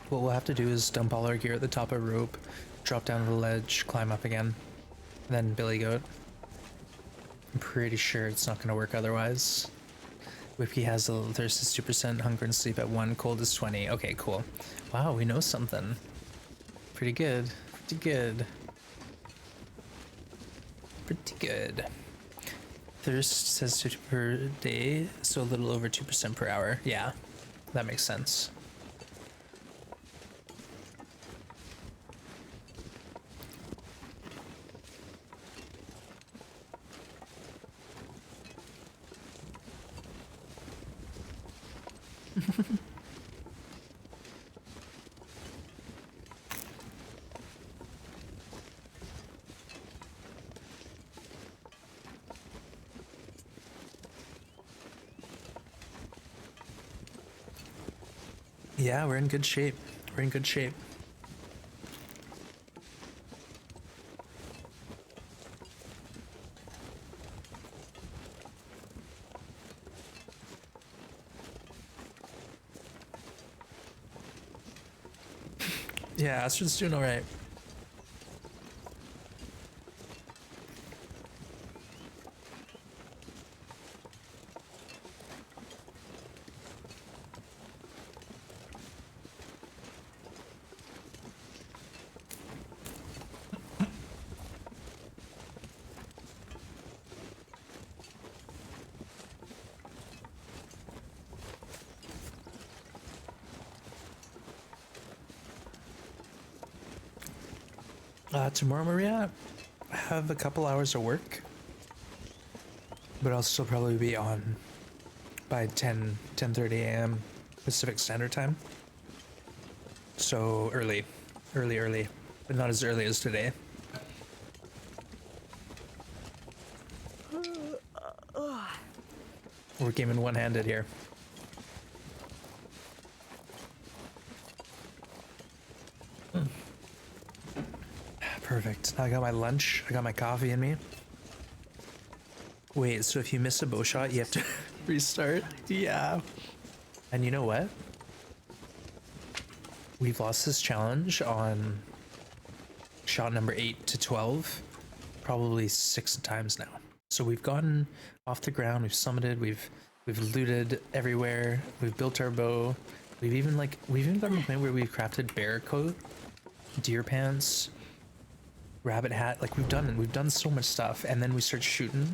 What we'll have to do is dump all our gear at the top of a rope, drop down to the ledge, climb up again, then billy goat. I'm pretty sure it's not going to work otherwise. Whiskey has a thirst is 2%, hunger and sleep at 1, cold is 20. Okay, cool. Wow, we know something. Pretty good. Pretty good. Pretty good. Thirst says 50 per day, so a little over 2% per hour. Yeah, that makes sense. Yeah, we're in good shape. We're in good shape. Yeah, Astrid's doing all right. Tomorrow, Maria, I have a couple hours of work, but I'll still probably be on by 10:30 a.m. Pacific Standard Time. So early, but not as early as today. We're gaming one-handed here. Perfect. I got my lunch. I got my coffee in me. Wait, so if you miss a bow shot, you have to restart? Yeah. And you know what? We've lost this challenge on shot number 8 to 12 probably 6 times now. So we've gotten off the ground, we've summited, we've looted everywhere, we've built our bow, we've even gotten to the point where we've crafted bear coat, deer pants, rabbit hat. Like we've done so much stuff, and then we start shooting,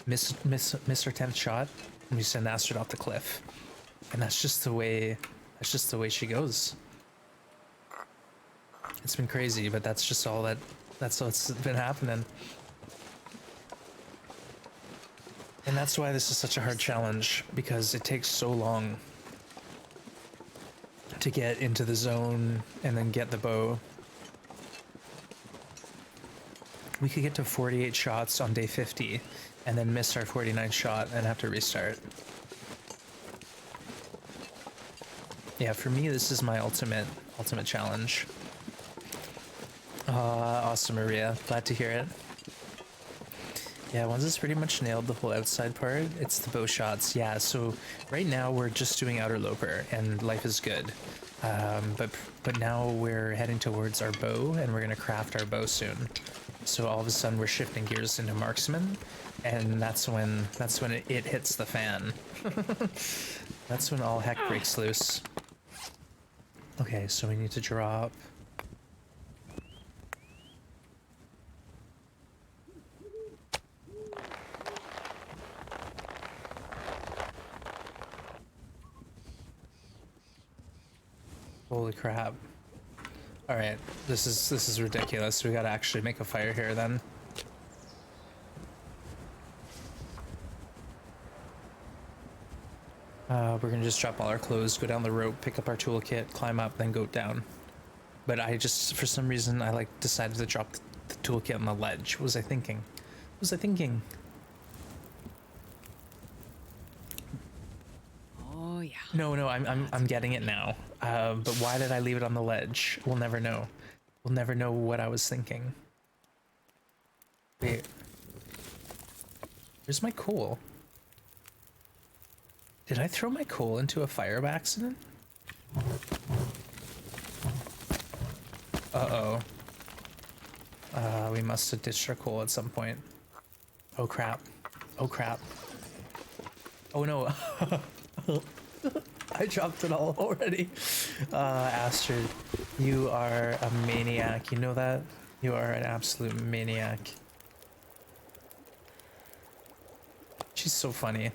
miss our 10th shot, and we send Astrid off the cliff. And that's just the way she goes. It's been crazy, but that's what's been happening. And that's why this is such a hard challenge, because it takes so long to get into the zone and then get the bow. We could get to 48 shots on day 50 and then miss our 49th shot and have to restart. Yeah, for me, this is my ultimate challenge. Awesome, Maria. Glad to hear it. Yeah, once it's pretty much nailed the whole outside part, it's the bow shots. Yeah, so right now we're just doing Outerloper and life is good. But now we're heading towards our bow and we're gonna craft our bow soon. So all of a sudden we're shifting gears into Marksman, and that's when it hits the fan. That's when all heck breaks loose. Okay, so we need to drop. Holy crap. Alright, this is ridiculous. We gotta actually make a fire here then. We're gonna just drop all our clothes, go down the rope, pick up our toolkit, climb up, then go down. But I just, for some reason, I decided to drop the toolkit on the ledge. What was I thinking? What was I thinking? Oh yeah. No, I'm getting it now. But why did I leave it on the ledge? We'll never know. We'll never know what I was thinking. Wait. Where's my coal? Did I throw my coal into a fire by accident? Uh-oh. We must have ditched our coal at some point. Oh crap. Oh crap. Oh no. I dropped it all already. Astrid, you are a maniac. You know that? You are an absolute maniac. She's so funny.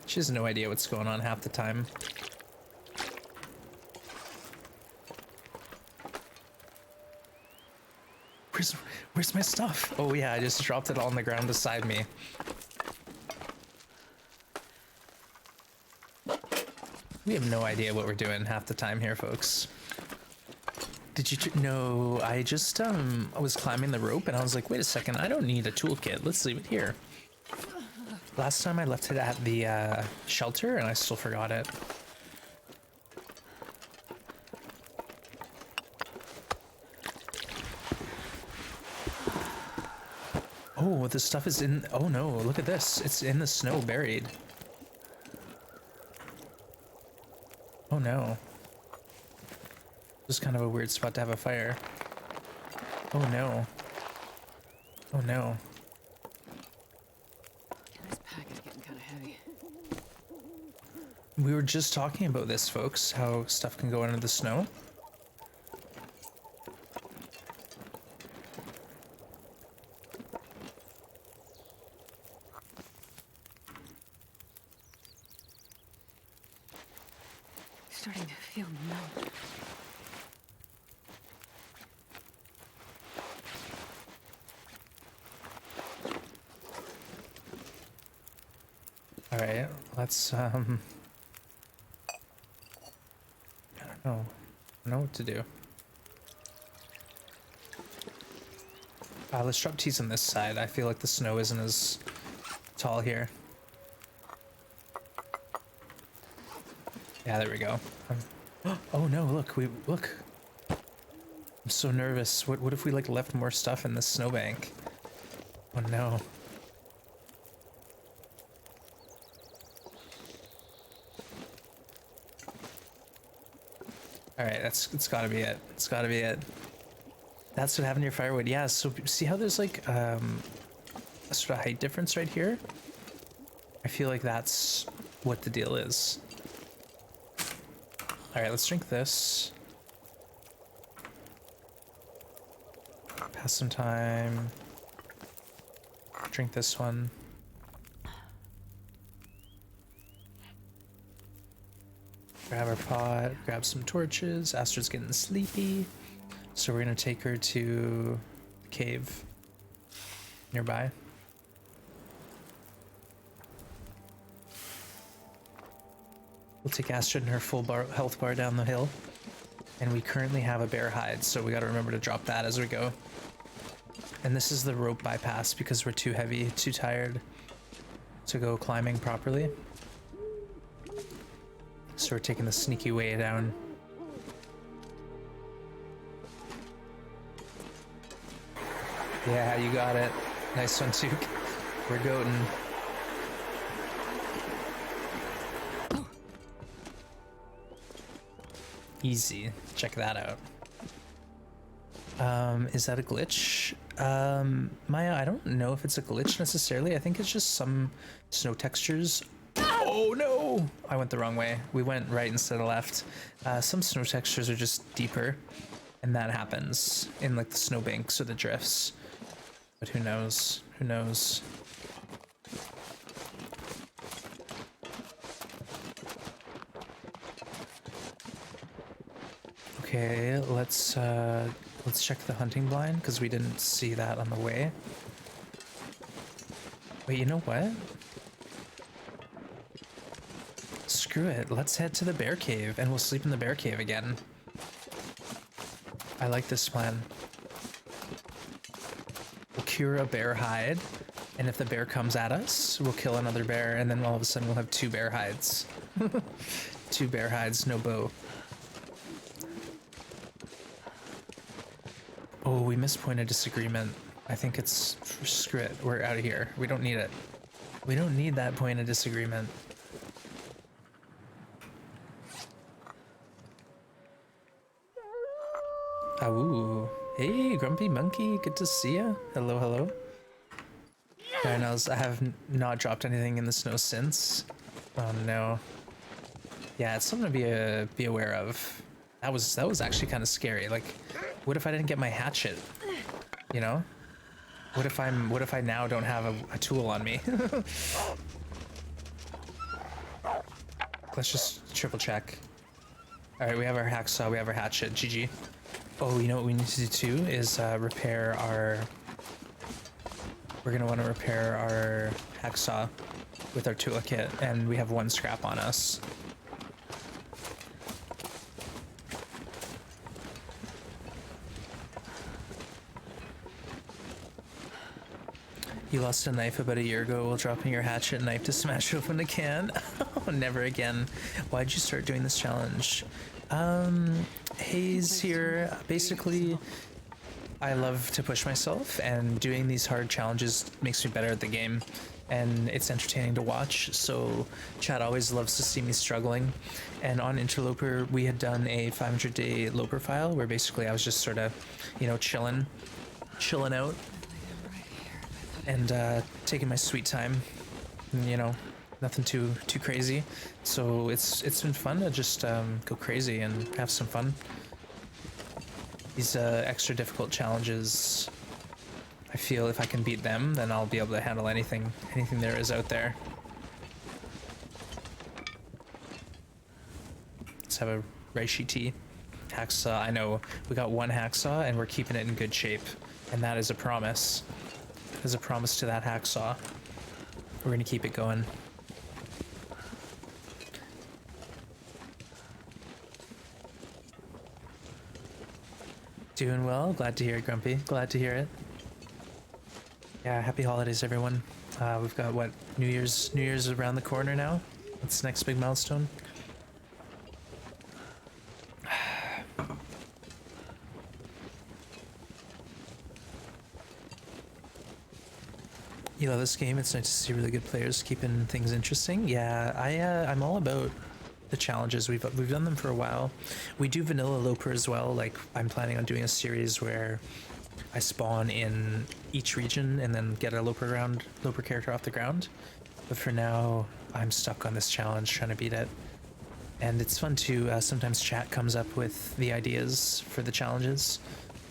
She has no idea what's going on half the time. Where's my stuff? Oh yeah, I just dropped it all on the ground beside me. We have no idea what we're doing half the time here, folks. Did you no, I just I was climbing the rope and I was like, wait a second, I don't need a toolkit. Let's leave it here. Last time I left it at the shelter and I still forgot it. Oh, the stuff is in. Oh no, look at this. It's in the snow buried. Oh no. This is kind of a weird spot to have a fire. Oh no. Oh no. This pack is getting kind of heavy. We were just talking about this, folks, how stuff can go under the snow. Starting to feel numb. All right, let's I don't know. I don't know what to do. Let's drop teas on this side. I feel like the snow isn't as tall here. Yeah, there we go. Oh no, look, look. I'm so nervous. What if we like left more stuff in this snowbank? Oh no. All right, it's gotta be it. It's gotta be it. That's what happened to your firewood. Yeah, so see how there's like a sort of height difference right here? I feel like that's what the deal is. All right, let's drink this. Pass some time. Drink this one. Grab our pot, grab some torches. Astrid's getting sleepy. So we're gonna take her to the cave nearby. We'll take Astrid and her full health bar down the hill. And we currently have a bear hide, so we gotta remember to drop that as we go. And this is the rope bypass because we're too heavy, too tired to go climbing properly. So we're taking the sneaky way down. Yeah, you got it. Nice one, Took. We're goating. Easy. Check that out. Is that a glitch? Maya, I don't know if it's a glitch necessarily. I think it's just some snow textures. Oh no! I went the wrong way. We went right instead of left. Some snow textures are just deeper, and that happens in like the snowbanks or the drifts. But who knows? Who knows? Okay, let's check the hunting blind because we didn't see that on the way. Wait, you know what? Screw it. Let's head to the bear cave and we'll sleep in the bear cave again. I like this plan. We'll cure a bear hide, and if the bear comes at us, we'll kill another bear, and then all of a sudden we'll have 2 bear hides. 2 bear hides, no bow. Oh, we missed point of disagreement. I think it's... Screw it. We're out of here. We don't need it. We don't need that point of disagreement. Ooh. Hey, Grumpy Monkey. Good to see ya. Hello, hello. Darnells, I have not dropped anything in the snow since. Oh no. Yeah, it's something to be aware of. That was actually kind of scary. Like, what if I didn't get my hatchet? You know? What if I now don't have a tool on me? Let's just triple check. All right, we have our hacksaw, we have our hatchet. GG. Oh, you know what we need to do too is repair our. We're gonna want to repair our hacksaw with our toolkit, and we have 1 scrap on us. You lost a knife about a year ago while dropping your hatchet knife to smash open a can. Oh, never again. Why'd you start doing this challenge? Hayes here. Basically, I love to push myself, and doing these hard challenges makes me better at the game, and it's entertaining to watch. So chat always loves to see me struggling. And on Interloper, we had done a 500-day loper file where basically I was just sort of, you know, chilling out and taking my sweet time. You know, nothing too crazy. So it's been fun to just go crazy and have some fun. These extra difficult challenges, I feel if I can beat them, then I'll be able to handle anything there is out there. Let's have a reishi tea. Hacksaw, I know we got one hacksaw and we're keeping it in good shape. And that is a promise. There's a promise to that hacksaw. We're gonna keep it going. Doing well. Glad to hear it, Grumpy. Glad to hear it. Yeah, happy holidays, everyone. We've got what, New Year's around the corner now. What's the next big milestone? You love this game. It's nice to see really good players keeping things interesting. Yeah, I'm all about the challenges. We've done them for a while. We do vanilla loper as well. Like I'm planning on doing a series where I spawn in each region and then get a loper character off the ground. But for now, I'm stuck on this challenge trying to beat it. And it's fun too. Sometimes chat comes up with the ideas for the challenges,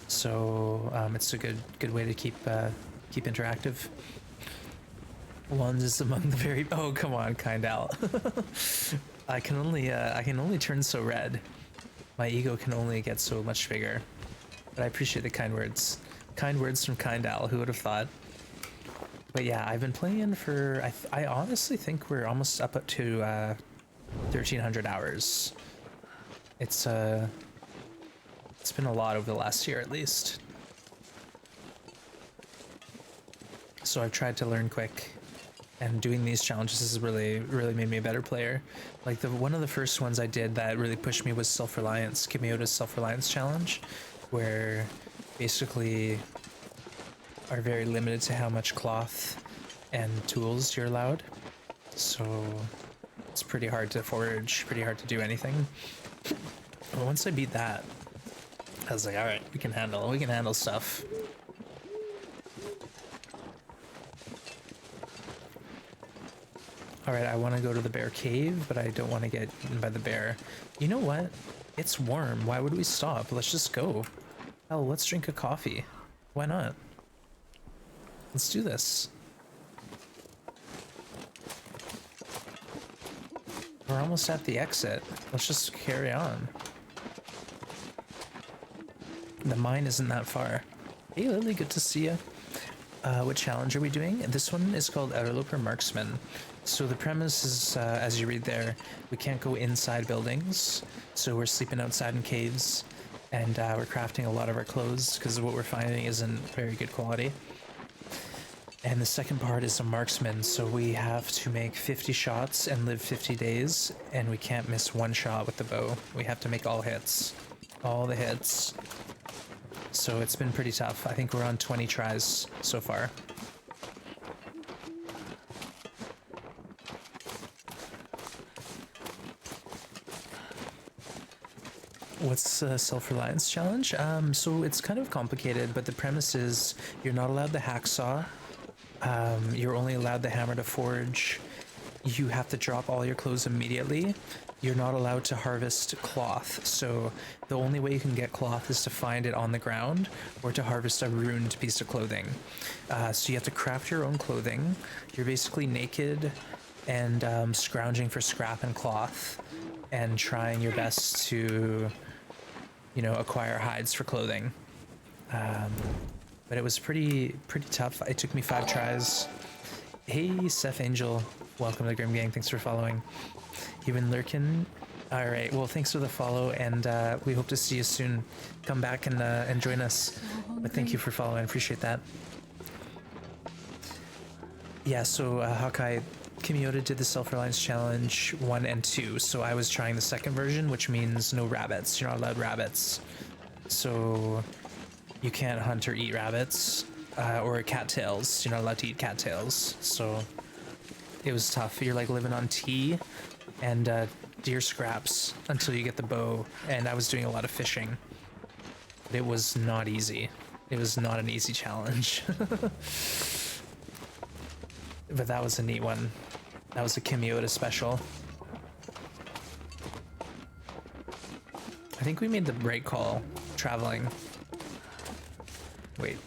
so it's a good way to keep interactive. One is among the very. Oh come on, kind Al. I can only turn so red. My ego can only get so much bigger. But I appreciate the kind words. Kind words from kind Al. Who would have thought? But yeah, I've been playing for. I honestly think we're almost up to 1,300 hours. It's been a lot over the last year at least. So I've tried to learn quick. And doing these challenges has really made me a better player. Like one of the first ones I did that really pushed me was self-reliance, Kimiota's self-reliance challenge, where basically are very limited to how much cloth and tools you're allowed. So it's pretty hard to forage, pretty hard to do anything. But once I beat that, I was like, all right, we can handle stuff. Alright, I want to go to the bear cave, but I don't want to get eaten by the bear. You know what? It's warm. Why would we stop? Let's just go. Hell, let's drink a coffee. Why not? Let's do this. We're almost at the exit. Let's just carry on. The mine isn't that far. Hey Lily, good to see you. What challenge are we doing? This one is called Outerloper Marksman. So the premise is, as you read there, we can't go inside buildings, so we're sleeping outside in caves, and we're crafting a lot of our clothes because what we're finding isn't very good quality. And the second part is a marksman, so we have to make 50 shots and live 50 days, and we can't miss one shot with the bow. We have to make all hits. All the hits. So it's been pretty tough. I think we're on 20 tries so far. What's the self-reliance challenge? So it's kind of complicated, but the premise is you're not allowed the hacksaw. You're only allowed the hammer to forge. You have to drop all your clothes immediately. You're not allowed to harvest cloth. So the only way you can get cloth is to find it on the ground or to harvest a ruined piece of clothing. So you have to craft your own clothing. You're basically naked and scrounging for scrap and cloth and trying your best to, you know, acquire hides for clothing. But it was pretty tough. It took me 5 tries. Hey, Seth Angel. Welcome to the Grim Gang. Thanks for following. You've been lurking. All right. Well, thanks for the follow, and we hope to see you soon. Come back and join us. But thank you for following. I appreciate that. Yeah. So Hawkeye, Kimiota did the self-reliance challenge 1 and 2. So I was trying the second version, which means no rabbits. You're not allowed rabbits. So you can't hunt or eat rabbits or cattails. You're not allowed to eat cattails. So it was tough. You're like living on tea and deer scraps until you get the bow. And I was doing a lot of fishing. But it was not easy. It was not an easy challenge. But that was a neat one. That was a Kimiota special. I think we made the right call traveling. Wait.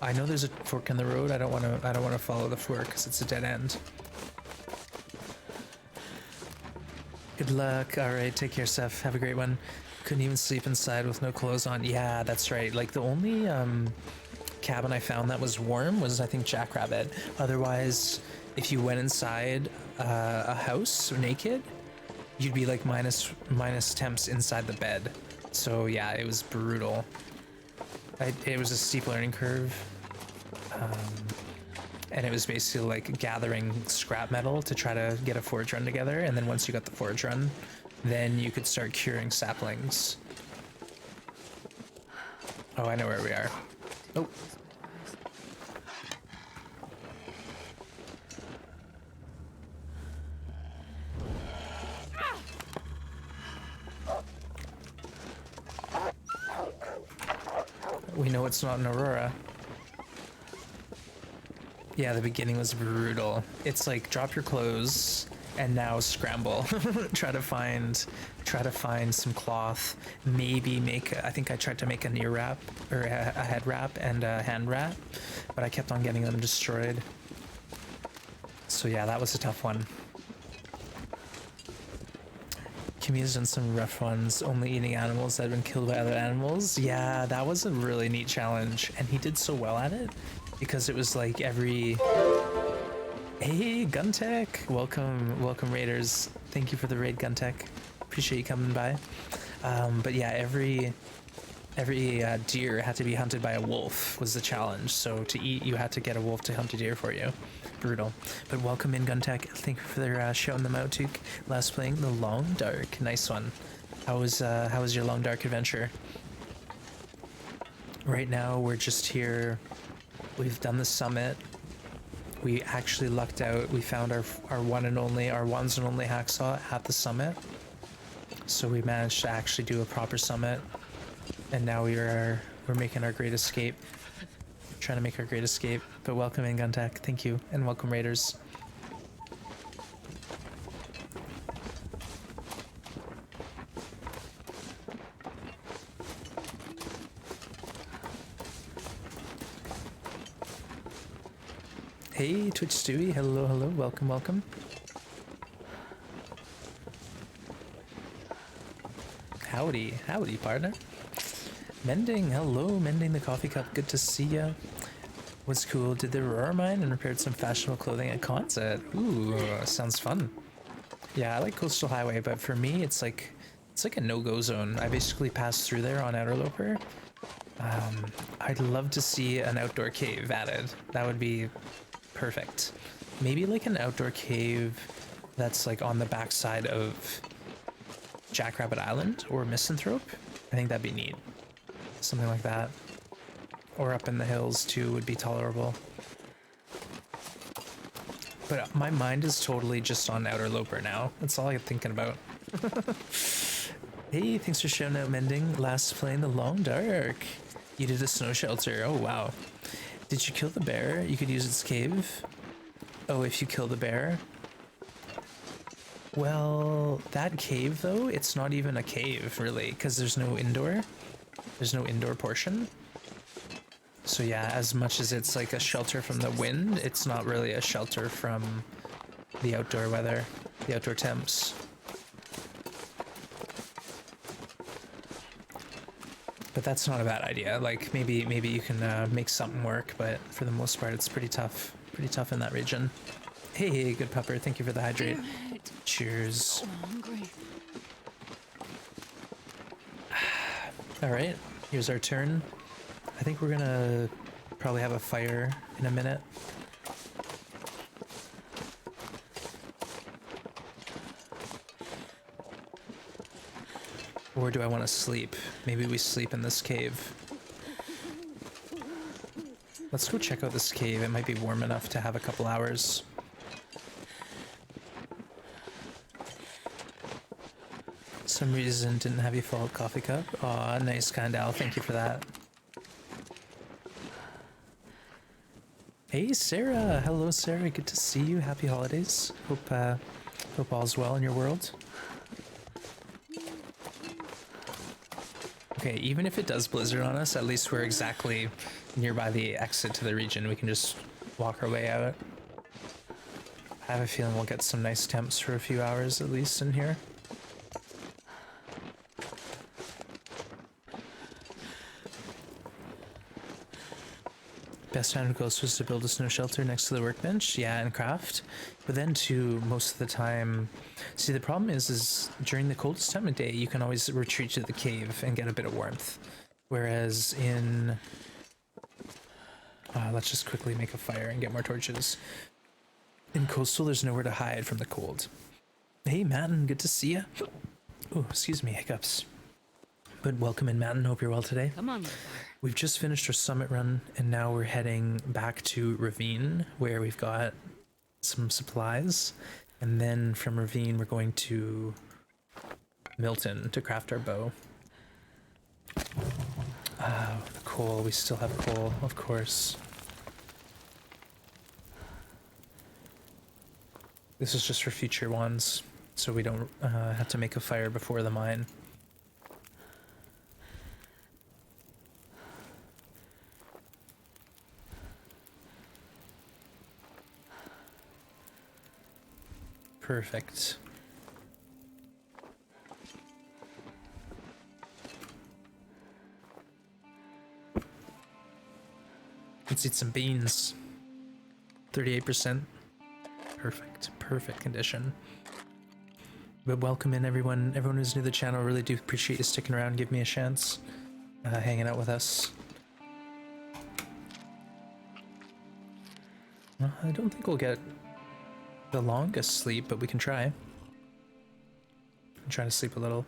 I know there's a fork in the road. I don't want to follow the fork because it's a dead end. Good luck. All right, take care, Steph. Have a great one. Couldn't even sleep inside with no clothes on. Yeah, that's right. Like the only cabin I found that was warm was, I think, Jackrabbit. Otherwise, if you went inside a house naked, you'd be like minus temps inside the bed. So yeah, it was brutal. It was a steep learning curve. And it was basically like gathering scrap metal to try to get a forge run together. And then once you got the forge run, then you could start curing saplings. Oh, I know where we are. Oh. We know it's not an Aurora. Yeah, the beginning was brutal. It's like drop your clothes and now scramble. try to find some cloth. Maybe make. I think I tried to make an ear wrap or a head wrap and a hand wrap, but I kept on getting them destroyed. So yeah, that was a tough one. Kimmy's done some rough ones, only eating animals that have been killed by other animals. Yeah, that was a really neat challenge, and he did so well at it because it was like every... Hey, Guntech! Welcome Raiders. Thank you for the raid, Guntech. Appreciate you coming by. But yeah, every deer had to be hunted by a wolf was the challenge. So to eat, you had to get a wolf to hunt a deer for you. Brutal. But welcome in, Guntech. Thank you for their shouting them out, Took. Last playing the Long Dark. Nice one. How was your Long Dark adventure? Right now we're just here. We've done the summit. We actually lucked out. We found our ones and only hacksaw at the summit. So we managed to actually do a proper summit. And now we're making our great escape. Trying to make our great escape. But welcome in, Guntech. Thank you. And welcome, Raiders. Hey, Twitch Stewie. Hello, hello. Welcome, welcome. Howdy, howdy, partner. Mending, hello, Mending the Coffee Cup. Good to see ya. Was cool. Did the Aurora mine and repaired some fashionable clothing at Concert. Ooh, sounds fun. Yeah, I like Coastal Highway, but for me, it's like a no-go zone. I basically passed through there on Outerloper. I'd love to see an outdoor cave added. That would be perfect. Maybe like an outdoor cave that's like on the backside of Jackrabbit Island or Misanthrope. I think that'd be neat. Something like that. Or up in the hills too would be tolerable. But my mind is totally just on Outerloper now. That's all I'm thinking about. Hey, thanks for showing out, Mending. Last playing the Long Dark. You did a snow shelter. Oh, wow. Did you kill the bear? You could use its cave. Oh, if you kill the bear. Well, that cave though, it's not even a cave really, because there's no indoor. There's no indoor portion. So yeah, as much as it's like a shelter from the wind, it's not really a shelter from the outdoor weather, the outdoor temps. But that's not a bad idea. Like maybe you can make something work, but for the most part, it's pretty tough in that region. Hey, good pupper. Thank you for the hydrate. Cheers. So hungry. All right, here's our turn. I think we're gonna probably have a fire in a minute. Or do I want to sleep? Maybe we sleep in this cave. Let's go check out this cave. It might be warm enough to have a couple hours. Some reason didn't have you fill out coffee cup. Aw, nice, Kandal. Thank you for that. Hey, Sarah. Hello, Sarah. Good to see you. Happy holidays. Hope all's well in your world. Okay, even if it does blizzard on us, at least we're exactly nearby the exit to the region. We can just walk our way out. I have a feeling we'll get some nice temps for a few hours at least in here. Best time to go was to build a snow shelter next to the workbench, yeah, and craft. But then too, most of the time, see the problem is during the coldest time of day, you can always retreat to the cave and get a bit of warmth. Whereas in, let's just quickly make a fire and get more torches. In coastal, there's nowhere to hide from the cold. Hey, Matten, good to see ya. Oh, excuse me, hiccups. But welcome in, Matten. Hope you're well today. Come on. We've just finished our summit run, and now we're heading back to Ravine, where we've got some supplies. And then from Ravine, we're going to Milton to craft our bow. The coal. We still have coal, of course. This is just for future ones, so we don't have to make a fire before the mine. Perfect. Let's eat some beans. 38%. Perfect. Perfect condition. But welcome in everyone. Everyone who's new to the channel, really do appreciate you sticking around, give me a chance, hanging out with us. I don't think we'll get the longest sleep, but we can try. I'm trying to sleep a little.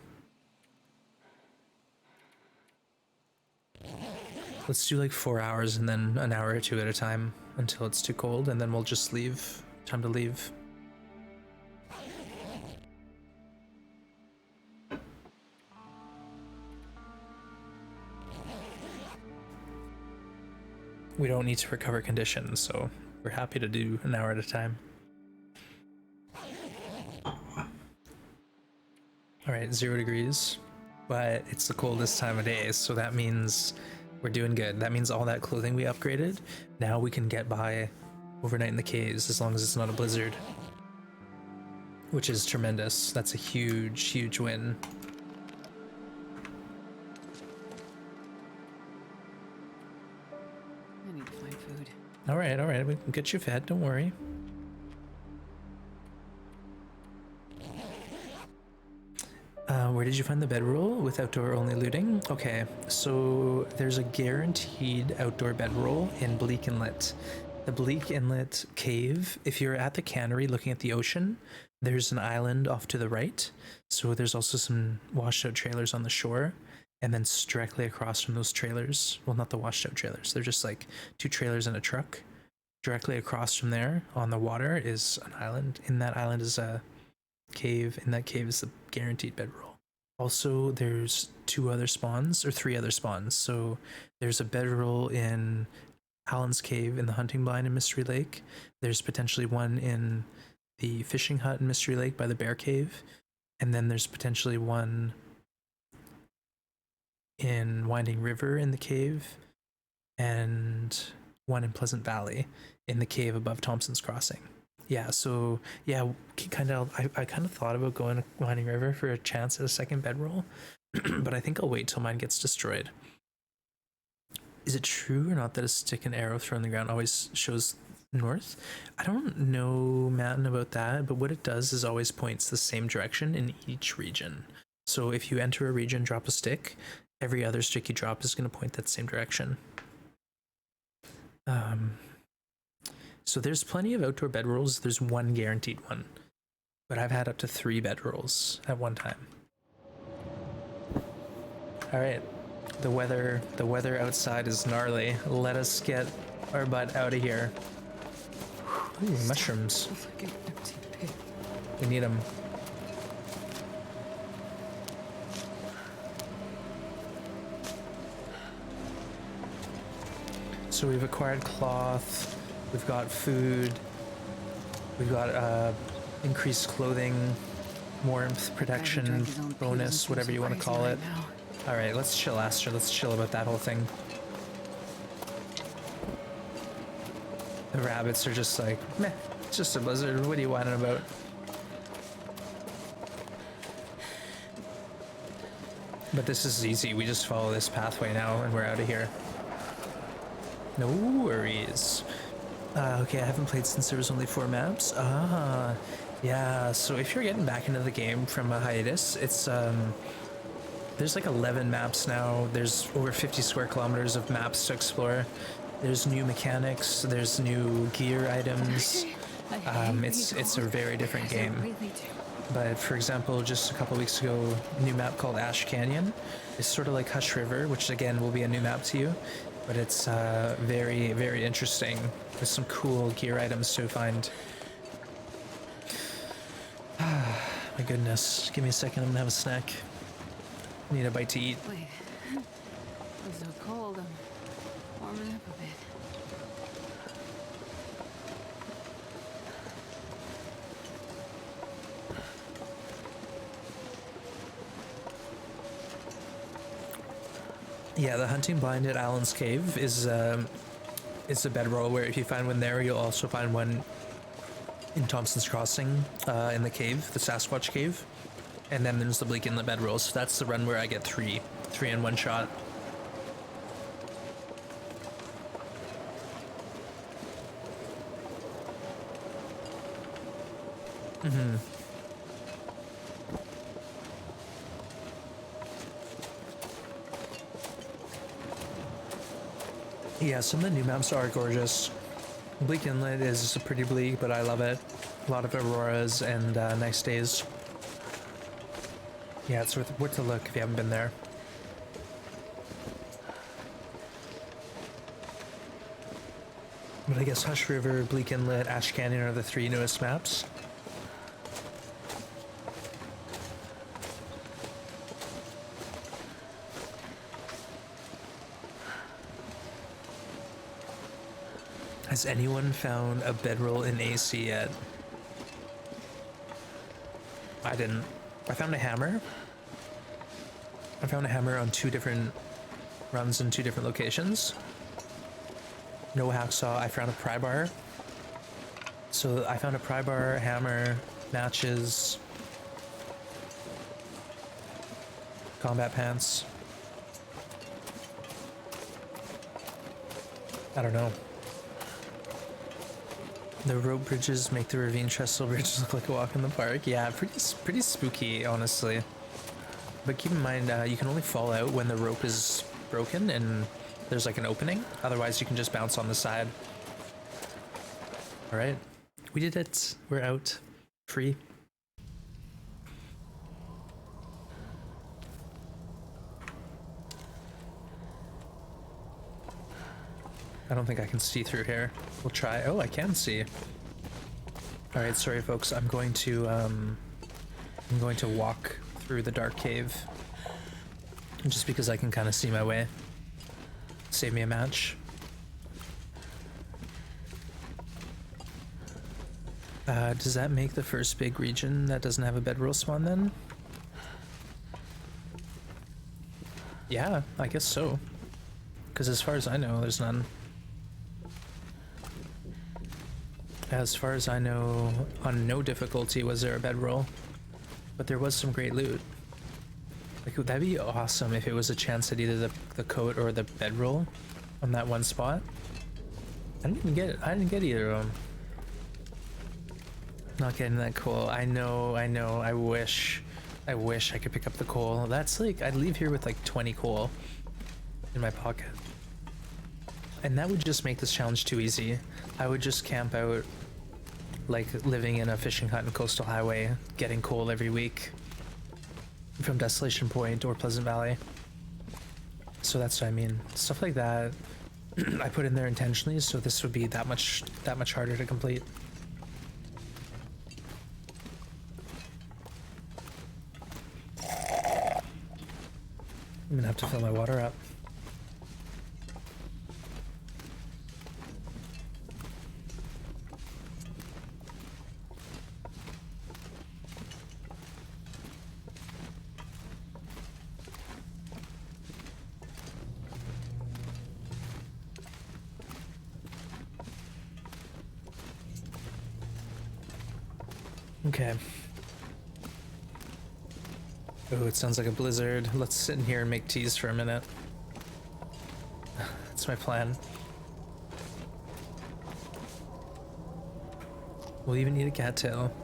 Let's do like 4 hours and then an hour or two at a time until it's too cold, and then we'll just leave. Time to leave. We don't need to recover conditions, so we're happy to do an hour at a time. Alright, 0 degrees, but it's the coldest time of day, so that means we're doing good. That means all that clothing we upgraded, now we can get by overnight in the caves as long as it's not a blizzard. Which is tremendous. That's a huge, huge win. I need to find food. Alright, we can get you fed, don't worry. Where did you find the bedroll with outdoor only looting? Okay, so there's a guaranteed outdoor bedroll in Bleak Inlet. The Bleak Inlet cave, if you're at the cannery looking at the ocean, there's an island off to the right. So there's also some washed out trailers on the shore. And then directly across from those trailers, well, not the washed out trailers, they're just like 2 trailers and a truck. Directly across from there on the water is an island. In that island is a cave. In that cave is the guaranteed bedroll. Also, there's 2 other spawns, or 3 other spawns. So there's a bedroll in Alan's Cave in the Hunting Blind in Mystery Lake. There's potentially one in the Fishing Hut in Mystery Lake by the Bear Cave. And then there's potentially one in Winding River in the cave. And one in Pleasant Valley in the cave above Thompson's Crossing. Yeah, so yeah, I kind of thought about going to Winding River for a chance at a second bedroll, but I think I'll wait till mine gets destroyed. Is it true or not that a stick and arrow thrown on the ground always shows north? I don't know, Matten, about that, but what it does is always points the same direction in each region. So if you enter a region, drop a stick, every other stick you drop is going to point that same direction. So there's plenty of outdoor bedrolls. There's 1 guaranteed one, but I've had up to 3 bedrolls at one time. All right. The weather outside is gnarly. Let us get our butt out of here. Ooh, mushrooms. It's like an empty pit. We need them. So we've acquired cloth, we've got food, we've got increased clothing, warmth, protection, bonus, whatever you want to call it. All right, let's chill, Aster. Let's chill about that whole thing. The rabbits are just like, meh, it's just a blizzard. What are you whining about? But this is easy. We just follow this pathway now and we're out of here. No worries. Okay, I haven't played since there was only 4 maps. Yeah, so if you're getting back into the game from a hiatus, it's, there's like 11 maps now. There's over 50 square kilometers of maps to explore. There's new mechanics, there's new gear items. It's a very different game. But for example, just a couple weeks ago, a new map called Ash Canyon. It's sort of like Hush River, which again will be a new map to you. But it's very, very interesting. There's some cool gear items to find. My goodness. Give me a second, I'm gonna have a snack. Need a bite to eat. Wait. It's so cold. I'm warming up a bit. Yeah, the hunting blind at Allen's Cave is a bedroll where if you find one there, you'll also find one in Thompson's Crossing in the cave, the Sasquatch Cave. And then there's the Bleak Inlet bedroll, so that's the run where I get three in one shot. Yeah, some of the new maps are gorgeous. Bleak Inlet is pretty bleak, but I love it. A lot of auroras and nice days. Yeah, it's worth a look if you haven't been there. But I guess Hush River, Bleak Inlet, Ash Canyon are the 3 newest maps. Has anyone found a bedroll in AC yet? I didn't. I found a hammer. I found a hammer on 2 different runs in 2 different locations. No hacksaw. I found a pry bar. So I found a pry bar, hammer, matches, combat pants. I don't know. The rope bridges make the ravine trestle bridge look like a walk in the park. Yeah, pretty spooky, honestly. But keep in mind, you can only fall out when the rope is broken and there's like an opening. Otherwise, you can just bounce on the side. All right, we did it. We're out, free. I don't think I can see through here. We'll try. Oh, I can see. All right, sorry folks. I'm going to walk through the dark cave just because I can kind of see my way. Save me a match. Does that make the first big region that doesn't have a bedroll spawn then? Yeah, I guess so. Because as far as I know, there's none. As far as I know, on no difficulty was there a bedroll, but there was some great loot. Like, that'd be awesome if it was a chance at either the coat or the bedroll on that one spot. I didn't get either of them. Not getting that coal. I know. I wish I could pick up the coal. That's like, I'd leave here with like 20 coal in my pocket. And that would just make this challenge too easy. I would just camp out, like living in a fishing hut in Coastal Highway, getting coal every week from Desolation Point or Pleasant Valley. So that's what I mean. Stuff like that I put in there intentionally, so this would be that much harder to complete. I'm gonna have to fill my water up. Okay. Oh, it sounds like a blizzard. Let's sit in here and make teas for a minute. That's my plan. We'll even need a cattail.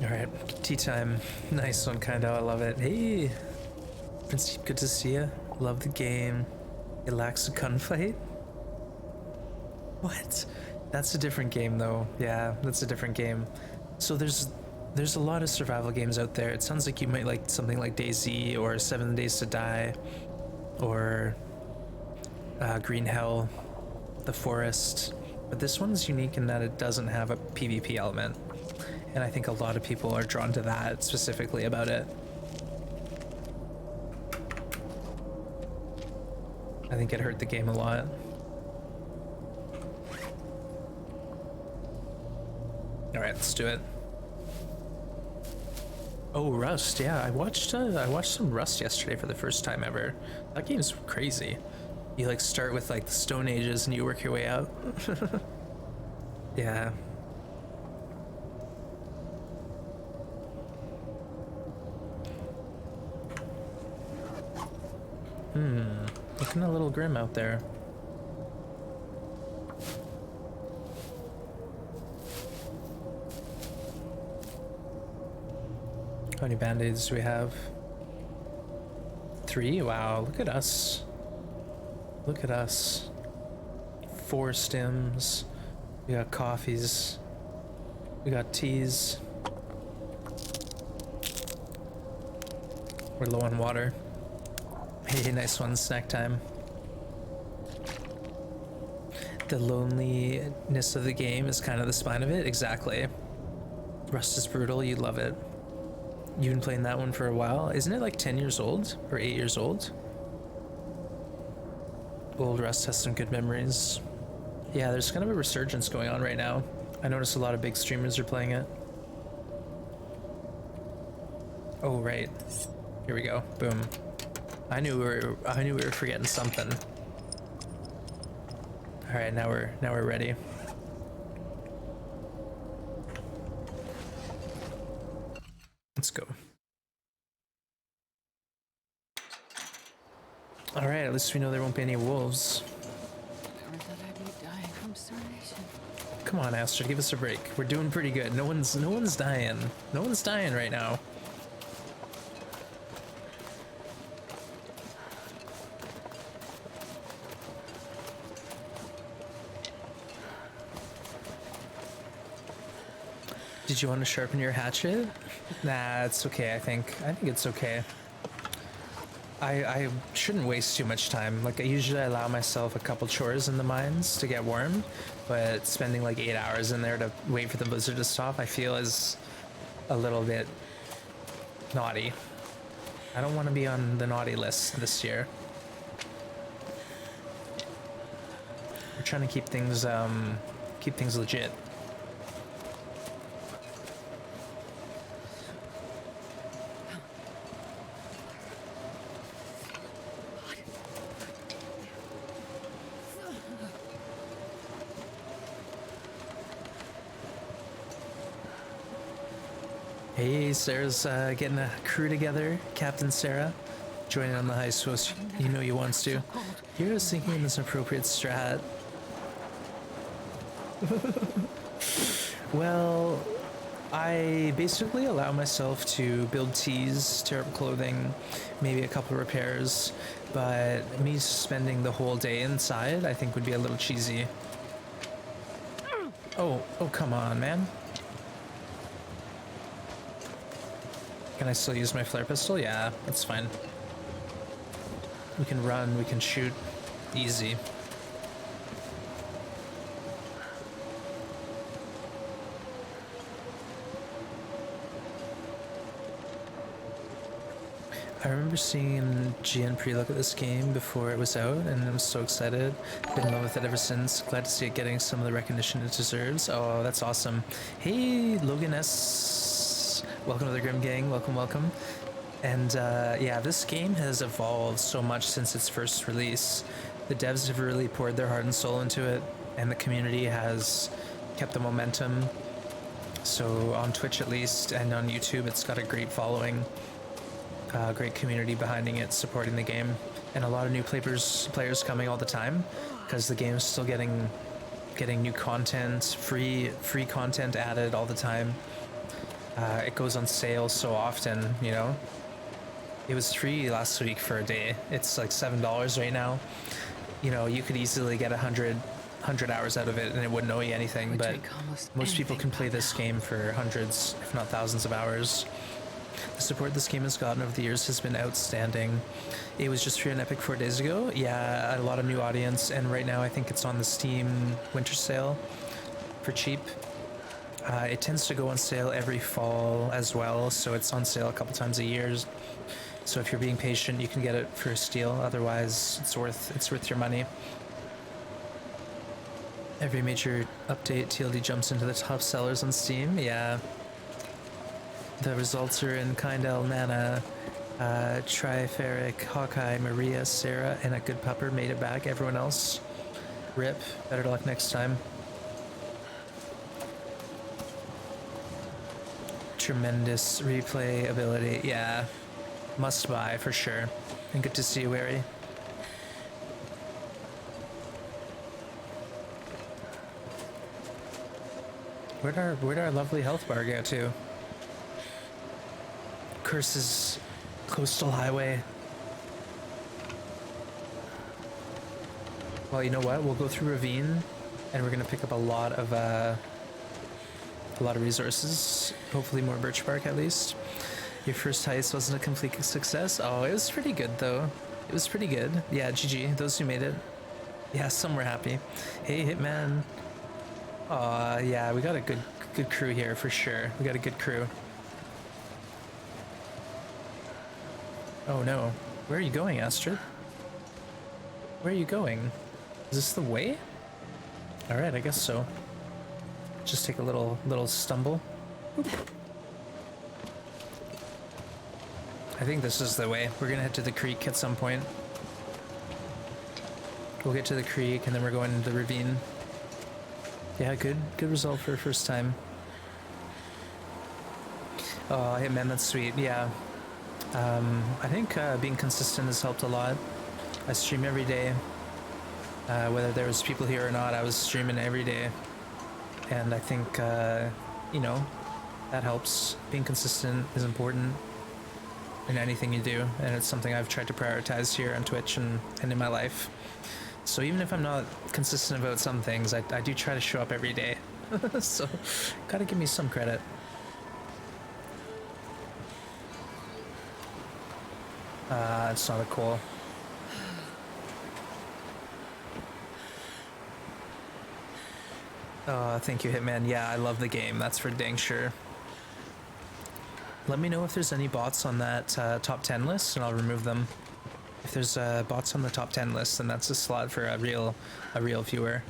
Alright, tea time. Nice one, kinda. I love it. Hey! Prince, good to see ya. Love the game. It lacks a gunfight? What? That's a different game, though. Yeah, that's a different game. So there's a lot of survival games out there. It sounds like you might like something like DayZ or 7 Days to Die or Green Hell, The Forest. But this one's unique in that it doesn't have a PvP element. And I think a lot of people are drawn to that specifically about it. I think it hurt the game a lot. Alright, let's do it. Oh, Rust, yeah, I watched some Rust yesterday for the first time ever. That game's crazy. You like start with like the Stone Ages and you work your way out. Yeah. Looking a little grim out there. How many band-aids do we have? 3? Wow, look at us. Look at us. 4 stims. We got coffees. We got teas. We're low on water. Hey, nice one, snack time. The loneliness of the game is kind of the spine of it, exactly. Rust is brutal, you love it. You've been playing that one for a while. Isn't it like 10 years old or 8 years old? Old Rust has some good memories. Yeah, there's kind of a resurgence going on right now. I noticed a lot of big streamers are playing it. Oh, right. Here we go. Boom. I knew we were forgetting something. All right, now we're ready. Let's go. All right, at least we know there won't be any wolves. Never thought I'd be dying from starvation. Come on, Astrid, give us a break. We're doing pretty good. No one's dying. No one's dying right now. Did you want to sharpen your hatchet? Nah, it's okay, I think it's okay. I shouldn't waste too much time. Like, I usually allow myself a couple chores in the mines to get warm, but spending like 8 hours in there to wait for the blizzard to stop, I feel is a little bit naughty. I don't want to be on the naughty list this year. We're trying to keep things legit. Hey, Sarah's getting a crew together. Captain Sarah, joining on the high switch. You know you wants to. Here I was thinking this appropriate strat. Well, I basically allow myself to build tees, tear up clothing, maybe a couple repairs, but me spending the whole day inside I think would be a little cheesy. Oh, come on, man. Can I still use my flare pistol? Yeah, that's fine. We can run, we can shoot. Easy. I remember seeing GN pre-look at this game before it was out, and I was so excited. Been in love with it ever since. Glad to see it getting some of the recognition it deserves. Oh, that's awesome. Hey, Logan S. Welcome to the Grim Gang. Welcome, welcome. And yeah, this game has evolved so much since its first release. The devs have really poured their heart and soul into it, and the community has kept the momentum. So on Twitch at least, and on YouTube, it's got a great following. Great community behind it, supporting the game, and a lot of new players coming all the time, because the game's still getting new content, free content added all the time. It goes on sale so often, you know. It was free last week for a day. It's like $7 right now. You know, you could easily get 100 hours out of it, and it wouldn't owe you anything. But most people can play this game for hundreds, if not thousands of hours. The support this game has gotten over the years has been outstanding. It was just free on Epic 4 days ago. Yeah, a lot of new audience, and right now I think it's on the Steam winter sale for cheap. It tends to go on sale every fall as well, so it's on sale a couple times a year. So if you're being patient, you can get it for a steal. Otherwise, it's worth your money. Every major update, TLD jumps into the top sellers on Steam. Yeah. The results are in Kindle, Nana, Triferic, Hawkeye, Maria, Sarah, and a good pupper made it back. Everyone else, rip. Better luck next time. Tremendous replay ability. Yeah, must buy for sure. And good to see you, Wary. Where'd our lovely health bar go to? Curses coastal highway. Well, you know what? We'll go through Ravine, and we're gonna pick up a lot of resources. Hopefully more birch bark at least. Your first heist wasn't a complete success. Oh, it was pretty good though. It was pretty good. Yeah, GG. Those who made it. Yeah, some were happy. Hey, Hitman. Aw, yeah, we got a good crew here for sure. We got a good crew. Oh no. Where are you going, Astrid? Where are you going? Is this the way? Alright, I guess so. Just take a little stumble. Oop. I think this is the way. We're gonna head to the creek at some point. We'll get to the creek and then we're going to the ravine. Yeah, good result for first time. Oh, hey man, that's sweet. Yeah. I think being consistent has helped a lot. I stream every day. Whether there was people here or not, I was streaming every day. And I think, you know, that helps. Being consistent is important in anything you do. And it's something I've tried to prioritize here on Twitch and in my life. So even if I'm not consistent about some things, I do try to show up every day. So, gotta give me some credit. It's not a cool. Thank you, Hitman. Yeah, I love the game. That's for dang sure. Let me know if there's any bots on that top 10 list, and I'll remove them. If there's bots on the top 10 list, then that's a slot for a real viewer.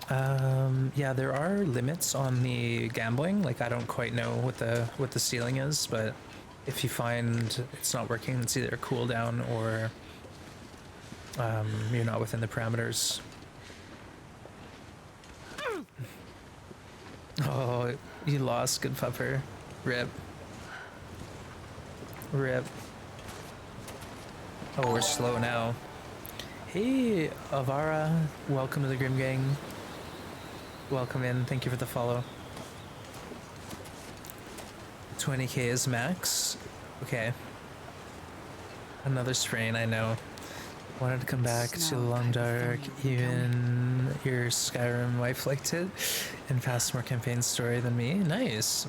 Yeah, there are limits on the gambling. Like, I don't quite know what the ceiling is, but if you find it's not working, it's either a cooldown or you're not within the parameters. Oh, you lost, good pupper. Rip. Rip. Oh, we're slow now. Hey, Avara. Welcome to the Grim Gang. welcome in. Thank you for the follow. 20k is max. Okay. Another sprain, I know. Wanted to come back to Snow, Long I have a Dark. feeling you'll be Even your Skyrim wife liked it and passed more campaign story than me. Nice.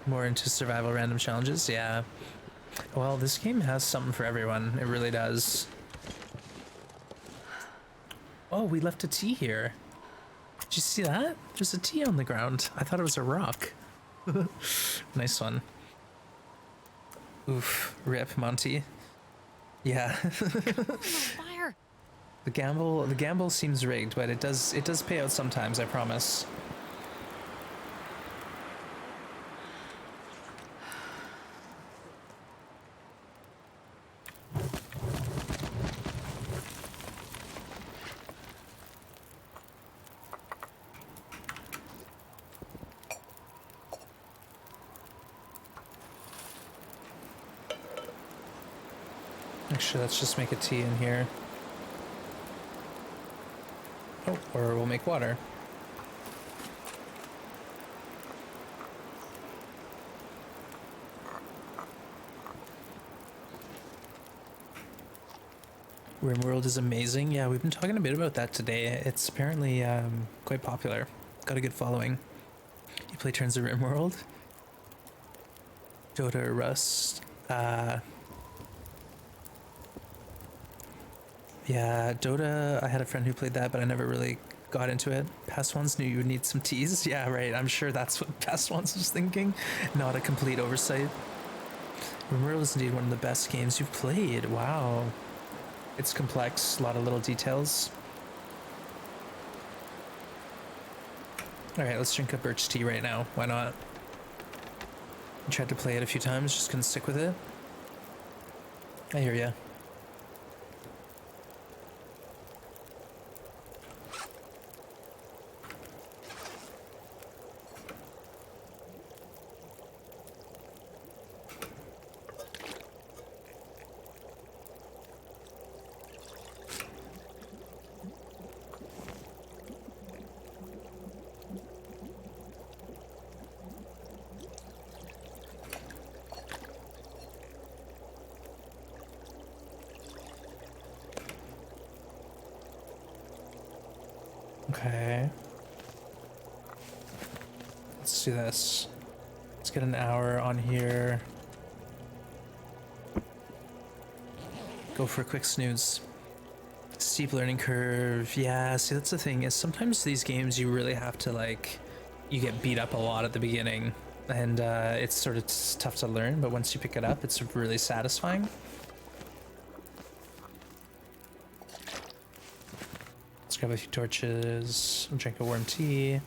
More into survival random challenges. Yeah. Well, this game has something for everyone. It really does. Oh, we left a T here. Did you see that? There's a T on the ground. I thought it was a rock. Nice one. Oof. Rip, Monty. Yeah. fire. The gamble seems rigged, but it does pay out sometimes, I promise. Actually, let's just make a tea in here. Oh, or we'll make water. RimWorld is amazing. Yeah, we've been talking a bit about that today. It's apparently quite popular. Got a good following. You play turns of RimWorld? Dota or Rust? Yeah, Dota, I had a friend who played that, but I never really got into it. Past ones knew you would need some teas. Yeah, right. I'm sure that's what Past ones was thinking. Not a complete oversight. RimWorld is indeed one of the best games you've played. Wow. It's complex, a lot of little details. Alright, let's drink a birch tea right now. Why not? I tried to play it a few times, just couldn't stick with it. I hear ya. Okay. Let's do this. Let's get an hour on here. Go for a quick snooze. Steep learning curve. Yeah, see, that's the thing is sometimes these games you really have to like, you get beat up a lot at the beginning and it's sort of tough to learn, but once you pick it up, it's really satisfying. Let's grab a few torches, drink a warm tea.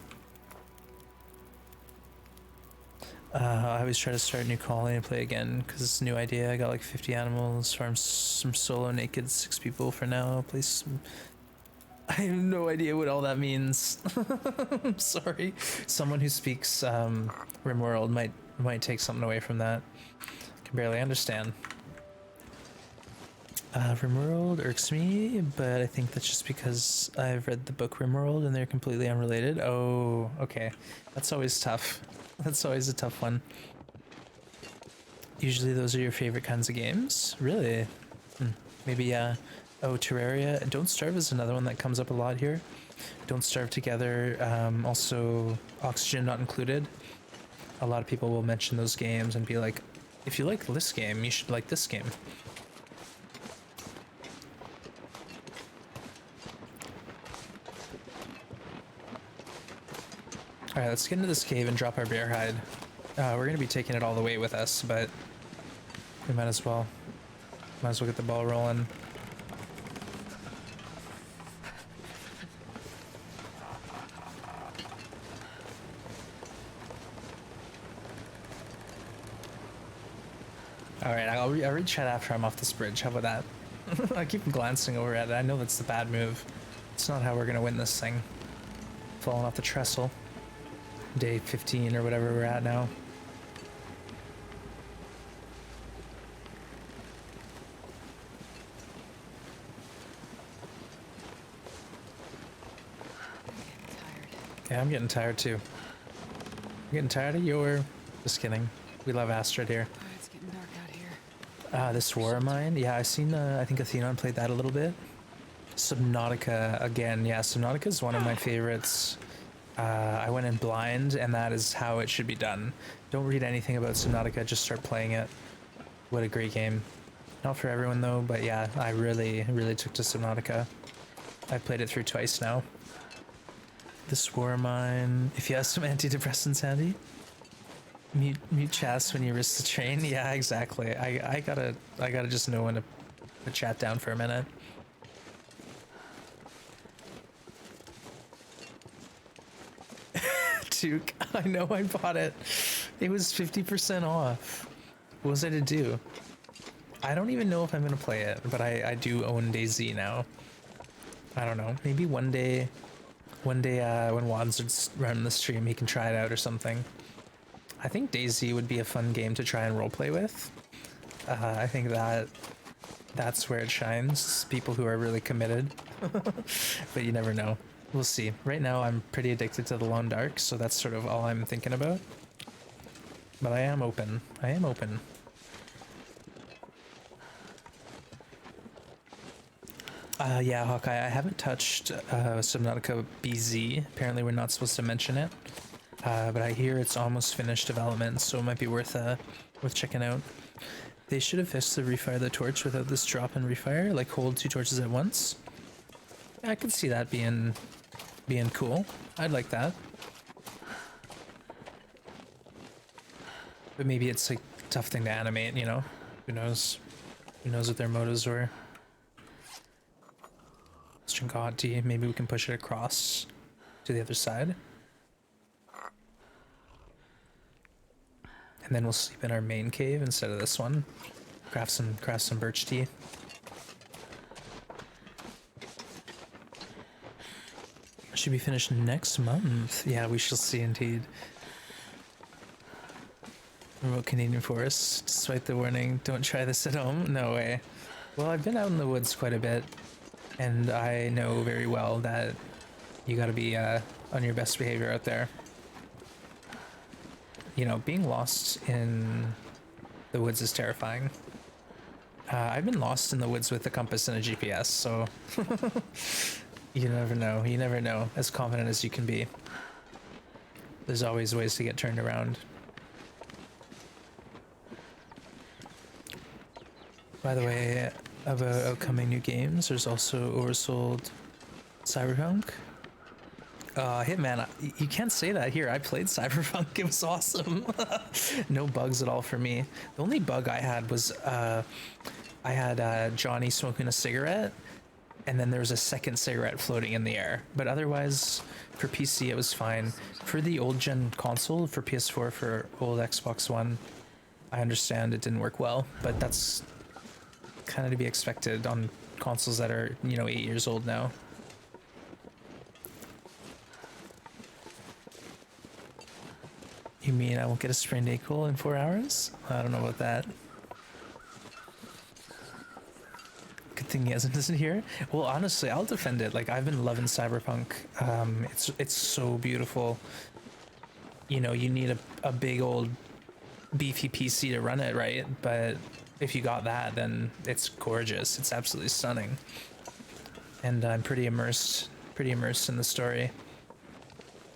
I always try to start a new colony and play again because it's a new idea. I got like 50 animals, farm some solo naked 6 people for now. Play some... I have no idea what all that means. I'm sorry. Someone who speaks RimWorld might take something away from that. Can barely understand. RimWorld irks me, but I think that's just because I've read the book RimWorld and they're completely unrelated. Oh, okay. That's always tough. That's always a tough one. Usually those are your favorite kinds of games? Really? Maybe, oh, Terraria. Don't Starve is another one that comes up a lot here. Don't Starve Together. Also, Oxygen Not Included. A lot of people will mention those games and be like, if you like this game, you should like this game. Alright, let's get into this cave and drop our bear hide. We're gonna be taking it all the way with us, but we might as well. Might as well get the ball rolling. Alright, I'll reach out after I'm off this bridge. How about that? I keep glancing over at it. I know that's the bad move. It's not how we're gonna win this thing. Falling off the trestle. Day 15 or whatever we're at now. Yeah, I'm getting tired too. I'm getting tired of your... Just kidding. We love Astrid here. God, it's getting dark out here. This War of Mine. Yeah, I've seen, I think Athenon played that a little bit. Subnautica, again. Yeah, Subnautica is one of my favorites. I went in blind, and that is how it should be done. Don't read anything about Subnautica, just start playing it. What a great game. Not for everyone, though, but yeah, I really, really took to Subnautica. I've played it through twice now. This War of Mine. If you have some antidepressants handy, mute chats when you risk the train. Yeah, exactly. I gotta just know when to put chat down for a minute. Duke, I know I bought it. It was 50% off. What was I to do? I don't even know if I'm gonna play it, but I do own DayZ now. I don't know. Maybe one day when Wadsworth's running the stream, he can try it out or something. I think DayZ would be a fun game to try and roleplay with. I think that's where it shines. People who are really committed. But you never know. We'll see. Right now, I'm pretty addicted to the Lone Dark, so that's sort of all I'm thinking about. But I am open. I am open. Yeah, Hawkeye, I haven't touched Subnautica BZ. Apparently we're not supposed to mention it. But I hear it's almost finished development, so it might be worth checking out. They should have fixed the refire the torch without this drop and refire, like hold 2 torches at once. I could see that being cool. I'd like that. But maybe it's like a tough thing to animate, you know? Who knows? Who knows what their motives were? Let's drink hot tea. Maybe we can push it across to the other side. And then we'll sleep in our main cave instead of this one. Craft some birch tea. Should be finished next month. Yeah, we shall see indeed. Remote Canadian forest. Despite the warning, don't try this at home. No way. Well, I've been out in the woods quite a bit, and I know very well that you gotta be on your best behavior out there. You know, being lost in the woods is terrifying. I've been lost in the woods with a compass and a GPS, so you never know. You never know. As confident as you can be, there's always ways to get turned around. By the way, about upcoming new games, there's also oversold Cyberpunk. Hitman, you can't say that here. I played Cyberpunk. It was awesome. No bugs at all for me. The only bug I had was I had Johnny smoking a cigarette, and then there was a second cigarette floating in the air. But otherwise, for PC, it was fine. For the old gen console, for PS4, for old Xbox One, I understand it didn't work well, but that's kind of to be expected on consoles that are, you know, 8 years old now. You mean I won't get a sprained ankle in 4 hours? I don't know about that. Good thing he isn't here. Well, honestly, I'll defend it. Like, I've been loving Cyberpunk. It's so beautiful. You know, you need a big old beefy PC to run it, right? But if you got that, then it's gorgeous. It's absolutely stunning. And I'm pretty immersed in the story.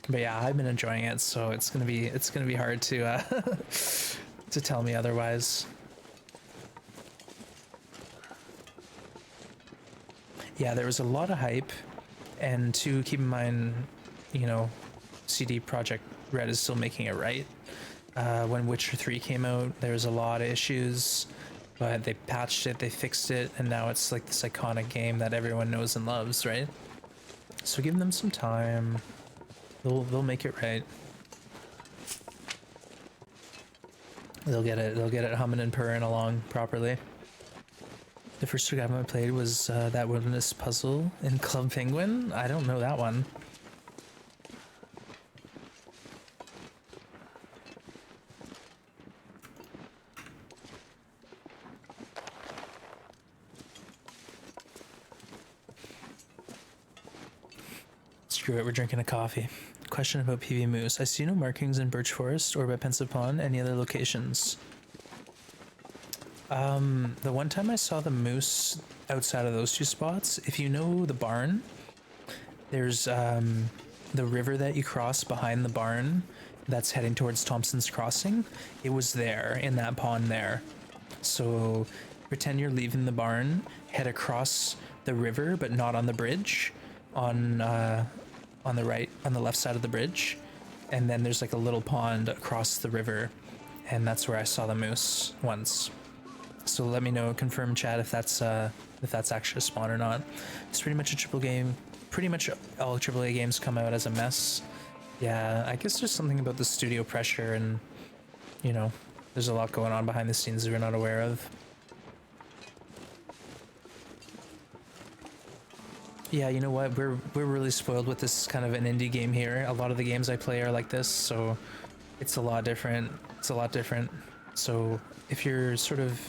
But yeah, I've been enjoying it, so it's gonna be hard to to tell me otherwise. Yeah, there was a lot of hype, and to keep in mind, you know, CD Projekt Red is still making it right. When Witcher 3 came out, there was a lot of issues, but they patched it, they fixed it, and now it's like this iconic game that everyone knows and loves, right? So give them some time. They'll make it right. They'll get it humming and purring along properly. The first game I played was that wilderness puzzle in Club Penguin. I don't know that one. Screw it, we're drinking a coffee. question about PV Moose. I see no markings in Birch Forest or by Pensive Pond. Any other locations? The one time I saw the moose outside of those two spots, if you know the barn, there's the river that you cross behind the barn that's heading towards Thompson's Crossing. It was there in that pond there. So pretend you're leaving the barn, head across the river, but not on the bridge, on the right, on the left side of the bridge, and then there's like a little pond across the river, and that's where I saw the moose once. So let me know, confirm chat if that's actually a spawn or not. It's pretty much a triple game. Pretty much all AAA games come out as a mess. Yeah, I guess there's something about the studio pressure, and you know, there's a lot going on behind the scenes we're not aware of. Yeah, you know what? We're really spoiled with this kind of an indie game here. A lot of the games I play are like this, so it's a lot different. It's a lot different. So if you're sort of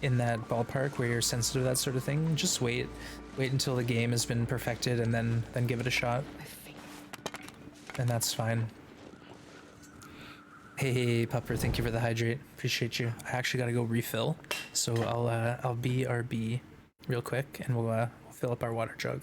in that ballpark where you're sensitive to that sort of thing, just wait until the game has been perfected, and then give it a shot. And that's fine. Hey, Pupper, thank you for the hydrate. Appreciate you. I actually got to go refill, so I'll BRB real quick, and we'll fill up our water jug.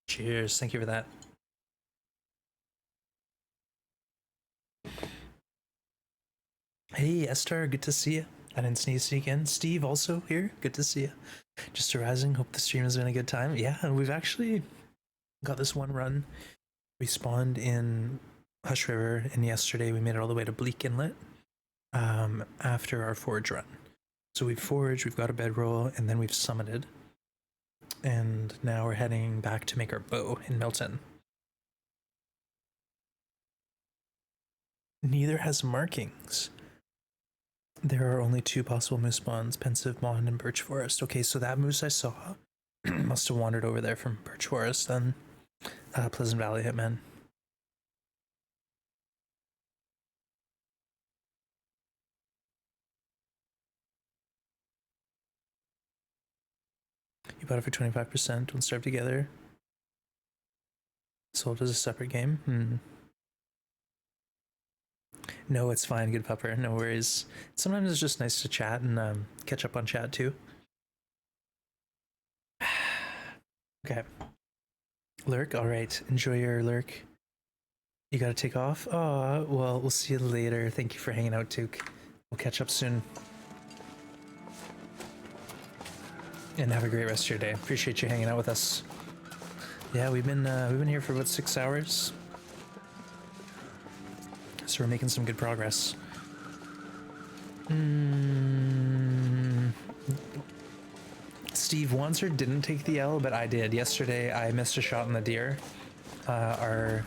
Cheers, thank you for that. Hey, Estar, good to see you. I didn't sneak in. Steve, also here, good to see you. Just arising, hope the stream has been a good time. Yeah, and we've actually got this one run. We spawned in Hush River, and yesterday we made it all the way to Bleak Inlet after our forge run. So we've foraged, we've got a bedroll, and then we've summited. And now we're heading back to make our bow in Milton. Neither has markings. There are only two possible moose spawns, Pensive Pond and Birch Forest. Okay, so that moose I saw must have wandered over there from Birch Forest then. Pleasant Valley Hitman. You bought it for 25%, don't starve together. Sold as a separate game? No, it's fine, good pupper, no worries. Sometimes it's just nice to chat and catch up on chat too. Okay. Lurk, alright, enjoy your lurk. You gotta take off? Oh, well, we'll see you later. Thank you for hanging out, Took. We'll catch up soon. And have a great rest of your day. Appreciate you hanging out with us. Yeah, we've been here for about 6 hours. So we're making some good progress. Steve Wanser didn't take the L, but I did. Yesterday I missed a shot on the deer. I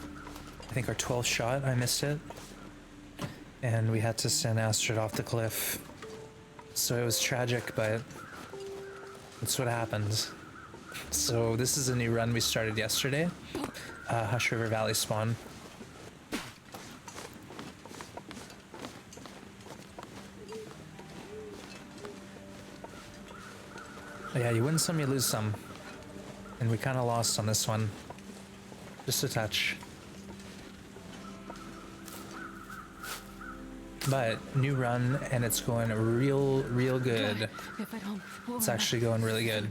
think our 12th shot, I missed it. And we had to send Astrid off the cliff. So it was tragic, but that's what happens. So this is a new run we started yesterday. Hush River Valley spawn. Yeah, you win some, you lose some. And we kind of lost on this one. Just a touch. but new run and it's going real good. If I don't move It's enough. actually going really good.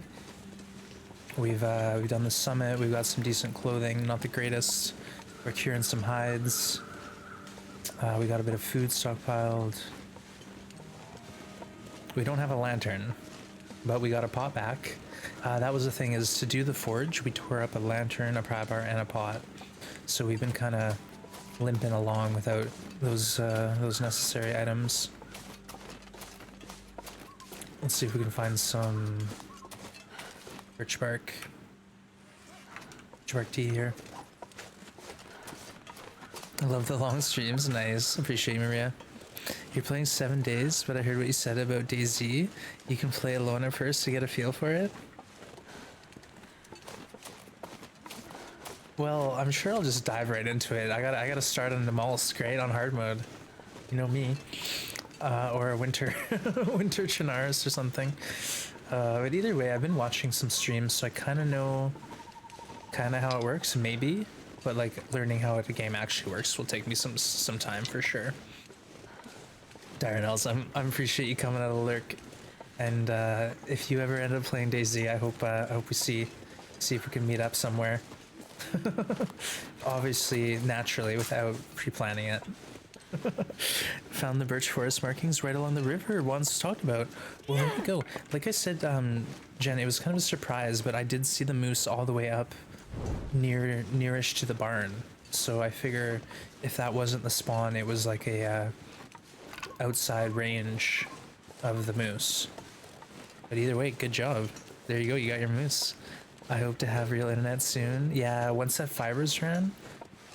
We've done the summit. We've got some decent clothing, not the greatest. We're curing some hides. We got a bit of food stockpiled. We don't have a lantern, but we got a pot back. That was the thing, is to do the forge, we tore up a lantern, a pry bar, and a pot. So we've been kind of limping along without those necessary items. Let's see if we can find some birch bark. Birch bark tea here. I love the long streams. Nice. Appreciate you, Maria. You're playing 7 days, but I heard what you said about DayZ. You can play alone at first to get a feel for it. Well, I'm sure I'll just dive right into it. I gotta start on the mollusk, right, on hard mode. You know me. Or a winter winter Chinaris or something. But either way, I've been watching some streams, so I kind of know how it works, maybe. But like learning how the game actually works will take me some time for sure. Darrenels, I appreciate you coming out of the lurk. And if you ever end up playing DayZ, I hope we see if we can meet up somewhere. Obviously, naturally, without pre-planning it. Found the birch forest markings right along the river once talked about. Well, there we go. Like I said, Jen, it was kind of a surprise, but I did see the moose all the way up nearish to the barn. So I figure if that wasn't the spawn, it was like a outside range of the moose. But either way, good job. There you go, you got your moose. I hope to have real internet soon. Yeah, once that fiber's ran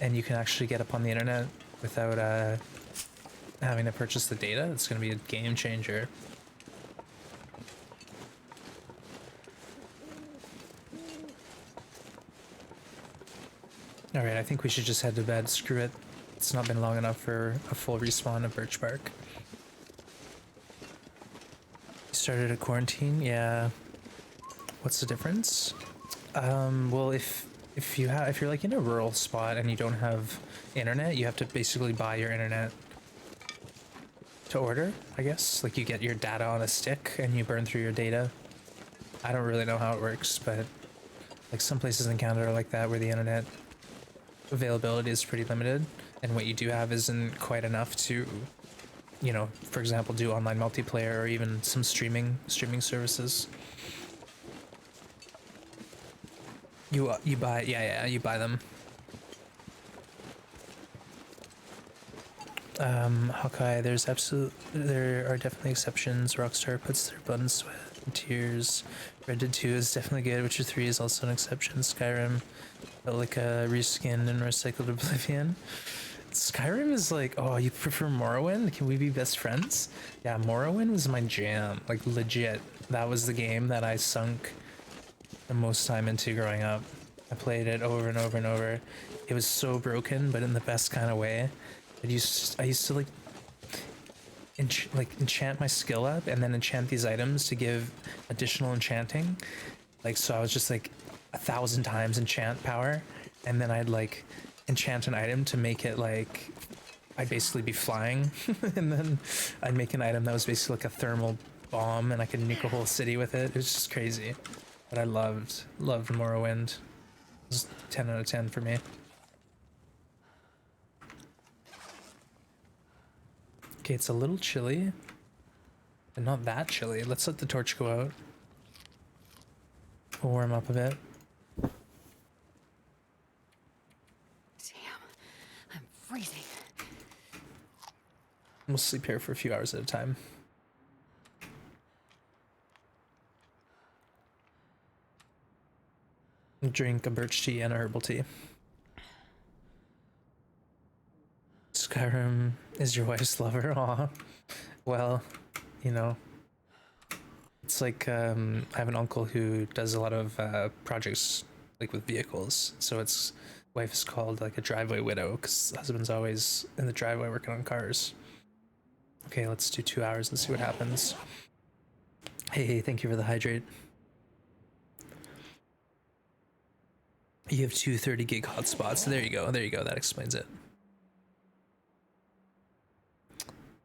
and you can actually get up on the internet without having to purchase the data, it's going to be a game changer. Alright, I think we should just head to bed. Screw it. It's not been long enough for a full respawn of birch bark. Started a quarantine? Yeah. What's the difference? Well, if you're like in a rural spot and you don't have internet, you have to basically buy your internet to order, I guess. Like you get your data on a stick and you burn through your data. I don't really know how it works, but like some places in Canada are like that, where the internet availability is pretty limited, and what you do have isn't quite enough to, you know, for example, do online multiplayer or even some streaming services. You buy, yeah, you buy them. Hawkeye, there are definitely exceptions. Rockstar puts their blood and sweat and tears. Red Dead 2 is definitely good. Witcher 3 is also an exception. Skyrim felt like a reskinned and recycled Oblivion. Skyrim is like, oh, you prefer Morrowind? Can we be best friends? Yeah, Morrowind was my jam. Like legit, that was the game that I sunk the most time into growing up. I played it over and over and over. It was so broken, but in the best kind of way. I used to like enchant my skill up and then enchant these items to give additional enchanting. Like, so I was just like 1,000 times enchant power, and then I'd like enchant an item to make it like I'd basically be flying, and then I'd make an item that was basically like a thermal bomb, and I could nuke a whole city with it. It was just crazy. But I loved Morrowind. It was 10 out of 10 for me. Okay, it's a little chilly, but not that chilly. Let's let the torch go out. We'll warm up a bit. Damn, I'm freezing. We'll sleep here for a few hours at a time. Drink a birch tea and a herbal tea. Skyrim is your wife's lover. Aw. Well, you know, it's like I have an uncle who does a lot of projects like with vehicles. So its wife is called like a driveway widow because husband's always in the driveway working on cars. Okay, let's do 2 hours and see what happens. Hey, thank you for the hydrate. You have two 30 gig hotspots. There you go. That explains it.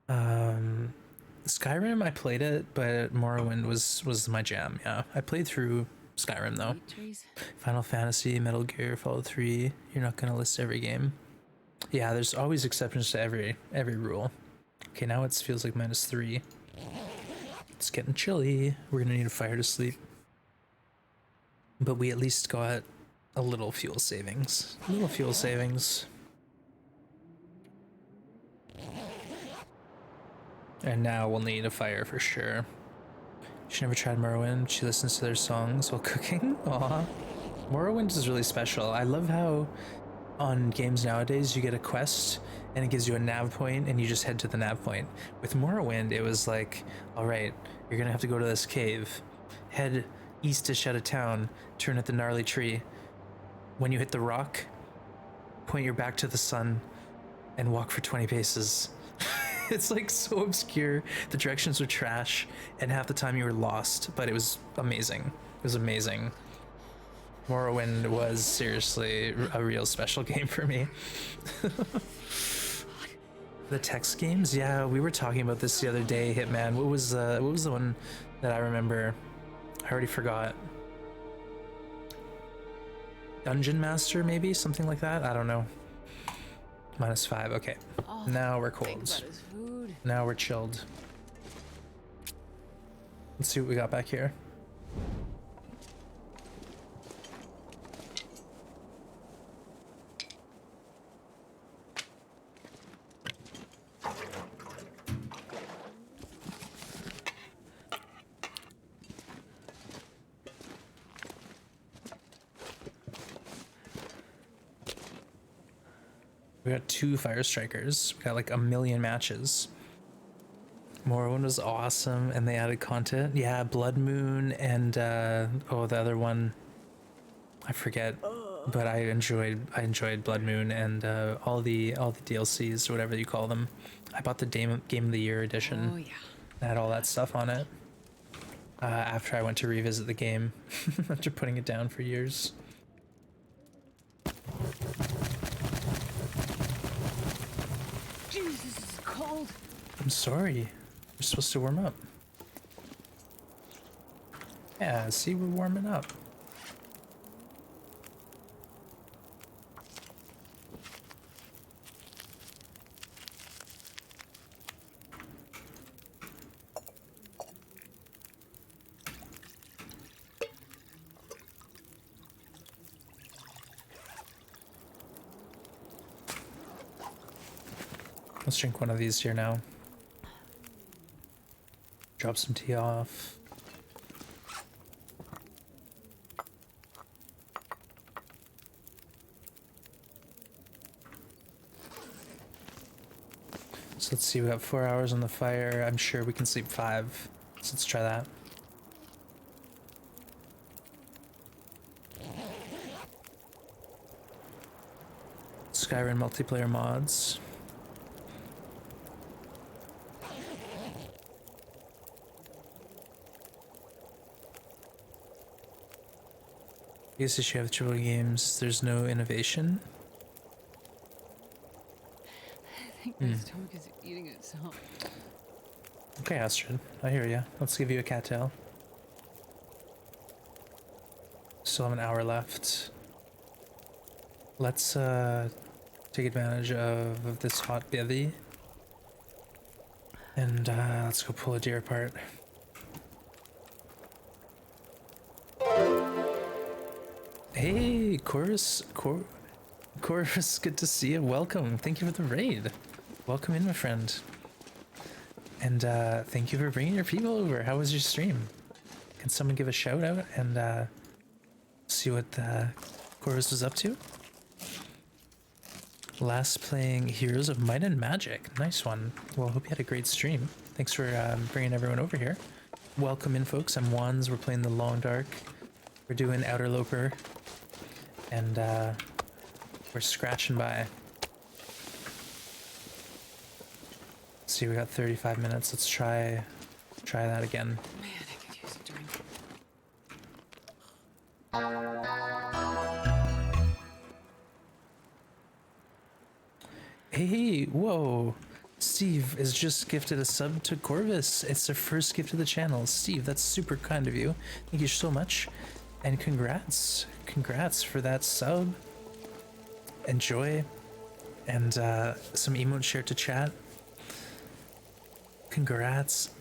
Skyrim, I played it, but Morrowind was my jam. Yeah, I played through Skyrim though. Sweet trees. Final Fantasy, Metal Gear, Fallout 3. You're not gonna list every game. Yeah, there's always exceptions to every rule. Okay, now it feels like -3. It's getting chilly. We're gonna need a fire to sleep. But we at least got a little fuel savings. A little fuel savings. And now we'll need a fire for sure. She never tried Morrowind. She listens to their songs while cooking. Aw. Morrowind is really special. I love how on games nowadays you get a quest and it gives you a nav point and you just head to the nav point. With Morrowind, it was like, all right, you're gonna have to go to this cave, head east-ish out of town, turn at the gnarly tree. When you hit the rock, point your back to the sun and walk for 20 paces. It's like so obscure. The directions were trash, and half the time you were lost, but it was amazing. It was amazing. Morrowind was seriously a real special game for me. The text games, yeah, we were talking about this the other day. Hitman. What was the one that I remember? I already forgot. Dungeon Master, maybe something like that. I don't know. -5. Okay. Oh, Now we're think cold. about his food. Now we're chilled. Let's see what we got back here. We got 2 fire strikers. We got like a million matches. Morrowind was awesome, and they added content. Yeah, Blood Moon and oh, the other one, I forget, but I enjoyed Blood Moon and all the DLCs or whatever you call them. I bought the Game of the Year edition. Oh yeah. That had all that stuff on it. After I went to revisit the game, after putting it down for years. Jeez, this is cold. I'm sorry. We're supposed to warm up. Yeah, see, we're warming up. Let's drink one of these here now. Drop some tea off. So let's see, we got 4 hours on the fire. I'm sure we can sleep 5. So let's try that. Skyrim multiplayer mods. I guess if you have triple games, there's no innovation. I think my stomach is eating itself. Okay, Astrid, I hear ya. Let's give you a cattail. Still have an hour left. Let's take advantage of this hot bivvy. And let's go pull a deer apart. Hey, Chorus, good to see you. Welcome. Thank you for the raid. Welcome in, my friend. And thank you for bringing your people over. How was your stream? Can someone give a shout out and see what Chorus was up to? Last playing Heroes of Might and Magic. Nice one. Well, hope you had a great stream. Thanks for bringing everyone over here. Welcome in, folks. I'm Wands. We're playing the Long Dark. We're doing Outerloper. And we're scratching by. Let's see, we got 35 minutes. Let's try that again. Man, I could use a drink. Hey, whoa. Steve is just gifted a sub to Corvus. It's their first gift to the channel. Steve, that's super kind of you. Thank you so much. And congrats. Congrats for that sub. Enjoy. And some emote share to chat. Congrats.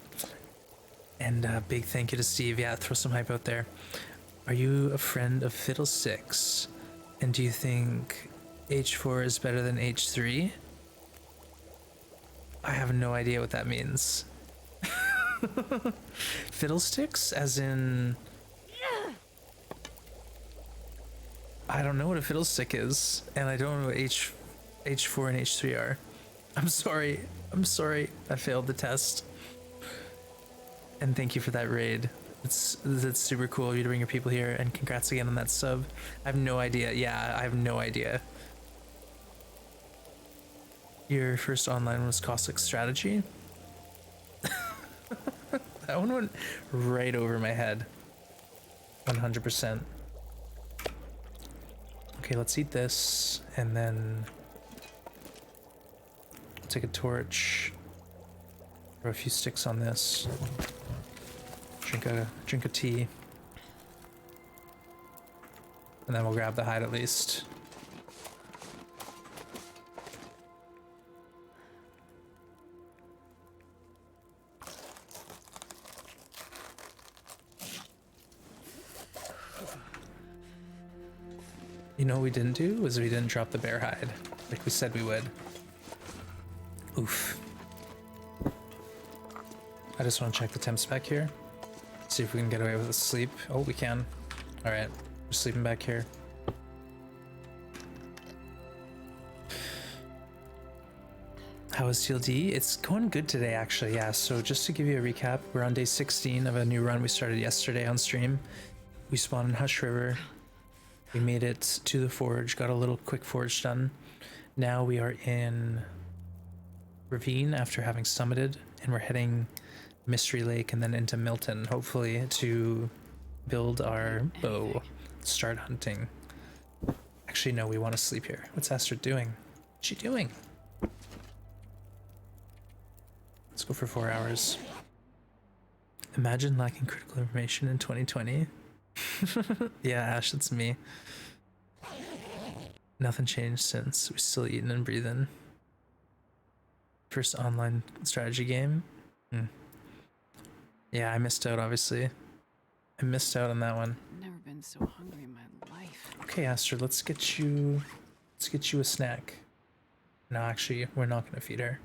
And big thank you to Steve. Yeah, throw some hype out there. Are you a friend of Fiddlesticks? And do you think H4 is better than H3? I have no idea what that means. Fiddlesticks? As in... I don't know what a fiddlestick is, and I don't know what H4 and H3 are. I'm sorry. I'm sorry. I failed the test. And thank you for that raid. It's super cool of you to bring your people here, and congrats again on that sub. I have no idea. Yeah, I have no idea. Your first online was Caustic Strategy? That one went right over my head. 100%. Okay, let's eat this, and then take a torch, throw a few sticks on this, drink a tea, and then we'll grab the hide at least. You know what we didn't do was we didn't drop the bear hide like we said we would. Oof. I just want to check the temps back here. See if we can get away with a sleep. Oh, we can. Alright, we're sleeping back here. How is TLD? It's going good today, actually, yeah. So just to give you a recap, we're on day 16 of a new run we started yesterday on stream. We spawned in Hush River. We made it to the forge, got a little quick forge done. Now we are in Ravine after having summited, and we're heading Mystery Lake and then into Milton, hopefully to build our bow, start hunting. Actually, no, we want to sleep here. What's Astrid doing? What's she doing? Let's go for 4 hours. Imagine lacking critical information in 2020. Yeah, Ash, it's me. Nothing changed since. We're still eating and breathing. First online strategy game. Yeah, I missed out, obviously. I missed out on that one. Never been so hungry in my life. Okay, Astrid, let's get you a snack. No, actually, we're not gonna feed her.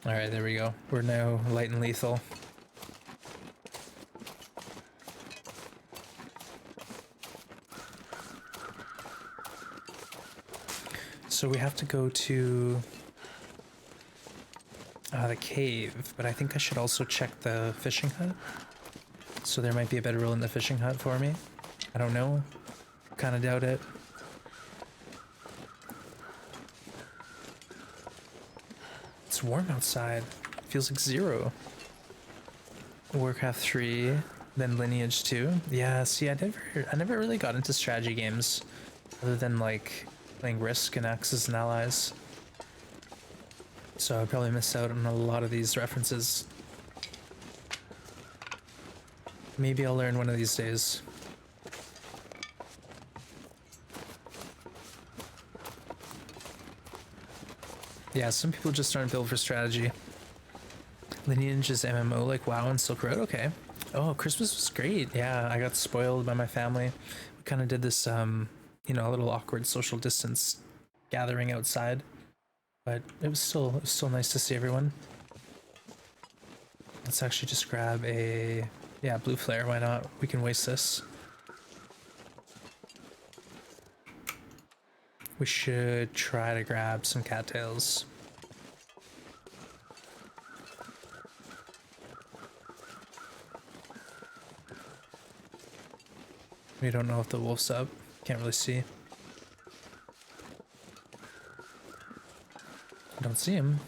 Alright, there we go. We're now light and lethal. So we have to go to the cave, but I think I should also check the fishing hut. So there might be a better rule in the fishing hut for me. I don't know. Kind of doubt it. It's warm outside. Feels like 0. Warcraft 3, then Lineage 2. Yeah, see, I never really got into strategy games other than like playing Risk and Axis and Allies. So I probably missed out on a lot of these references. Maybe I'll learn one of these days. Yeah, some people just aren't built for strategy. Lineage is MMO like WoW and Silk Road? Okay. Oh, Christmas was great. Yeah, I got spoiled by my family. We kind of did this, you know, a little awkward social distance gathering outside. But it was still nice to see everyone. Let's actually just grab a... Yeah, blue flare, why not? We can waste this. We should try to grab some cattails. We don't know if the wolf's up. Can't really see. I don't see him.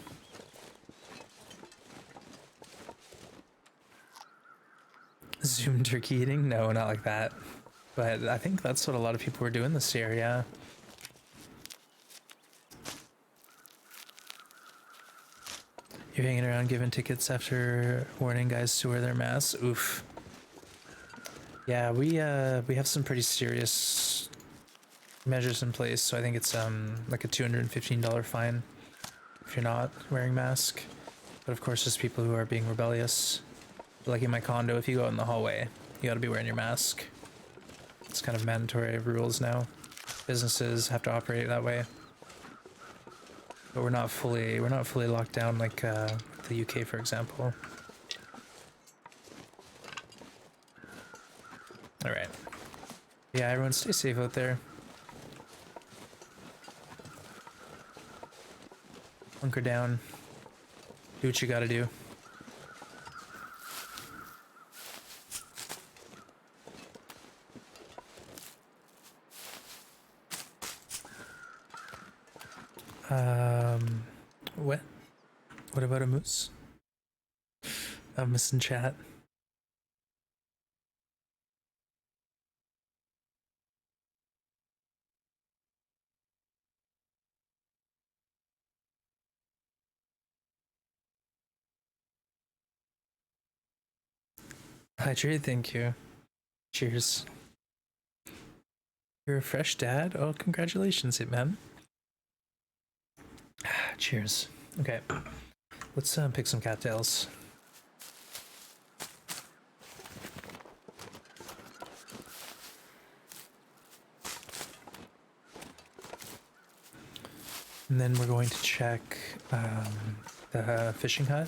Zoom turkey eating? No, not like that. But I think that's what a lot of people were doing this year, yeah. You're hanging around giving tickets after warning guys to wear their masks? Oof. Yeah, we have some pretty serious measures in place, so I think it's like a $215 fine if you're not wearing mask. But of course, there's people who are being rebellious. Like in my condo, if you go out in the hallway, you gotta be wearing your mask. It's kind of mandatory rules now. Businesses have to operate that way. But we're not fully locked down like the UK, for example. All right. Yeah, everyone stay safe out there. Hunker down. Do what you gotta do. What? What about a moose? I'm missing chat. Hi, Trey, thank you. Cheers. You're a fresh dad? Oh, congratulations, Hitman. Cheers. Okay. Let's pick some cattails. And then we're going to check the fishing hut.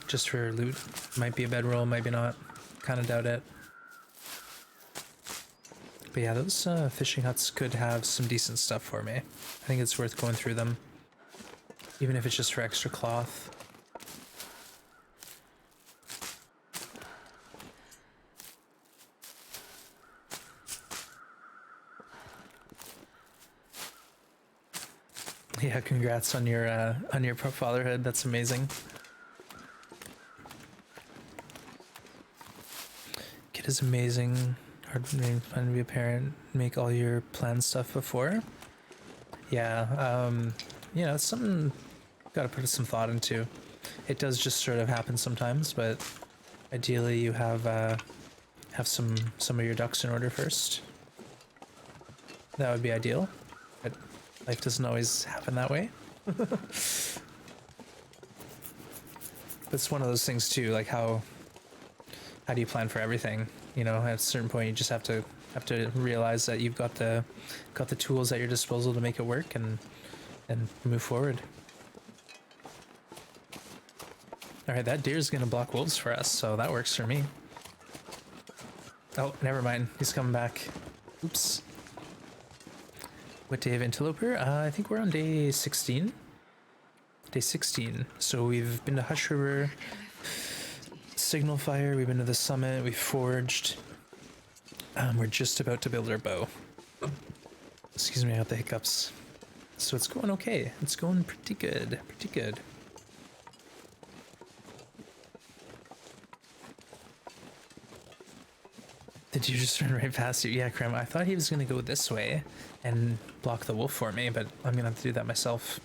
Just for loot. Might be a bedroll, maybe not. Kind of doubt it. But yeah, those fishing huts could have some decent stuff for me. I think it's worth going through them. Even if it's just for extra cloth. Yeah, congrats on your fatherhood. That's amazing. Kid is amazing. Hard fun to be a parent. Make all your planned stuff before. Yeah, you know, it's something got to put some thought into. It does just sort of happen sometimes, but ideally you have some of your ducks in order first. That would be ideal, but life doesn't always happen that way. But it's one of those things too, like how do you plan for everything? You know, at a certain point you just have to realize that you've got the tools at your disposal to make it work and move forward. All right, that deer's gonna block wolves for us, so that works for me. Oh, never mind. He's coming back. Oops. What day of Interloper? I think we're on day 16. Day 16. So we've been to Hush River, Signal Fire, we've been to the summit, we've forged. We're just about to build our bow. Excuse me, I got the hiccups. So it's going okay. It's going pretty good. Pretty good. Did you just run right past you? Yeah, Krem. I thought he was going to go this way and block the wolf for me, but I'm going to have to do that myself.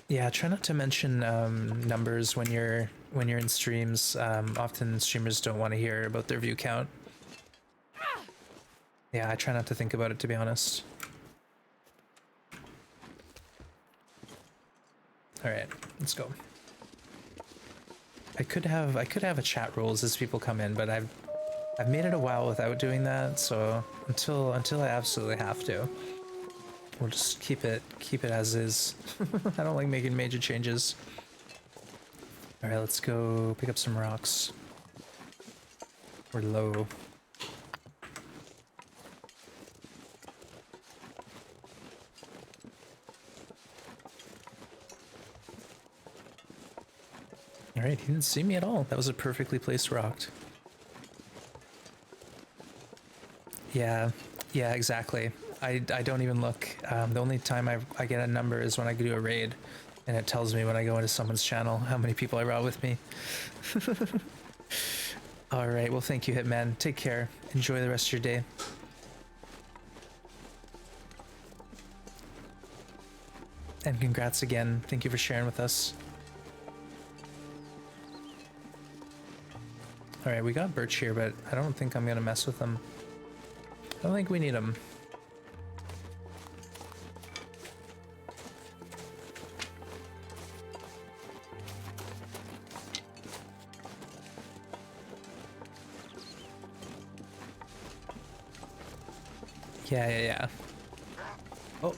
Yeah, try not to mention numbers when you're in streams. Often streamers don't want to hear about their view count. Yeah, I try not to think about it, to be honest. All right, let's go. I could have a chat rules as people come in, but I've made it a while without doing that, so until I absolutely have to, we'll just keep it as is. I don't like making major changes. All right, let's go pick up some rocks. We're low. All right, he didn't see me at all. That was a perfectly placed rock. Yeah, exactly. I don't even look. The only time I get a number is when I do a raid. And it tells me when I go into someone's channel how many people I brought with me. All right, well, thank you, Hitman. Take care. Enjoy the rest of your day. And congrats again. Thank you for sharing with us. All right, we got Birch here, but I don't think I'm gonna mess with them. I don't think we need them. Yeah. Oh,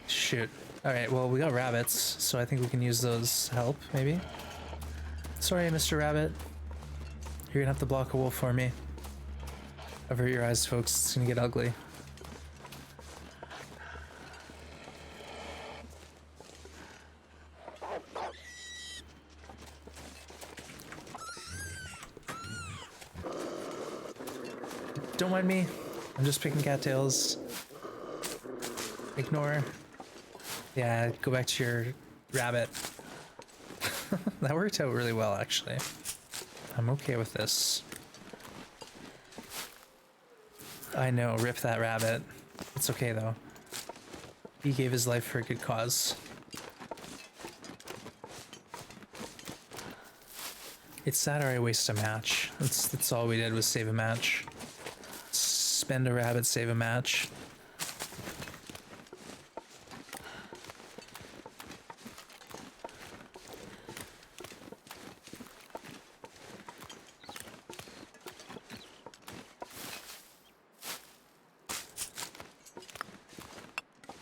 shoot. All right, well, we got rabbits, so I think we can use those to help, maybe. Sorry, Mr. Rabbit. You're gonna have to block a wolf for me. Avert your eyes, folks. It's gonna get ugly. Don't mind me. I'm just picking cattails. Ignore. Yeah, go back to your rabbit. That worked out really well, actually. I'm okay with this. I know, rip that rabbit. It's okay, though. He gave his life for a good cause. It's sad or I waste a match. That's all we did was save a match. Spend a rabbit, save a match.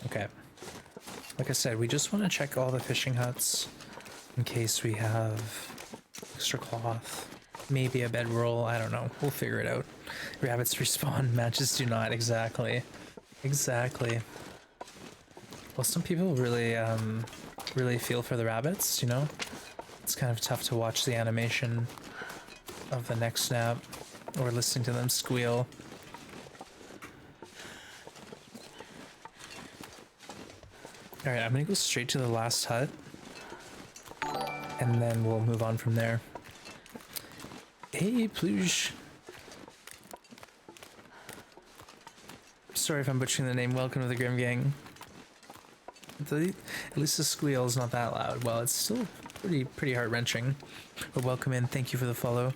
Okay. Like I said, we just want to check all the fishing huts in case we have extra cloth. Maybe a bedroll, I don't know. We'll figure it out. Rabbits respawn, matches do not. Exactly. Exactly. Well, some people really, really feel for the rabbits, you know? It's kind of tough to watch the animation of the neck snap or listening to them squeal. Alright, I'm gonna go straight to the last hut. And then we'll move on from there. Hey, Pluge. Sorry if I'm butchering the name. Welcome to the Grim Gang. At least the squeal is not that loud. Well, it's still pretty heart-wrenching. But welcome in. Thank you for the follow.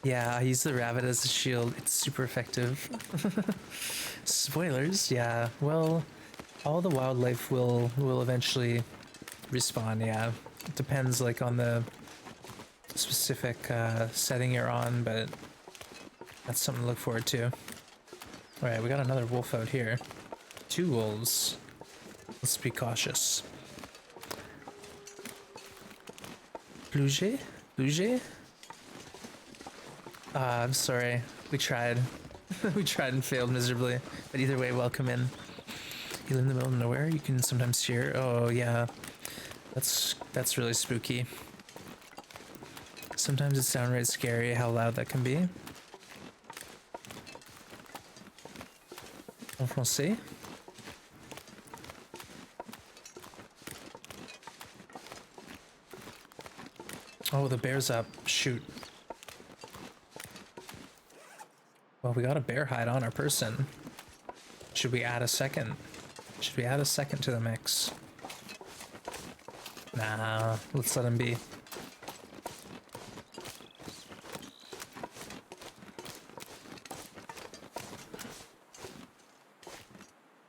Yeah, I use the rabbit as a shield. It's super effective. Spoilers. Yeah. Well, all the wildlife will eventually respawn. Yeah. It depends, like, on the specific setting you're on, but that's something to look forward to. All right, we got another wolf out here. 2 wolves. Let's be cautious. Bluege? Bluege? I'm sorry. We tried. We tried and failed miserably. But either way, welcome in. You live in the middle of nowhere, you can sometimes hear. Oh yeah. That's really spooky. Sometimes it's downright scary how loud that can be. En français? Oh, the bear's up. Shoot. Well, we got a bear hide on our person. Should we add a second? Should we add a second to the mix? Nah, let's let him be.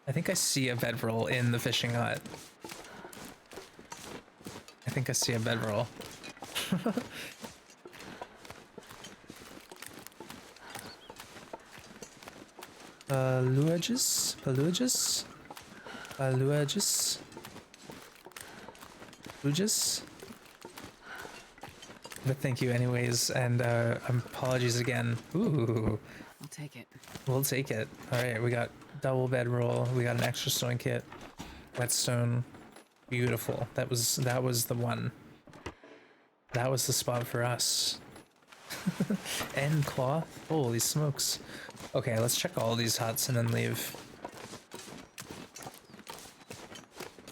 I think I see a bedroll in the fishing hut. I think I see a bedroll. Paluages? Paluages? Paluages? Paluages? But thank you anyways, and apologies again. Ooh. I'll take it. We'll take it. Alright, we got double bedroll, we got an extra stone kit, whetstone. Beautiful. That was the one. That was the spot for us. And cloth. Holy smokes. Okay, let's check all these huts and then leave.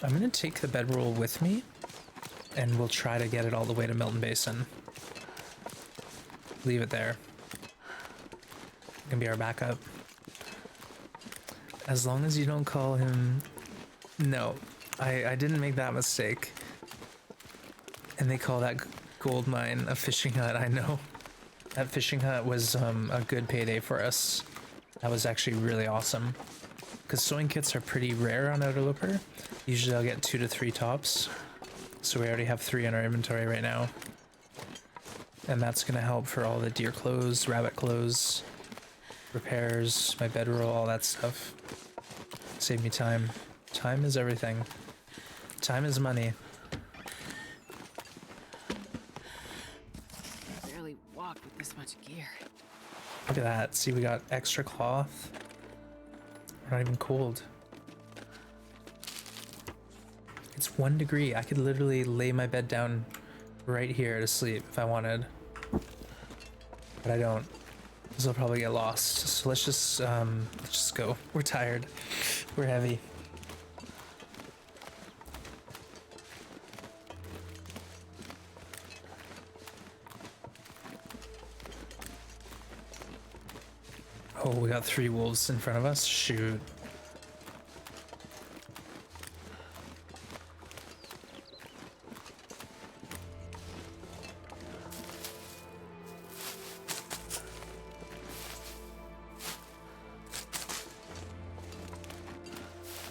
I'm gonna take the bedroll with me, and we'll try to get it all the way to Milton Basin. Leave it there. It can be our backup. As long as you don't call him... No, I didn't make that mistake. And they call that gold mine a fishing hut, I know. That fishing hut was a good payday for us. That was actually really awesome. Because sewing kits are pretty rare on Outerloper. Usually I'll get 2 to 3 tops. So we already have 3 in our inventory right now. And that's gonna help for all the deer clothes, rabbit clothes, repairs, my bedroll, all that stuff. Save me time. Time is everything. Time is money. I barely walk with this much gear. Look at that. See, we got extra cloth. We're not even cold. It's 1 degree. I could literally lay my bed down right here to sleep if I wanted. But I don't. Because I'll probably get lost. So let's just go. We're tired. We're heavy. Oh, we got 3 wolves in front of us? Shoot.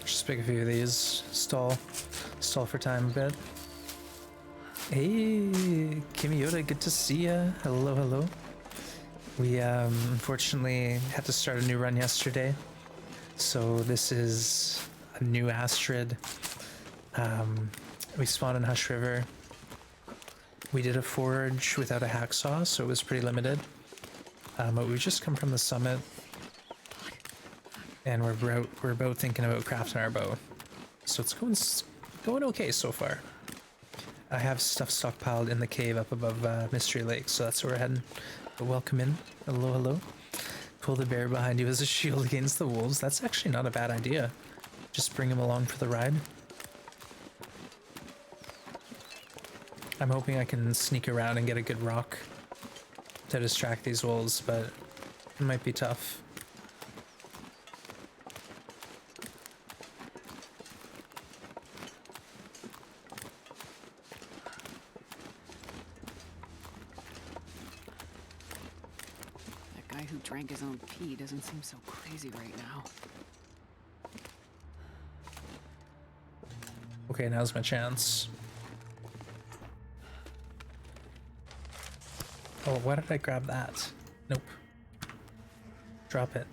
Just pick a few of these. Stall for time a bit. Hey, Kimiota, good to see ya. Hello, hello. We unfortunately had to start a new run yesterday, so this is a new Astrid. We spawned in Hush River. We did a forge without a hacksaw, so it was pretty limited. But we've just come from the summit, and we're both thinking about crafting our bow. So it's going okay so far. I have stuff stockpiled in the cave up above Mystery Lake, so that's where we're heading. But welcome in. Hello, hello. Pull the bear behind you as a shield against the wolves. That's actually not a bad idea. Just bring him along for the ride. I'm hoping I can sneak around and get a good rock to distract these wolves, but it might be tough. Who drank his own pee doesn't seem so crazy right now. Okay, now's my chance. Oh, why did I grab that? Nope. Drop it.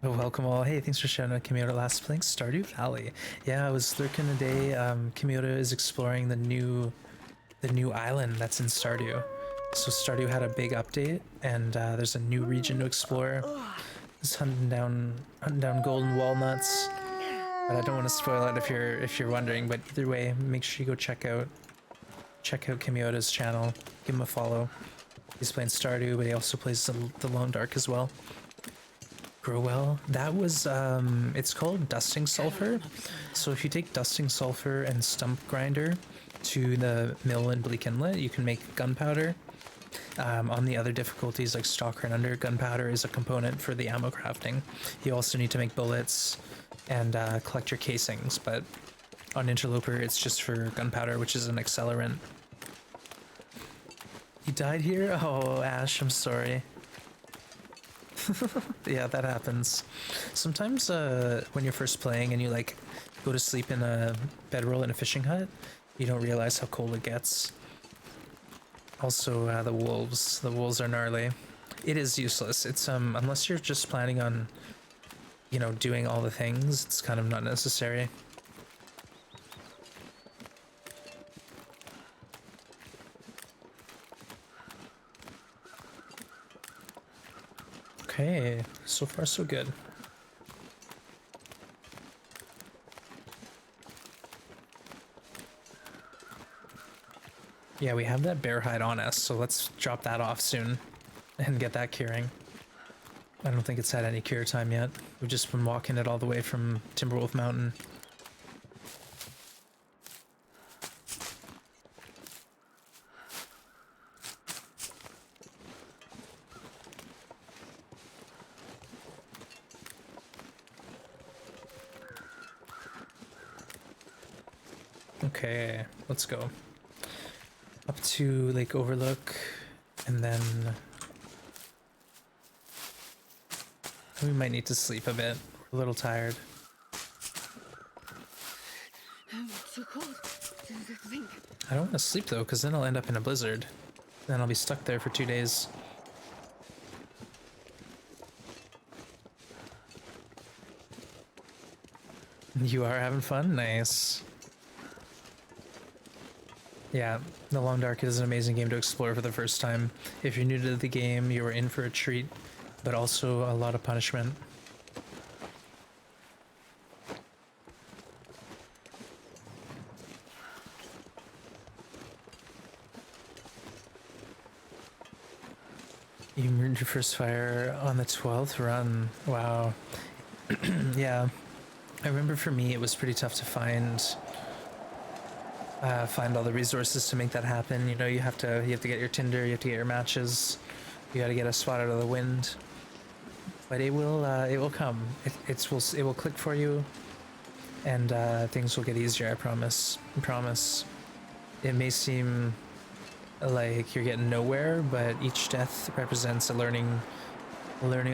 Oh, welcome all. Hey, thanks for shouting out Kimiota last playing Stardew Valley. Yeah, I was lurking today. Kimiota is exploring the new island that's in Stardew. So Stardew had a big update, and there's a new region to explore. Just hunting down golden walnuts. But I don't want to spoil it if you're wondering. But either way, make sure you go check out Kimiota's channel. Give him a follow. He's playing Stardew, but he also plays the Lone Dark as well. Grow well. That was it's called dusting sulfur. So if you take dusting sulfur and stump grinder to the mill in Bleak Inlet, you can make gunpowder. On the other difficulties like Stalker and Under, gunpowder is a component for the ammo crafting. You also need to make bullets and collect your casings, but on Interloper it's just for gunpowder, which is an accelerant. You died here? Oh, Ash, I'm sorry. Yeah, that happens. Sometimes when you're first playing and you like go to sleep in a bedroll in a fishing hut, you don't realize how cold it gets. Also, the wolves are gnarly. It is useless. It's unless you're just planning on, you know, doing all the things, it's kind of not necessary. Okay, so far so good. Yeah, we have that bear hide on us, so let's drop that off soon and get that curing. I don't think it's had any cure time yet. We've just been walking it all the way from Timberwolf Mountain. Okay, let's go. Up to Lake Overlook, and then we might need to sleep a bit. We're a little tired. It's so cold. Think. I don't want to sleep though, because then I'll end up in a blizzard. Then I'll be stuck there for 2 days. You are having fun? Nice. Yeah, The Long Dark is an amazing game to explore for the first time. If you're new to the game, you are in for a treat, but also a lot of punishment. You earned your first fire on the 12th run. Wow. Yeah. I remember for me it was pretty tough to find all the resources to make that happen. You know, you have to get your tinder, you have to get your matches, you got to get a spot out of the wind. But it will come. It will click for you, and things will get easier. I promise. I promise. It may seem like you're getting nowhere, but each death represents a learning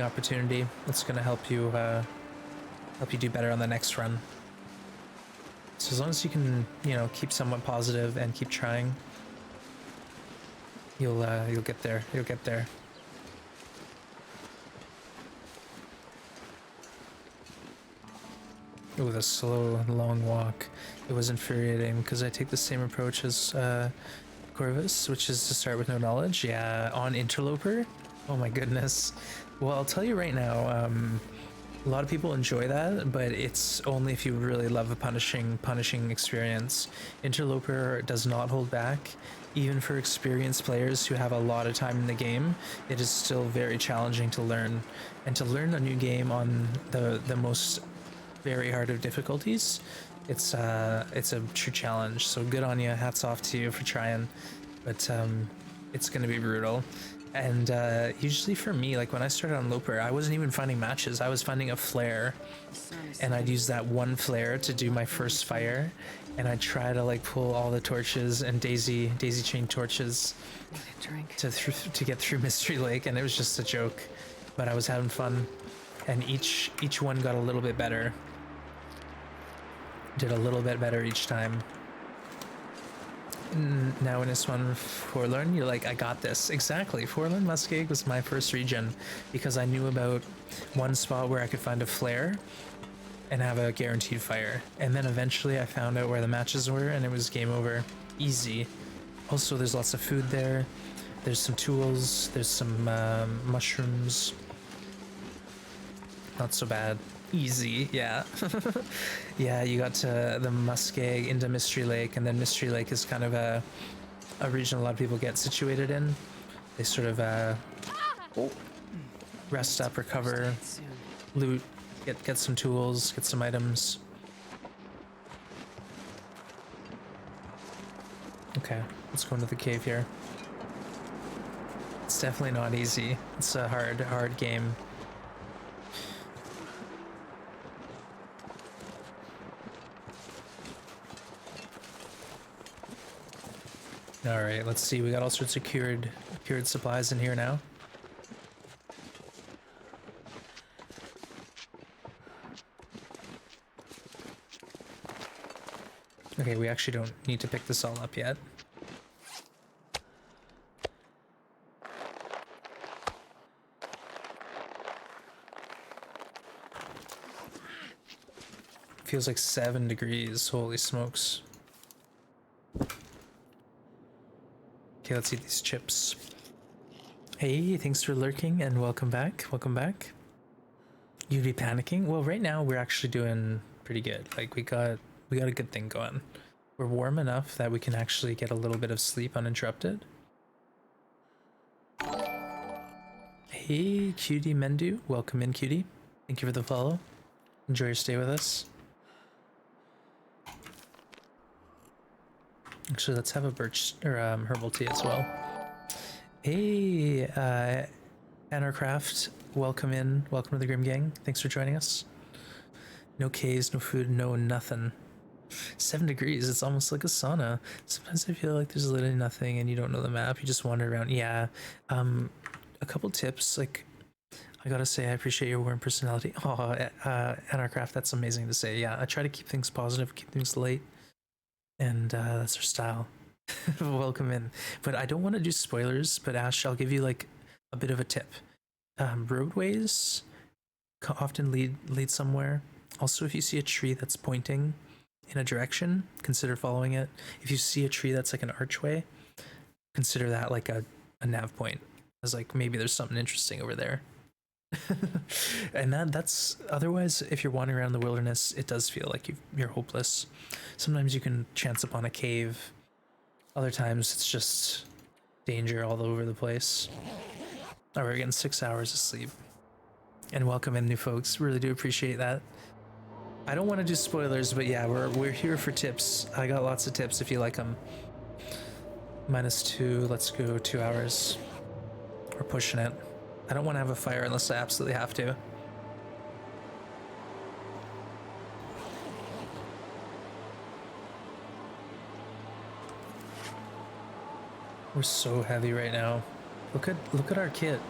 opportunity that's going to help you do better on the next run. So as long as you can, you know, keep somewhat positive and keep trying, you'll get there. You'll get there. Oh, the slow, long walk. It was infuriating because I take the same approach as Corvus, which is to start with no knowledge. Yeah, on Interloper. Oh my goodness. Well, I'll tell you right now. A lot of people enjoy that, but it's only if you really love a punishing experience. Interloper does not hold back. Even for experienced players who have a lot of time in the game, it is still very challenging to learn. And to learn a new game on the most very hard of difficulties, it's a true challenge. So good on you. Hats off to you for trying. But it's gonna be brutal. And usually for me, like when I started on Loper, I wasn't even finding matches. I was finding a flare, and I'd use that one flare to do my first fire, and I'd try to like pull all the torches and daisy chain torches to get through Mystery Lake, and it was just a joke, but I was having fun, and each one got a little bit better. Did a little bit better each time. Now in this one, Forlorn, you're like, I got this. Exactly. Forlorn Muskeg was my first region because I knew about one spot where I could find a flare and have a guaranteed fire. And then eventually I found out where the matches were and it was game over. Easy. Also, there's lots of food there. There's some tools. There's some mushrooms. Not so bad. Easy, yeah. Yeah, you got to the Muskeg into Mystery Lake, and then Mystery Lake is kind of a region a lot of people get situated in. They sort of rest up, recover, loot, get some tools, get some items. Okay, let's go into the cave here. It's definitely not easy. It's a hard game. All right, let's see. We got all sorts of cured supplies in here now. Okay, we actually don't need to pick this all up yet. Feels like 7 degrees. Holy smokes. Okay, let's eat these chips. Hey, thanks for lurking and welcome back. Welcome back. You'd be panicking? Well, right now we're actually doing pretty good. Like we got a good thing going. We're warm enough that we can actually get a little bit of sleep uninterrupted. Hey, Cutie Mendu. Welcome in, Cutie. Thank you for the follow. Enjoy your stay with us. Actually, let's have a birch or herbal tea as well. Hey, Anarcraft, welcome in. Welcome to the Grim Gang. Thanks for joining us. No K's, no food, no nothing. 7 degrees, it's almost like a sauna. Sometimes I feel like there's literally nothing and you don't know the map. You just wander around. Yeah. A couple tips, like, I gotta say, I appreciate your warm personality. Oh, Anarcraft, that's amazing to say. Yeah, I try to keep things positive, keep things light, and that's our style. Welcome in. But I don't want to do spoilers, but Ash, I'll give you like a bit of a tip. Roadways often lead somewhere. Also, if you see a tree that's pointing in a direction, consider following it. If you see a tree that's like an archway, consider that like a nav point. As like maybe there's something interesting over there. And that's otherwise, if you're wandering around the wilderness, it does feel like you're hopeless. Sometimes you can chance upon a cave. Other times it's just danger all over the place. All right, we're getting 6 hours of sleep. And welcome in new folks. Really do appreciate that. I don't want to do spoilers, but yeah, we're here for tips. I got lots of tips if you like them. -2, let's go 2 hours. We're pushing it. I don't want to have a fire unless I absolutely have to. We're so heavy right now. Look at our kit.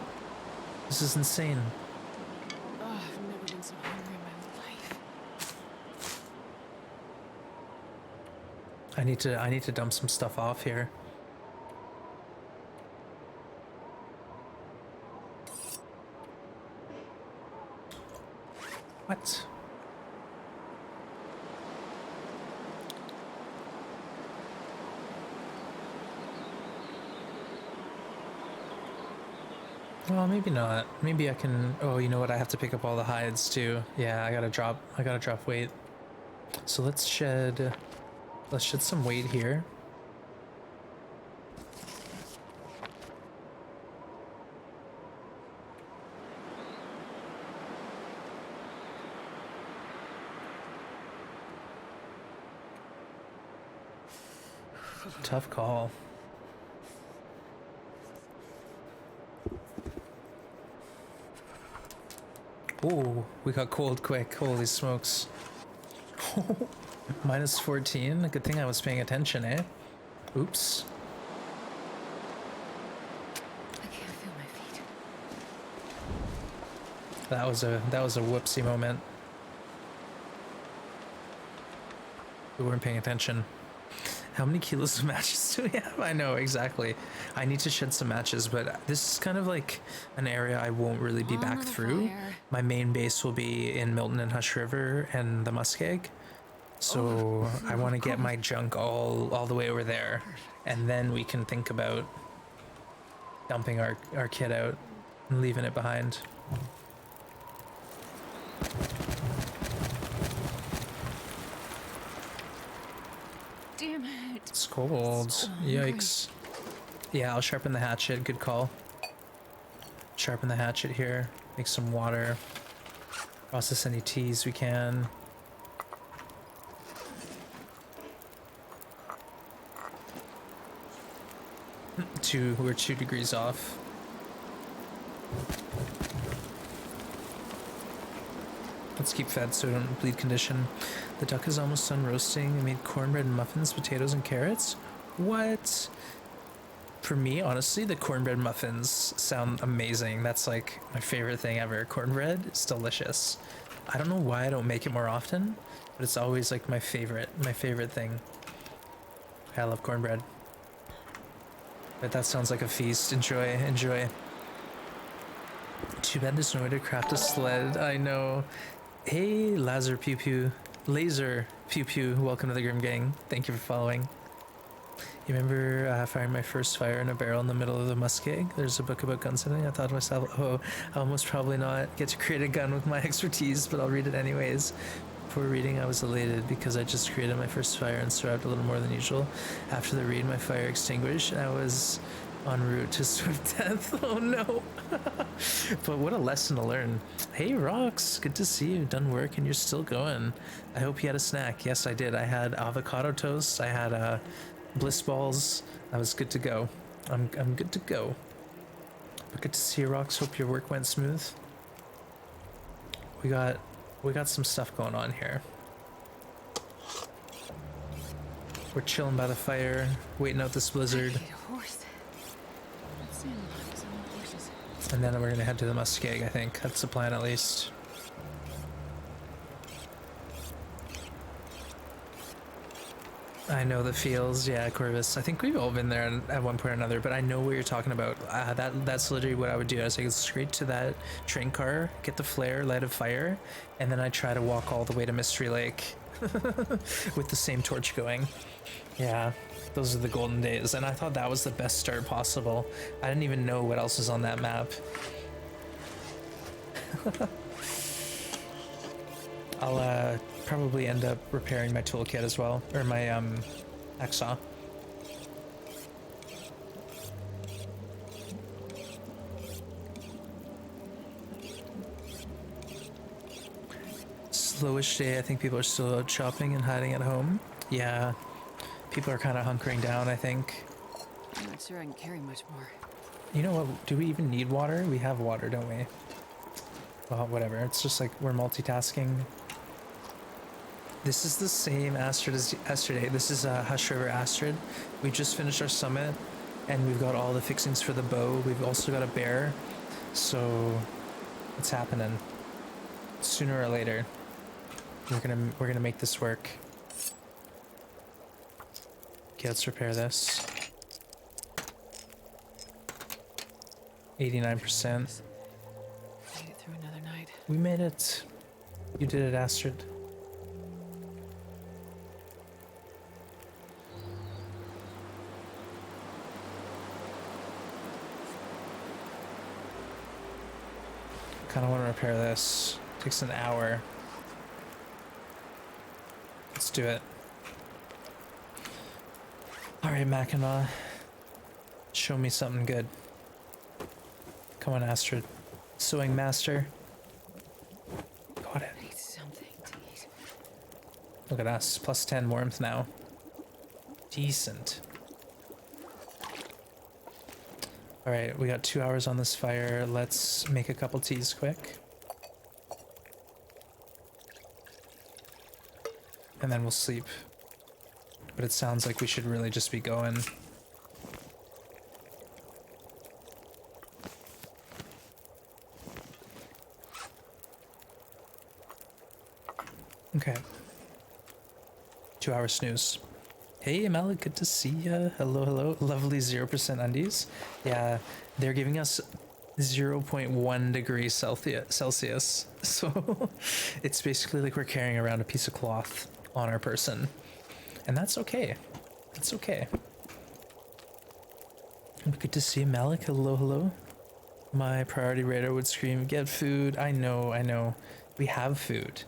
This is insane. Oh, I've never been so hungry in my life. I need to dump some stuff off here. What? Well, maybe not. Maybe I can. Oh, you know what? I have to pick up all the hides too. Yeah, I gotta drop weight. So let's shed some weight here. Tough call. Ooh, we got cold quick. Holy smokes. -14. Good thing I was paying attention, eh? Oops. I can't feel my feet. That was a whoopsie moment. We weren't paying attention. How many kilos of matches do we have? I know, exactly. I need to shed some matches, but this is kind of like an area I won't really be back through. Fire. My main base will be in Milton and Hush River and the Muskeg. So I want to get my junk all the way over there. And then we can think about dumping our kit out and leaving it behind. Damn it. It's cold. So hungry. Yikes. Yeah, I'll sharpen the hatchet. Good call. Sharpen the hatchet here. Make some water. Process any teas we can. We're 2 degrees off. Let's keep fed so we don't bleed condition. The duck is almost done roasting. I made cornbread and muffins, potatoes and carrots. What? For me, honestly, the cornbread muffins sound amazing. That's like my favorite thing ever. Cornbread is delicious. I don't know why I don't make it more often, but it's always like my favorite thing. I love cornbread. But that sounds like a feast. Enjoy, enjoy. Too bad there's no way to craft a sled. I know. Hey, Laser Pew Pew. Laser Pew Pew. Welcome to the Grim Gang. Thank you for following. You remember firing my first fire in a barrel in the middle of the muskeg? There's a book about gunsmithing. I thought to myself, oh, I'll almost probably not get to create a gun with my expertise, but I'll read it anyways. Before reading, I was elated because I just created my first fire and survived a little more than usual. After the read, my fire extinguished, and I was En route to swift death. Oh no. But what a lesson to learn. Hey Rox, good to see you. Done work and you're still going. I hope you had a snack. Yes, I did. I had avocado toast. I had bliss balls. I was good to go. I'm good to go. But good to see you, Rox. Hope your work went smooth. We got some stuff going on here. We're chilling by the fire, waiting out this blizzard. I need a horse. Let's see some horses. And then we're gonna head to the Muskeg, I think. That's the plan at least. I know the feels, yeah, Corvus. I think we've all been there at one point or another, but I know what you're talking about. That's literally what I would do. I was like, straight to that train car, get the flare, light a fire, and then I try to walk all the way to Mystery Lake with the same torch going. Yeah, those are the golden days, and I thought that was the best start possible. I didn't even know what else was on that map. I'll probably end up repairing my toolkit as well, or my hacksaw. Slowish day. I think people are still out shopping and hiding at home. Yeah, people are kind of hunkering down, I think. I'm not sure I can carry much more. You know what? Do we even need water? We have water, don't we? Well, whatever. It's just like we're multitasking. This is the same Astrid as yesterday. This is Hush River Astrid. We just finished our summit, and we've got all the fixings for the bow. We've also got a bear, so it's happening. Sooner or later, we're gonna make this work. Okay, let's repair this. 89%. Made it through another night. We made it. You did it, Astrid. Kind of want to repair this. Takes an hour. Let's do it. All right, Mackinac. Show me something good. Come on, Astrid. Sewing master. Got it. I need something to eat. Look at us. Plus 10 warmth now. Decent. All right, we got 2 hours on this fire. Let's make a couple teas quick. And then we'll sleep. But it sounds like we should really just be going. Okay. 2 hour snooze. Hey Malik, good to see ya. Hello, hello. Lovely 0% undies. Yeah, they're giving us 0.1 degrees Celsius. So it's basically like we're carrying around a piece of cloth on our person. And that's okay. That's okay. Good to see you, Malik. Hello, hello. My priority radar would scream, get food. I know. We have food.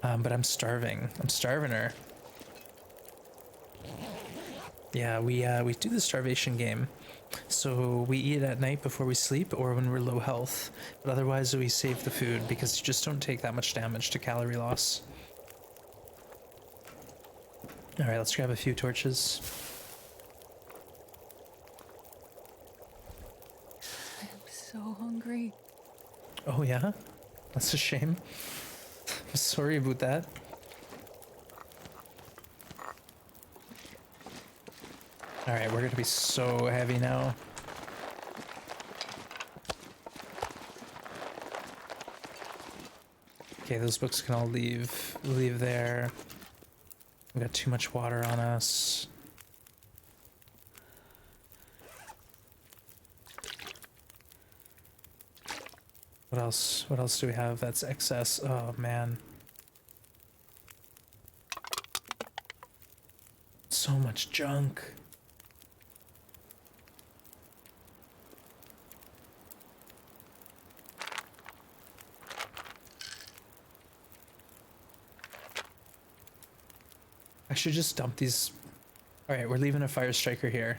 But I'm starving. I'm starving her. Yeah, we do the starvation game. So we eat at night before we sleep or when we're low health. But otherwise we save the food because you just don't take that much damage to calorie loss. Alright, let's grab a few torches. I'm so hungry. Oh yeah? That's a shame. I'm sorry about that. Alright, we're gonna be so heavy now. Okay, those books can all leave there. We got too much water on us. What else? What else do we have that's excess? Oh man. So much junk. I should just dump these. Alright, we're leaving a fire striker here.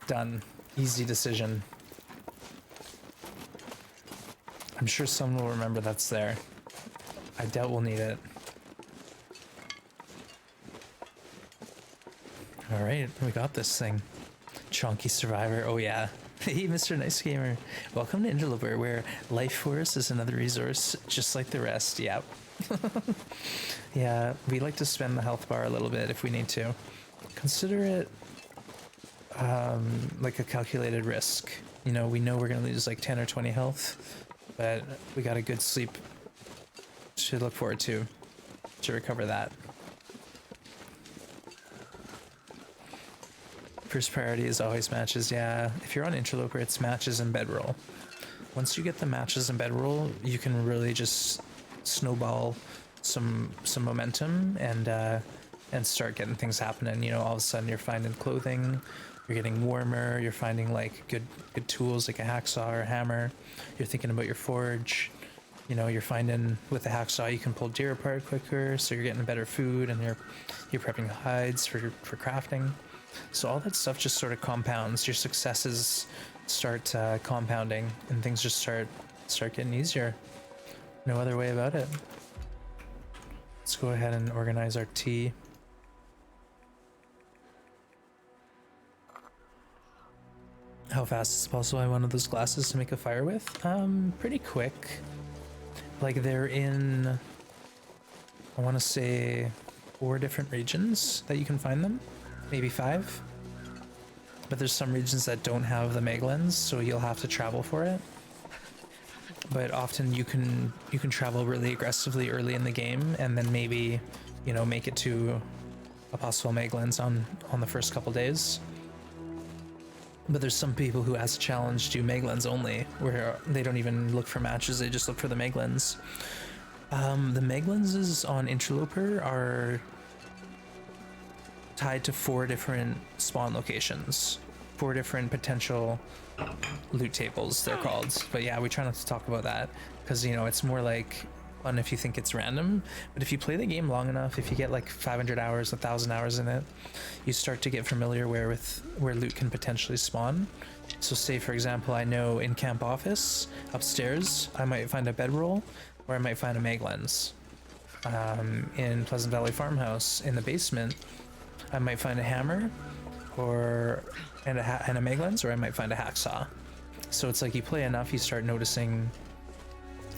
Done. Easy decision. I'm sure someone will remember that's there. I doubt we'll need it. All right, we got this thing. Chonky Survivor. Oh yeah. Hey, Mr. Nice Gamer. Welcome to Interloper, where life force is another resource, just like the rest. Yep. Yeah, we like to spend the health bar a little bit if we need to. Consider it like a calculated risk. You know, we know we're gonna lose like 10 or 20 health, but we got a good sleep to look forward to recover that. First priority is always matches. Yeah, if you're on Interloper, it's matches and bedroll. Once you get the matches and bedroll, you can really just snowball some momentum and start getting things happening. You know, all of a sudden you're finding clothing, you're getting warmer, you're finding like good tools like a hacksaw or a hammer. You're thinking about your forge. You know, you're finding with the hacksaw you can pull deer apart quicker, so you're getting better food, and you're prepping hides for crafting. So all that stuff just sort of compounds. Your successes start compounding, and things just start getting easier. No other way about it. Let's go ahead and organize our tea. How fast is it possible? I wanted those glasses to make a fire with. Pretty quick. Like they're in, I want to say 4 different regions that you can find them. Maybe 5, but there's some regions that don't have the mag lens, so you'll have to travel for it. But often you can travel really aggressively early in the game, and then maybe, you know, make it to a possible mag lens on the first couple days. But there's some people who, as a challenge, do mag lens only, where they don't even look for matches, they just look for the mag lens. The mag lenses on Interloper are tied to 4 different spawn locations, 4 different potential loot tables, they're called. But yeah, we try not to talk about that because, you know, it's more like fun if you think it's random. But if you play the game long enough, if you get like 500 hours, 1,000 hours in it, you start to get familiar where loot can potentially spawn. So say, for example, I know in camp office upstairs, I might find a bedroll or I might find a mag lens. In Pleasant Valley Farmhouse, in the basement, I might find a hammer and a mag lens, or I might find a hacksaw. So it's like you play enough, you start noticing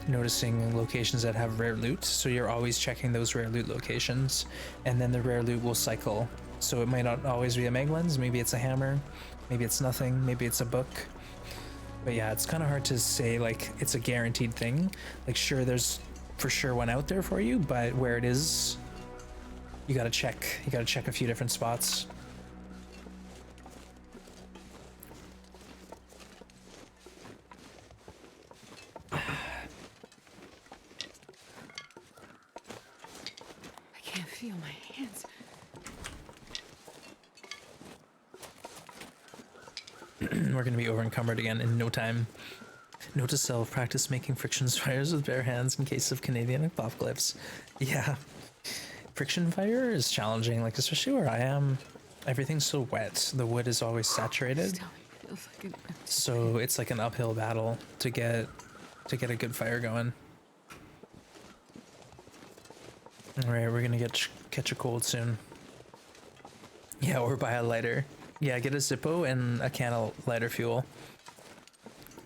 locations that have rare loot. So you're always checking those rare loot locations, and then the rare loot will cycle. So it might not always be a mag lens, maybe it's a hammer, maybe it's nothing, maybe it's a book. But yeah, it's kind of hard to say like it's a guaranteed thing. Like sure, there's for sure one out there for you, but where it is, you gotta check a few different spots. I can't feel my hands. We're gonna be over encumbered again in no time. Note to self: practice making friction fires with bare hands in case of Canadian apocalypse. Yeah. Friction fire is challenging, like especially where I am. Everything's so wet. The wood is always saturated. Still feels like an empty So it's like an uphill battle to get a good fire going. All right, we're gonna catch a cold soon. Yeah, or buy a lighter. Yeah, get a Zippo and a can of lighter fuel.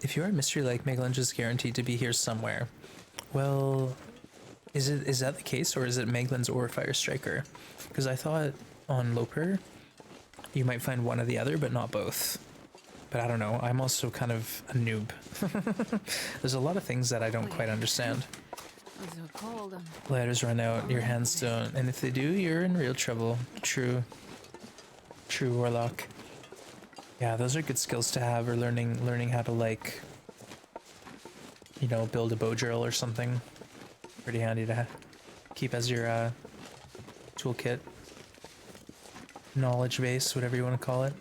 If you're a Mystery Lake, Megalunge is guaranteed to be here somewhere. Well, is that the case, or is it Meglins or Fire Striker? Because I thought on Loper you might find one or the other, but not both. But I don't know. I'm also kind of a noob. There's a lot of things that I don't quite understand. I'm so cold. Ladders run out, your hands don't, and if they do, you're in real trouble. True Warlock. Yeah, those are good skills to have, or learning how to, like, you know, build a bow drill or something. Pretty handy to keep as your toolkit. Knowledge base, whatever you want to call it.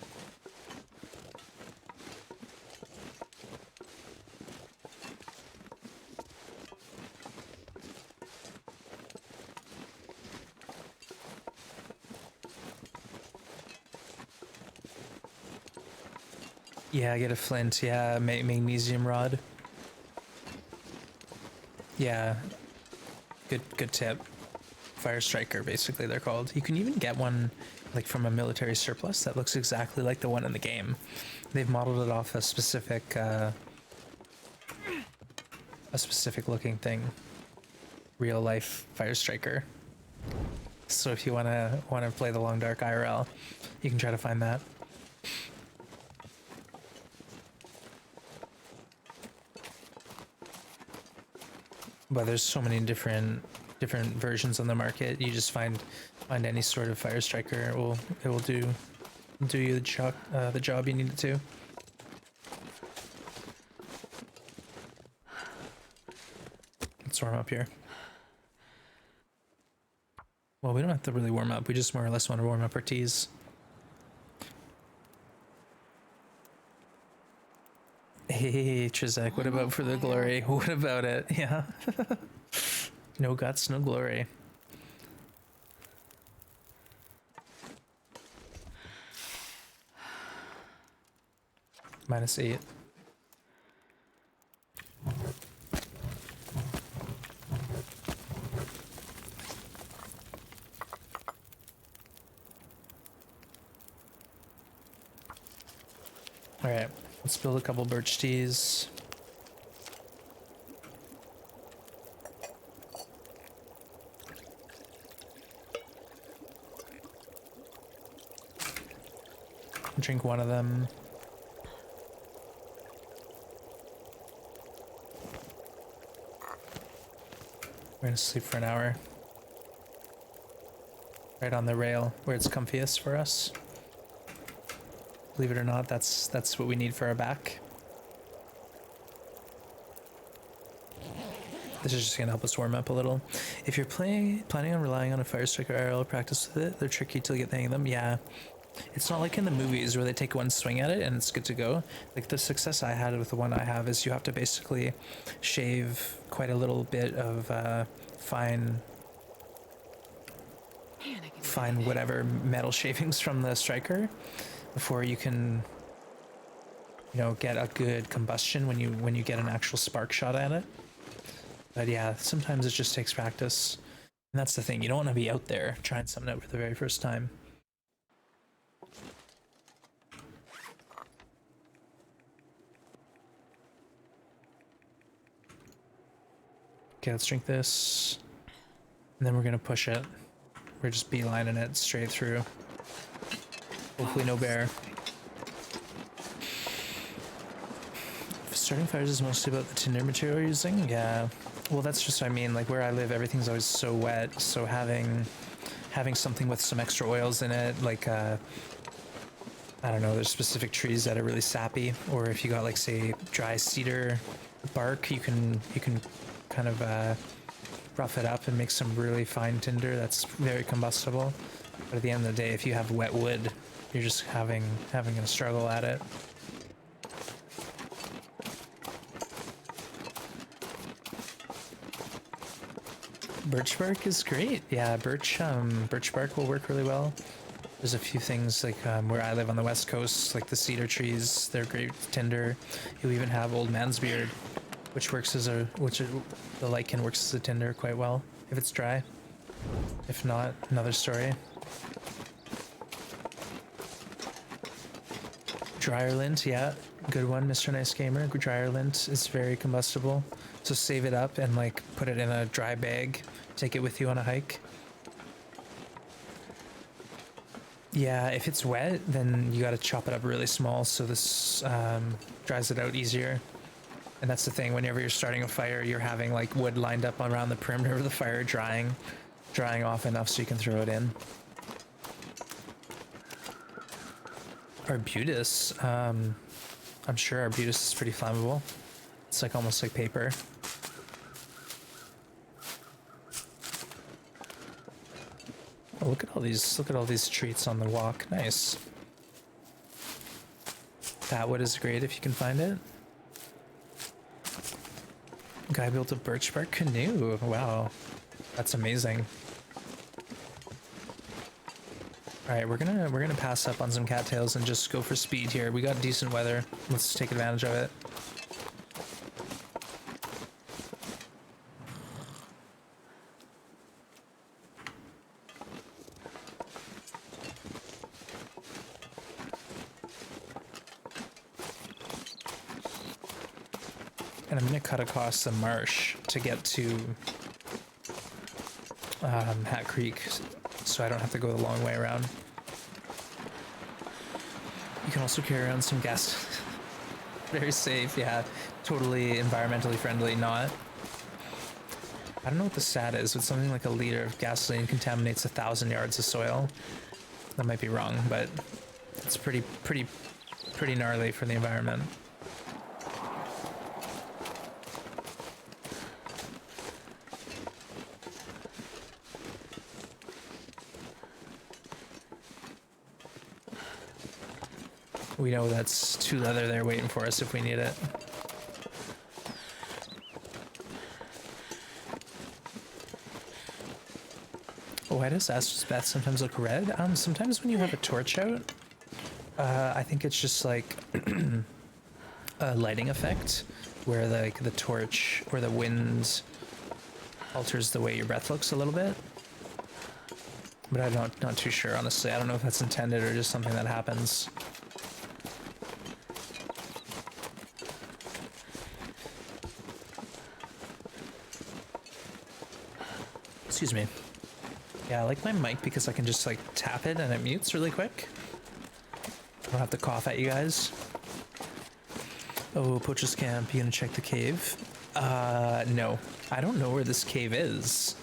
Yeah, get a flint. Yeah, magnesium rod. Yeah, good tip. Fire striker, basically they're called. You can even get one like from a military surplus that looks exactly like the one in the game. They've modeled it off a specific looking thing. Real life fire striker. So if you wanna play the Long Dark IRL, you can try to find that. But there's so many different versions on the market. You just find any sort of fire striker. It will do you the job you need it to. Let's warm up here. Well, we don't have to really warm up. We just more or less want to warm up our teas. Hey, Trizak, what about for the glory? What about it? Yeah. No guts, no glory. -8. All right, let's build a couple birch teas. Drink one of them. We're gonna sleep for an hour. Right on the rail where it's comfiest for us. Believe it or not, that's what we need for our back. This is just gonna help us warm up a little. If you're planning on relying on a fire striker IRL practice with it, they're tricky till you get the hang of them. Yeah. It's not like in the movies where they take one swing at it and it's good to go. Like the success I had with the one I have is you have to basically shave quite a little bit of fine whatever metal shavings from the striker before you can, you know, get a good combustion when you get an actual spark shot at it. But yeah, sometimes it just takes practice. And that's the thing, you don't want to be out there trying something out for the very first time. Okay, let's drink this. And then we're gonna push it. We're just beelining it straight through. Hopefully no bear. Starting fires is mostly about the tinder material you're using? Yeah. Well, that's just what I mean. Like where I live, everything's always so wet. So having something with some extra oils in it, like I don't know, there's specific trees that are really sappy. Or if you got like say dry cedar bark, you can kind of rough it up and make some really fine tinder that's very combustible. But at the end of the day, if you have wet wood, you're just having a struggle at it. Birch bark is great. Yeah, birch bark will work really well. There's a few things like where I live on the west coast, like the cedar trees, they're great tinder. You even have old man's beard, which the lichen works as a tinder quite well if it's dry. If not, another story. Dryer lint, yeah, good one, Mr. Nice Gamer. Dryer lint is very combustible, so save it up and like put it in a dry bag. Take it with you on a hike. Yeah, if it's wet, then you got to chop it up really small so this dries it out easier. And that's the thing, whenever you're starting a fire, you're having like wood lined up around the perimeter of the fire drying off enough so you can throw it in. Arbutus, I'm sure arbutus is pretty flammable. It's like almost like paper. Oh, look at all these treats on the walk. Nice. That wood is great if you can find it. Guy built a birch bark canoe. Wow, that's amazing. All right, we're gonna pass up on some cattails and just go for speed here. We got decent weather. Let's take advantage of it. And I'm gonna cut across the marsh to get to Hat Creek, so I don't have to go the long way around. You can also carry around some gas. Very safe, yeah. Totally environmentally friendly, not. I don't know what the stat is, but something like a liter of gasoline contaminates 1,000 yards of soil. That might be wrong, but it's pretty gnarly for the environment. We know that's 2 leather there waiting for us if we need it. Oh, why does Astra's Beth sometimes look red? Sometimes when you have a torch out, I think it's just like a lighting effect where like the torch or the wind alters the way your breath looks a little bit. But I'm not too sure, honestly. I don't know if that's intended or just something that happens. Excuse me. Yeah, I like my mic because I can just like tap it and it mutes really quick. I don't have to cough at you guys. Oh, Poacher's Camp, you gonna check the cave? No. I don't know where this cave is.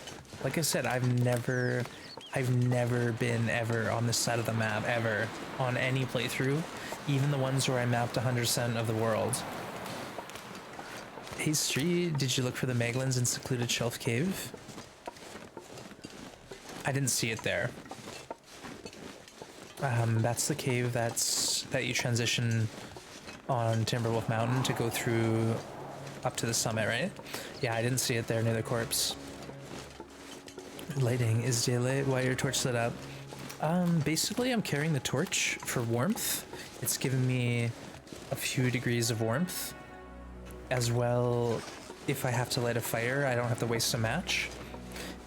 Like I said, I've never been ever on this side of the map, ever. On any playthrough. Even the ones where I mapped 100% of the world. Hey Street, did you look for the Meglins in Secluded Shelf Cave? I didn't see it there. That's the cave that you transition on Timberwolf Mountain to go through up to the summit, right? Yeah, I didn't see it there near the corpse. Lighting is daylight. Why your torch lit up? Basically, I'm carrying the torch for warmth. It's giving me a few degrees of warmth. As well, if I have to light a fire, I don't have to waste a match.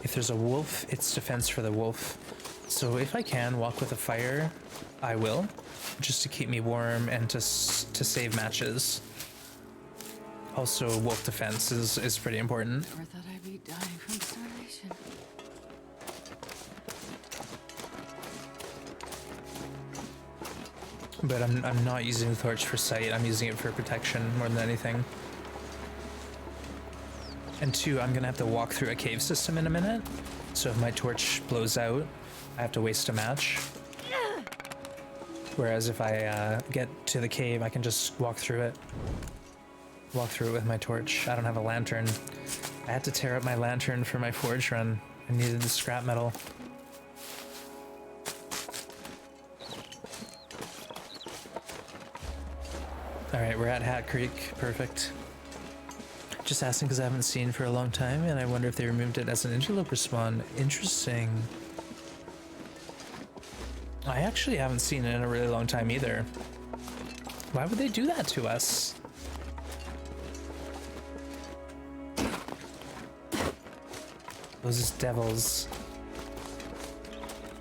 If there's a wolf, it's defense for the wolf. So if I can walk with a fire, I will, just to keep me warm and to save matches. Also, wolf defense is pretty important. Never thought I'd be dying from starvation. But I'm not using the torch for sight. I'm using it for protection more than anything. And 2, I'm gonna have to walk through a cave system in a minute. So if my torch blows out, I have to waste a match. Whereas if I get to the cave, I can just walk through it. Walk through it with my torch. I don't have a lantern. I had to tear up my lantern for my forge run. I needed the scrap metal. Alright, we're at Hat Creek. Perfect. Just asking because I haven't seen for a long time, and I wonder if they removed it as an interloper spawn. Interesting. I actually haven't seen it in a really long time either. Why would they do that to us? Those devils.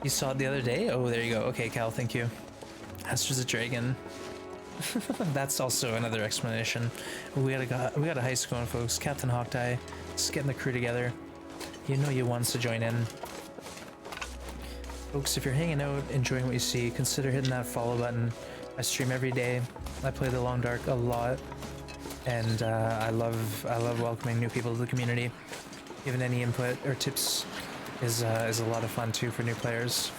You saw it the other day? Oh, there you go. Okay, Cal, thank you. Astra's a dragon. That's also another explanation. We got a heist going, folks. Captain Hawkeye, just getting the crew together. You know you wants to join in. Folks, if you're hanging out, enjoying what you see, consider hitting that follow button. I stream every day. I play the Long Dark a lot, and I love welcoming new people to the community. Giving any input or tips is a lot of fun too for new players.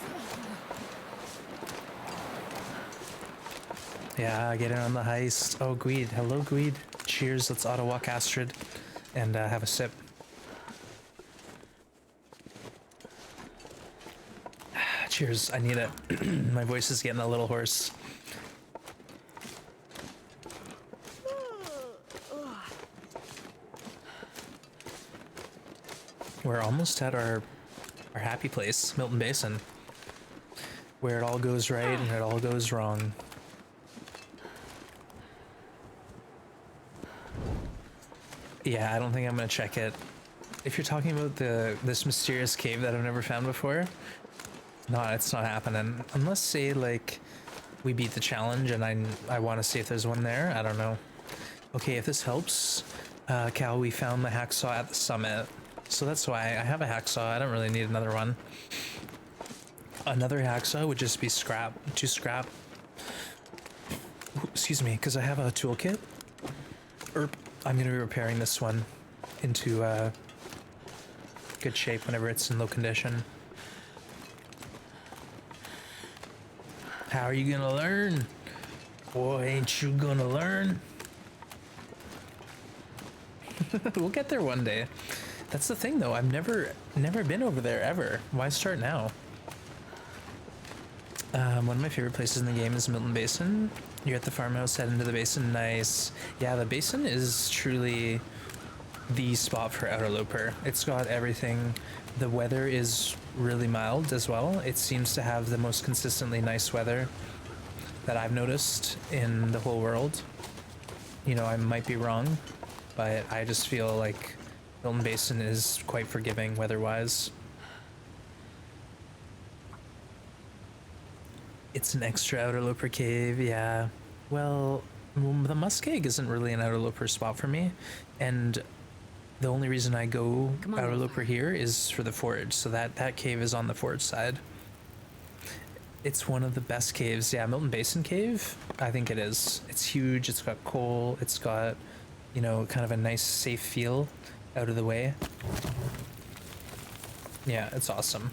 Yeah, get in on the heist. Oh, Gweed. Hello, Gweed. Cheers. Let's auto walk Astrid and have a sip. Cheers. I need it. My voice is getting a little hoarse. We're almost at our happy place, Milton Basin. where it all goes right and it all goes wrong. Yeah, I don't think I'm gonna check it. If you're talking about this mysterious cave that I've never found before, no, it's not happening. Unless, say, like, we beat the challenge and I want to see if there's one there. I don't know. Okay, if this helps, Cal, we found the hacksaw at the summit. So that's why I have a hacksaw. I don't really need another one. Another hacksaw would just be scrap, to scrap. Ooh, excuse me, because I have a toolkit. I'm going to be repairing this one into good shape whenever it's in low condition. How are you gonna learn? Boy, ain't you gonna learn? We'll get there one day. That's the thing though, I've never been over there ever. Why start now? One of my favorite places in the game is Milton Basin. You're at the farmhouse, head into the basin, nice. Yeah, the basin is truly the spot for Outerloper. It's got everything. The weather is really mild as well. It seems to have the most consistently nice weather that I've noticed in the whole world. You know, I might be wrong, but I just feel like Milton Basin is quite forgiving weather-wise. It's an extra Outerloper cave, yeah. Well, the Muskeg isn't really an Outerloper spot for me, and the only reason I go Outerloper here is for the forge, so that cave is on the forge side. It's one of the best caves. Yeah, Milton Basin Cave, I think it is. It's huge, it's got coal, it's got, you know, kind of a nice safe feel out of the way. Yeah, it's awesome.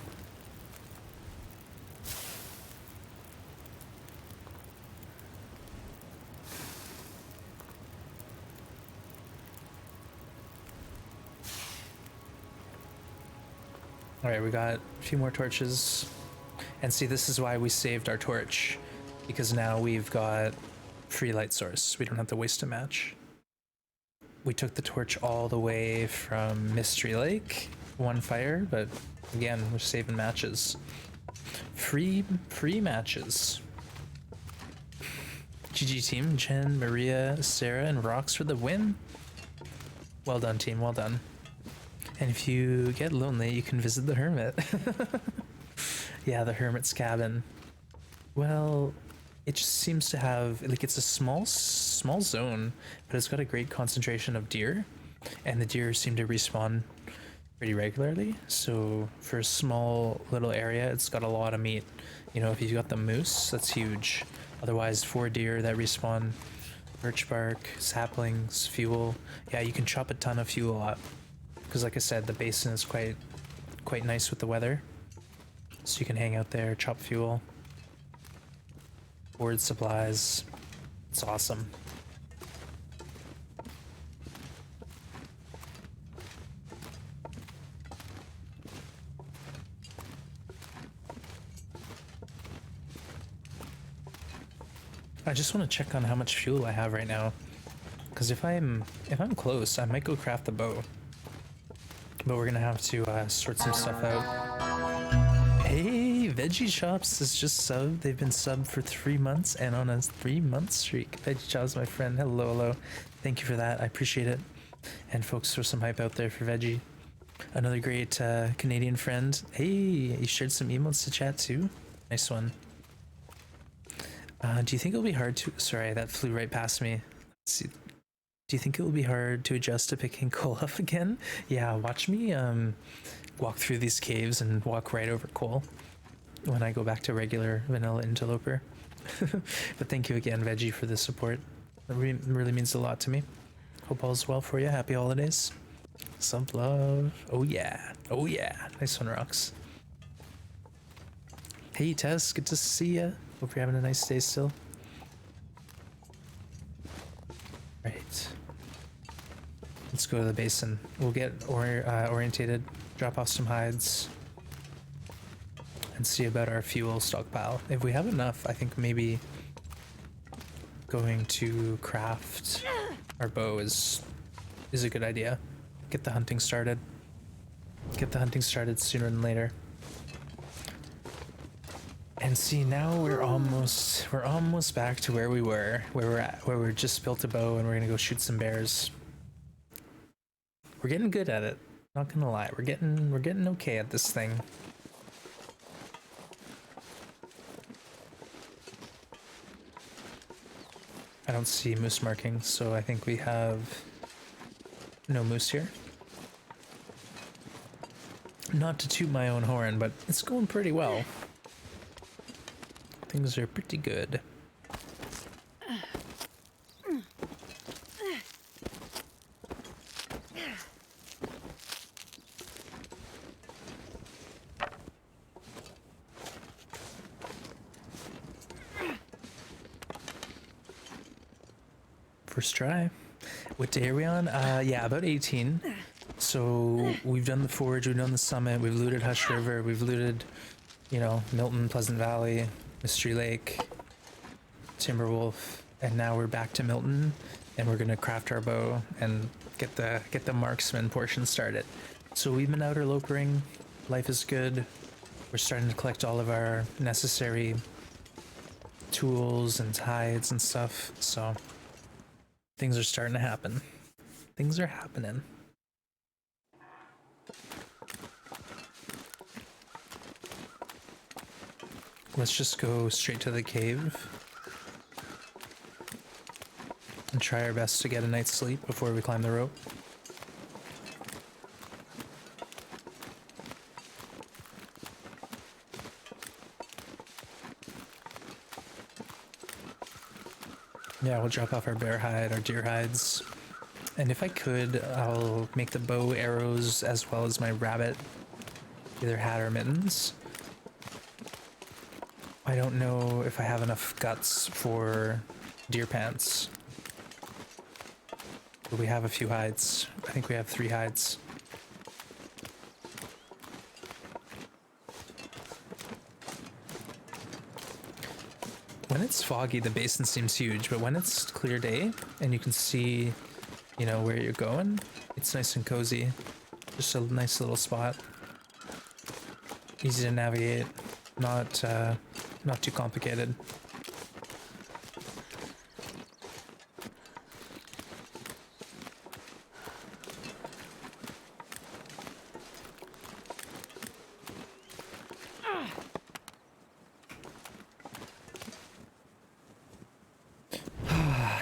All right, we got a few more torches. And see, this is why we saved our torch, because now we've got free light source. We don't have to waste a match. We took the torch all the way from Mystery Lake, one fire, but again, we're saving matches. Free matches. GG team, Jen, Maria, Sarah, and Rox for the win. Well done, team, well done. And if you get lonely, you can visit the hermit. Yeah, the hermit's cabin. Well, it just seems to have, like, it's a small zone, but it's got a great concentration of deer, and the deer seem to respawn pretty regularly. So for a small little area, it's got a lot of meat. You know, if you've got the moose, that's huge. Otherwise, 4 deer that respawn, birch bark, saplings, fuel. Yeah, you can chop a ton of fuel up. Because like I said, the basin is quite nice with the weather. So you can hang out there, chop fuel, board supplies. It's awesome. I just want to check on how much fuel I have right now. Because if I'm close, I might go craft the bow. But we're gonna have to sort some stuff out. Hey, Veggie Chops is just subbed. They've been subbed for 3 months and on a 3-month streak. Veggie Chops, my friend. Hello. Thank you for that. I appreciate it. And folks, throw some hype out there for Veggie. Another great Canadian friend. Hey, you shared some emotes to chat too. Nice one. Do you think it'll be hard to... Sorry, that flew right past me. Let's see. Do you think it will be hard to adjust to picking coal up again? Yeah, watch me walk through these caves and walk right over coal when I go back to regular vanilla Interloper. But thank you again, Veggie, for the support. It really means a lot to me. Hope all's well for you. Happy holidays. Some love. Oh yeah. Oh yeah. Nice one, Rox. Hey, Tess. Good to see ya. Hope you're having a nice day still. Right. Let's go to the basin. We'll get orientated, drop off some hides, and see about our fuel stockpile. If we have enough, I think maybe going to craft our bow is a good idea. Get the hunting started. Get the hunting started sooner than later. And see, now we're almost back to where we were, where we're just built a bow and we're gonna go shoot some bears. We're getting good at it. Not gonna lie, we're getting okay at this thing. I don't see moose markings, so I think we have no moose here. Not to toot my own horn, but it's going pretty well. Things are pretty good. First try. What day are we on? Yeah, about 18. So we've done the forge, we've done the summit, we've looted Hush River, we've looted, you know, Milton, Pleasant Valley, Mystery Lake, Timberwolf, and now we're back to Milton, and we're gonna craft our bow and get the marksman portion started. So we've been outerlopering, life is good. We're starting to collect all of our necessary tools and hides and stuff, so things are starting to happen. Things are happening. Let's just go straight to the cave and try our best to get a night's sleep before we climb the rope. Yeah, we'll drop off our bear hide, our deer hides. And if I could, I'll make the bow arrows as well as my rabbit, either hat or mittens. I don't know if I have enough guts for deer pants. But we have a few hides. I think we have 3 hides. When it's foggy, the basin seems huge, but when it's clear day and you can see, you know, where you're going, it's nice and cozy. Just a nice little spot. Easy to navigate, not too complicated.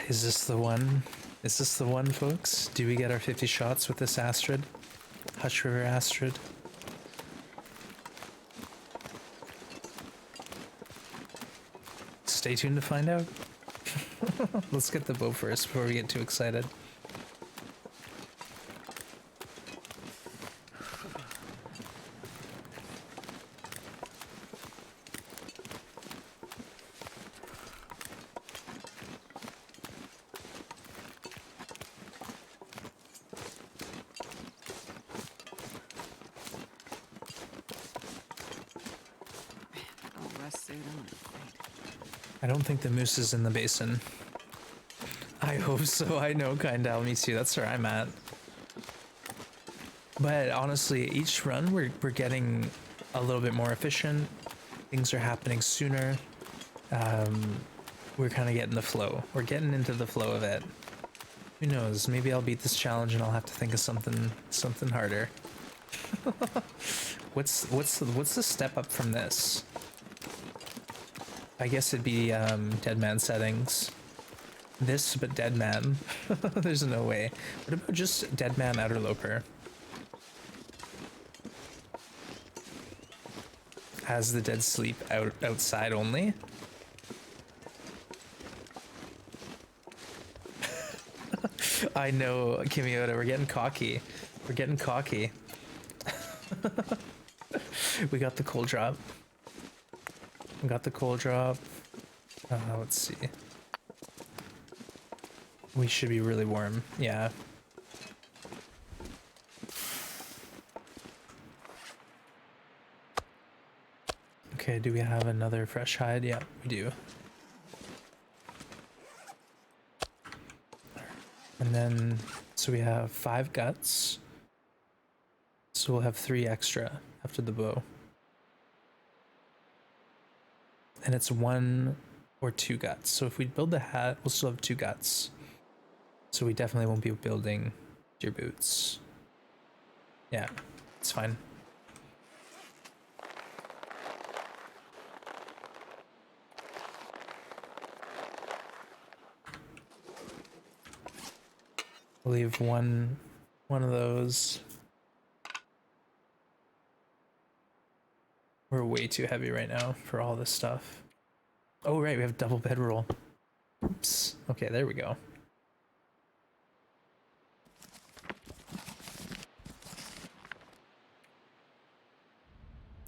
Is this the one? Is this the one, folks? Do we get our 50 shots with this Astrid? Hush River Astrid? Stay tuned to find out. Let's get the bow first before we get too excited. I don't think the moose is in the basin. I hope so. I know, kinda. Me too. That's where I'm at. But honestly, each run we're getting a little bit more efficient. Things are happening sooner. We're kind of getting the flow. We're getting into the flow of it. Who knows? Maybe I'll beat this challenge and I'll have to think of something harder. What's the step up from this? I guess it'd be dead man settings. This, but dead man. There's no way. What about just dead man outerloper? Has the dead sleep outside only? I know, Kimiota, we're getting cocky. We're getting cocky. We got the cold drop. We got the cold drop. Let's see. We should be really warm. Yeah. Okay, do we have another fresh hide? Yeah, we do. And then, so we have 5 guts. So we'll have 3 extra after the bow. and it's 1 or 2 guts. So if we build the hat, we'll still have 2 guts. So we definitely won't be building your boots. Yeah, it's fine. We'll leave one of those. We're way too heavy right now for all this stuff. Oh right, we have double bedroll. Oops. Okay, there we go.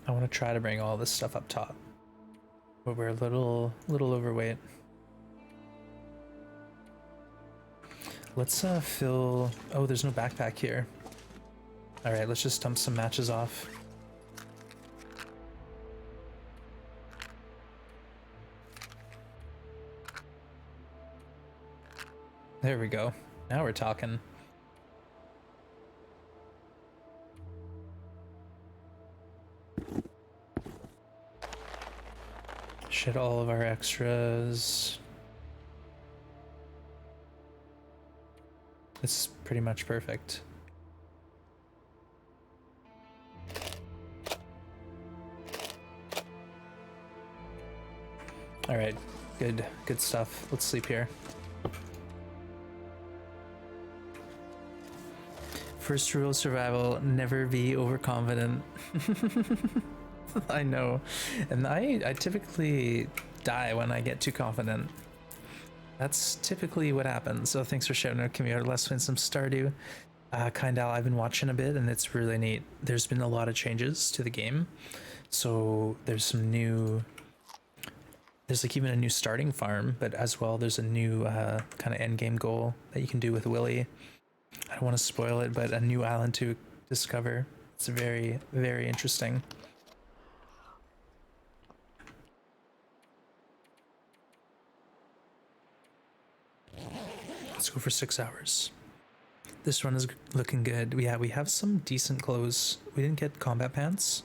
I want to try to bring all this stuff up top, but we're a little overweight. Let's fill. Oh, there's no backpack here. All right, let's just dump some matches off. There we go. Now we're talking. Shed all of our extras. This is pretty much perfect. All right, good stuff. Let's sleep here. First rule of survival, never be overconfident. I know, and I typically die when I get too confident. That's typically what happens. So thanks for shouting out, Camille. Let's win some Stardew. Kindal, I've been watching a bit and it's really neat. There's been a lot of changes to the game. So there's some new, there's like even a new starting farm, but as well there's a new kind of end game goal that you can do with Willy. I don't want to spoil it, but a new island to discover. It's very, very interesting. Let's go for 6 hours. This run is looking good. Yeah, we have some decent clothes. We didn't get combat pants,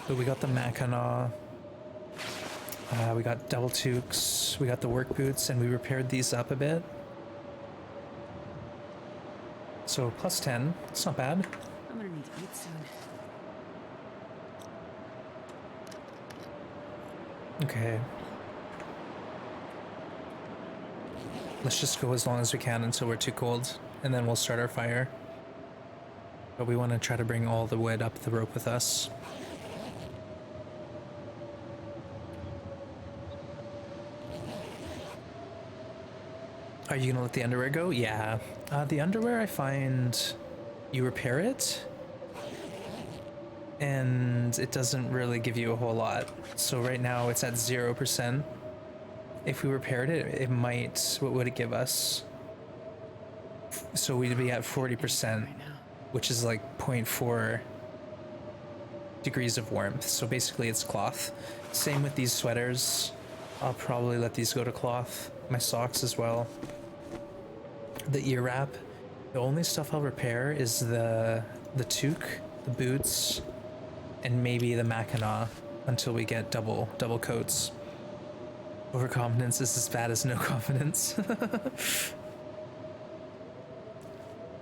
but we got the Mackinac. We got double toques. We got the work boots, and we repaired these up a bit. So plus 10. It's not bad. I'm gonna need to eat soon. Okay. Let's just go as long as we can until we're too cold, and then we'll start our fire. But we want to try to bring all the wood up the rope with us. Are you gonna let the underwear go? Yeah. The underwear, I find you repair it, and it doesn't really give you a whole lot. So right now it's at 0%. If we repaired it, it might, what would it give us? So we'd be at 40%, which is like 0.4 degrees of warmth. So basically it's cloth. Same with these sweaters. I'll probably let these go to cloth. My socks as well. The ear wrap. The only stuff I'll repair is the toque, the boots, and maybe the Mackinac until we get double coats. Overconfidence is as bad as no confidence.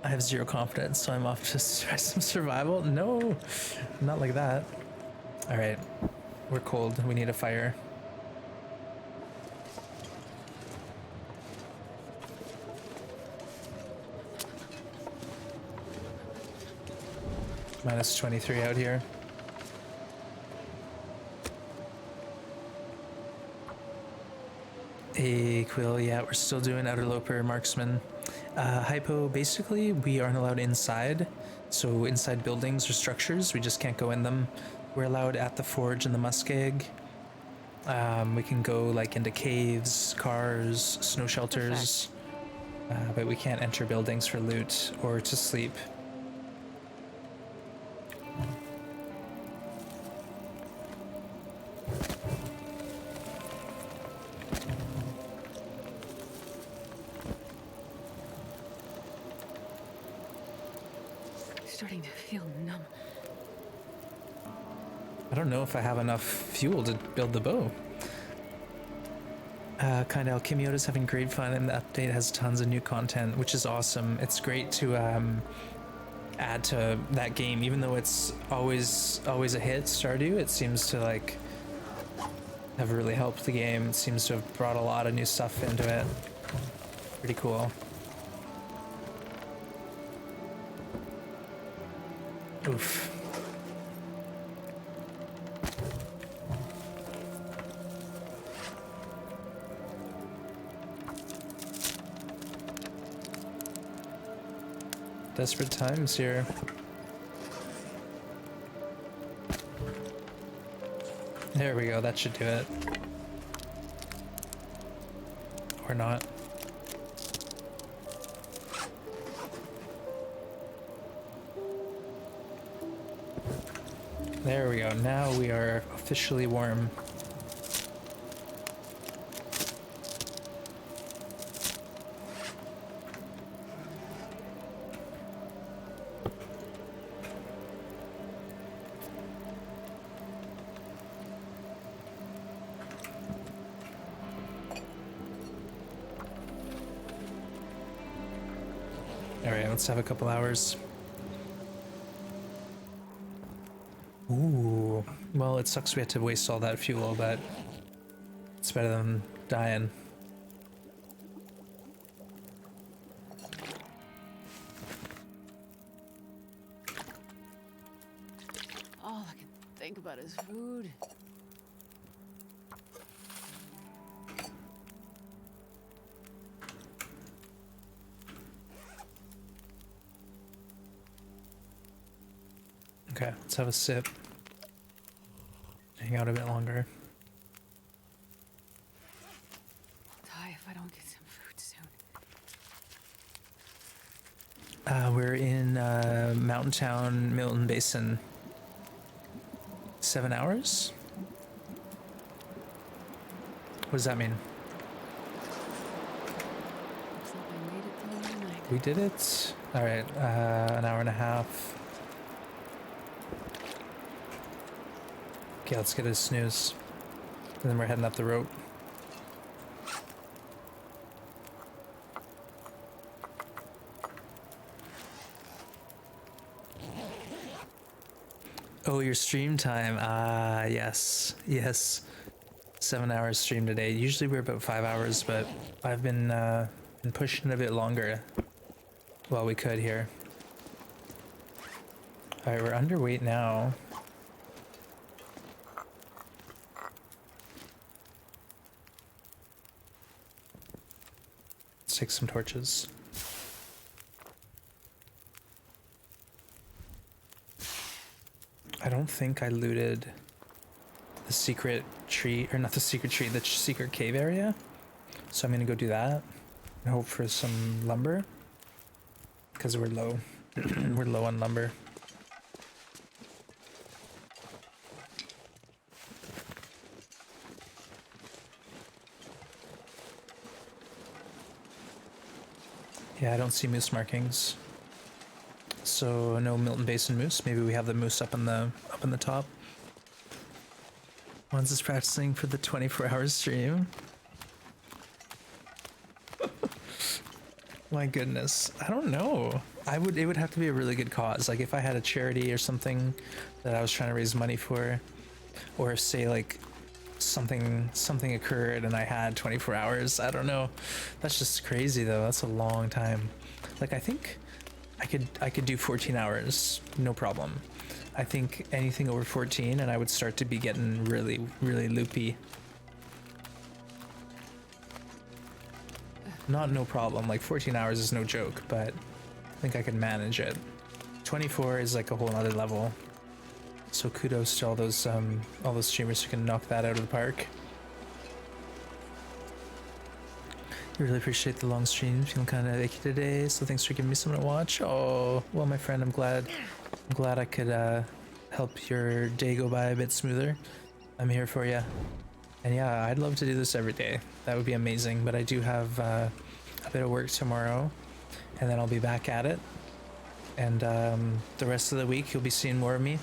I have 0 confidence, so I'm off to try some survival. No, not like that. All right, we're cold. We need a fire. Minus 23 out here. Hey, Quill, yeah, we're still doing Outerloper, Marksman. Hypo, basically, we aren't allowed inside. So inside buildings or structures, we just can't go in them. We're allowed at the forge and the muskeg. We can go like into caves, cars, snow shelters. But we can't enter buildings for loot or to sleep. Starting to feel numb. I don't know if I have enough fuel to build the bow. Kind of Kimiota's having great fun, and the update has tons of new content, which is awesome. It's great to add to that game, even though it's always a hit. Stardew, it seems to like have really helped the game. It seems to have brought a lot of new stuff into it. Pretty cool. Oof. Desperate times here. There we go, that should do it. Or not. There we go, now we are officially warm. Alright, let's have a couple hours. Ooh, well, it sucks we had to waste all that fuel, but it's better than dying. All I can think about is food. Okay, let's have a sip. Hang out a bit longer. Die if I don't get some food soon. We're in Mountain Town, Milton Basin. 7 hours? What does that mean? Looks like I made it through the night. We did it? Alright, an hour and a half. Okay, let's get a snooze. And then we're heading up the rope. Oh, your stream time. Ah, yes. Yes. 7 hours stream today. Usually we're about 5 hours, but I've been pushing a bit longer while we could here. Alright, we're underweight now. Let's take some torches. I don't think I looted the secret tree, or not the secret tree, the secret cave area. So I'm gonna go do that and hope for some lumber, because we're low. We're low on lumber. Yeah, I don't see moose markings. So no Milton Basin moose. Maybe we have the moose up in the top. One's is practicing for the 24-hour stream. My goodness, I don't know. It would have to be a really good cause. Like if I had a charity or something that I was trying to raise money for, or if say like something occurred and I had 24 hours. I don't know. That's just crazy though. That's a long time. Like I think I could do 14 hours, no problem. I think anything over 14 and I would start to be getting really, really loopy. Not no problem, like 14 hours is no joke, but I think I can manage it. 24 is like a whole other level. So kudos to all those streamers who can knock that out of the park. I really appreciate the long stream. Feeling kind of achy today, so thanks for giving me something to watch. Oh, well, my friend, I'm glad I could help your day go by a bit smoother. I'm here for you. And yeah, I'd love to do this every day. That would be amazing. But I do have a bit of work tomorrow, and then I'll be back at it. And the rest of the week, you'll be seeing more of me.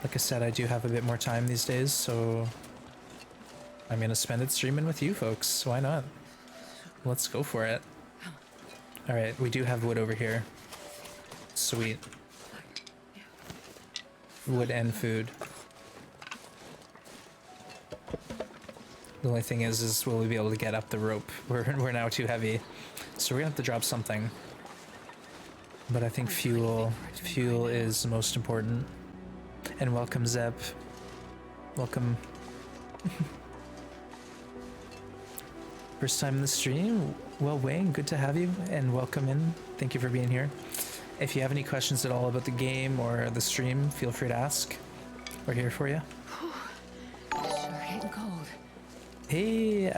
Like I said, I do have a bit more time these days, so I'm gonna spend it streaming with you folks. Why not? Let's go for it. Alright, we do have wood over here. Sweet. Wood and food. The only thing is will we be able to get up the rope? We're now too heavy. So we're gonna have to drop something. But I think fuel is most important. And welcome, Zeb. Welcome. First time in the stream? Well, Wayne, good to have you and welcome in. Thank you for being here. If you have any questions at all about the game or the stream, feel free to ask. We're here for you. Sure getting cold. Hey,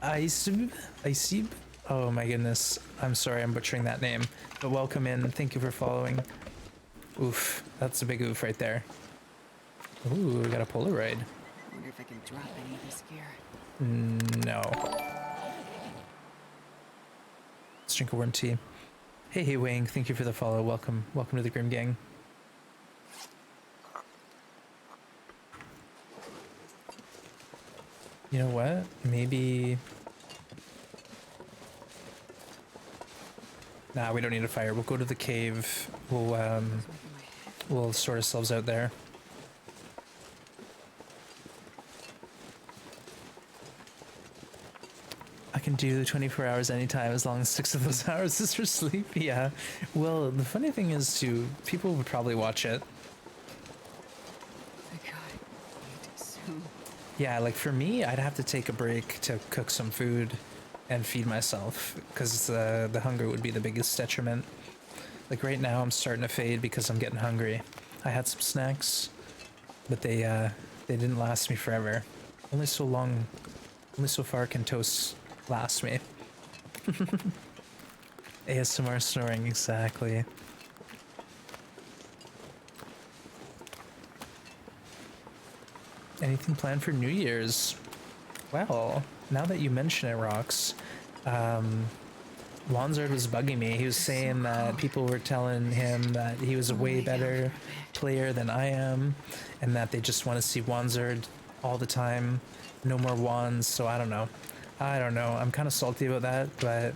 Isib? Oh my goodness. I'm sorry I'm butchering that name. But welcome in. Thank you for following. Oof. That's a big oof right there. Ooh, we got a Polaroid. Wonder if I can drop any of this gear. No. Let's drink a warm tea. Hey, Wang. Thank you for the follow. Welcome to the Grim Gang. You know what? Maybe... Nah, we don't need a fire. We'll go to the cave. We'll sort ourselves out there. I can do 24 hours anytime as long as 6 of those hours is for sleep. Yeah. Well, the funny thing is too, people would probably watch it. I gotta eat soon. Yeah, like for me, I'd have to take a break to cook some food and feed myself because the hunger would be the biggest detriment. Like right now, I'm starting to fade because I'm getting hungry. I had some snacks, but they didn't last me forever. Only so long, only so far can toast last me. ASMR snoring, exactly. Anything planned for New Year's? Well, now that you mention it, Rox, Lonzard was bugging me. He was saying that people were telling him that he was a way better player than I am, and that they just want to see Wanzard all the time. No more wands, so I don't know. I'm kind of salty about that, but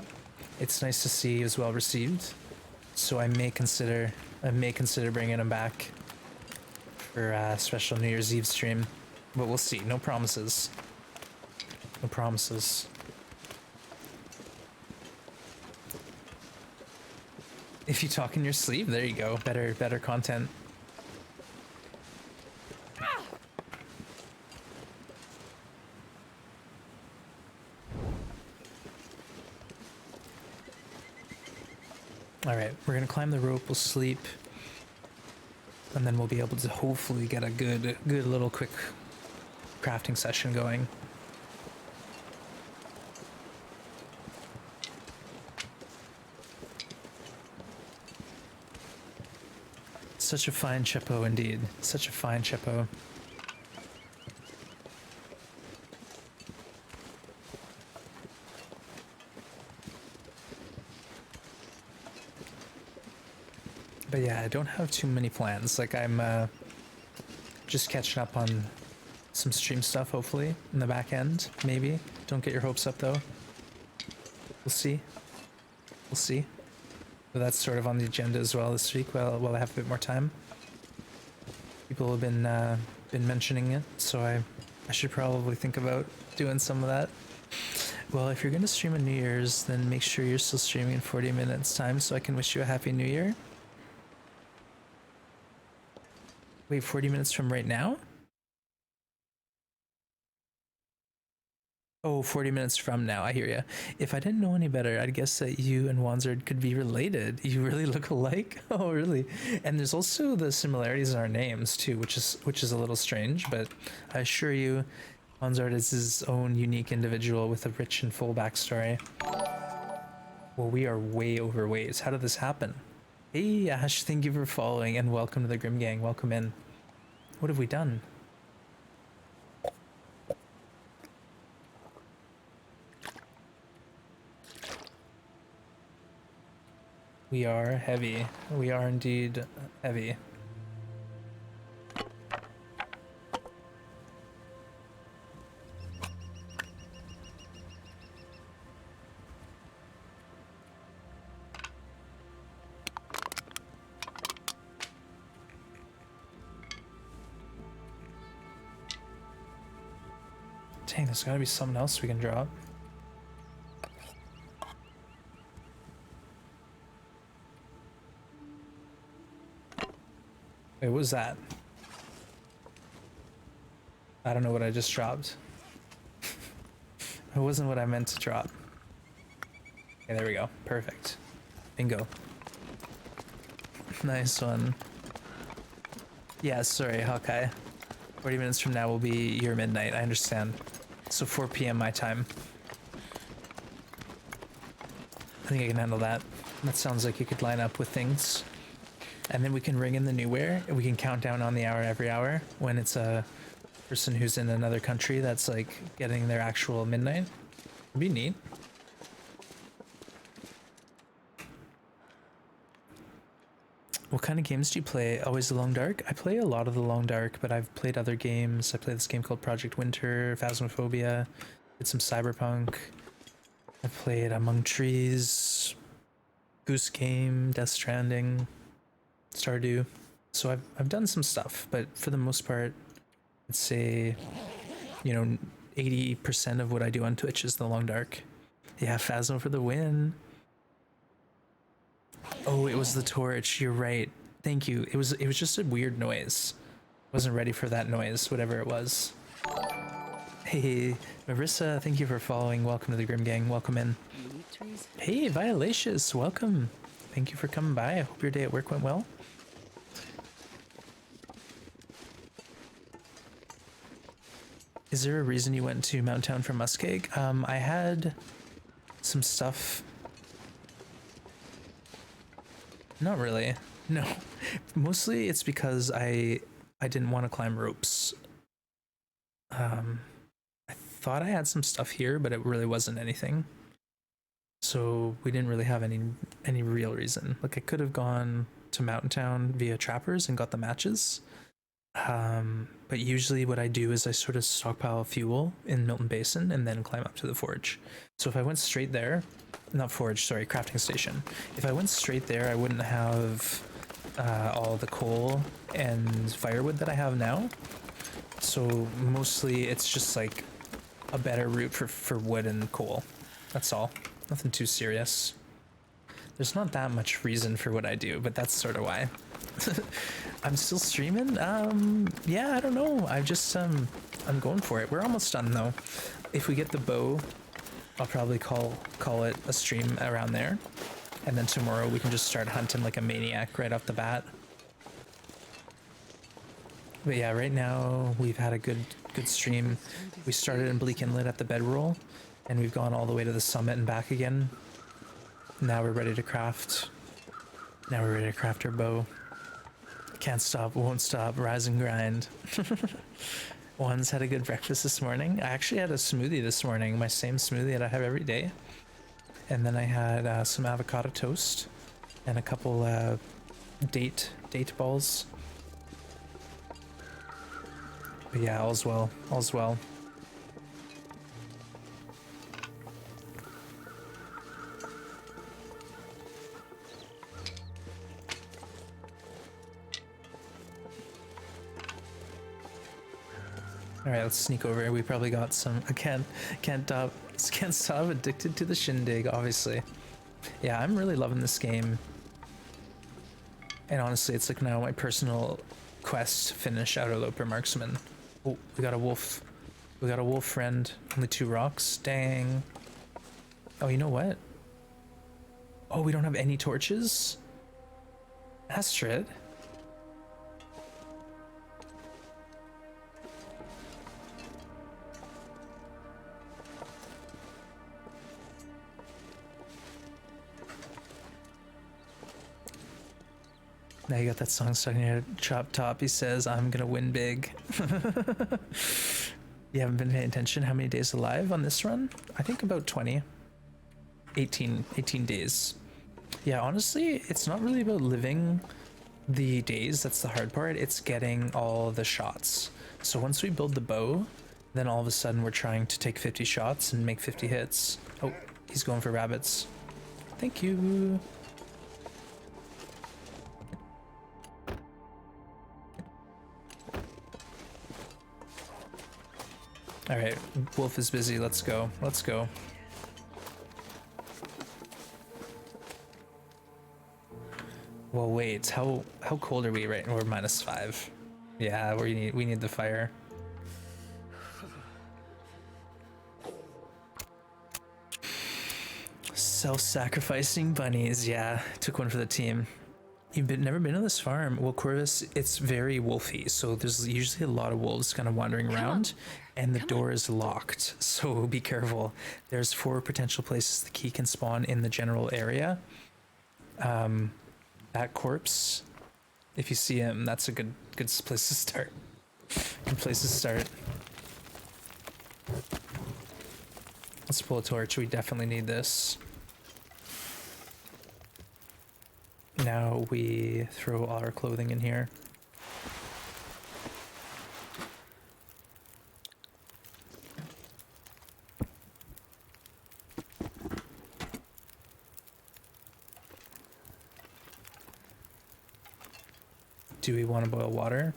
it's nice to see he was well received. So I may consider bringing him back for a special New Year's Eve stream, but we'll see. No promises. No promises. If you talk in your sleep, there you go. Better content. Alright, we're gonna climb the rope, we'll sleep. And then we'll be able to hopefully get a good little quick crafting session going. Such a fine chepo indeed. Such a fine chepo. But yeah, I don't have too many plans. Like I'm just catching up on some stream stuff, hopefully, in the back end, maybe. Don't get your hopes up though. We'll see. We'll see. But that's sort of on the agenda as well this week. While I have a bit more time. People have been mentioning it, so I should probably think about doing some of that. Well, if you're gonna stream on New Year's, then make sure you're still streaming in 40 minutes time, so I can wish you a happy New Year. Wait, 40 minutes from right now? Oh, 40 minutes from now, I hear ya. If I didn't know any better, I'd guess that you and Wanzard could be related. You really look alike? Oh, really? And there's also the similarities in our names too, which is a little strange, but I assure you, Wanzard is his own unique individual with a rich and full backstory. Well, we are way overweight. How did this happen? Hey, Ash, thank you for following, and welcome to the Grim Gang. Welcome in. What have we done? We are heavy. We are indeed heavy. Dang, there's gotta be something else we can drop. Wait, what was that? I don't know what I just dropped. It wasn't what I meant to drop. Okay, there we go. Perfect. Bingo. Nice one. Yeah, sorry, Hawkeye. 40 minutes from now will be your midnight, I understand. So 4 p.m. my time. I think I can handle that. That sounds like you could line up with things. And then we can ring in the new wear, and we can count down on the hour every hour when it's a person who's in another country that's like getting their actual midnight. It'd be neat. What kind of games do you play? Always the Long Dark? I play a lot of the Long Dark, but I've played other games. I played this game called Project Winter, Phasmophobia, did some Cyberpunk. I played Among Trees, Goose Game, Death Stranding, Stardew. So I've done some stuff, but for the most part, I'd say, you know, 80% of what I do on Twitch is the Long Dark. Yeah, Phasmo for the win. Oh, it was the torch. You're right. Thank you. It was just a weird noise. Wasn't ready for that noise, whatever it was. Hey, Marissa, thank you for following. Welcome to the Grim Gang. Welcome in. Hey, Violacious, welcome. Thank you for coming by. I hope your day at work went well. Is there a reason you went to Mountain Town for Muskeg? I had some stuff. Not really. No. Mostly it's because I didn't want to climb ropes. I thought I had some stuff here, but it really wasn't anything. So we didn't really have any real reason. Like I could have gone to Mountain Town via trappers and got the matches. But usually what I do is I sort of stockpile fuel in Milton Basin and then climb up to the forge. So if I went straight there, not forge, sorry, crafting station. If I went straight there, I wouldn't have all the coal and firewood that I have now. So mostly it's just like a better route for wood and coal. That's all. Nothing too serious. There's not that much reason for what I do, but that's sort of why. I'm still streaming. Yeah, I don't know. I just I'm going for it. We're almost done though. If we get the bow, I'll probably call it a stream around there, and then tomorrow we can just start hunting like a maniac right off the bat. But yeah, right now we've had a good stream. We started in Bleak Inlet at the bedroll, and we've gone all the way to the summit and back again. Now we're ready to craft. Now we're ready to craft our bow. Can't stop, won't stop, rise and grind. One's had a good breakfast this morning. I actually had a smoothie this morning, my same smoothie that I have every day. And then I had some avocado toast and a couple date balls. But yeah, all's well, all's well. All right, let's sneak over. We probably got some. I can't stop. Addicted to the shindig, obviously. Yeah, I'm really loving this game. And honestly, it's like now my personal quest to finish Outerloper Marksman. Oh, we got a wolf. We got a wolf friend. Only 2 rocks. Dang. Oh, you know what? Oh, we don't have any torches? Astrid? Now you got that song stuck in your chop top. He says, I'm gonna win big. You haven't been paying attention. How many days alive on this run? I think about 20. 18 days. Yeah, honestly, it's not really about living the days. That's the hard part. It's getting all the shots. So once we build the bow, then all of a sudden we're trying to take 50 shots and make 50 hits. Oh, he's going for rabbits. Thank you. All right, Wolf is busy. Let's go. Let's go. Well, wait. How cold are we right now? We're -5. Yeah, we need the fire. Self-sacrificing bunnies. Yeah, took one for the team. Never been to this farm. Well, Corvus, it's very wolfy, so there's usually a lot of wolves kind of wandering around, and the door is locked, so be careful. There's 4 potential places the key can spawn in the general area. That corpse, if you see him, that's a good place to start. Good place to start. Let's pull a torch. We definitely need this. Now we throw all our clothing in here. Do we want to boil water?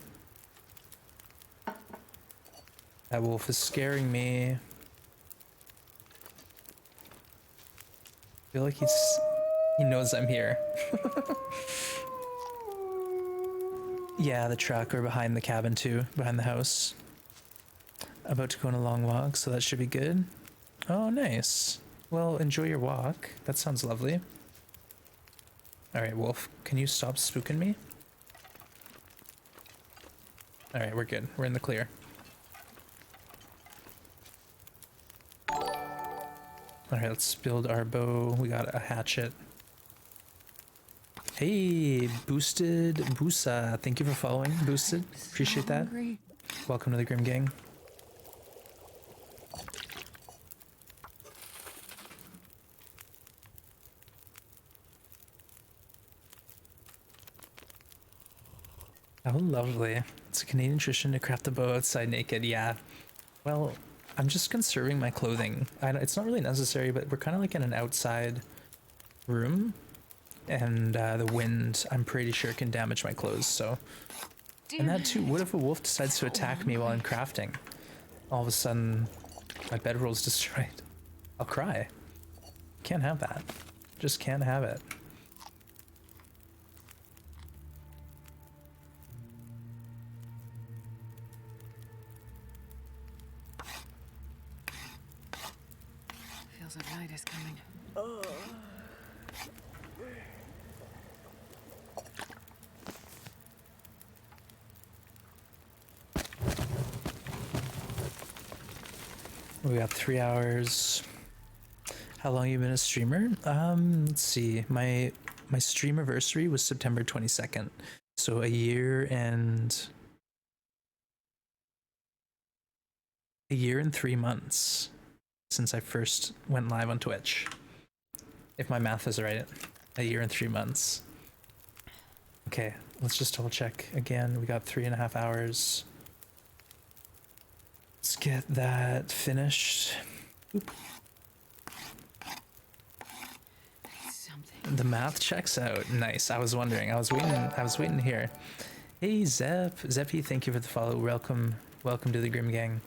That wolf is scaring me. I feel like he knows I'm here. Yeah, the truck are behind the cabin too, behind the house. About to go on a long walk, so that should be good. Oh, nice. Well, enjoy your walk. That sounds lovely. Alright, Wolf, can you stop spooking me? Alright, we're good. We're in the clear. Alright, let's build our bow. We got a hatchet. Hey, Boosted Boosa. Thank you for following, Boosted. Appreciate that. Welcome to the Grim Gang. Oh, lovely. It's a Canadian tradition to craft the bow outside naked. Yeah. Well, I'm just conserving my clothing. It's not really necessary, but we're kind of like in an outside room. And the wind, I'm pretty sure, can damage my clothes, so... And that too, what if a wolf decides to attack me while I'm crafting? All of a sudden, my bedroll's destroyed. I'll cry. Can't have that. Just can't have it. Feels like night is coming. We got 3 hours. How long you been a streamer? Let's see. My streamiversary was September 22nd. So a year and 3 months since I first went live on Twitch. If my math is right, a year and 3 months. Okay, let's just double check again. We got 3.5 hours. Let's get that finished. Oop. Something. The math checks out. Nice. I was wondering. I was waiting here. Hey Zeppy, thank you for the follow. Welcome to the Grim Gang.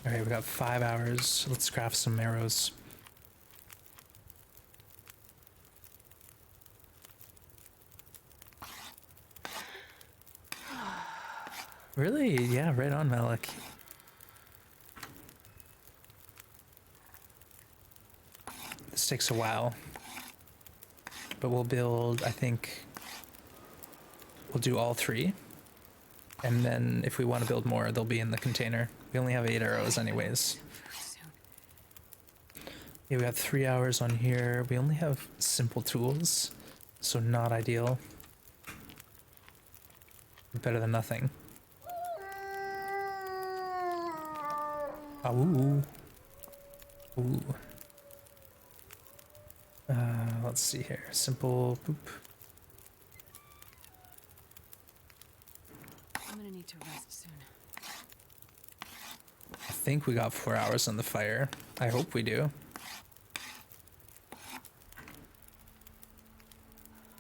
Alright, we got 5 hours. Let's craft some arrows. Really? Yeah, right on, Malik. This takes a while. But we'll build, I think, we'll do all 3. And then if we want to build more, they'll be in the container. We only have 8 arrows anyways. Yeah, we got 3 hours on here. We only have simple tools, so not ideal. Better than nothing. Ooh. Ooh. Let's see here. Simple boop. I'm gonna need to rest soon. I think we got 4 hours on the fire. I hope we do.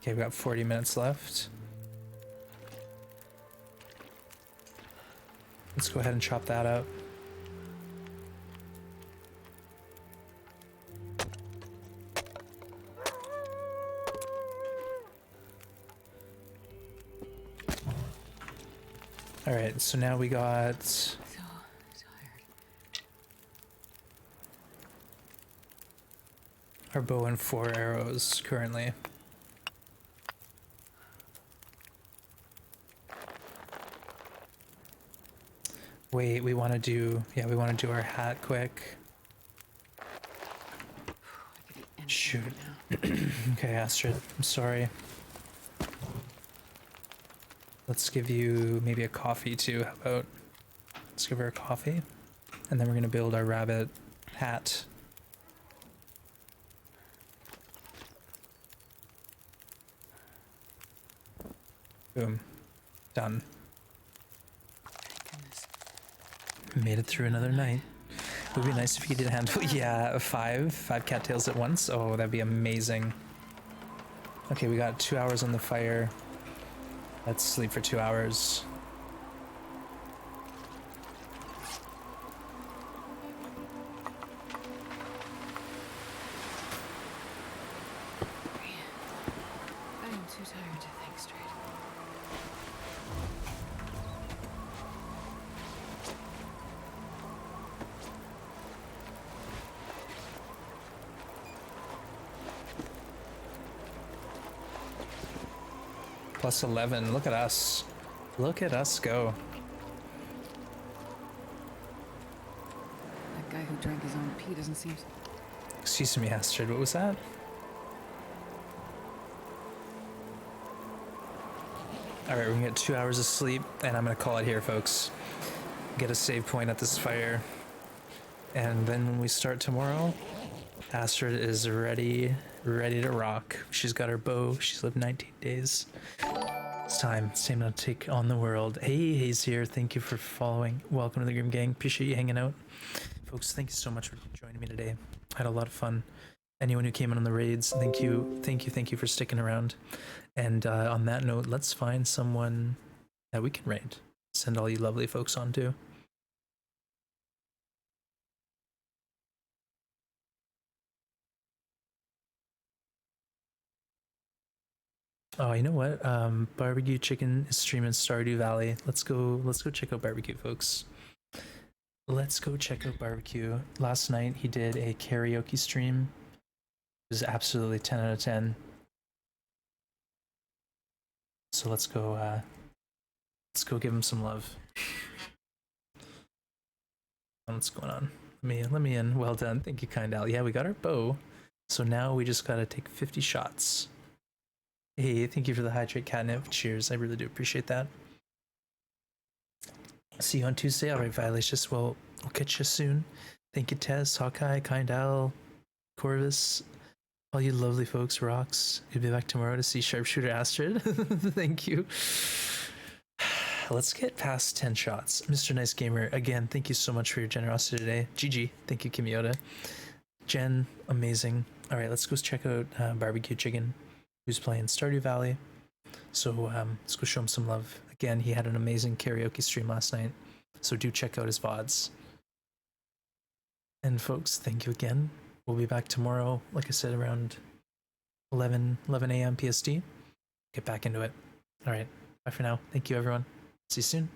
Okay, we got 40 minutes left. Let's go ahead and chop that up. All right, so now we got So tired. our bow and 4 arrows currently. Wait, we want to do, yeah, we want to do our hat quick. I could eat anything Shoot. right now. Okay, Astrid, I'm sorry. Let's give you maybe a coffee too. How about, let's give her a coffee. And then we're going to build our rabbit hat. Boom. Done. Thank goodness. Made it through another night. It would be nice if you did handle, yeah, five cattails at once. Oh, that'd be amazing. Okay, we got 2 hours on the fire. Let's sleep for 2 hours. I am too tired to think straight. Plus 11. Look at us. Look at us go. That guy who drank his own pee doesn't seem. Excuse me, Astrid. What was that? All right, we're gonna get 2 hours of sleep, and I'm gonna call it here, folks. Get a save point at this fire, and then when we start tomorrow, Astrid is ready to rock. She's got her bow. She's lived 19 days. It's time. It's time to take on the world. Hey, Hayes here. Thank you for following. Welcome to the Grim Gang. Appreciate you hanging out. Folks, thank you so much for joining me today. I had a lot of fun. Anyone who came in on the raids, thank you for sticking around. And on that note, let's find someone that we can raid. Send all you lovely folks on to. Oh, you know what? Barbecue Chicken is streaming Stardew Valley. Let's go check out Barbecue, folks. Let's go check out Barbecue. Last night he did a karaoke stream. It was absolutely 10 out of 10. So let's go give him some love. What's going on? Let me in. Well done. Thank you, kind Al. Yeah, we got our bow. So now we just gotta take 50 shots. Hey, thank you for the hydrate catnip. Cheers. I really do appreciate that. See you on Tuesday. All right, Violacious. Well, we'll catch you soon. Thank you, Tess, Hawkeye, Kind Al, Corvus, all you lovely folks, Rocks. You'll be back tomorrow to see Sharpshooter Astrid. Thank you. Let's get past 10 shots. Mr. Nice Gamer, again, thank you so much for your generosity today. GG. Thank you, Kimiota. Jen, amazing. All right, let's go check out Barbecue Chicken, who's playing Stardew Valley. So let's go show him some love. Again, he had an amazing karaoke stream last night, so do check out his VODs. And folks, thank you again. We'll be back tomorrow, like I said, around 11 a.m. PST. Get back into it. All right, bye for now. Thank you, everyone. See you soon.